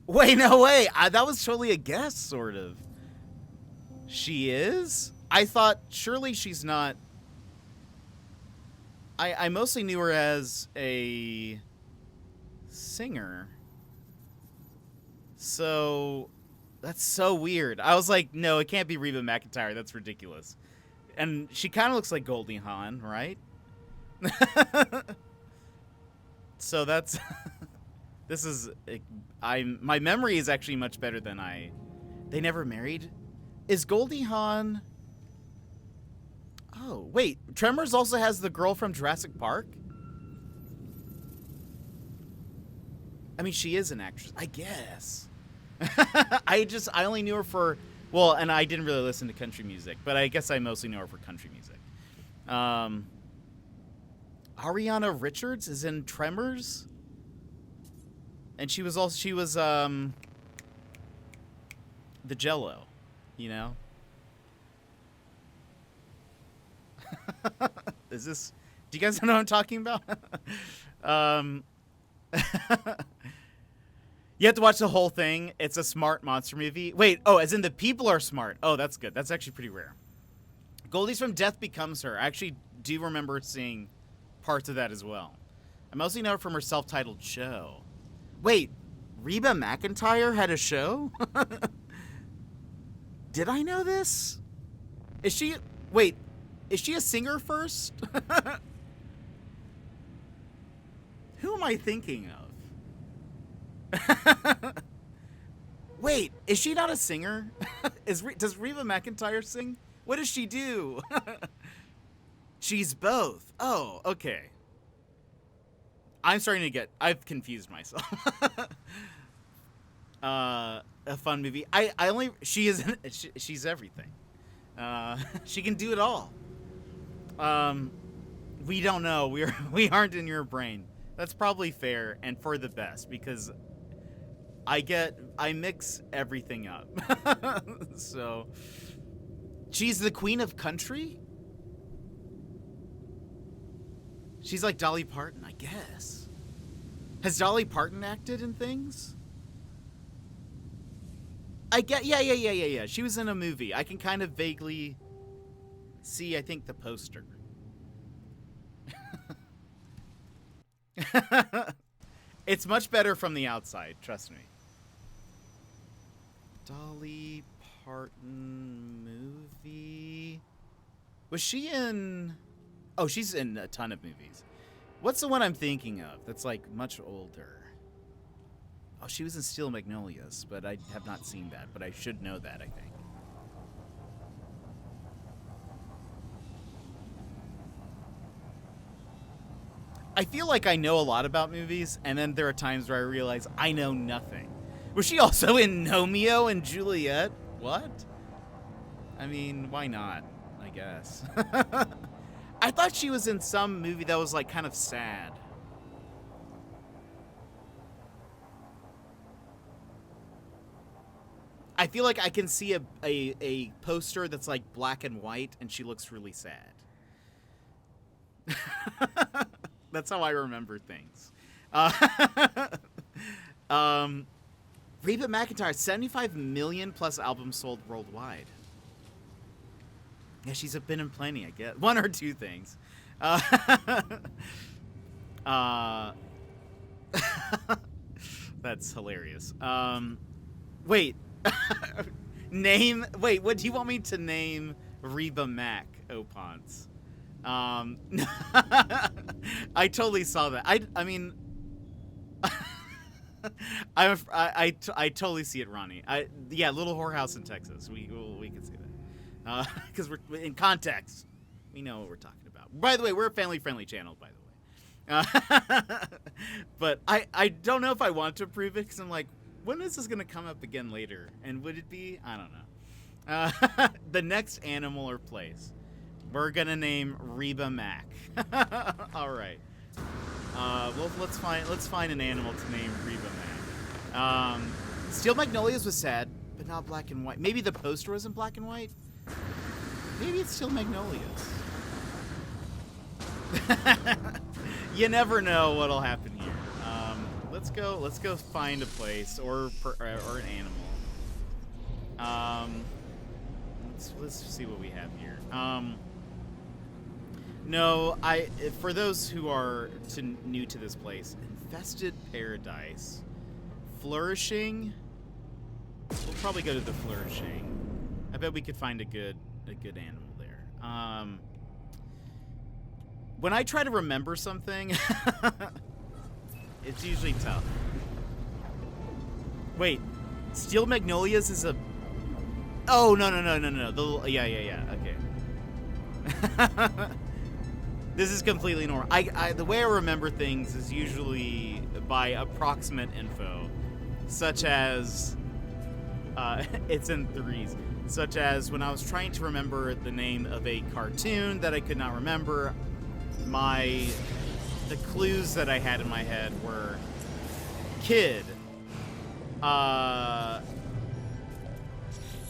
Wait, no way. That was totally a guess, sort of. She is? I thought, surely she's not... I mostly knew her as a singer. So, that's so weird. I was like, no, it can't be Reba McEntire. That's ridiculous. And she kind of looks like Goldie Hawn, right? So that's... This is... my memory is actually much better than They never married? Is Goldie Hawn... Oh, wait. Tremors also has the girl from Jurassic Park? I mean, she is an actress, I guess. I only knew her for... Well, and I didn't really listen to country music, but I guess I mostly know her for country music. Ariana Richards is in Tremors? And she was the Jello, you know? Do you guys know what I'm talking about? You have to watch the whole thing. It's a smart monster movie. Wait, as in the people are smart. Oh, that's good. That's actually pretty rare. Goldie's from Death Becomes Her. I actually do remember seeing parts of that as well. I mostly know her from her self-titled show. Wait, Reba McEntire had a show? Did I know this? Is she a singer first? Who am I thinking of? Wait, is she not a singer? Does Reba McEntire sing? What does she do? She's both. Oh, okay. I've confused myself. A fun movie. She's everything. She can do it all. We don't know. We aren't in your brain. That's probably fair and for the best because I mix everything up. So, she's the queen of country? She's like Dolly Parton, I guess. Has Dolly Parton acted in things? Yeah. She was in a movie. I can kind of vaguely see, I think, the poster. It's much better from the outside, trust me. Dolly Parton movie. Was she in... Oh, she's in a ton of movies. What's the one I'm thinking of that's like much older? Oh, she was in Steel Magnolias, but I have not seen that, but I should know that, I think. I feel like I know a lot about movies, and then there are times where I realize I know nothing. Was she also in Romeo and Juliet? What? I mean, why not? I guess. I thought she was in some movie that was like kind of sad. I feel like I can see a poster that's like black and white, and she looks really sad. That's how I remember things. Reba McEntire, 75 million plus albums sold worldwide. Yeah, she's been in plenty, I guess. One or two things. That's hilarious. Wait. Wait, what do you want me to name Reba Mac, Opons? I totally saw that. I mean, I totally see it, Ronnie. Yeah, Little Whorehouse in Texas. We can see that. Because we're in context. We know what we're talking about. By the way, we're a family-friendly channel, by the way. But I don't know if I want to approve it, because I'm like, when is this going to come up again later? And would it be? I don't know. The next animal or place. We're going to name Reba Mac. All right. Well, let's find an animal to name Reba Mac. Steel Magnolias was sad, but not black and white. Maybe the poster was in black and white? Maybe it's Steel Magnolias. You never know what'll happen here. Let's go find a place or an animal. Let's see what we have here. No, for those who are new to this place, infested paradise, flourishing. We'll probably go to the flourishing. I bet we could find a good animal there. When I try to remember something, it's usually tough. Wait, Steel Magnolias is a... Oh, no. Yeah, okay. This is completely normal. The way I remember things is usually by approximate info, such as... it's in threes. Such as when I was trying to remember the name of a cartoon that I could not remember, the clues that I had in my head were kid,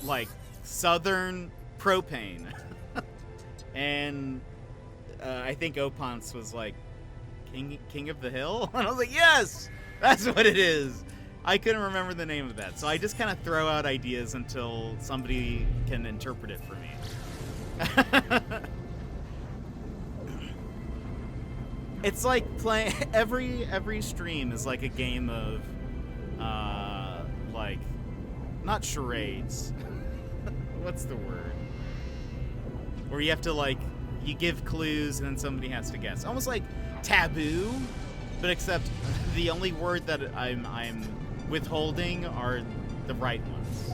like Southern propane, and I think Opons was like King of the Hill, and I was like, yes, that's what it is. I couldn't remember the name of that, so I just kind of throw out ideas until somebody can interpret it for me. It's like playing every stream is like a game of like, not charades. What's the word? Where you have to, like, you give clues and then somebody has to guess. Almost like Taboo, but except the only word that I'm withholding are the right ones.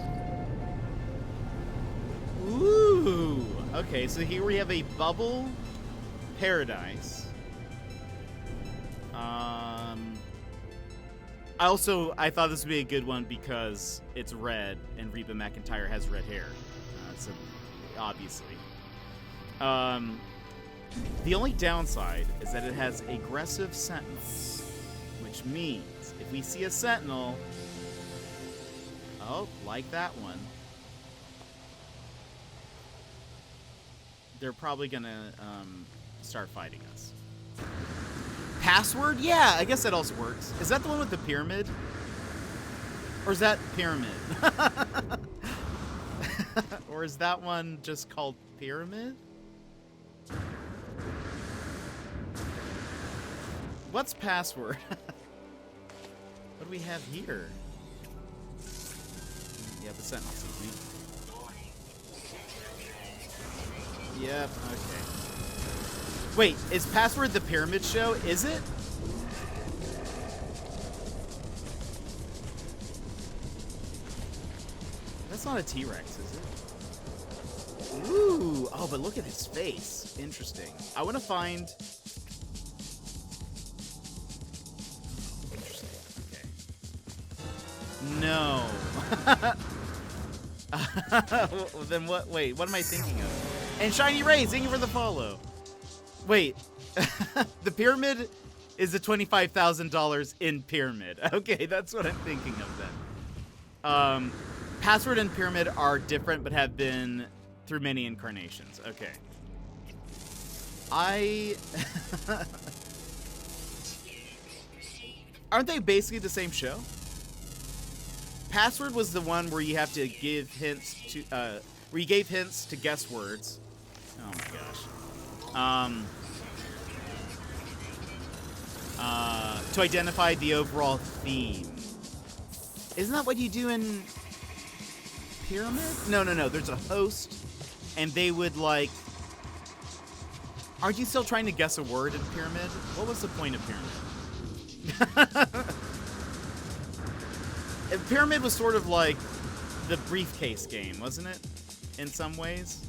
Ooh. Okay, so here we have a bubble paradise. I thought this would be a good one because it's red and Reba McEntire has red hair. So obviously. The only downside is that it has aggressive sentinels, which means if we see a sentinel, like that one, they're probably gonna start fighting us. Password? Yeah, I guess that also works. Is that the one with the pyramid? Or is that pyramid? Or is that one just called pyramid? What's password? What do we have here? Yeah, the sentinel sees me. Yep, okay. Wait, is password the pyramid show? Is it? That's not a T-Rex, is it? Ooh, oh, but look at his face. Interesting. I want to find... Interesting, okay. No. Then what? Wait, what am I thinking of? And Shiny Ray, thank you for the follow. Wait, the pyramid is the $25,000 in pyramid. Okay, that's what I'm thinking of then. Password and Pyramid are different, but have been through many incarnations. Okay. Aren't they basically the same show? Password was the one where you have to give hints to, where you gave hints to guess words. Oh my gosh. To identify the overall theme. Isn't that what you do in Pyramid? No. There's a host, and they would like. Aren't you still trying to guess a word in Pyramid? What was the point of Pyramid? Pyramid was sort of like the briefcase game, wasn't it? In some ways.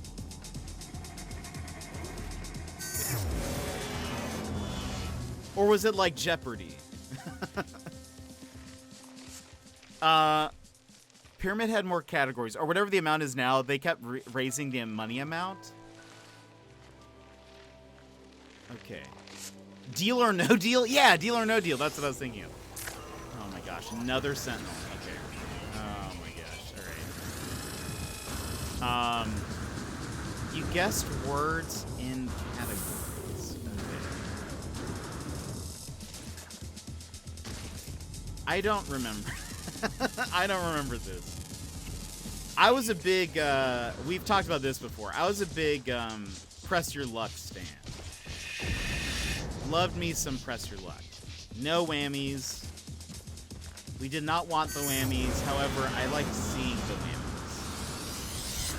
Or was it like Jeopardy? Pyramid had more categories, or whatever the amount is now. They kept raising the money amount. Okay. Deal or no deal? Yeah, deal or no deal. That's what I was thinking of. Oh my gosh, another Sentinel. Okay. Oh my gosh. All right. You guessed words in categories. Okay. I don't remember. I don't remember this. I was a big, we've talked about this before. I was a big press your luck stan. Loved me some press your luck. No whammies. We did not want the whammies. However, I liked seeing the whammies.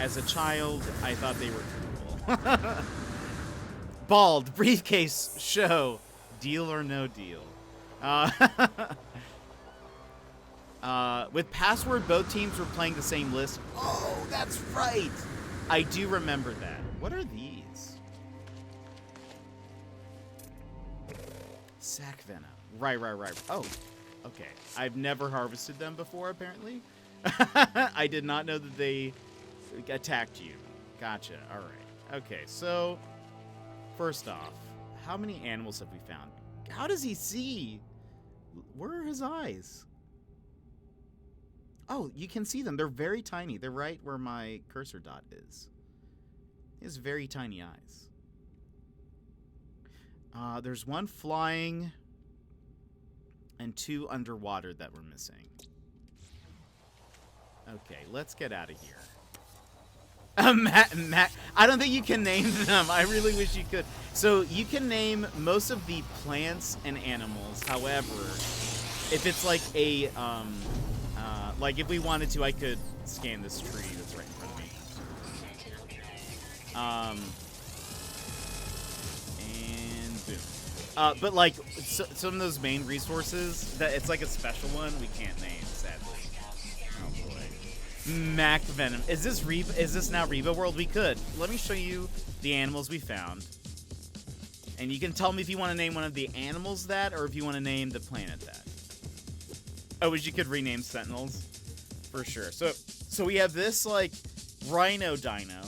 As a child, I thought they were cool. Bald, briefcase, show, deal or no deal. With Password, both teams were playing the same list. Oh, that's right. I do remember that. What are these? Sack venom. Right. Oh, okay. I've never harvested them before, apparently. I did not know that they attacked you. Gotcha. All right. Okay, so first off, how many animals have we found? How does he see? Where are his eyes? Oh, you can see them. They're very tiny. They're right where my cursor dot is. He has very tiny eyes. There's one flying and two underwater that we're missing. Okay, let's get out of here. Matt, I don't think you can name them. I really wish you could. So you can name most of the plants and animals. However, if it's like a, like if we wanted to, I could scan this tree that's right in front of me. And boom. But like some of those main resources, that it's like a special one we can't name, sadly. Oh boy. Mac Venom. Is this now Reba World? We could. Let me show you the animals we found. And you can tell me if you want to name one of the animals that, or if you want to name the planet that. Oh, wish you could rename Sentinels. For sure. So we have this, like, Rhino Dino.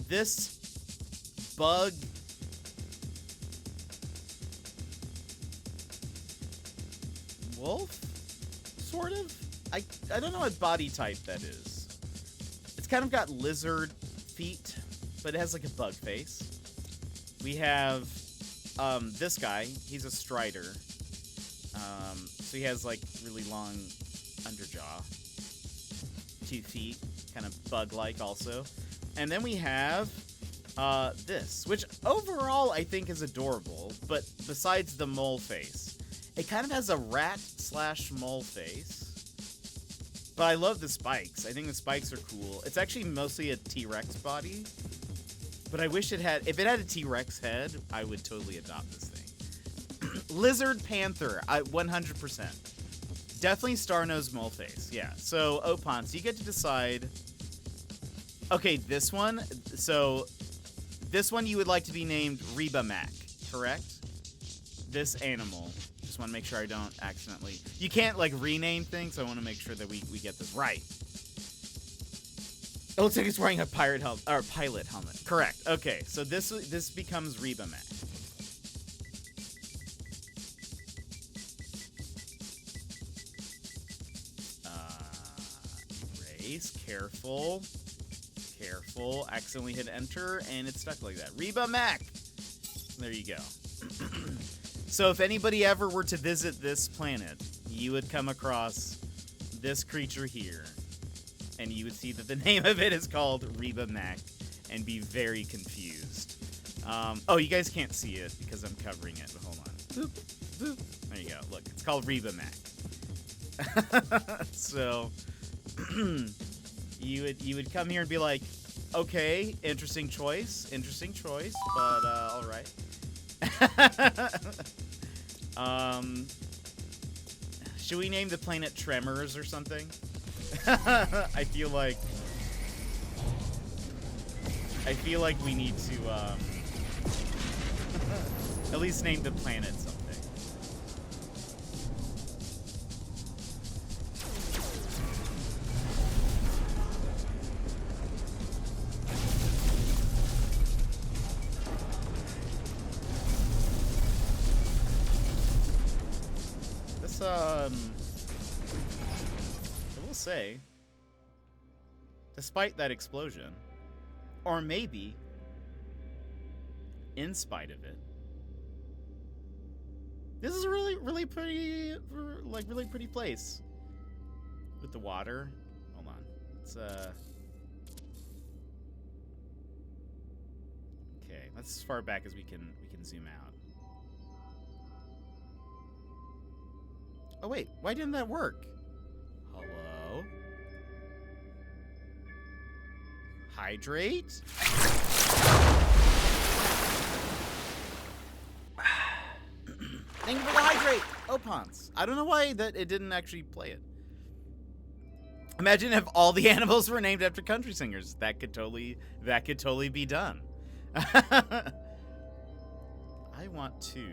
This bug... wolf? Sort of? I don't know what body type that is. It's kind of got lizard feet, but it has, like, a bug face. We have, this guy. He's a strider. So he has, like, really long underjaw. 2 feet. Kind of bug-like also. And then we have this, which overall I think is adorable, but besides the mole face, it kind of has a rat/mole face. But I love the spikes. I think the spikes are cool. It's actually mostly a T-Rex body, but I wish it had... if it had a T-Rex head, I would totally adopt this thing. Lizard Panther, 100%. Definitely star-nosed mole face, yeah. So, Opons, you get to decide... okay, this one. So, this one you would like to be named Reba Mac, correct? This animal. Just want to make sure I don't accidentally... you can't, like, rename things, so I want to make sure that we get this right. It looks like it's wearing a pilot helmet. Correct. Okay, so this becomes Reba Mac. space. Careful. Careful. Accidentally hit enter, and it's stuck like that. Reba Mac! There you go. So if anybody ever were to visit this planet, you would come across this creature here, and you would see that the name of it is called Reba Mac, and be very confused. Oh, you guys can't see it because I'm covering it, but hold on. Boop, boop. There you go. Look, it's called Reba Mac. So you would come here and be like, okay, interesting choice, but all right. Should we name the planet Tremors or something? I feel like we need to at least name the planet something. I will say, despite that explosion, or maybe in spite of it, this is a really pretty, like really pretty place with the water. Hold on, it's okay. That's as far back as we can zoom out. Oh wait, why didn't that work? Hello? Hydrate? Thank you for the hydrate, Opons. I don't know why that it didn't actually play it. Imagine if all the animals were named after country singers. That could totally be done. I want to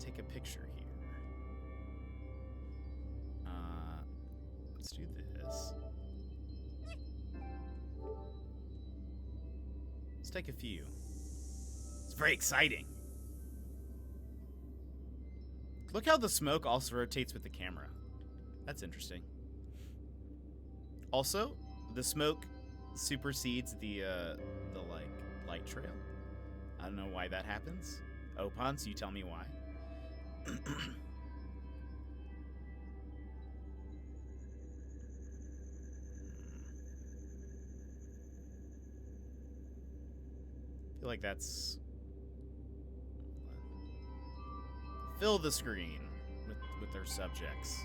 take a picture here. Let's do this. Let's take a few. It's very exciting. Look how the smoke also rotates with the camera. That's interesting. Also, the smoke supersedes the like light trail. I don't know why that happens. Opons, you tell me why. I feel like that's... Fill the screen with their subjects.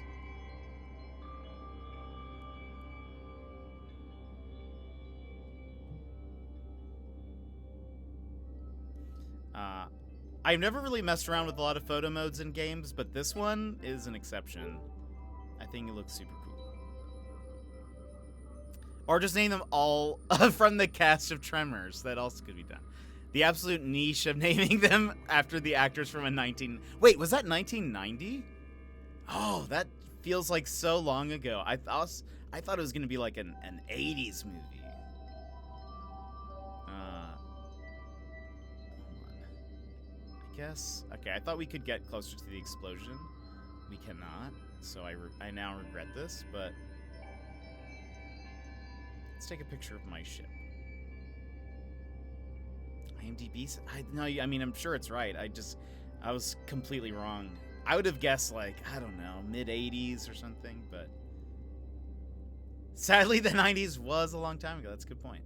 I've never really messed around with a lot of photo modes in games, but this one is an exception. I think it looks super cool. Or just name them all from the cast of Tremors. That also could be done. The absolute niche of naming them after the actors from a 19... Wait, was that 1990? Oh, that feels like so long ago. I thought it was going to be like an 80s movie. Guess. Okay, I thought we could get closer to the explosion. We cannot, so I now regret this, but let's take a picture of my ship. IMDb, I mean, I'm sure it's right. I was completely wrong. I would have guessed, like, I don't know, mid-80s or something, but sadly, the 90s was a long time ago. That's a good point.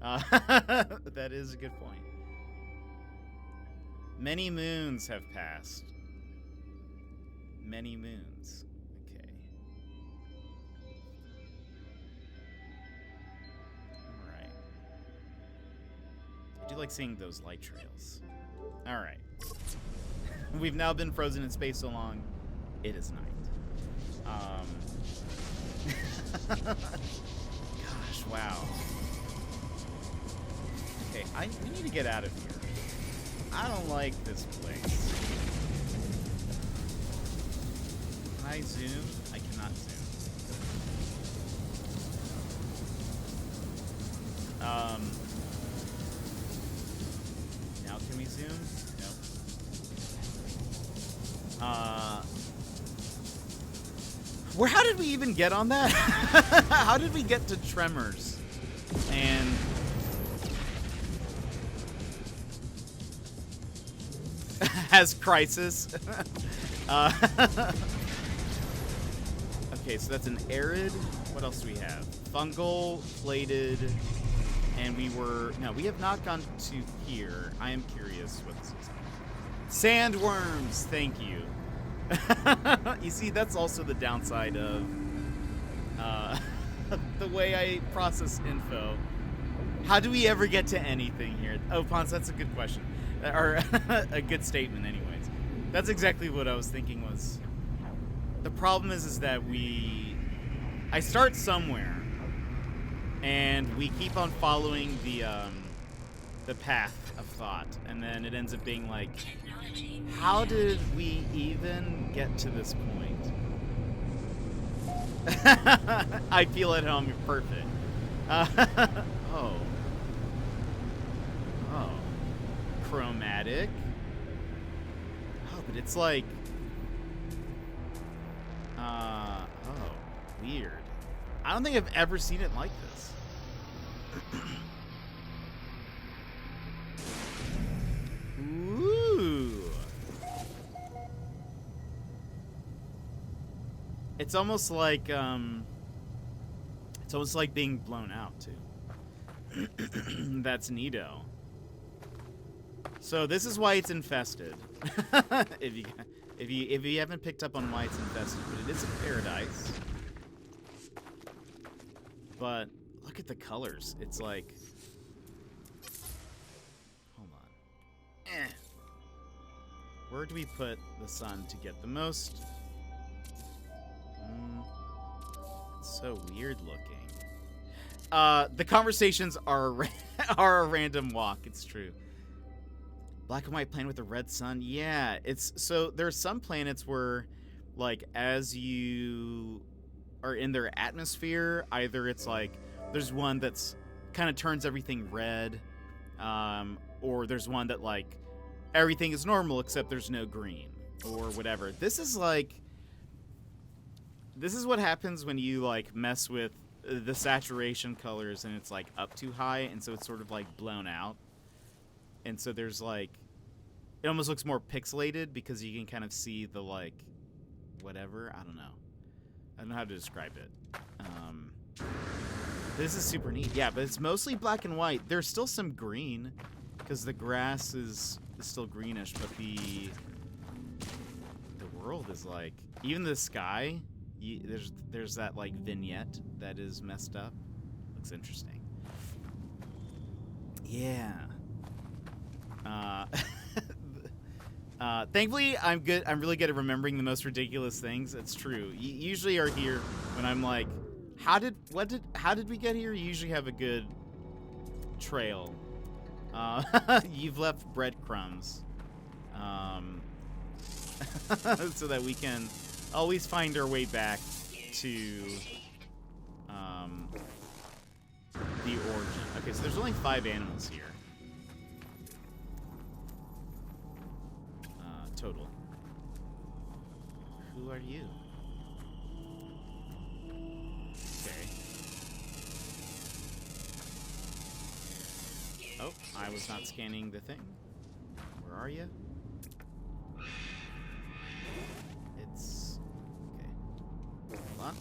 That is a good point. Many moons have passed. Many moons. Okay. Alright. I do like seeing those light trails. Alright. We've now been frozen in space so long, it is night. Gosh, wow. Okay, we need to get out of here. I don't like this place. Can I zoom? I cannot zoom. Now can we zoom? Nope. How did we even get on that? How did we get to Tremors? And has Crisis. Okay, so that's an arid. What else do we have? Fungal, plated, and we have not gone to here. I am curious what this is. Sandworms, thank you. You see, that's also the downside of the way I process info. How do we ever get to anything here? Oh, Pons, that's a good question. Or a good statement, anyways. That's exactly what I was thinking was. The problem is that I start somewhere, and we keep on following the path of thought, and then it ends up being like, how did we even get to this point? I feel at home. You're perfect. Oh. Chromatic. Oh, but it's like... oh, weird. I don't think I've ever seen it like this. Ooh. It's almost like being blown out too. That's neato. So this is why it's infested. if you haven't picked up on why it's infested, but it is a paradise. But look at the colors. It's like, hold on. Where do we put the sun to get the most? It's so weird looking. The conversations are a random walk. It's true. Black and white planet with a red sun. Yeah, it's so there are some planets where, like, as you are in their atmosphere, either it's like there's one that's kind of turns everything red, or there's one that like everything is normal except there's no green or whatever. This is what happens when you like mess with the saturation colors and it's like up too high, and so it's sort of like blown out. And so there's like, it almost looks more pixelated because you can kind of see the like, whatever. I don't know how to describe it. This is super neat. Yeah, but it's mostly black and white. There's still some green because the grass is still greenish, but the world is like, even the sky, there's that like vignette that is messed up. Looks interesting. Yeah. Thankfully, I'm good. I'm really good at remembering the most ridiculous things. It's true. You usually are here when I'm like, how did we get here? You usually have a good trail. You've left breadcrumbs, so that we can always find our way back to the origin. Okay, so there's only 5 animals here. Total. Who are you? Okay. Oh, I was not scanning the thing. Where are you? It's... okay. Hold on.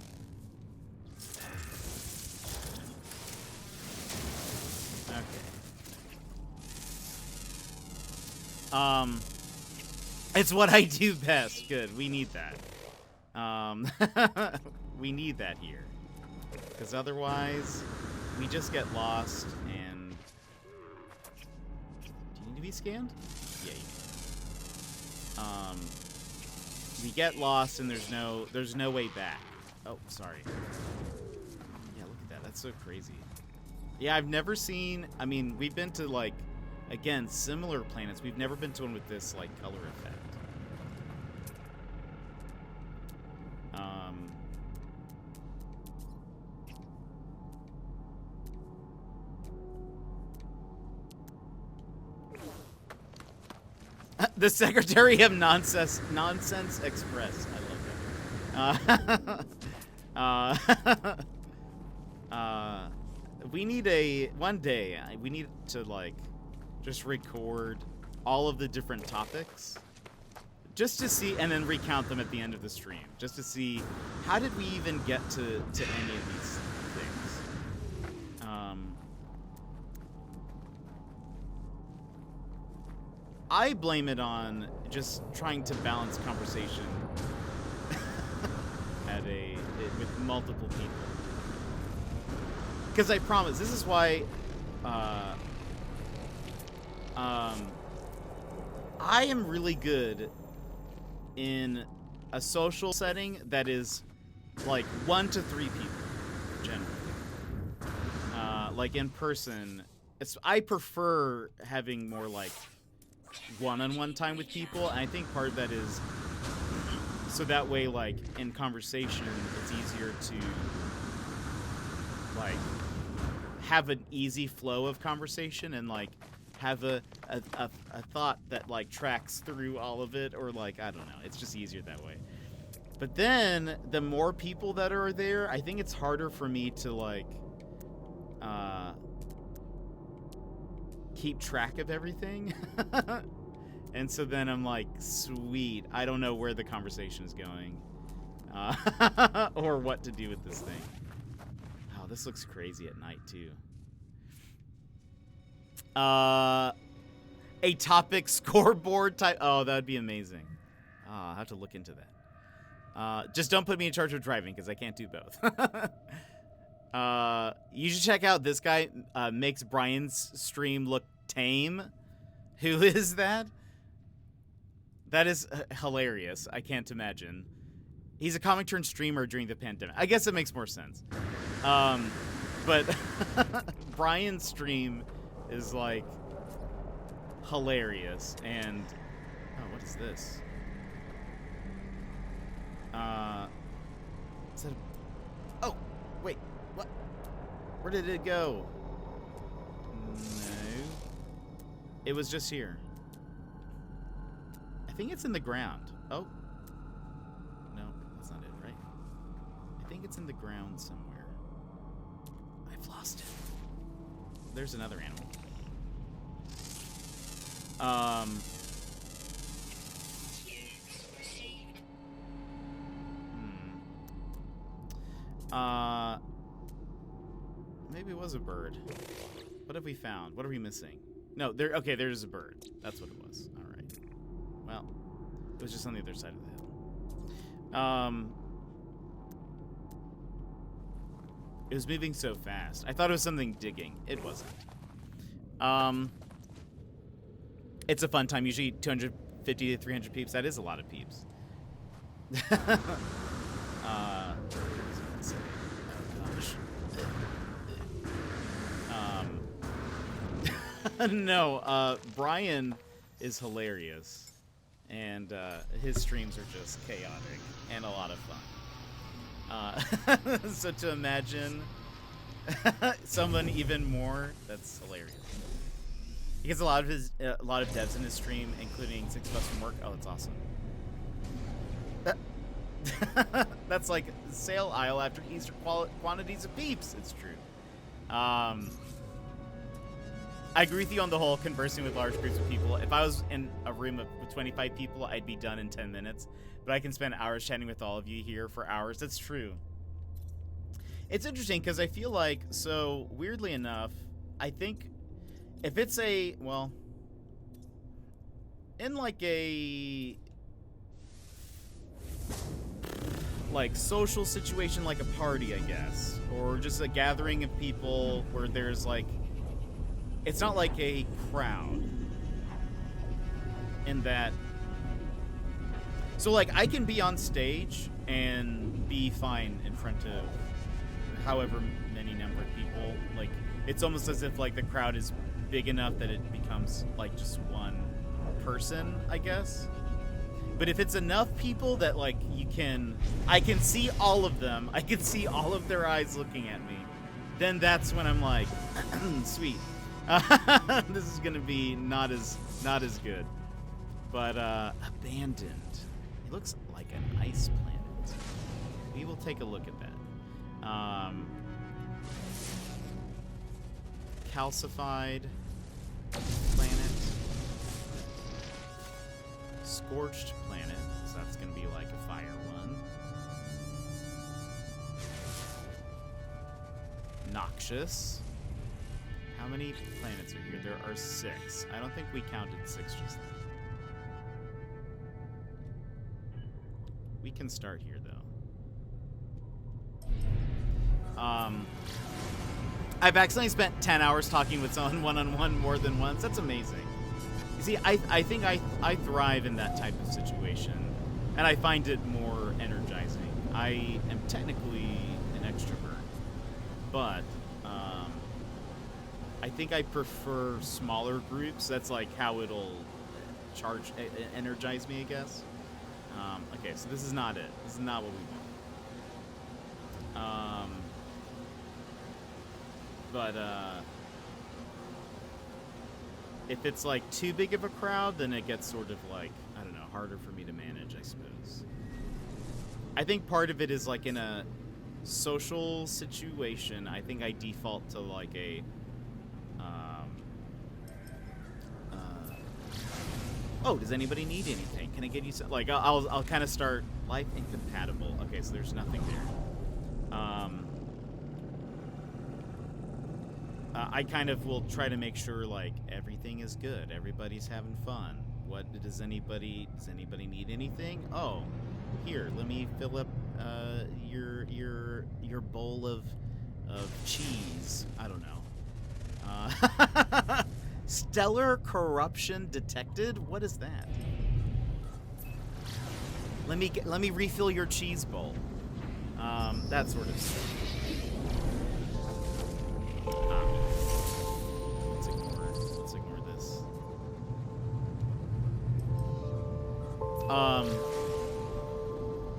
Okay. It's what I do best. Good. We need that. We need that here. Because otherwise, we just get lost and... do you need to be scanned? Yeah, you do. We get lost and there's no way back. Oh, sorry. Yeah, look at that. That's so crazy. Yeah, I've never seen... I mean, we've been to, like, again, similar planets. We've never been to one with this, like, color effect. The Secretary of Nonsense Express. I love that. Uh, we need one day, we need to, like, just record all of the different topics. Just to see, and then recount them at the end of the stream. Just to see, how did we even get to any of these things? I blame it on just trying to balance conversation with multiple people. Because I promise, this is why I am really good in a social setting that is like 1 to 3 people generally. Like in person, I prefer having more like one-on-one time with people, and I think part of that is so that way, like, in conversation, it's easier to like have an easy flow of conversation and like have a thought that like tracks through all of it, or like, I don't know, it's just easier that way. But then the more people that are there, I think it's harder for me to like keep track of everything. And so then I'm like, sweet, I don't know where the conversation is going or what to do with this thing. Oh, this looks crazy at night too. A topic scoreboard type. Oh, that would be amazing. Oh, I'll have to look into that. Just don't put me in charge of driving, because I can't do both. You should check out this guy. Makes Brian's stream look tame. Who is that? That is hilarious. I can't imagine. He's a comic turned streamer during the pandemic. I guess it makes more sense. But Brian's stream is like hilarious. And oh, what is this? Is that oh, wait, what? Where did it go? No. It was just here. I think it's in the ground. Oh. No, that's not it, right? I think it's in the ground somewhere. I've lost it. There's another animal. Maybe it was a bird. What have we found? What are we missing? No, okay, there's a bird. That's what it was. All right. Well, it was just on the other side of the hill. It was moving so fast. I thought it was something digging. It wasn't. It's a fun time. Usually 250 to 300 peeps. That is a lot of peeps. No, Brian is hilarious, and his streams are just chaotic and a lot of fun. So to imagine someone even more, that's hilarious. He gets a lot of devs in his stream, including 6 of us from work. Oh, that's awesome. That's like sale aisle after Easter quantities of peeps. It's true. I agree with you on the whole conversing with large groups of people. If I was in a room with 25 people, I'd be done in 10 minutes. But I can spend hours chatting with all of you here for hours. That's true. It's interesting because I feel like, so weirdly enough, I think if it's a, well, in like a like social situation, like a party, I guess, or just a gathering of people where there's like, it's not like a crowd in that. So like I can be on stage and be fine in front of however many number of people. Like it's almost as if like the crowd is big enough that it becomes like just one person, I guess. But if it's enough people that like I can see all of them, I can see all of their eyes looking at me, then that's when I'm like, sweet. This is gonna be not as good. But abandoned. It looks like an ice planet. We we'll take a look at that. Calcified planet. Scorched planet. So that's going to be like a fire one. Noxious. How many planets are here? There are 6. I don't think we counted 6 just then. We can start here, though. I've accidentally spent 10 hours talking with someone one-on-one more than once. That's amazing. You see, I think I thrive in that type of situation, and I find it more energizing. I am technically an extrovert, but I think I prefer smaller groups. That's like how it'll energize me, I guess. Okay, so this is not it. This is not what we want. But if it's like too big of a crowd, then it gets sort of like, I don't know, harder for me to manage, I suppose. I think part of it is like in a social situation, I think I default to like a oh, does anybody need anything? Can I get you some? Like, I'll kind of start life incompatible. Okay, so there's nothing there. I kind of will try to make sure like everything is good, everybody's having fun. What does anybody need anything? Oh, here, let me fill up your bowl of cheese. I don't know. Stellar corruption detected? What is that? Let me refill your cheese bowl. That sort of stuff. Let's ignore this.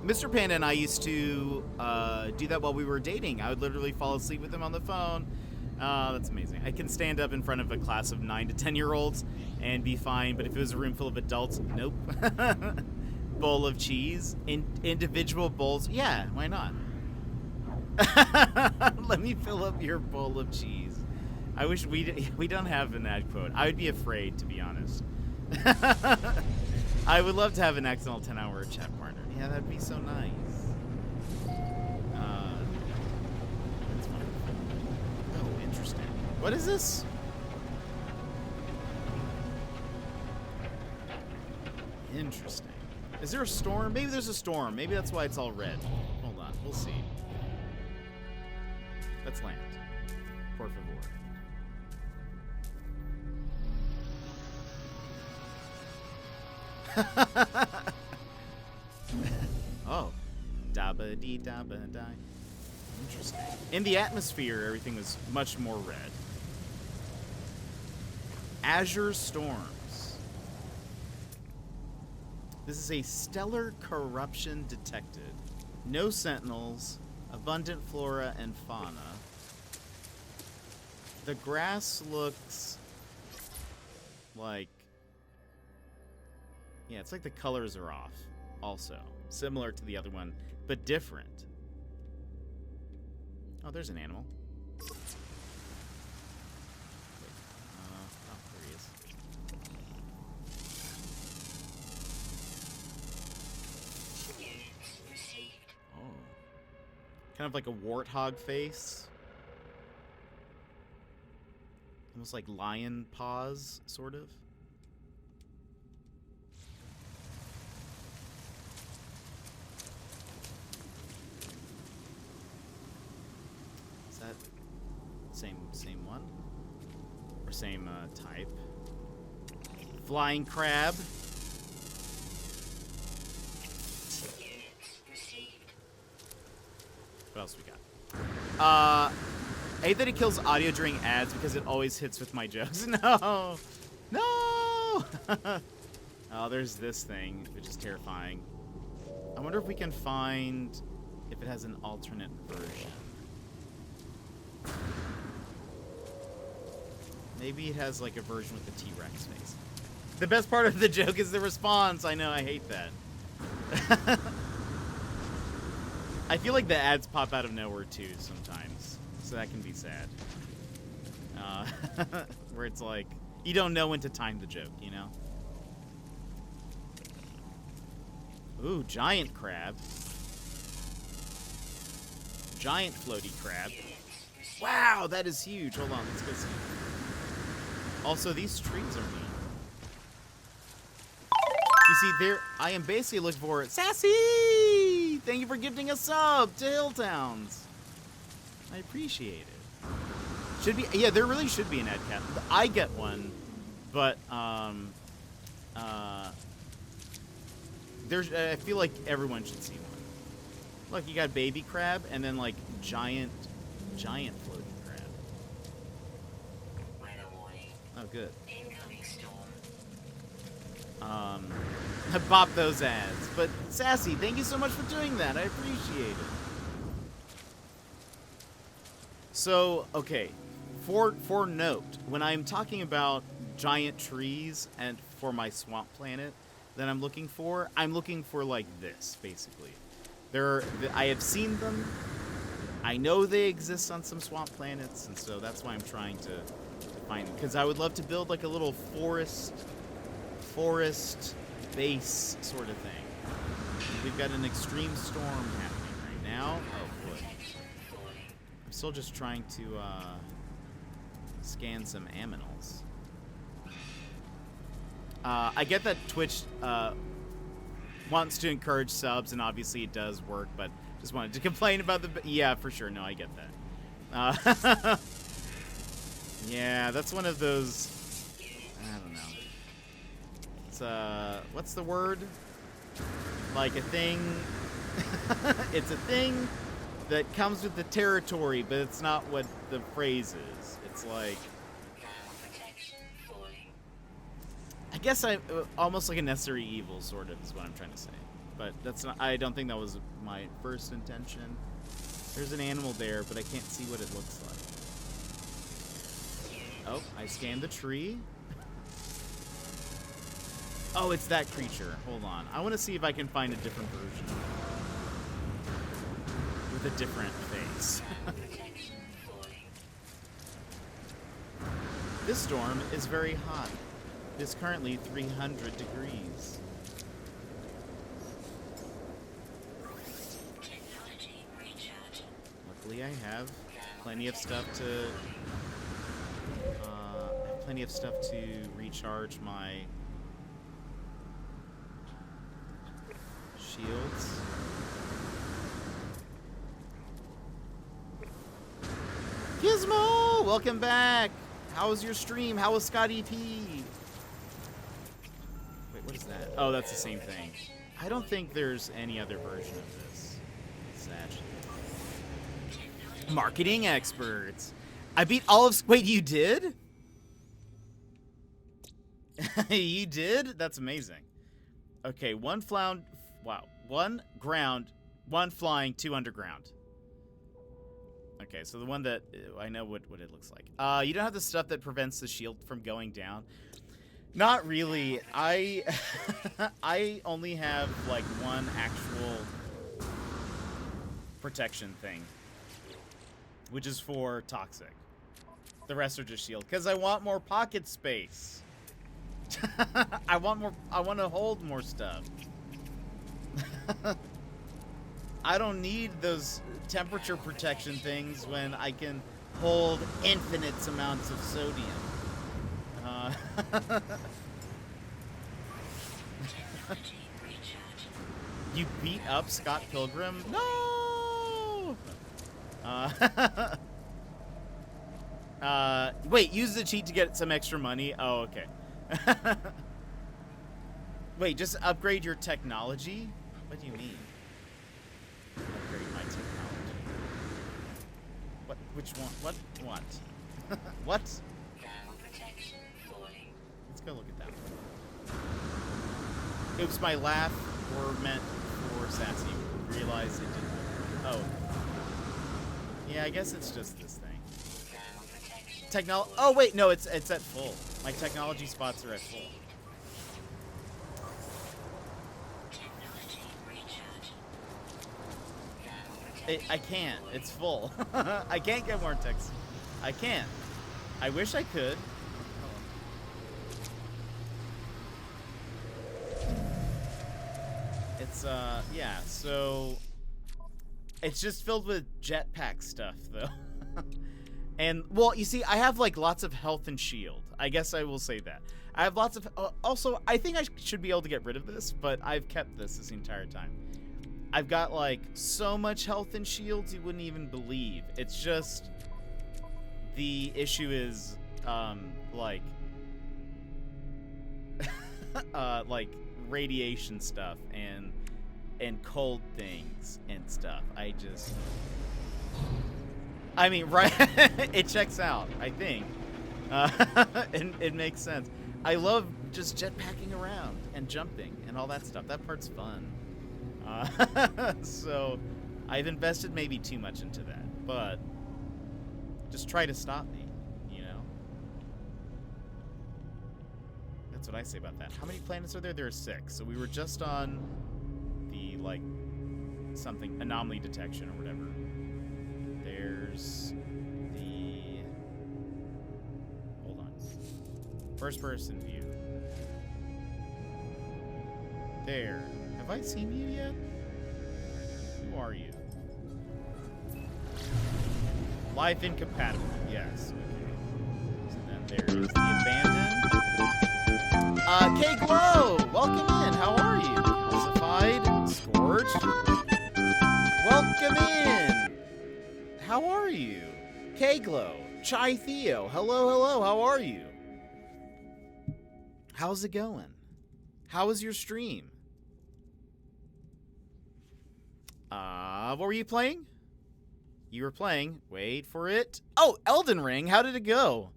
Mr. Panda and I used to do that while we were dating. I would literally fall asleep with him on the phone. That's amazing. I can stand up in front of a class of 9 to 10-year-olds and be fine, but if it was a room full of adults, nope. Bowl of cheese. Individual bowls. Yeah, why not? Let me fill up your bowl of cheese. I wish we don't have an ad quote. I would be afraid, to be honest. I would love to have an accidental 10-hour chat partner. Yeah, that'd be so nice. That's wonderful. Oh, interesting. What is this? Interesting. Is there a storm? Maybe there's a storm. Maybe that's why it's all red. Hold on. We'll see. Let's land. Por favor. Oh. Dabba dee dabba die. Interesting. In the atmosphere, everything was much more red. Azure storms. This is a stellar corruption detected. No sentinels. Abundant flora and fauna. The grass looks like... Yeah, it's like the colors are off, also. Similar to the other one, but different. Oh, there's an animal. Wait. Oh, there he is. Oh. Kind of like a warthog face. Almost like lion paws, sort of. Is that same one? Or same type? Flying crab. What else we got? I hate that it kills audio during ads because it always hits with my jokes. No! No! Oh, there's this thing, which is terrifying. I wonder if we can find if it has an alternate version. Maybe it has like a version with the T-Rex face. The best part of the joke is the response. I know, I hate that. I feel like the ads pop out of nowhere too sometimes, so that can be sad. Where it's like you don't know when to time the joke, you know? Ooh, giant crab. Giant floaty crab. Wow, that is huge. Hold on, let's go see. Also, these trees are neat. You see, there, I am basically looking for Sassy! Thank you for gifting a sub to Hilltowns. I appreciate it. Should be, yeah, there really should be an ad cap. I get one, but, there's, I feel like everyone should see one. Look, you got baby crab and then, like, giant floating crab. Weather warning. Oh, good. Incoming storm. Bop those ads. But, Sassy, thank you so much for doing that. I appreciate it. So, okay. For note, when I'm talking about giant trees and for my swamp planet that I'm looking for like this, basically. I have seen them. I know they exist on some swamp planets, and so that's why I'm trying to find them. Because I would love to build like a little forest base sort of thing. We've got an extreme storm happening right now. Oh boy. I'm still just trying to scan some aminals. I get that Twitch wants to encourage subs, and obviously it does work, but just wanted to complain about the... Yeah, for sure. No, I get that. Yeah, that's one of those... I don't know. It's, what's the word? Like a thing... It's a thing that comes with the territory, but it's not what the phrase is. It's like... I guess I almost like a necessary evil, sort of, is what I'm trying to say. But that's not. I don't think that was my first intention. There's an animal there, but I can't see what it looks like. Oh, I scanned the tree. Oh, it's that creature. Hold on. I want to see if I can find a different version with a different face. This storm is very hot. It's currently 300 degrees. Luckily, I have plenty of stuff to recharge my shields. Gizmo, welcome back. How was your stream? How was Scotty P? What is that? Oh, that's the same thing. I don't think there's any other version of this. Marketing experts. I beat all of... Wait, you did? You did? That's amazing. Okay, one flound... Wow. One ground, one flying, two underground. Okay, so the one that... I know what it looks like. You don't have the stuff that prevents the shield from going down. Not really. I only have like one actual protection thing, which is for toxic. The rest are just shield because I want more pocket space. I want to hold more stuff. I don't need those temperature protection things when I can hold infinite amounts of sodium. You beat up Scott Pilgrim? No! Wait, use the cheat to get some extra money? Oh, okay. Wait, just upgrade your technology? What do you mean? Upgrade my technology. What? Which one? What? What? What? Let's go look at that one. Oops, my laugh were meant for Sassy. Realize it didn't. Oh. Yeah, I guess it's just this thing. Oh wait, no, it's at full. My technology spots are at full. I can't. It's full. I can't get more text. I can't. I wish I could. It's, yeah, so... It's just filled with jetpack stuff, though. And, well, you see, I have, like, lots of health and shield. I guess I will say that. I have lots of... also, I think I should be able to get rid of this, but I've kept this entire time. I've got, like, so much health and shields you wouldn't even believe. It's just... The issue is, like... like, radiation stuff and cold things and stuff. I mean, right? It checks out, I think. And it makes sense. I love just jetpacking around and jumping and all that stuff. That part's fun. So I've invested maybe too much into that, but just try to stop me, you know? That's what I say about that. How many planets are there? There are 6. So we were just on the, like, something, anomaly detection or whatever. There's the... Hold on. First person view. There. Have I seen you yet? Who are you? Life incompatible. Yes. Okay. So then there's the abandoned. K-Glow! Welcome in. How are you? Calcified. Scorched. Welcome in. How are you? K-Glow. Chai Theo. Hello, hello. How are you? How's it going? How was your stream? What were you playing? You were playing. Wait for it. Oh, Elden Ring. How did it go?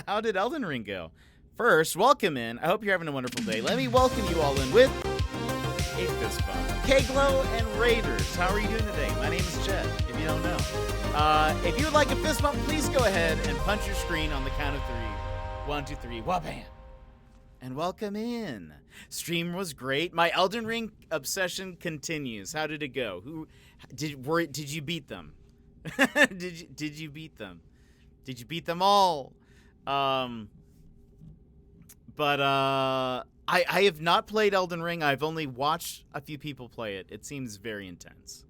How did Elden Ring go? First, welcome in. I hope you're having a wonderful day. Let me welcome you all in with a fist bump. K-Glow and Raiders. How are you doing today? My name is Chet, if you don't know. If you would like a fist bump, please go ahead and punch your screen on the count of 3. 1, 2, 3. Wabam. And welcome in. Stream was great. My Elden Ring obsession continues. How did it go? Did you beat them? did you beat them? Did you beat them all? I have not played Elden Ring. I've only watched a few people play it. It seems very intense.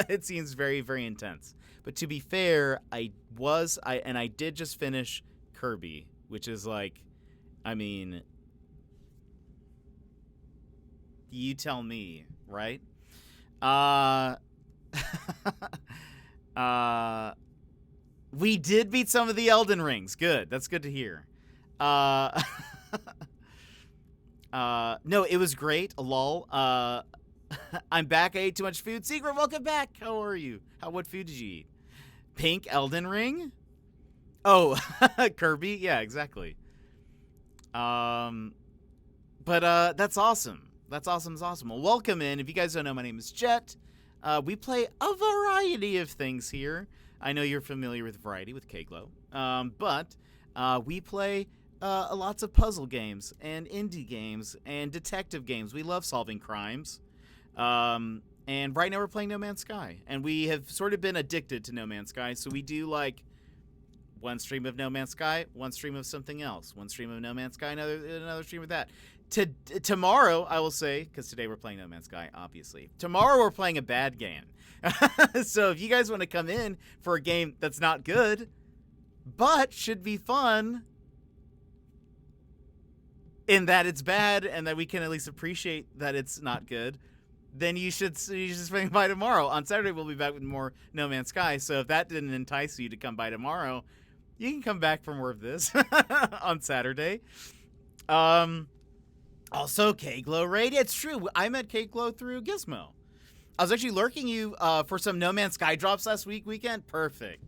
It seems very, very intense. But to be fair, I did just finish Kirby, which is like, I mean, you tell me, right? We did beat some of the Elden Rings. Good. That's good to hear. No, it was great. Lol. I'm back. I ate too much food. Secret, welcome back. How are you? What food did you eat? Pink Elden Ring? Oh, Kirby? Yeah, exactly. But that's awesome. That's awesome. That's awesome. Well, welcome in. If you guys don't know, my name is Jet. We play a variety of things here. I know you're familiar with variety with K-Glow. But we play lots of puzzle games and indie games and detective games. We love solving crimes. And right now we're playing No Man's Sky. And we have sort of been addicted to No Man's Sky. So we do like one stream of No Man's Sky, one stream of something else, one stream of No Man's Sky, another stream of that. Tomorrow, I will say, because today we're playing No Man's Sky, obviously. Tomorrow we're playing a bad game. So if you guys want to come in for a game that's not good, but should be fun, in that it's bad and that we can at least appreciate that it's not good, then you should swing by tomorrow. On Saturday, we'll be back with more No Man's Sky. So if that didn't entice you to come by tomorrow, you can come back for more of this on Saturday. Also, K-Glow Raid. It's true. I met K-Glow through Gizmo. I was actually lurking you for some No Man's Sky drops last weekend. Perfect,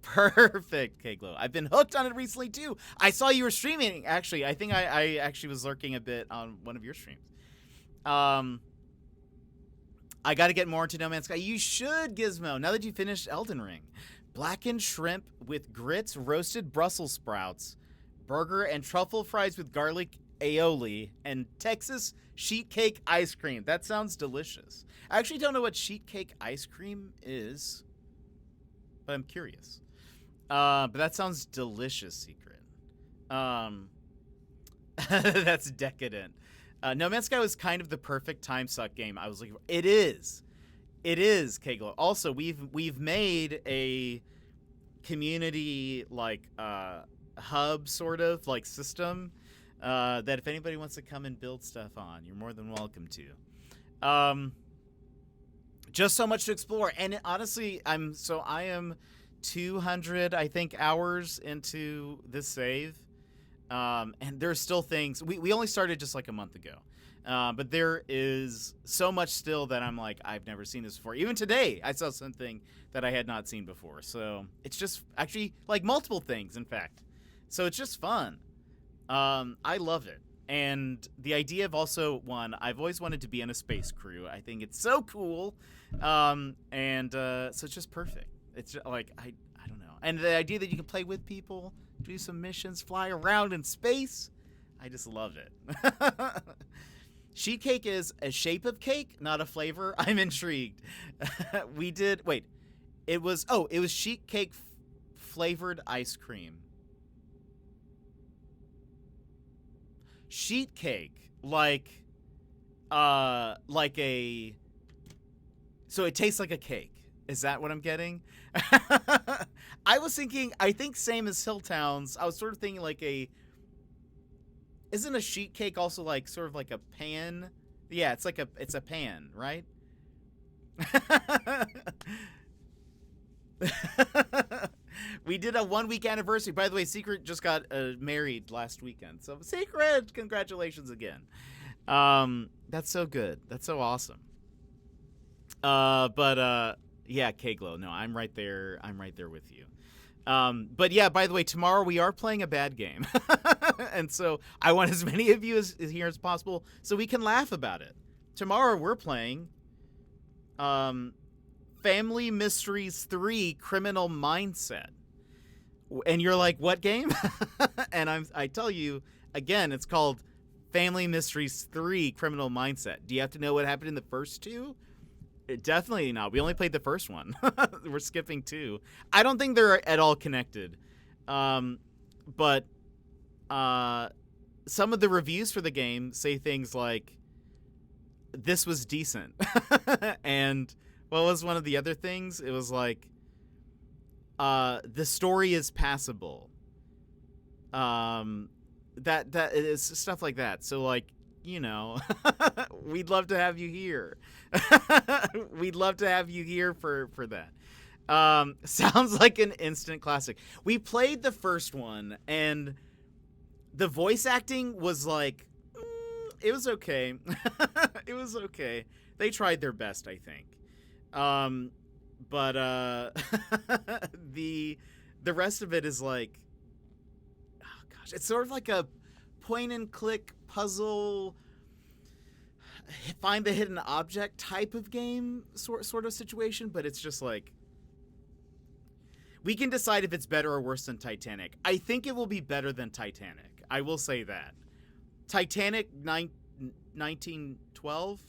K-Glow. I've been hooked on it recently, too. I saw you were streaming, actually. I think I actually was lurking a bit on one of your streams. I got to get more into No Man's Sky. You should, Gizmo, now that you finished Elden Ring. Blackened shrimp with grits, roasted Brussels sprouts, burger, and truffle fries with garlic aioli, and Texas sheet cake ice cream. That sounds delicious. I actually don't know what sheet cake ice cream is, but I'm curious. But that sounds delicious, Secret. That's decadent. No Man's Sky was kind of the perfect time suck game I was looking for. It is, Keglo. Also, we've made a community like hub sort of like system that if anybody wants to come and build stuff on, you're more than welcome to. Just so much to explore, and honestly, I am 200 I think hours into this save. And there's still things we only started just like a month ago. But there is so much still that I'm like, I've never seen this before. Even today, I saw something that I had not seen before. So it's just actually like multiple things, in fact. So it's just fun. I love it. And the idea of also, I've always wanted to be in a space crew. I think it's so cool. So it's just perfect. It's just, like, I don't know. And the idea that you can play with people, do some missions, fly around in space, I just love it. Sheet cake is a shape of cake, not a flavor. I'm intrigued. It was sheet cake flavored ice cream. Sheet cake, so it tastes like a cake. Is that what I'm getting? I was thinking, I think same as Hilltowns. I was sort of thinking like isn't a sheet cake also like sort of like a pan? Yeah, it's a pan, right? We did a 1 week anniversary. By the way, Secret just got married last weekend. So Secret, congratulations again. That's so good. That's so awesome. Yeah, Keglo. No, I'm right there. I'm right there with you. But yeah, by the way, tomorrow we are playing a bad game. And so I want as many of you as here as possible so we can laugh about it. Tomorrow we're playing Family Mysteries 3 Criminal Mindset. And you're like, what game? And I tell you, again, it's called Family Mysteries 3 Criminal Mindset. Do you have to know what happened in the first two? Definitely not. We only played the first one. We're skipping 2. I don't think they're at all connected. But some of the reviews for the game say things like, this was decent. And what was one of the other things? It was like, the story is passable. That is stuff like that. So like, you know, we'd love to have you here. We'd love to have you here for that. Sounds like an instant classic. We played the first one, and the voice acting was like, it was okay. It was okay. They tried their best, I think. But the rest of it is like, oh gosh, it's sort of like a point and click puzzle, find the hidden object type of game sort of situation, but it's just like, we can decide if it's better or worse than Titanic. I think it will be better than Titanic. I will say that. Titanic 1912?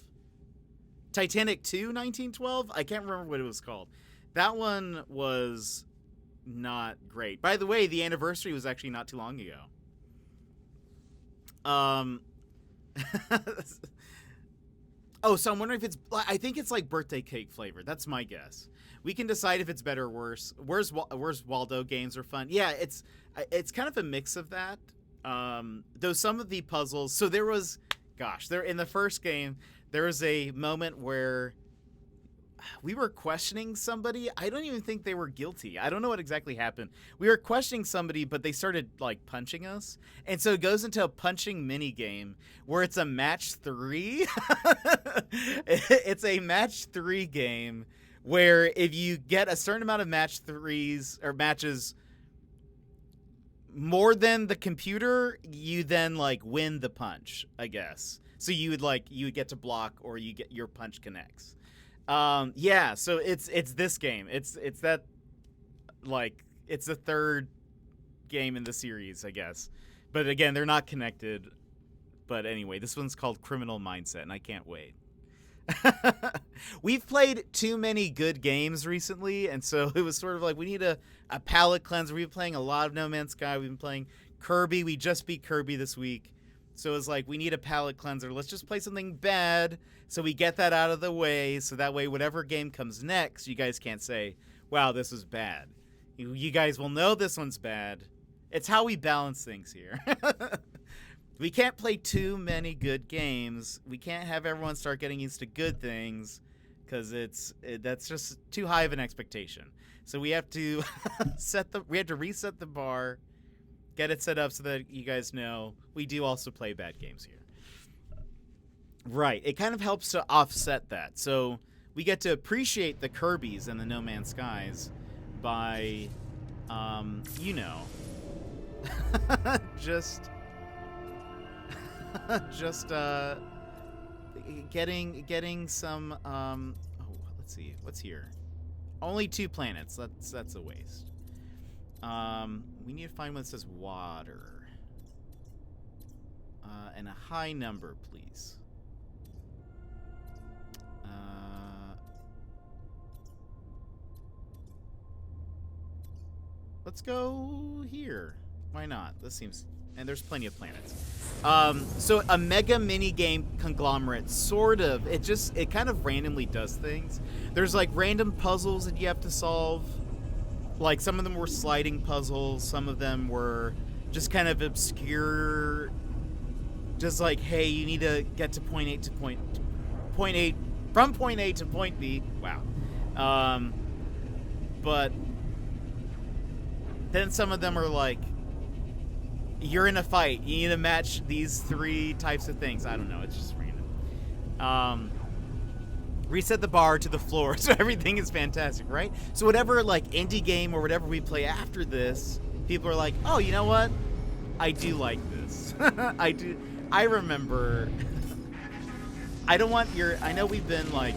Titanic 2 1912? I can't remember what it was called. That one was not great. By the way, the anniversary was actually not too long ago. Oh, so I'm wondering if I think it's like birthday cake flavored. That's my guess. We can decide if it's better or worse. Where's Waldo games are fun. Yeah, it's kind of a mix of that. Though some of the puzzles, so there in the first game, there was a moment where we were questioning somebody. I don't even think they were guilty. I don't know what exactly happened. We were questioning somebody, but they started like punching us. And so it goes into a punching mini game where it's a match 3. It's a match 3 game where if you get a certain amount of match 3s or matches more than the computer, you then like win the punch, I guess. So you would get to block, or you get your punch connects. Yeah, so it's this game. It's that, like, it's the third game in the series, I guess. But again, they're not connected. But anyway, this one's called Criminal Mindset, and I can't wait. We've played too many good games recently, and so it was sort of like we need a palate cleanser. We've been playing a lot of No Man's Sky. We've been playing Kirby. We just beat Kirby this week. So it's like we need a palate cleanser. Let's just play something bad so we get that out of the way, so that way whatever game comes next, you guys can't say, wow, this was bad. You guys will know this one's bad. It's how we balance things here. We can't play too many good games. We can't have everyone start getting used to good things because that's just too high of an expectation. So we have to reset the bar, get it set up so that you guys know we do also play bad games here. Right. It kind of helps to offset that. So we get to appreciate the Kirbys and the No Man's Skies by, just getting some let's see what's here. Only 2 planets. That's a waste. We need to find one that says water, and a high number, please. Let's go here. Why not? This seems... And there's plenty of planets. So a mega mini game conglomerate, sort of. It kind of randomly does things. There's like random puzzles that you have to solve. Like some of them were sliding puzzles. Some of them were just kind of obscure. Just like, hey, you need to get to point A to point A, from point A to point B. Wow. But then some of them are like, you're in a fight. You need to match these 3 types of things. I don't know. It's just random. Reset the bar to the floor so everything is fantastic, right? So whatever like indie game or whatever we play after this, people are like, oh, you know what? I do like this. I do. I remember. I know we've been like,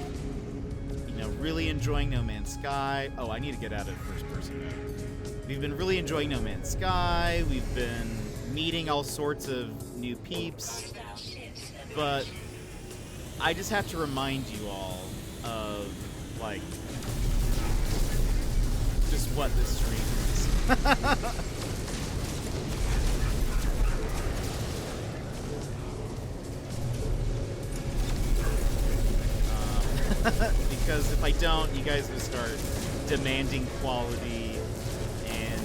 really enjoying No Man's Sky. Oh, I need to get out of first person mode. We've been really enjoying No Man's Sky. We've been meeting all sorts of new peeps. But I just have to remind you all of, like, just what this stream is. Because if I don't, you guys will start demanding quality. And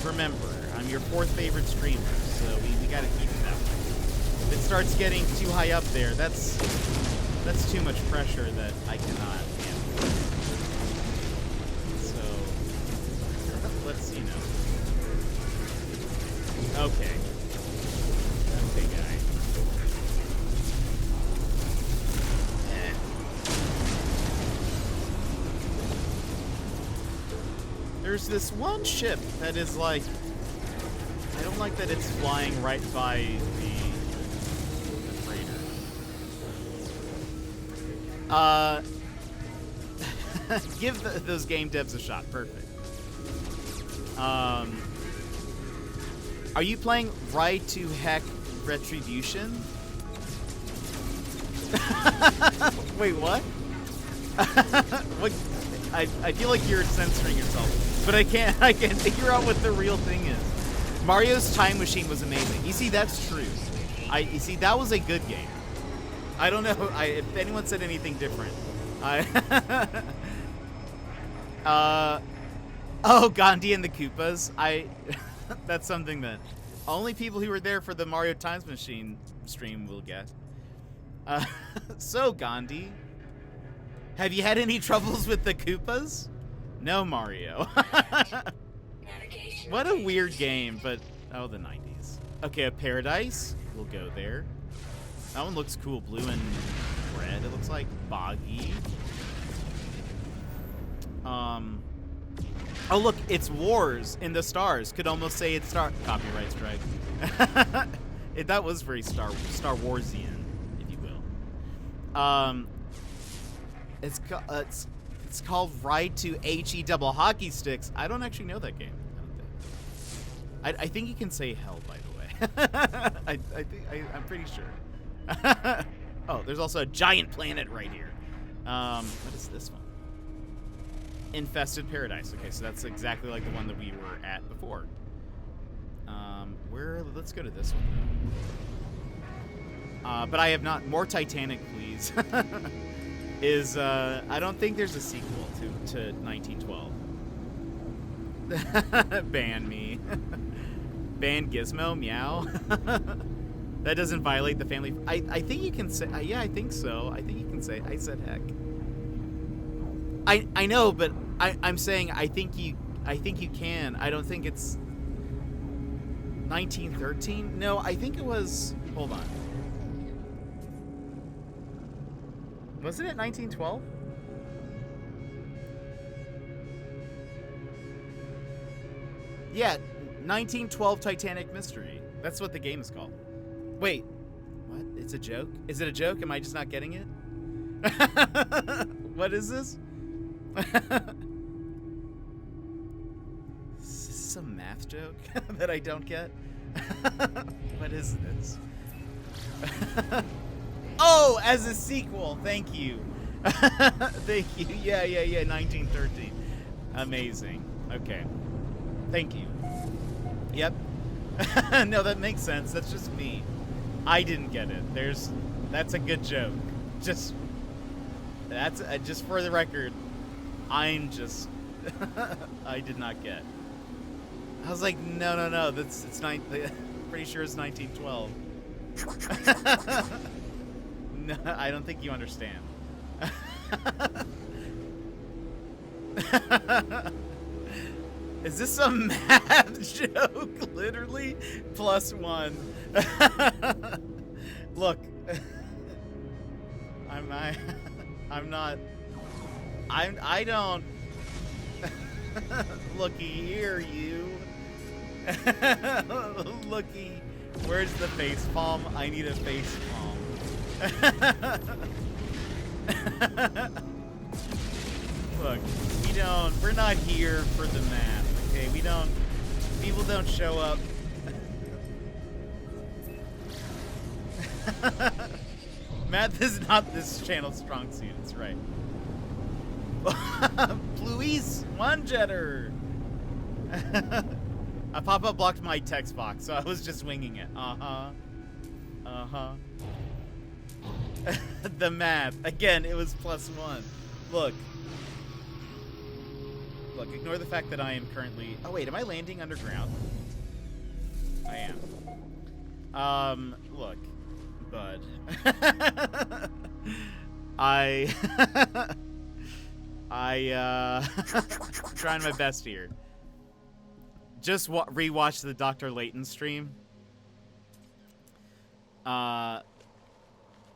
remember, I'm your 4th favorite streamer, so we gotta keep it that way. If it starts getting too high up there, that's too much pressure that I cannot handle. So let's Okay. Okay, guy. There's this one ship that is like, I don't like that it's flying right by the freighter. Give those game devs a shot. Perfect. Are you playing Right to Heck Retribution? Wait, what? What? I feel like you're censoring yourself, but I can't figure out what the real thing is. Mario's Time Machine was amazing. You see, that's true. You see, that was a good game. I don't know if anyone said anything different. Oh, Gandhi and the Koopas. That's something that only people who were there for the Mario Time Machine stream will get. So, Gandhi, have you had any troubles with the Koopas? No, Mario. What a weird game, but oh, the 90s. Okay, a Paradise. We'll go there. That one looks cool, blue and red. It looks like boggy. Oh, look, it's Wars in the Stars. Could almost say it's copyright strike. That was very Star Warsian, if you will. It's called Ride to HE Double Hockey Sticks. I don't actually know that game. I think you can say hell, by the way. I'm pretty sure. Oh, there's also a giant planet right here. What is this one? Infested Paradise. Okay, so that's exactly like the one that we were at before. Let's go to this one though. But I have not. More Titanic, please. I don't think there's a sequel to 1912. Ban me. Ban Gizmo, meow. That doesn't violate the family. I think you can say. Yeah, I think so. I think you can say. I said heck. I know, but I'm saying I think you can. I don't think it's 1913. No, I think it was. Hold on. Wasn't it 1912? Yeah, 1912 Titanic Mystery. That's what the game is called. Wait, what? It's a joke? Is it a joke? Am I just not getting it? What is this? Is this some math joke that I don't get? What is this? Oh, as a sequel. Thank you. Thank you. Yeah, 1913. Amazing. Okay. Thank you. Yep. No, that makes sense. That's just me. I didn't get it. That's a good joke. Just for the record, I did not get. I was like, no. Pretty sure it's 1912. No, I don't think you understand. Is this a math joke? Literally? +1. Look. I don't. Looky here, you. Looky. Where's the face palm? I need a face palm. Look, we're not here for the math, okay? People don't show up. Math is not this channel's strong suit, it's right. Pluise, one jetter. A pop-up blocked my text box, so I was just winging it. The math. Again, it was +1. Look, ignore the fact that I am currently... Oh, wait, am I landing underground? I am. Look, bud. Trying my best here. Just rewatch the Dr. Layton stream.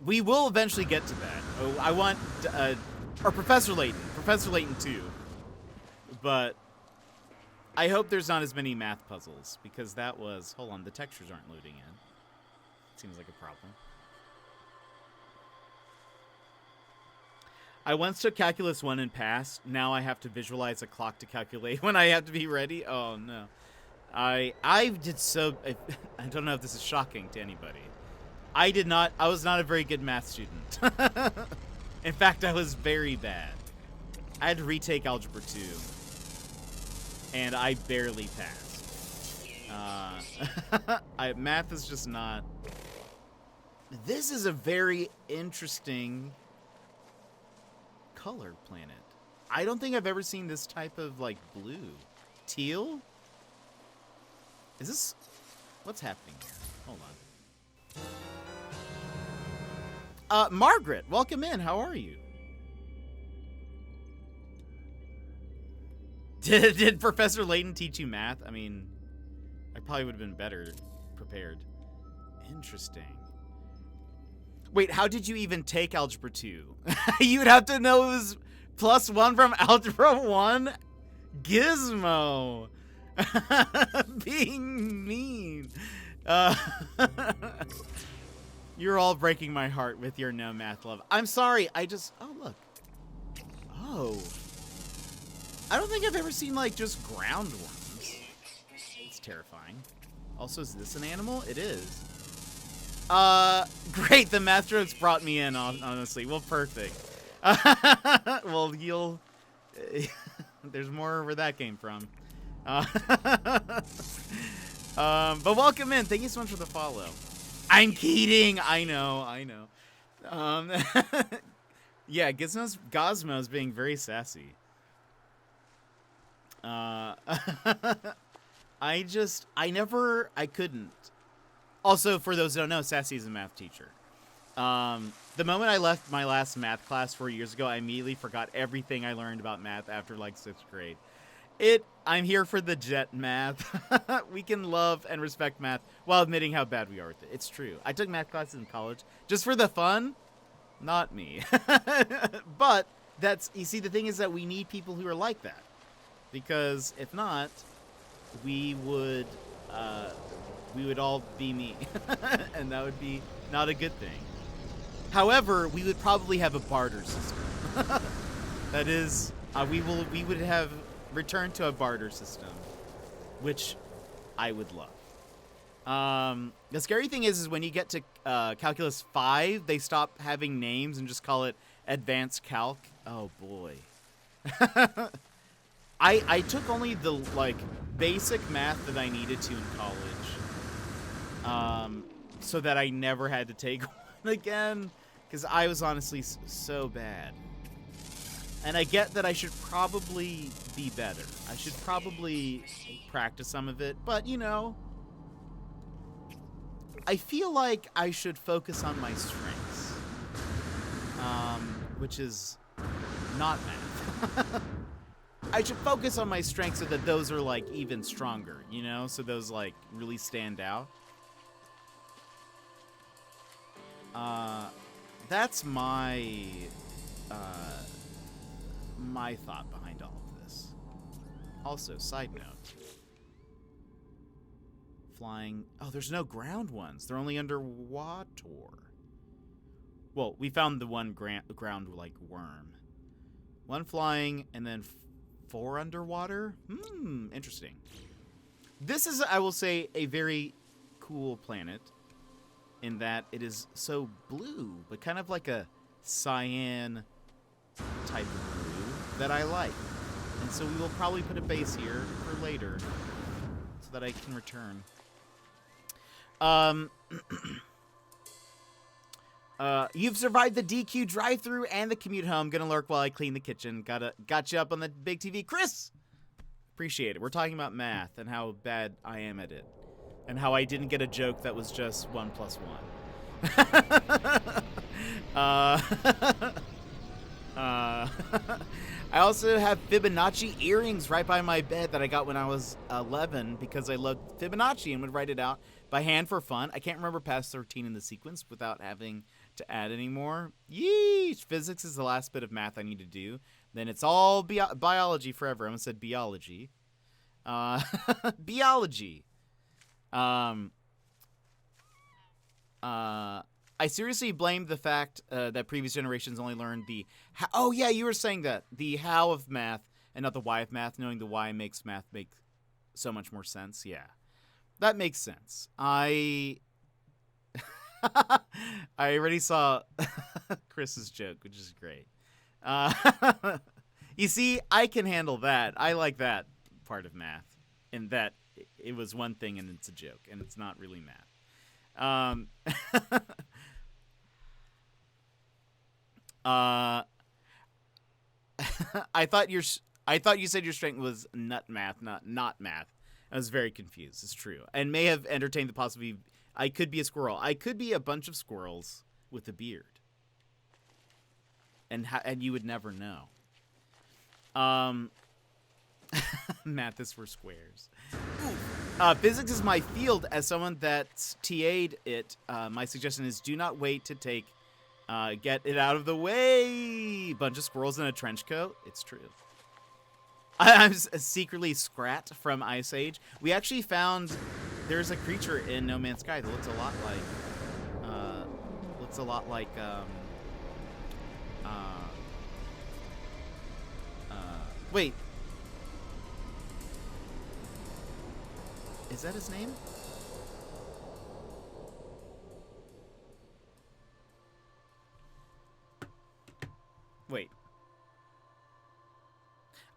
We will eventually get to that. Oh, I want... or Professor Layton 2. But I hope there's not as many math puzzles, because that was... Hold on, the textures aren't loading in. Seems like a problem. I once took Calculus 1 and passed. Now I have to visualize a clock to calculate when I have to be ready. Oh, no. I did so... I don't know if this is shocking to anybody. I was not a very good math student. In fact, I was very bad. I had to retake Algebra 2. And I barely passed. Math is just not... This is a very interesting color planet. I don't think I've ever seen this type of, like, blue. Teal? Is this... What's happening here? Hold on. Margaret, welcome in. How are you? Did Professor Layton teach you math? I mean, I probably would have been better prepared. Interesting. Wait, how did you even take Algebra 2? You'd have to know it was +1 from Algebra 1? Gizmo. Being mean. You're all breaking my heart with your no math love. I'm sorry, oh, look. Oh. I don't think I've ever seen, like, just ground worms. It's terrifying. Also, is this an animal? It is. Great. The math jokes brought me in, honestly. Well, perfect. Well, you'll... There's more where that came from. But welcome in. Thank you so much for the follow. I'm kidding. I know. Yeah, Gosmo's being very sassy. I couldn't. Also, for those who don't know, Sassy's a math teacher. The moment I left my last math class 4 years ago, I immediately forgot everything I learned about math after like 6th grade. I'm here for the jet math. We can love and respect math while admitting how bad we are with it. It's true. I took math classes in college just for the fun. Not me. But you see, the thing is that we need people who are like that. Because if not, we would all be me. And that would be not a good thing. However, we would probably have a barter system. That is, we would have returned to a barter system, which I would love. The scary thing is when you get to Calculus 5, they stop having names and just call it Advanced Calc. Oh boy. I took only the basic math that I needed to in college, so that I never had to take one again, because I was honestly so bad. And I get that I should probably be better. I should probably practice some of it, but you know, I feel like I should focus on my strengths, which is not math. I should focus on my strengths so that those are like even stronger, you know? So those like really stand out. That's my my thought behind all of this. Also, side note. Flying. Oh, there's no ground ones. They're only underwater. Well, we found the one ground like worm. One flying and then 4 underwater? Interesting. This is, I will say, a very cool planet in that it is so blue, but kind of like a cyan type of blue that I like. And so we will probably put a base here for later so that I can return. You've survived the DQ drive-thru and the commute home. Gonna lurk while I clean the kitchen. Got you up on the big TV. Chris! Appreciate it. We're talking about math and how bad I am at it. And how I didn't get a joke that was just 1 + 1. I also have Fibonacci earrings right by my bed that I got when I was 11 because I loved Fibonacci and would write it out by hand for fun. I can't remember past 13 in the sequence without having to add any more. Yeesh! Physics is the last bit of math I need to do. Then it's all biology forever. I almost said biology. Biology. I seriously blamed the fact that previous generations only learned the how. Oh yeah, you were saying that the how of math and not the why of math. Knowing the why makes math make so much more sense. Yeah, that makes sense. I already saw Chris's joke, which is great. You see, I can handle that. I like that part of math, in that it was one thing and it's a joke, and it's not really math. I thought you said your strength was nut math, not math. I was very confused. It's true, and may have entertained the possibility I could be a squirrel. I could be a bunch of squirrels with a beard, and you would never know. Math is for squares. Physics is my field. As someone that's TA'd it, my suggestion is do not wait to get it out of the way. Bunch of squirrels in a trench coat. It's true. I'm secretly Scrat from Ice Age. We actually found there's a creature in No Man's Sky that looks a lot like wait. Is that his name?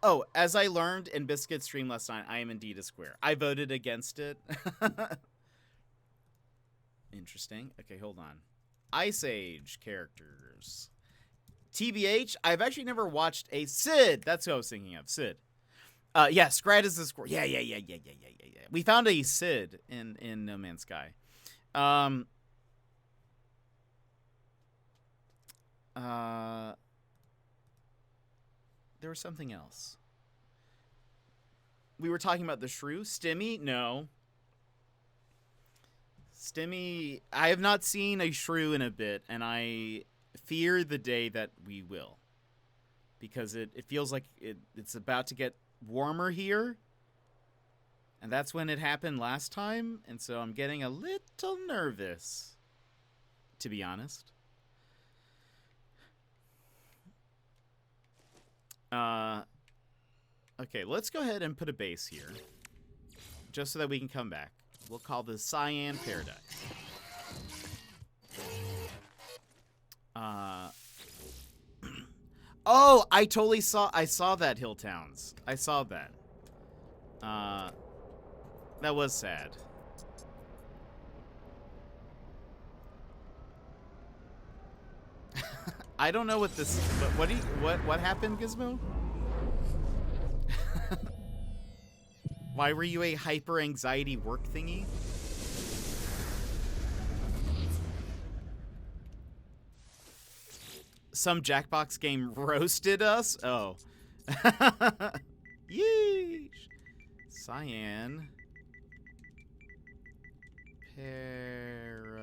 Oh, as I learned in Biscuit's stream last night, I am indeed a square. I voted against it. Interesting. Okay, hold on. Ice Age characters. TBH, I've actually never watched a Sid. That's who I was thinking of. Sid. Yeah, Scrat is the square. Yeah. We found a Sid in No Man's Sky. There was something else. We were talking about the shrew. Stimmy? No. Stimmy, I have not seen a shrew in a bit, and I fear the day that we will. Because it feels like it's about to get warmer here. And that's when it happened last time, and so I'm getting a little nervous, to be honest. Okay, let's go ahead and put a base here. Just so that we can come back. We'll call this Cyan Paradise. Oh, I saw that, Hill Towns. I saw that. That was sad. I don't know what this, what happened, Gizmo? Why were you a hyper anxiety work thingy? Some Jackbox game roasted us? Oh. Yeesh. Cyan. Paradise.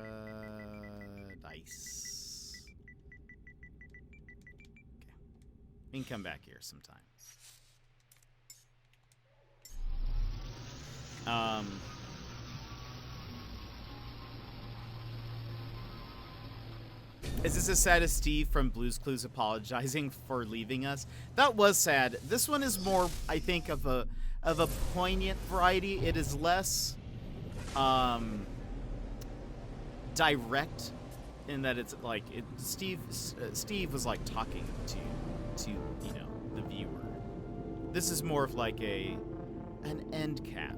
Okay. We can come back here sometime. Is this as sad as Steve from Blue's Clues apologizing for leaving us? That was sad. This one is more, I think, of a poignant variety. It is less direct in that it's like Steve was like talking to you know, the viewer. This is more of like an end cap.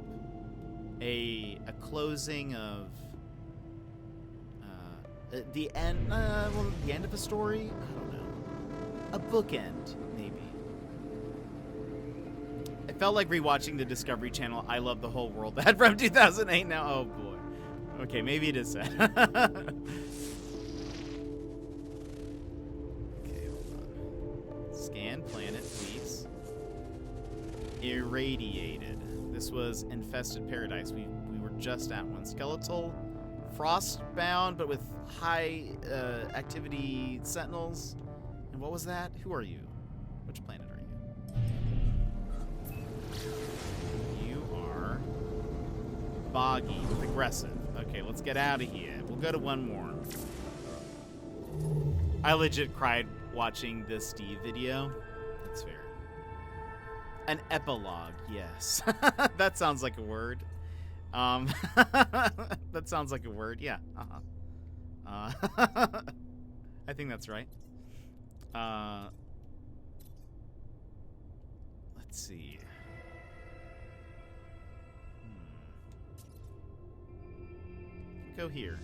A closing of the end. Well, the end of a story. I don't know. A bookend, maybe. I felt like rewatching the Discovery Channel "I Love the Whole World" ad from 2008. Now, oh boy. Okay, maybe it is sad. Okay, hold on. Scan planet, please. Irradiated. This was Infested Paradise. We were just at one. Skeletal, frostbound, but with high activity sentinels. And what was that? Who are you? Which planet are you? You are Boggy with aggressive. Okay, let's get out of here. We'll go to one more. I legit cried watching this Steve video. That's fair. An epilogue, yes. That sounds like a word. That sounds like a word, yeah. I think that's right. Let's see. Go here.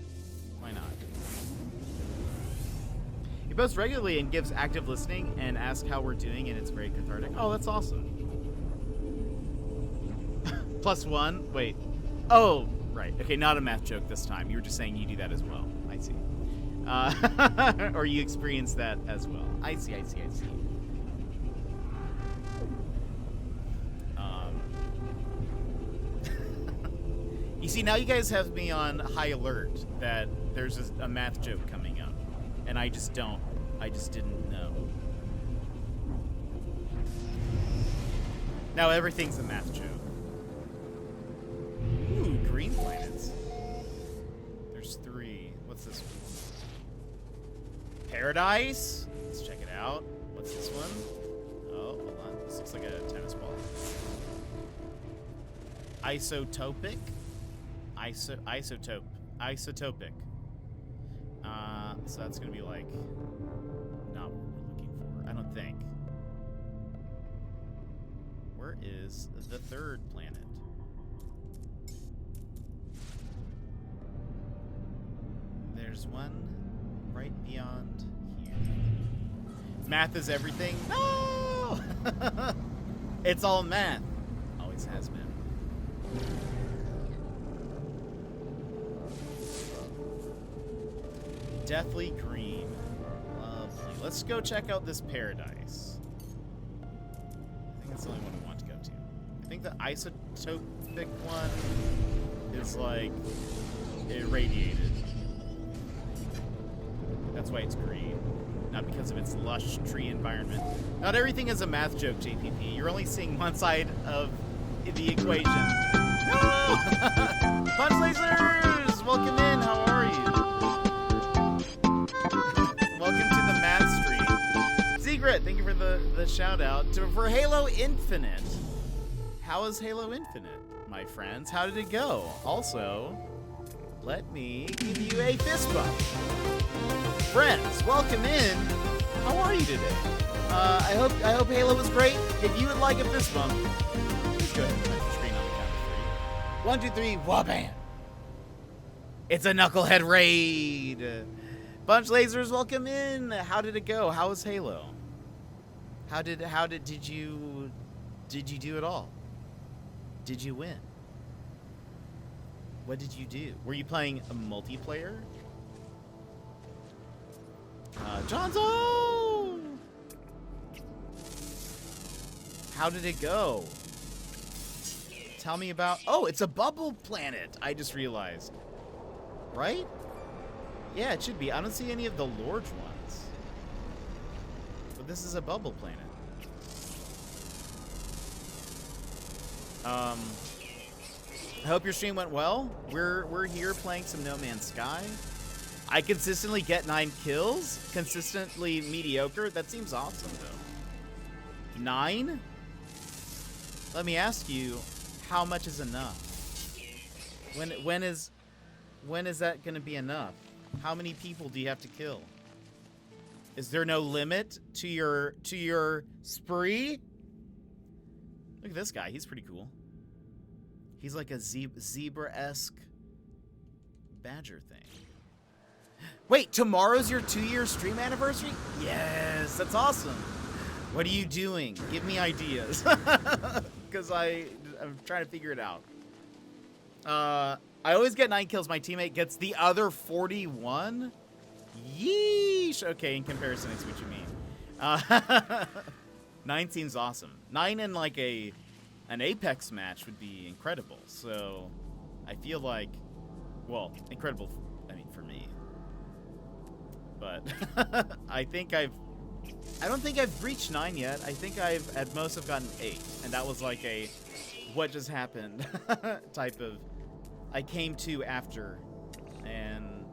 Why not? He posts regularly and gives active listening and asks how we're doing, and it's very cathartic. Oh, that's awesome. +1? Wait. Oh, right. Okay, not a math joke this time. You were just saying you do that as well. I see. Or you experience that as well. I see. You see, now you guys have me on high alert that there's a math joke coming up. And I just didn't know. Now everything's a math joke. Ooh, green planets. There's 3. What's this one? Paradise? Let's check it out. What's this one? Oh, hold on. This looks like a tennis ball. Isotopic? Isotopic. So that's gonna be like not what we're looking for, I don't think. where is the third planet? There's one right beyond here. Math is everything? No! It's all math. Always has been. Deathly green. Lovely. Let's go check out this paradise. I think that's the only one I want to go to. I think the isotopic one is like irradiated. That's why it's green. Not because of its lush tree environment. Not everything is a math joke, JPP. You're only seeing one side of the equation. No! Punch Lasers! Welcome in. How are you? Welcome to the math stream. Secret, thank you for the shout out. For Halo Infinite. How is Halo Infinite, my friends? How did it go? Also, let me give you a fist bump. Friends, welcome in. How are you today? I hope Halo was great. If you would like a fist bump, please go ahead and touch the screen on the count of 3. 1, 2, 3, wabam! It's a knucklehead raid. Bunch Lasers, welcome in. How did it go? How was Halo? Did you do it all? Did you win? What did you do? Were you playing a multiplayer? Johnzo! How did it go? Tell me about... Oh, it's a bubble planet, I just realized. Right? Yeah, it should be. I don't see any of the large ones. But this is a bubble planet. I hope your stream went well. We're here playing some No Man's Sky. I consistently get 9 kills. Consistently mediocre. That seems awesome, though. 9? Let me ask you, how much is enough? When is that going to be enough? How many people do you have to kill? Is there no limit to your spree? Look at this guy. He's pretty cool. He's like a zebra-esque badger thing. Wait, tomorrow's your 2-year stream anniversary? Yes, that's awesome. What are you doing? Give me ideas. Because I'm trying to figure it out. I always get 9 kills. My teammate gets the other 41? Yeesh. Okay, in comparison, I see what you mean. 9 seems awesome. 9 in like an Apex match would be incredible. So I feel like, well, incredible, I mean, for me. But I don't think I've reached 9 yet. I think I've at most have gotten 8. And that was like a what just happened type of, I came to after and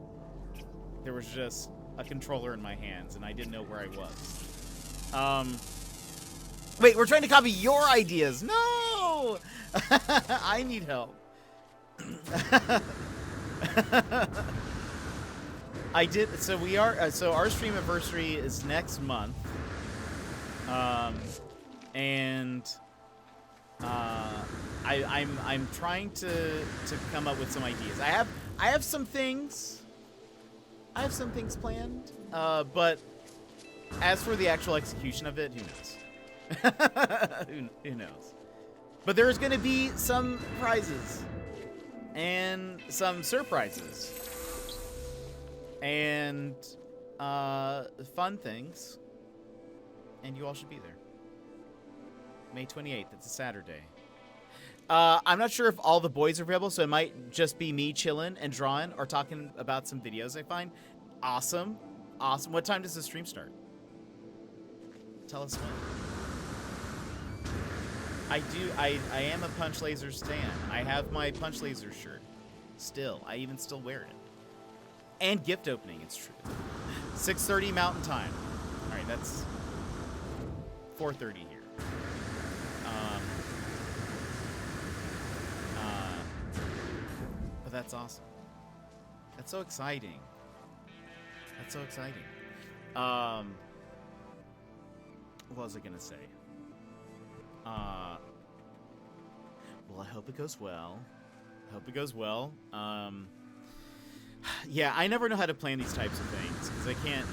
there was just a controller in my hands and I didn't know where I was. Wait, we're trying to copy your ideas. No! I need help. I did. So we are. So our stream anniversary is next month. And I'm trying to come up with some ideas. I have some things. I have some things planned. But as for the actual execution of it, who knows? Who knows? But there's going to be some prizes and some surprises and fun things, and you all should be there. May 28th. It's a Saturday. I'm not sure if all the boys are available, so it might just be me chilling and drawing or talking about some videos I find. Awesome. Awesome. What time does the stream start? Tell us when. I am a Punch Laser stan. I have my Punch Laser shirt. Still. I even still wear it. And gift opening, it's true. 6:30 Mountain Time. Alright, that's 4:30 here. But that's awesome. That's so exciting. That's so exciting. What was I gonna say? Well, I hope it goes well. Yeah, I never know how to plan these types of things because I can't.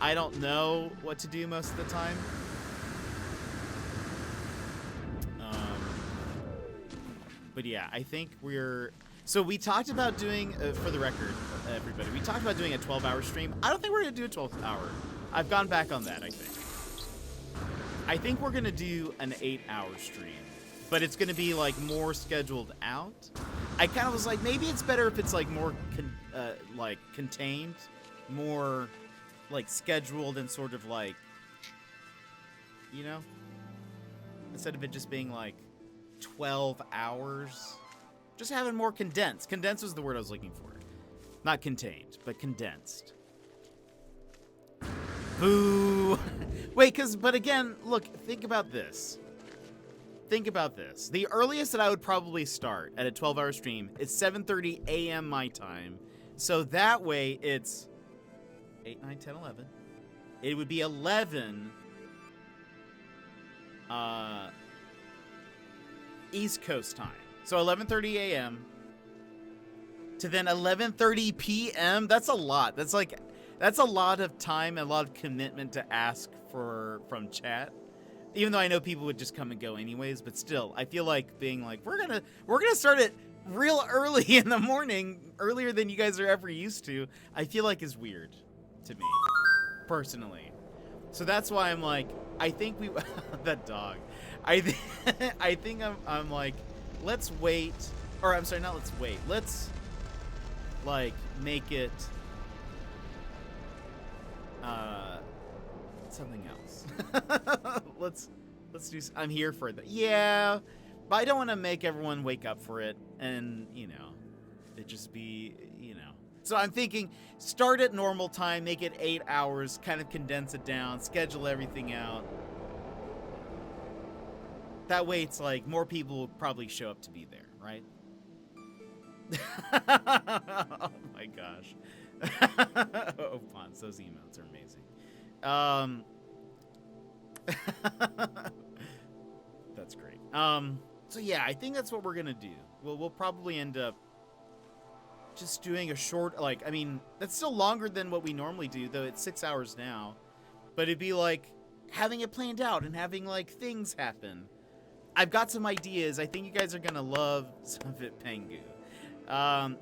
I don't know what to do most of the time. But yeah, I think so we talked about doing, for the record, everybody, we talked about doing a 12-hour stream. I don't think we're going to do a 12-hour. I've gone back on that, I think. I think we're going to do an 8-hour stream. But it's going to be, like, more scheduled out. I kind of was like, maybe it's better if it's, like, more, contained. More, like, scheduled and sort of, like, you know? Instead of it just being, like, 12 hours. Just having more condensed. Condensed was the word I was looking for. Not contained, but condensed. Boo! Wait, but again, look, think about this. The earliest that I would probably start at a 12-hour stream is 7:30 a.m. my time. So that way it's 8, 9, 10, 11. It would be 11 East Coast time. So 11:30 a.m. to then 11:30 p.m. That's a lot. That's a lot of time and a lot of commitment to ask from chat. Even though I know people would just come and go anyways, but still, I feel like being like, we're gonna start it real early in the morning, earlier than you guys are ever used to, I feel like is weird to me, personally. So that's why I'm like, I think that dog. I think I'm like, let's wait, or I'm sorry, not let's wait. Let's like make it something else. let's do. I'm here for that. Yeah, but I don't want to make everyone wake up for it, and you know, it just be, you know. So I'm thinking, start at normal time, make it 8 hours, kind of condense it down, schedule everything out. That way, it's like more people will probably show up to be there, right? Oh my gosh. Oh, Ponce, those emotes are amazing. That's great. So yeah, I think that's what we're gonna do. We'll probably end up just doing a short, like, I mean, that's still longer than what we normally do, though it's 6 hours now. But it'd be like having it planned out and having like things happen. I've got some ideas. I think you guys are gonna love some of it, Pengu.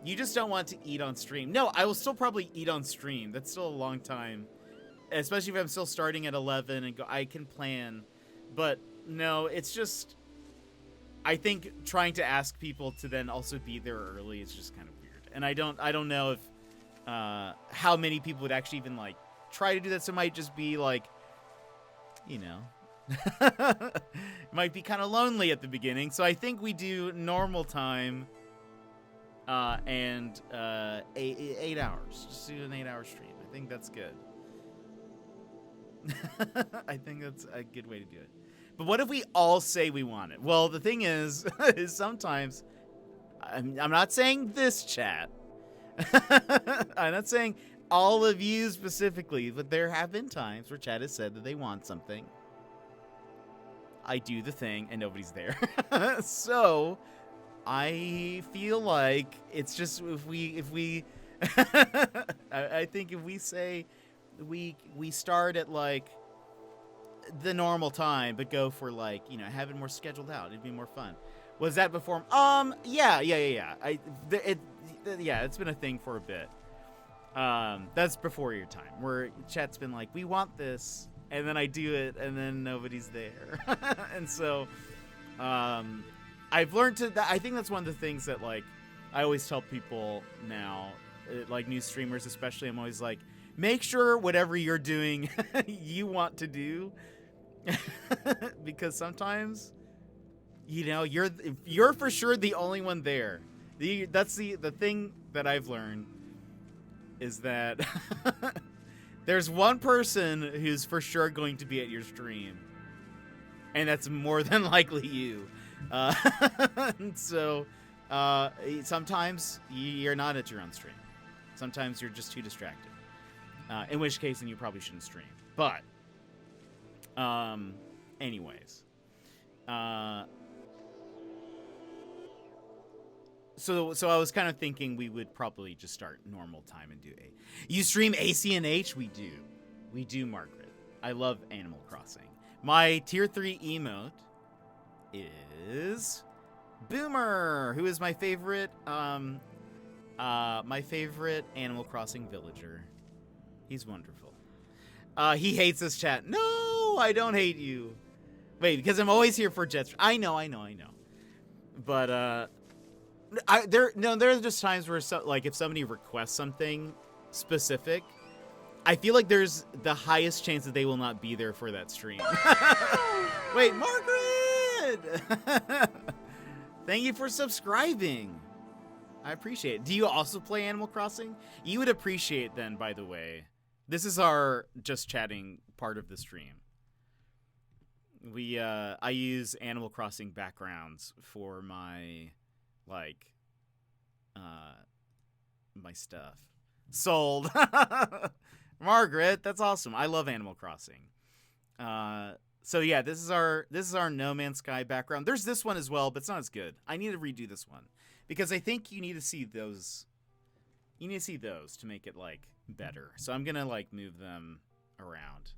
You just don't want to eat on stream. No, I will still probably eat on stream. That's still a long time. Especially if I'm still starting at 11 and I can plan. But no, it's just, I think trying to ask people to then also be there early is just kind of weird. And I don't know if, how many people would actually even like try to do that. So it might just be like, you know, it might be kind of lonely at the beginning. So I think we do normal time. And 8 hours. Just do an 8-hour stream. I think that's good. I think that's a good way to do it. But what if we all say we want it? Well, the thing is sometimes, I'm not saying this chat. I'm not saying all of you specifically, but there have been times where chat has said that they want something. I do the thing and nobody's there. So I feel like it's just if we I think if we say we start at like the normal time but go for like, you know, have it more scheduled out, it'd be more fun. Was that before? Yeah. It's been a thing for a bit. That's before your time where chat's been like, we want this, and then I do it and then nobody's there. And so I've learned to, I think that's one of the things that, like, I always tell people now, like new streamers especially, I'm always like, make sure whatever you're doing, you want to do. Because sometimes, you know, you're for sure the only one there. That's the thing that I've learned is that there's one person who's for sure going to be at your stream. And that's more than likely you. So sometimes you're not at your own stream. Sometimes you're just too distracted. In which case, then you probably shouldn't stream. But, anyways, So I was kind of thinking we would probably just start normal time and do A. You stream ACNH? We do, Margaret. I love Animal Crossing. My tier 3 emote is Boomer, who is my favorite Animal Crossing villager. He's wonderful. He hates this chat. No, I don't hate you. Wait, because I'm always here for Jets. I know. But there's just times where like if somebody requests something specific, I feel like there's the highest chance that they will not be there for that stream. Wait, Margaret! Thank you for subscribing. I appreciate it. Do you also play Animal Crossing? You would appreciate then, by the way. This is our just chatting part of the stream. I use Animal Crossing backgrounds for my my stuff. Sold. Margaret, that's awesome. I love Animal Crossing. So yeah, this is our No Man's Sky background. There's this one as well, but it's not as good. I need to redo this one because I think you need to see those. You need to see those to make it better. So I'm gonna move them around.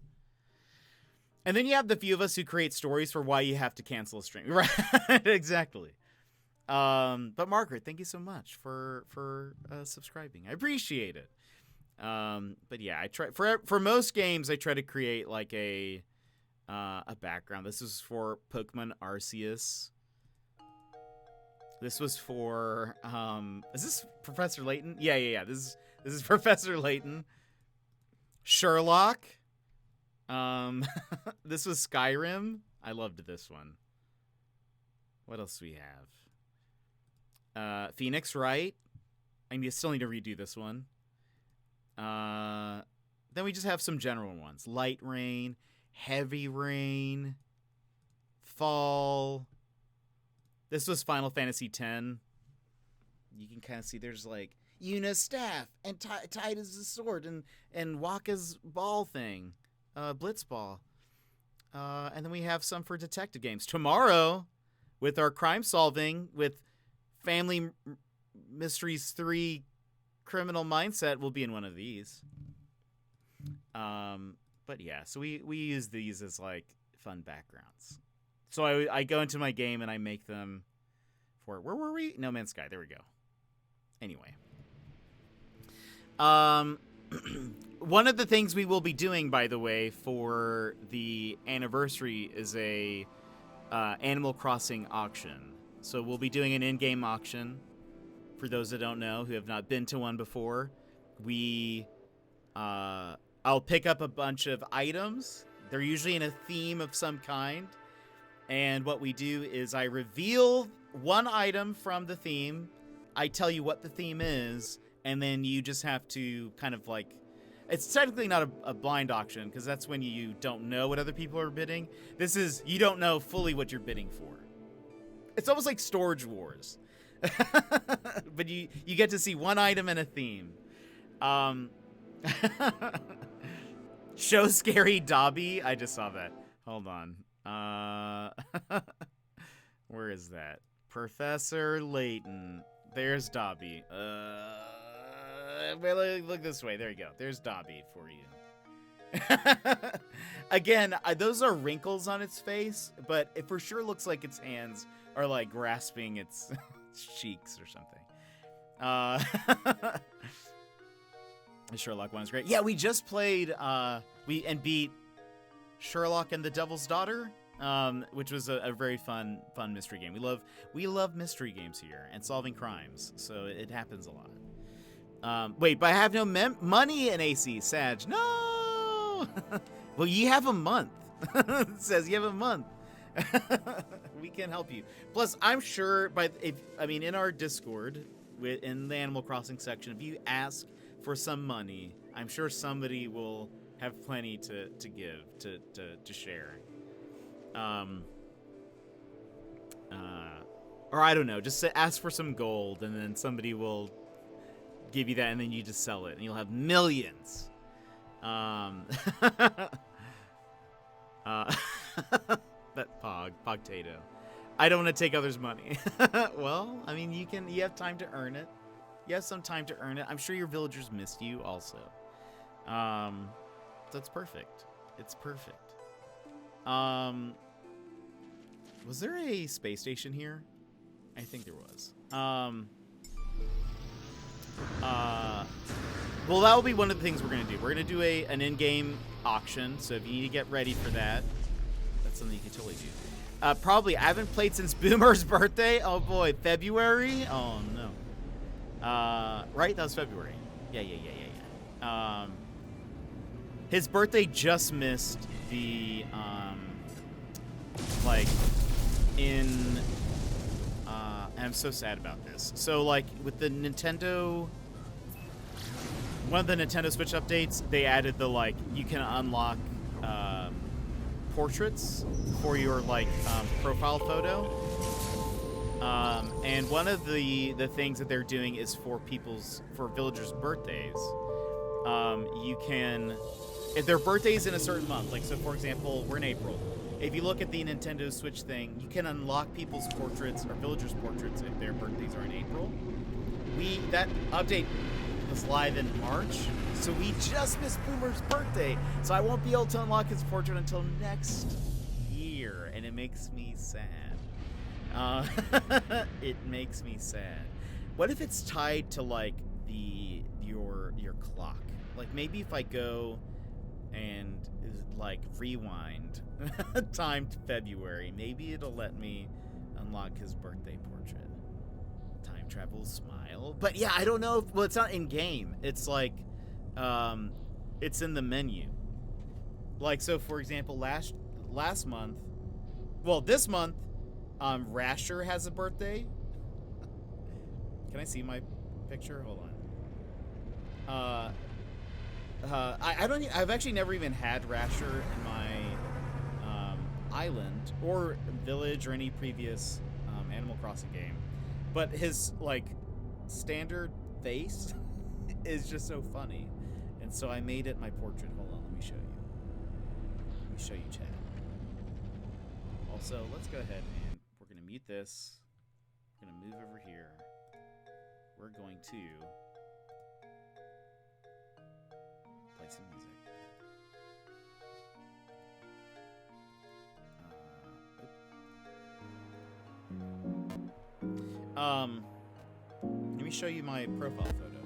And then you have the few of us who create stories for why you have to cancel a stream. Right? Exactly. But Margaret, thank you so much for subscribing. I appreciate it. But yeah, I try for most games I try to create a background. This is for Pokemon Arceus. This was for is this Professor Layton? Yeah. This is Professor Layton. Sherlock. This was Skyrim. I loved this one. What else do we have? Phoenix Wright. I still need to redo this one. Then we just have some general ones. Light Rain, Heavy Rain, Fall. This was Final Fantasy X. You can kind of see there's Yuna's staff and Tida's sword and Waka's ball thing. Blitz ball. And then we have some for detective games. Tomorrow, with our crime solving with Family Mysteries 3 Criminal Mindset, will be in one of these. But yeah, so we use these as fun backgrounds. So I go into my game and I make them for, where were we? No Man's Sky. There we go. Anyway. One of the things we will be doing, by the way, for the anniversary is a Animal Crossing auction. So we'll be doing an in-game auction. For those that don't know, who have not been to one before, I'll pick up a bunch of items. They're usually in a theme of some kind. And what we do is I reveal one item from the theme. I tell you what the theme is, and then you just have to kind of it's technically not a blind auction, because that's when you don't know what other people are bidding. This is, you don't know fully what you're bidding for. It's almost like Storage Wars. But you get to see one item and a theme. Show Scary Dobby. I just saw that. Hold on. Where is that? Professor Layton. There's Dobby. Look this way. There you go. There's Dobby for you. Again, those are wrinkles on its face, but it for sure looks like its hands are grasping its cheeks or something. The Sherlock one is great. Yeah, we just played beat Sherlock and the Devil's Daughter, which was a very fun mystery game. We love mystery games here and solving crimes, so it happens a lot. Wait, but I have no money in AC, Sag. No. Well, you have a month. It says you have a month. We can help you. Plus, I'm sure in our Discord, in the Animal Crossing section, if you ask for some money, I'm sure somebody will have plenty to give to share. Or I don't know, just ask for some gold, and then somebody will give you that, and then you just sell it, and you'll have millions. That Pog Pogtato. I don't want to take others' money. Well, I mean, you have time to earn it. You have some time to earn it. I'm sure your villagers missed you also. So it's perfect. It's perfect. Was there a space station here? I think there was. Well, that will be one of the things we're going to do. We're going to do an in-game auction, so if you need to get ready for that, that's something you can totally do. Probably, I haven't played since Boomer's birthday. Oh boy, February? Oh no. Right? That was February. Yeah. His birthday just missed the, and I'm so sad about this. So, like, with the Nintendo, one of the Nintendo Switch updates, they added the, like, you can unlock, portraits for your, like, profile photo. And one of the things that they're doing is for villagers' birthdays. You can, if their birthday's in a certain month, like, so for example, we're in April. If you look at the Nintendo Switch thing, you can unlock people's portraits or villagers' portraits if their birthdays are in April. That update was live in March, so we just missed Boomer's birthday. So I won't be able to unlock his portrait until next year, and it makes me sad. It makes me sad. What if it's tied to like your clock? Like maybe if I go and like rewind time to February, maybe it'll let me unlock his birthday portrait. Time travel smile. But yeah, I don't know well, it's not in game. It's like it's in the menu. Like, so for example, last month, well, this month, Rasher has a birthday. Can I see my picture? Hold on. I've actually never even had Rasher in my island or village or any previous Animal Crossing game, but his like standard face is just so funny, and so I made it my portrait. Hold on, let me show you, chat. Also, let's go ahead and we're gonna mute this. We're gonna move over here. We're going to play some music. Let me show you my profile photo.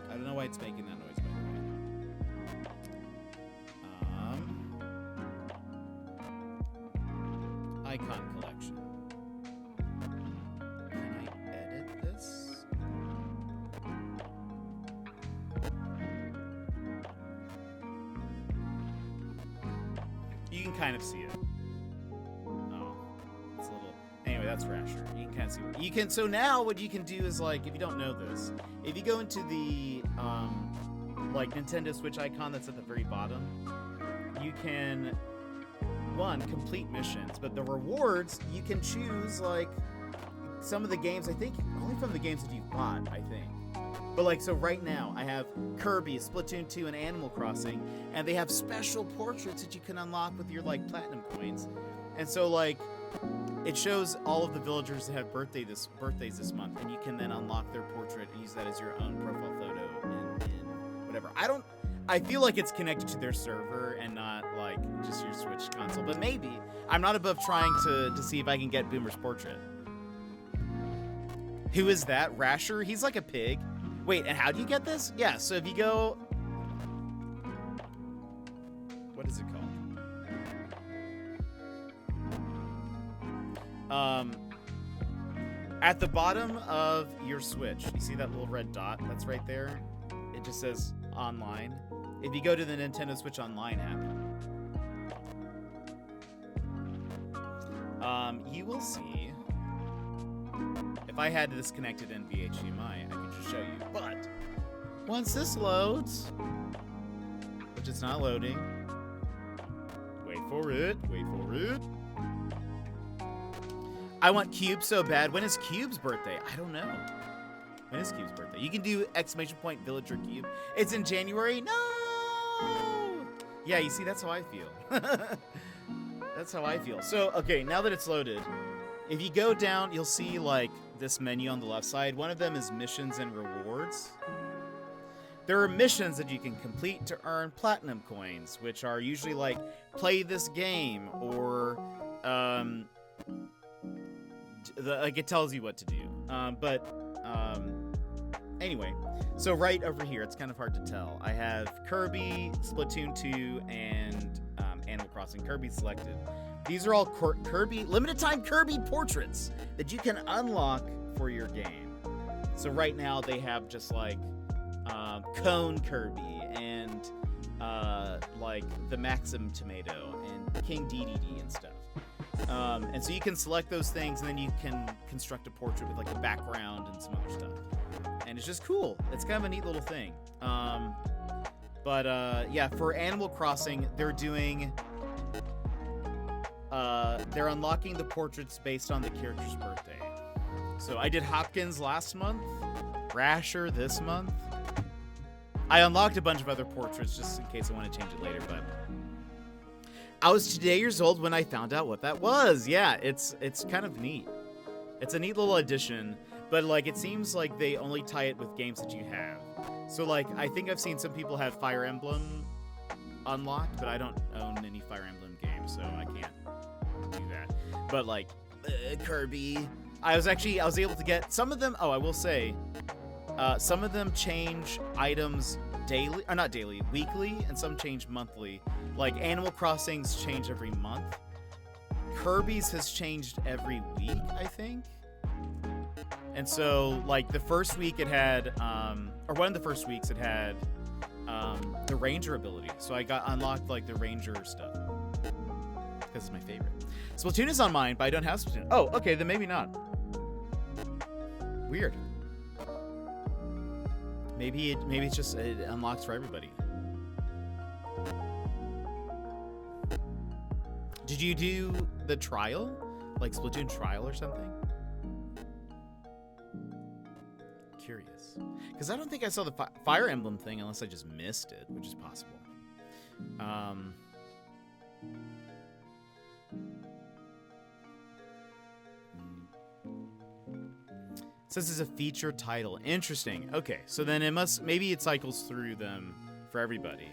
I don't know why it's making that noise, by the way. Icon collection. Can I edit this? You can kind of see it. That's Rasher. You can kind of see what you can. So now what you can do is, like, if you don't know this, if you go into the like Nintendo Switch icon that's at the very bottom, you can complete missions, but the rewards you can choose like some of the games. I think only from the games that you've bought. I think, but like so right now I have Kirby, Splatoon 2, and Animal Crossing, and they have special portraits that you can unlock with your like platinum coins, and so like. It shows all of the villagers that have birthdays this month, and you can then unlock their portrait and use that as your own profile photo in whatever. I feel like it's connected to their server and not like just your Switch console, but maybe. I'm not above trying to see if I can get Boomer's portrait. Who is that? Rasher? He's like a pig. Wait, and how do you get this? Yeah, so if you go... What is it called? At the bottom of your Switch, you see that little red dot that's right there? It just says online. If you go to the Nintendo Switch Online app, you will see, if I had this connected in VHDMI, I could just show you. But once this loads, which it's not loading, wait for it. I want Cube so bad. When is Cube's birthday? I don't know. When is Cube's birthday? You can do ! Villager Cube. It's in January? No! Yeah, you see, that's how I feel. That's how I feel. So, okay, now that it's loaded, if you go down, you'll see, like, this menu on the left side. One of them is missions and rewards. There are missions that you can complete to earn platinum coins, which are usually like, play this game, or, like, it tells you what to do. Anyway, so right over here, it's kind of hard to tell. I have Kirby, Splatoon 2, and Animal Crossing. Kirby selected. These are all Kirby, limited time Kirby portraits that you can unlock for your game. So right now they have just like Cone Kirby and like the Maxim Tomato and King DDD and stuff. And so you can select those things, and then you can construct a portrait with like a background and some other stuff. And it's just cool. It's kind of a neat little thing. Yeah, for Animal Crossing, they're doing... they're unlocking the portraits based on the character's birthday. So I did Hopkins last month, Rasher this month. I unlocked a bunch of other portraits just in case I want to change it later, but I was 2 years old when I found out what that was. Yeah, it's kind of neat. It's a neat little addition, but like it seems like they only tie it with games that you have. So like I think I've seen some people have Fire Emblem unlocked, but I don't own any Fire Emblem games, so I can't do that. But like Kirby, I was able to get some of them. Oh, I will say, some of them change items daily, or not daily, weekly, and some change monthly. Like Animal Crossing's change every month. Kirby's has changed every week, I think. And so, like the first week it had, or one of the first weeks it had, the Ranger ability. So I unlocked like the Ranger stuff because it's my favorite. Splatoon is on mine, but I don't have Splatoon. Oh, okay, then maybe not. Weird. Maybe it's just it unlocks for everybody. Did you do the trial, like Splatoon trial or something? Curious, because I don't think I saw the Fire Emblem thing unless I just missed it, which is possible. Says it's a feature title. Interesting. Okay, so then maybe it cycles through them for everybody.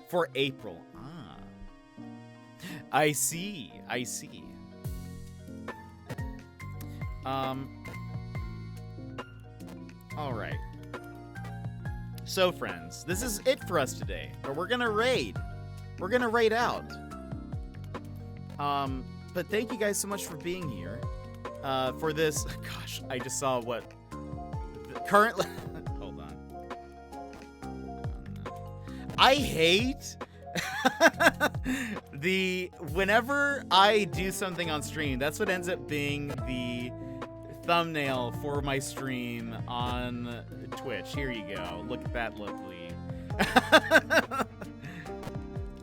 For April. Ah. I see. All right. So, friends, this is it for us today. But we're gonna raid. We're gonna raid out. But thank you guys so much for being here. For this, gosh, I just saw what currently. Hold on. Oh, no. I hate whenever I do something on stream, that's what ends up being the thumbnail for my stream on Twitch. Here you go. Look at that lovely.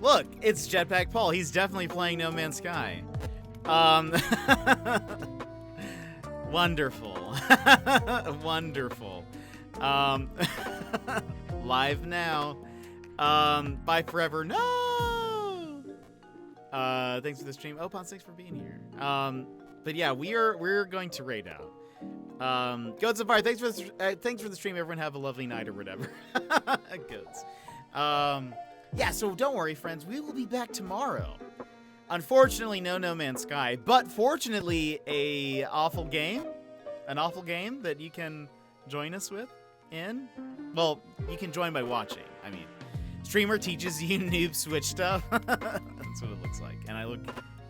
Look, it's Jetpack Paul. He's definitely playing No Man's Sky. Wonderful. Wonderful. Live now. Bye forever. No. Thanks for the stream. Opons, thanks for being here. But yeah, we're going to raid out. Goats of Fire, thanks for the stream. Everyone have a lovely night or whatever. Goats. Yeah, so don't worry, friends. We will be back tomorrow. Unfortunately, no Man's Sky, but fortunately, an awful game that you can join us with in. Well, you can join by watching. I mean, streamer teaches you noob Switch stuff. That's what it looks like. And I look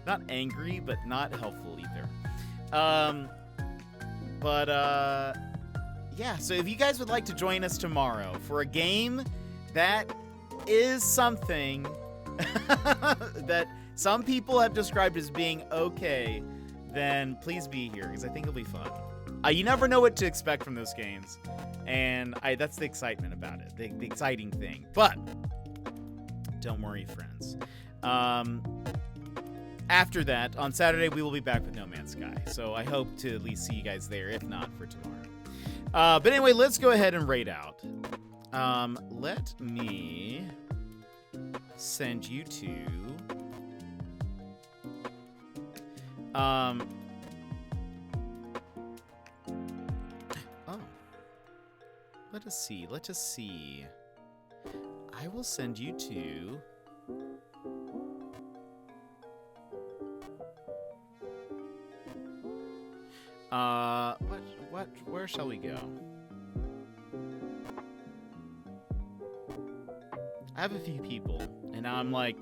not angry, but not helpful either. Yeah, so if you guys would like to join us tomorrow for a game that is something that some people have described as being okay, then please be here, because I think it'll be fun. You never know what to expect from those games, and that's the excitement about it, the exciting thing. But don't worry, friends. After that, on Saturday, we will be back with No Man's Sky, so I hope to at least see you guys there, if not for tomorrow. But anyway, let's go ahead and raid out. Let me send you to Oh. Let us see. Let us see. I will send you to... where shall we go? I have a few people, and now I'm like,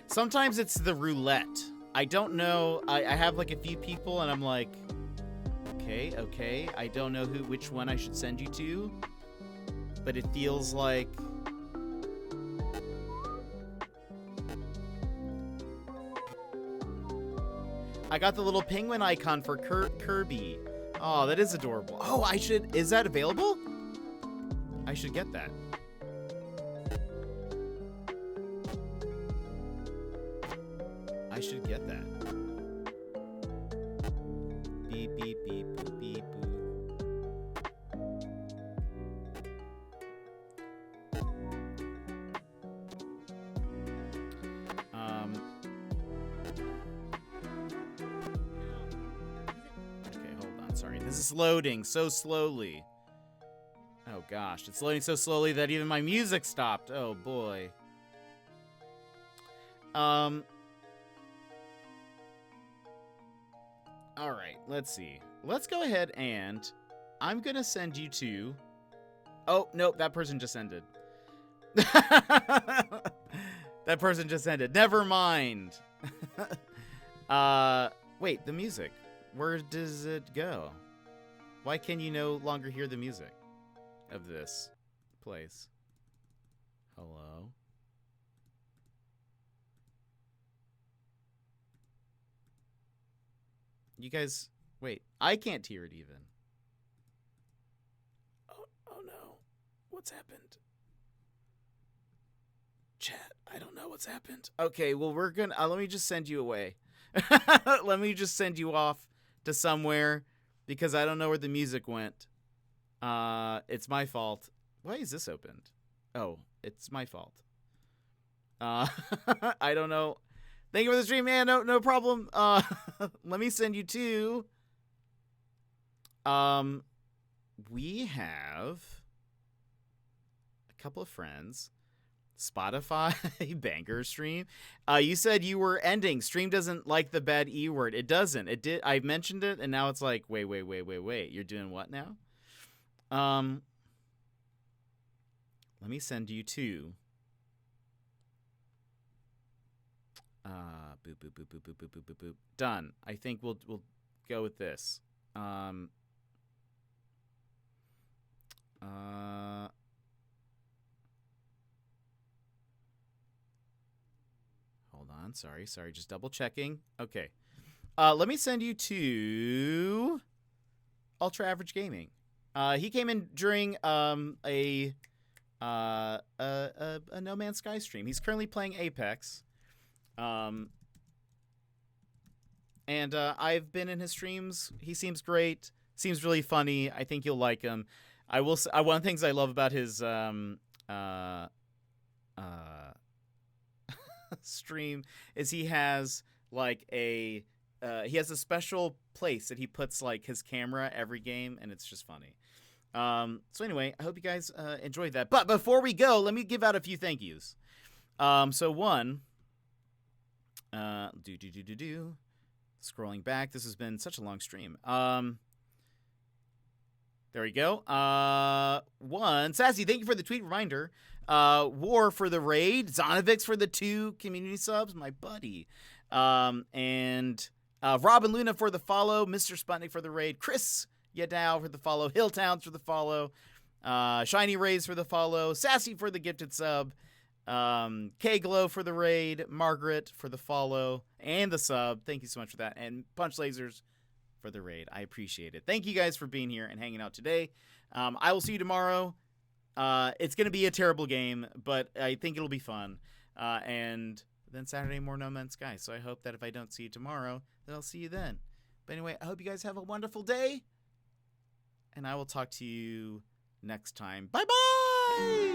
sometimes it's the roulette. I don't know. I have like a few people, and I'm like, okay. I don't know which one I should send you to, but it feels like... I got the little penguin icon for Kirby. Oh, that is adorable. Oh, is that available? I should get that. I should get that. Beep, beep, beep, boop, beep, boop. Okay, hold on. Sorry. This is loading so slowly. Oh, gosh. It's loading so slowly that even my music stopped. Oh, boy. All right, let's see. Let's go ahead and I'm going to send you to... Oh, nope, that person just ended. That person just ended. Never mind. Wait, the music. Where does it go? Why can you no longer hear the music of this place? Hello? You guys, wait, I can't hear it even. Oh no. What's happened? Chat, I don't know what's happened. Okay, well, we're gonna, let me just send you away. Let me just send you off to somewhere because I don't know where the music went. It's my fault. Why is this opened? Oh, it's my fault. I don't know. Thank you for the stream, man. No problem. Let me send you to... we have a couple of friends. Spotify banger stream. You said you were ending. Stream doesn't like the bad E word. It doesn't. It did. I mentioned it, and now it's like, wait. You're doing what now? Let me send you to... boop, boop, boop, boop, boop, boop, boop, boop, boop. Done. I think we'll go with this. Hold on. Sorry. Just double checking. Okay. Let me send you to Ultra Average Gaming. He came in during a No Man's Sky stream. He's currently playing Apex. And I've been in his streams. He seems great. Seems really funny. I think you'll like him. I will say, one of the things I love about his stream is he has like he has a special place that he puts like his camera every game, and it's just funny. So anyway, I hope you guys enjoyed that. But before we go, let me give out a few thank yous. So one, scrolling back. This has been such a long stream. There we go. One, Sassy, thank you for the tweet reminder. War for the raid. Zonovix for the 2 community subs, my buddy. And Robin Luna for the follow. Mr. Sputnik for the raid. Chris Yadow for the follow. Hilltowns for the follow. Shiny Rays for the follow. Sassy for the gifted sub. K-Glow for the raid. Margaret for the follow and the sub. Thank you so much for that. And Punch Lasers for the raid. I appreciate it. Thank you guys for being here and hanging out today. I will see you tomorrow. It's going to be a terrible game, but I think it'll be fun. And then Saturday, more No Man's Sky. So I hope that if I don't see you tomorrow, that I'll see you then. But anyway, I hope you guys have a wonderful day. And I will talk to you next time. Bye-bye!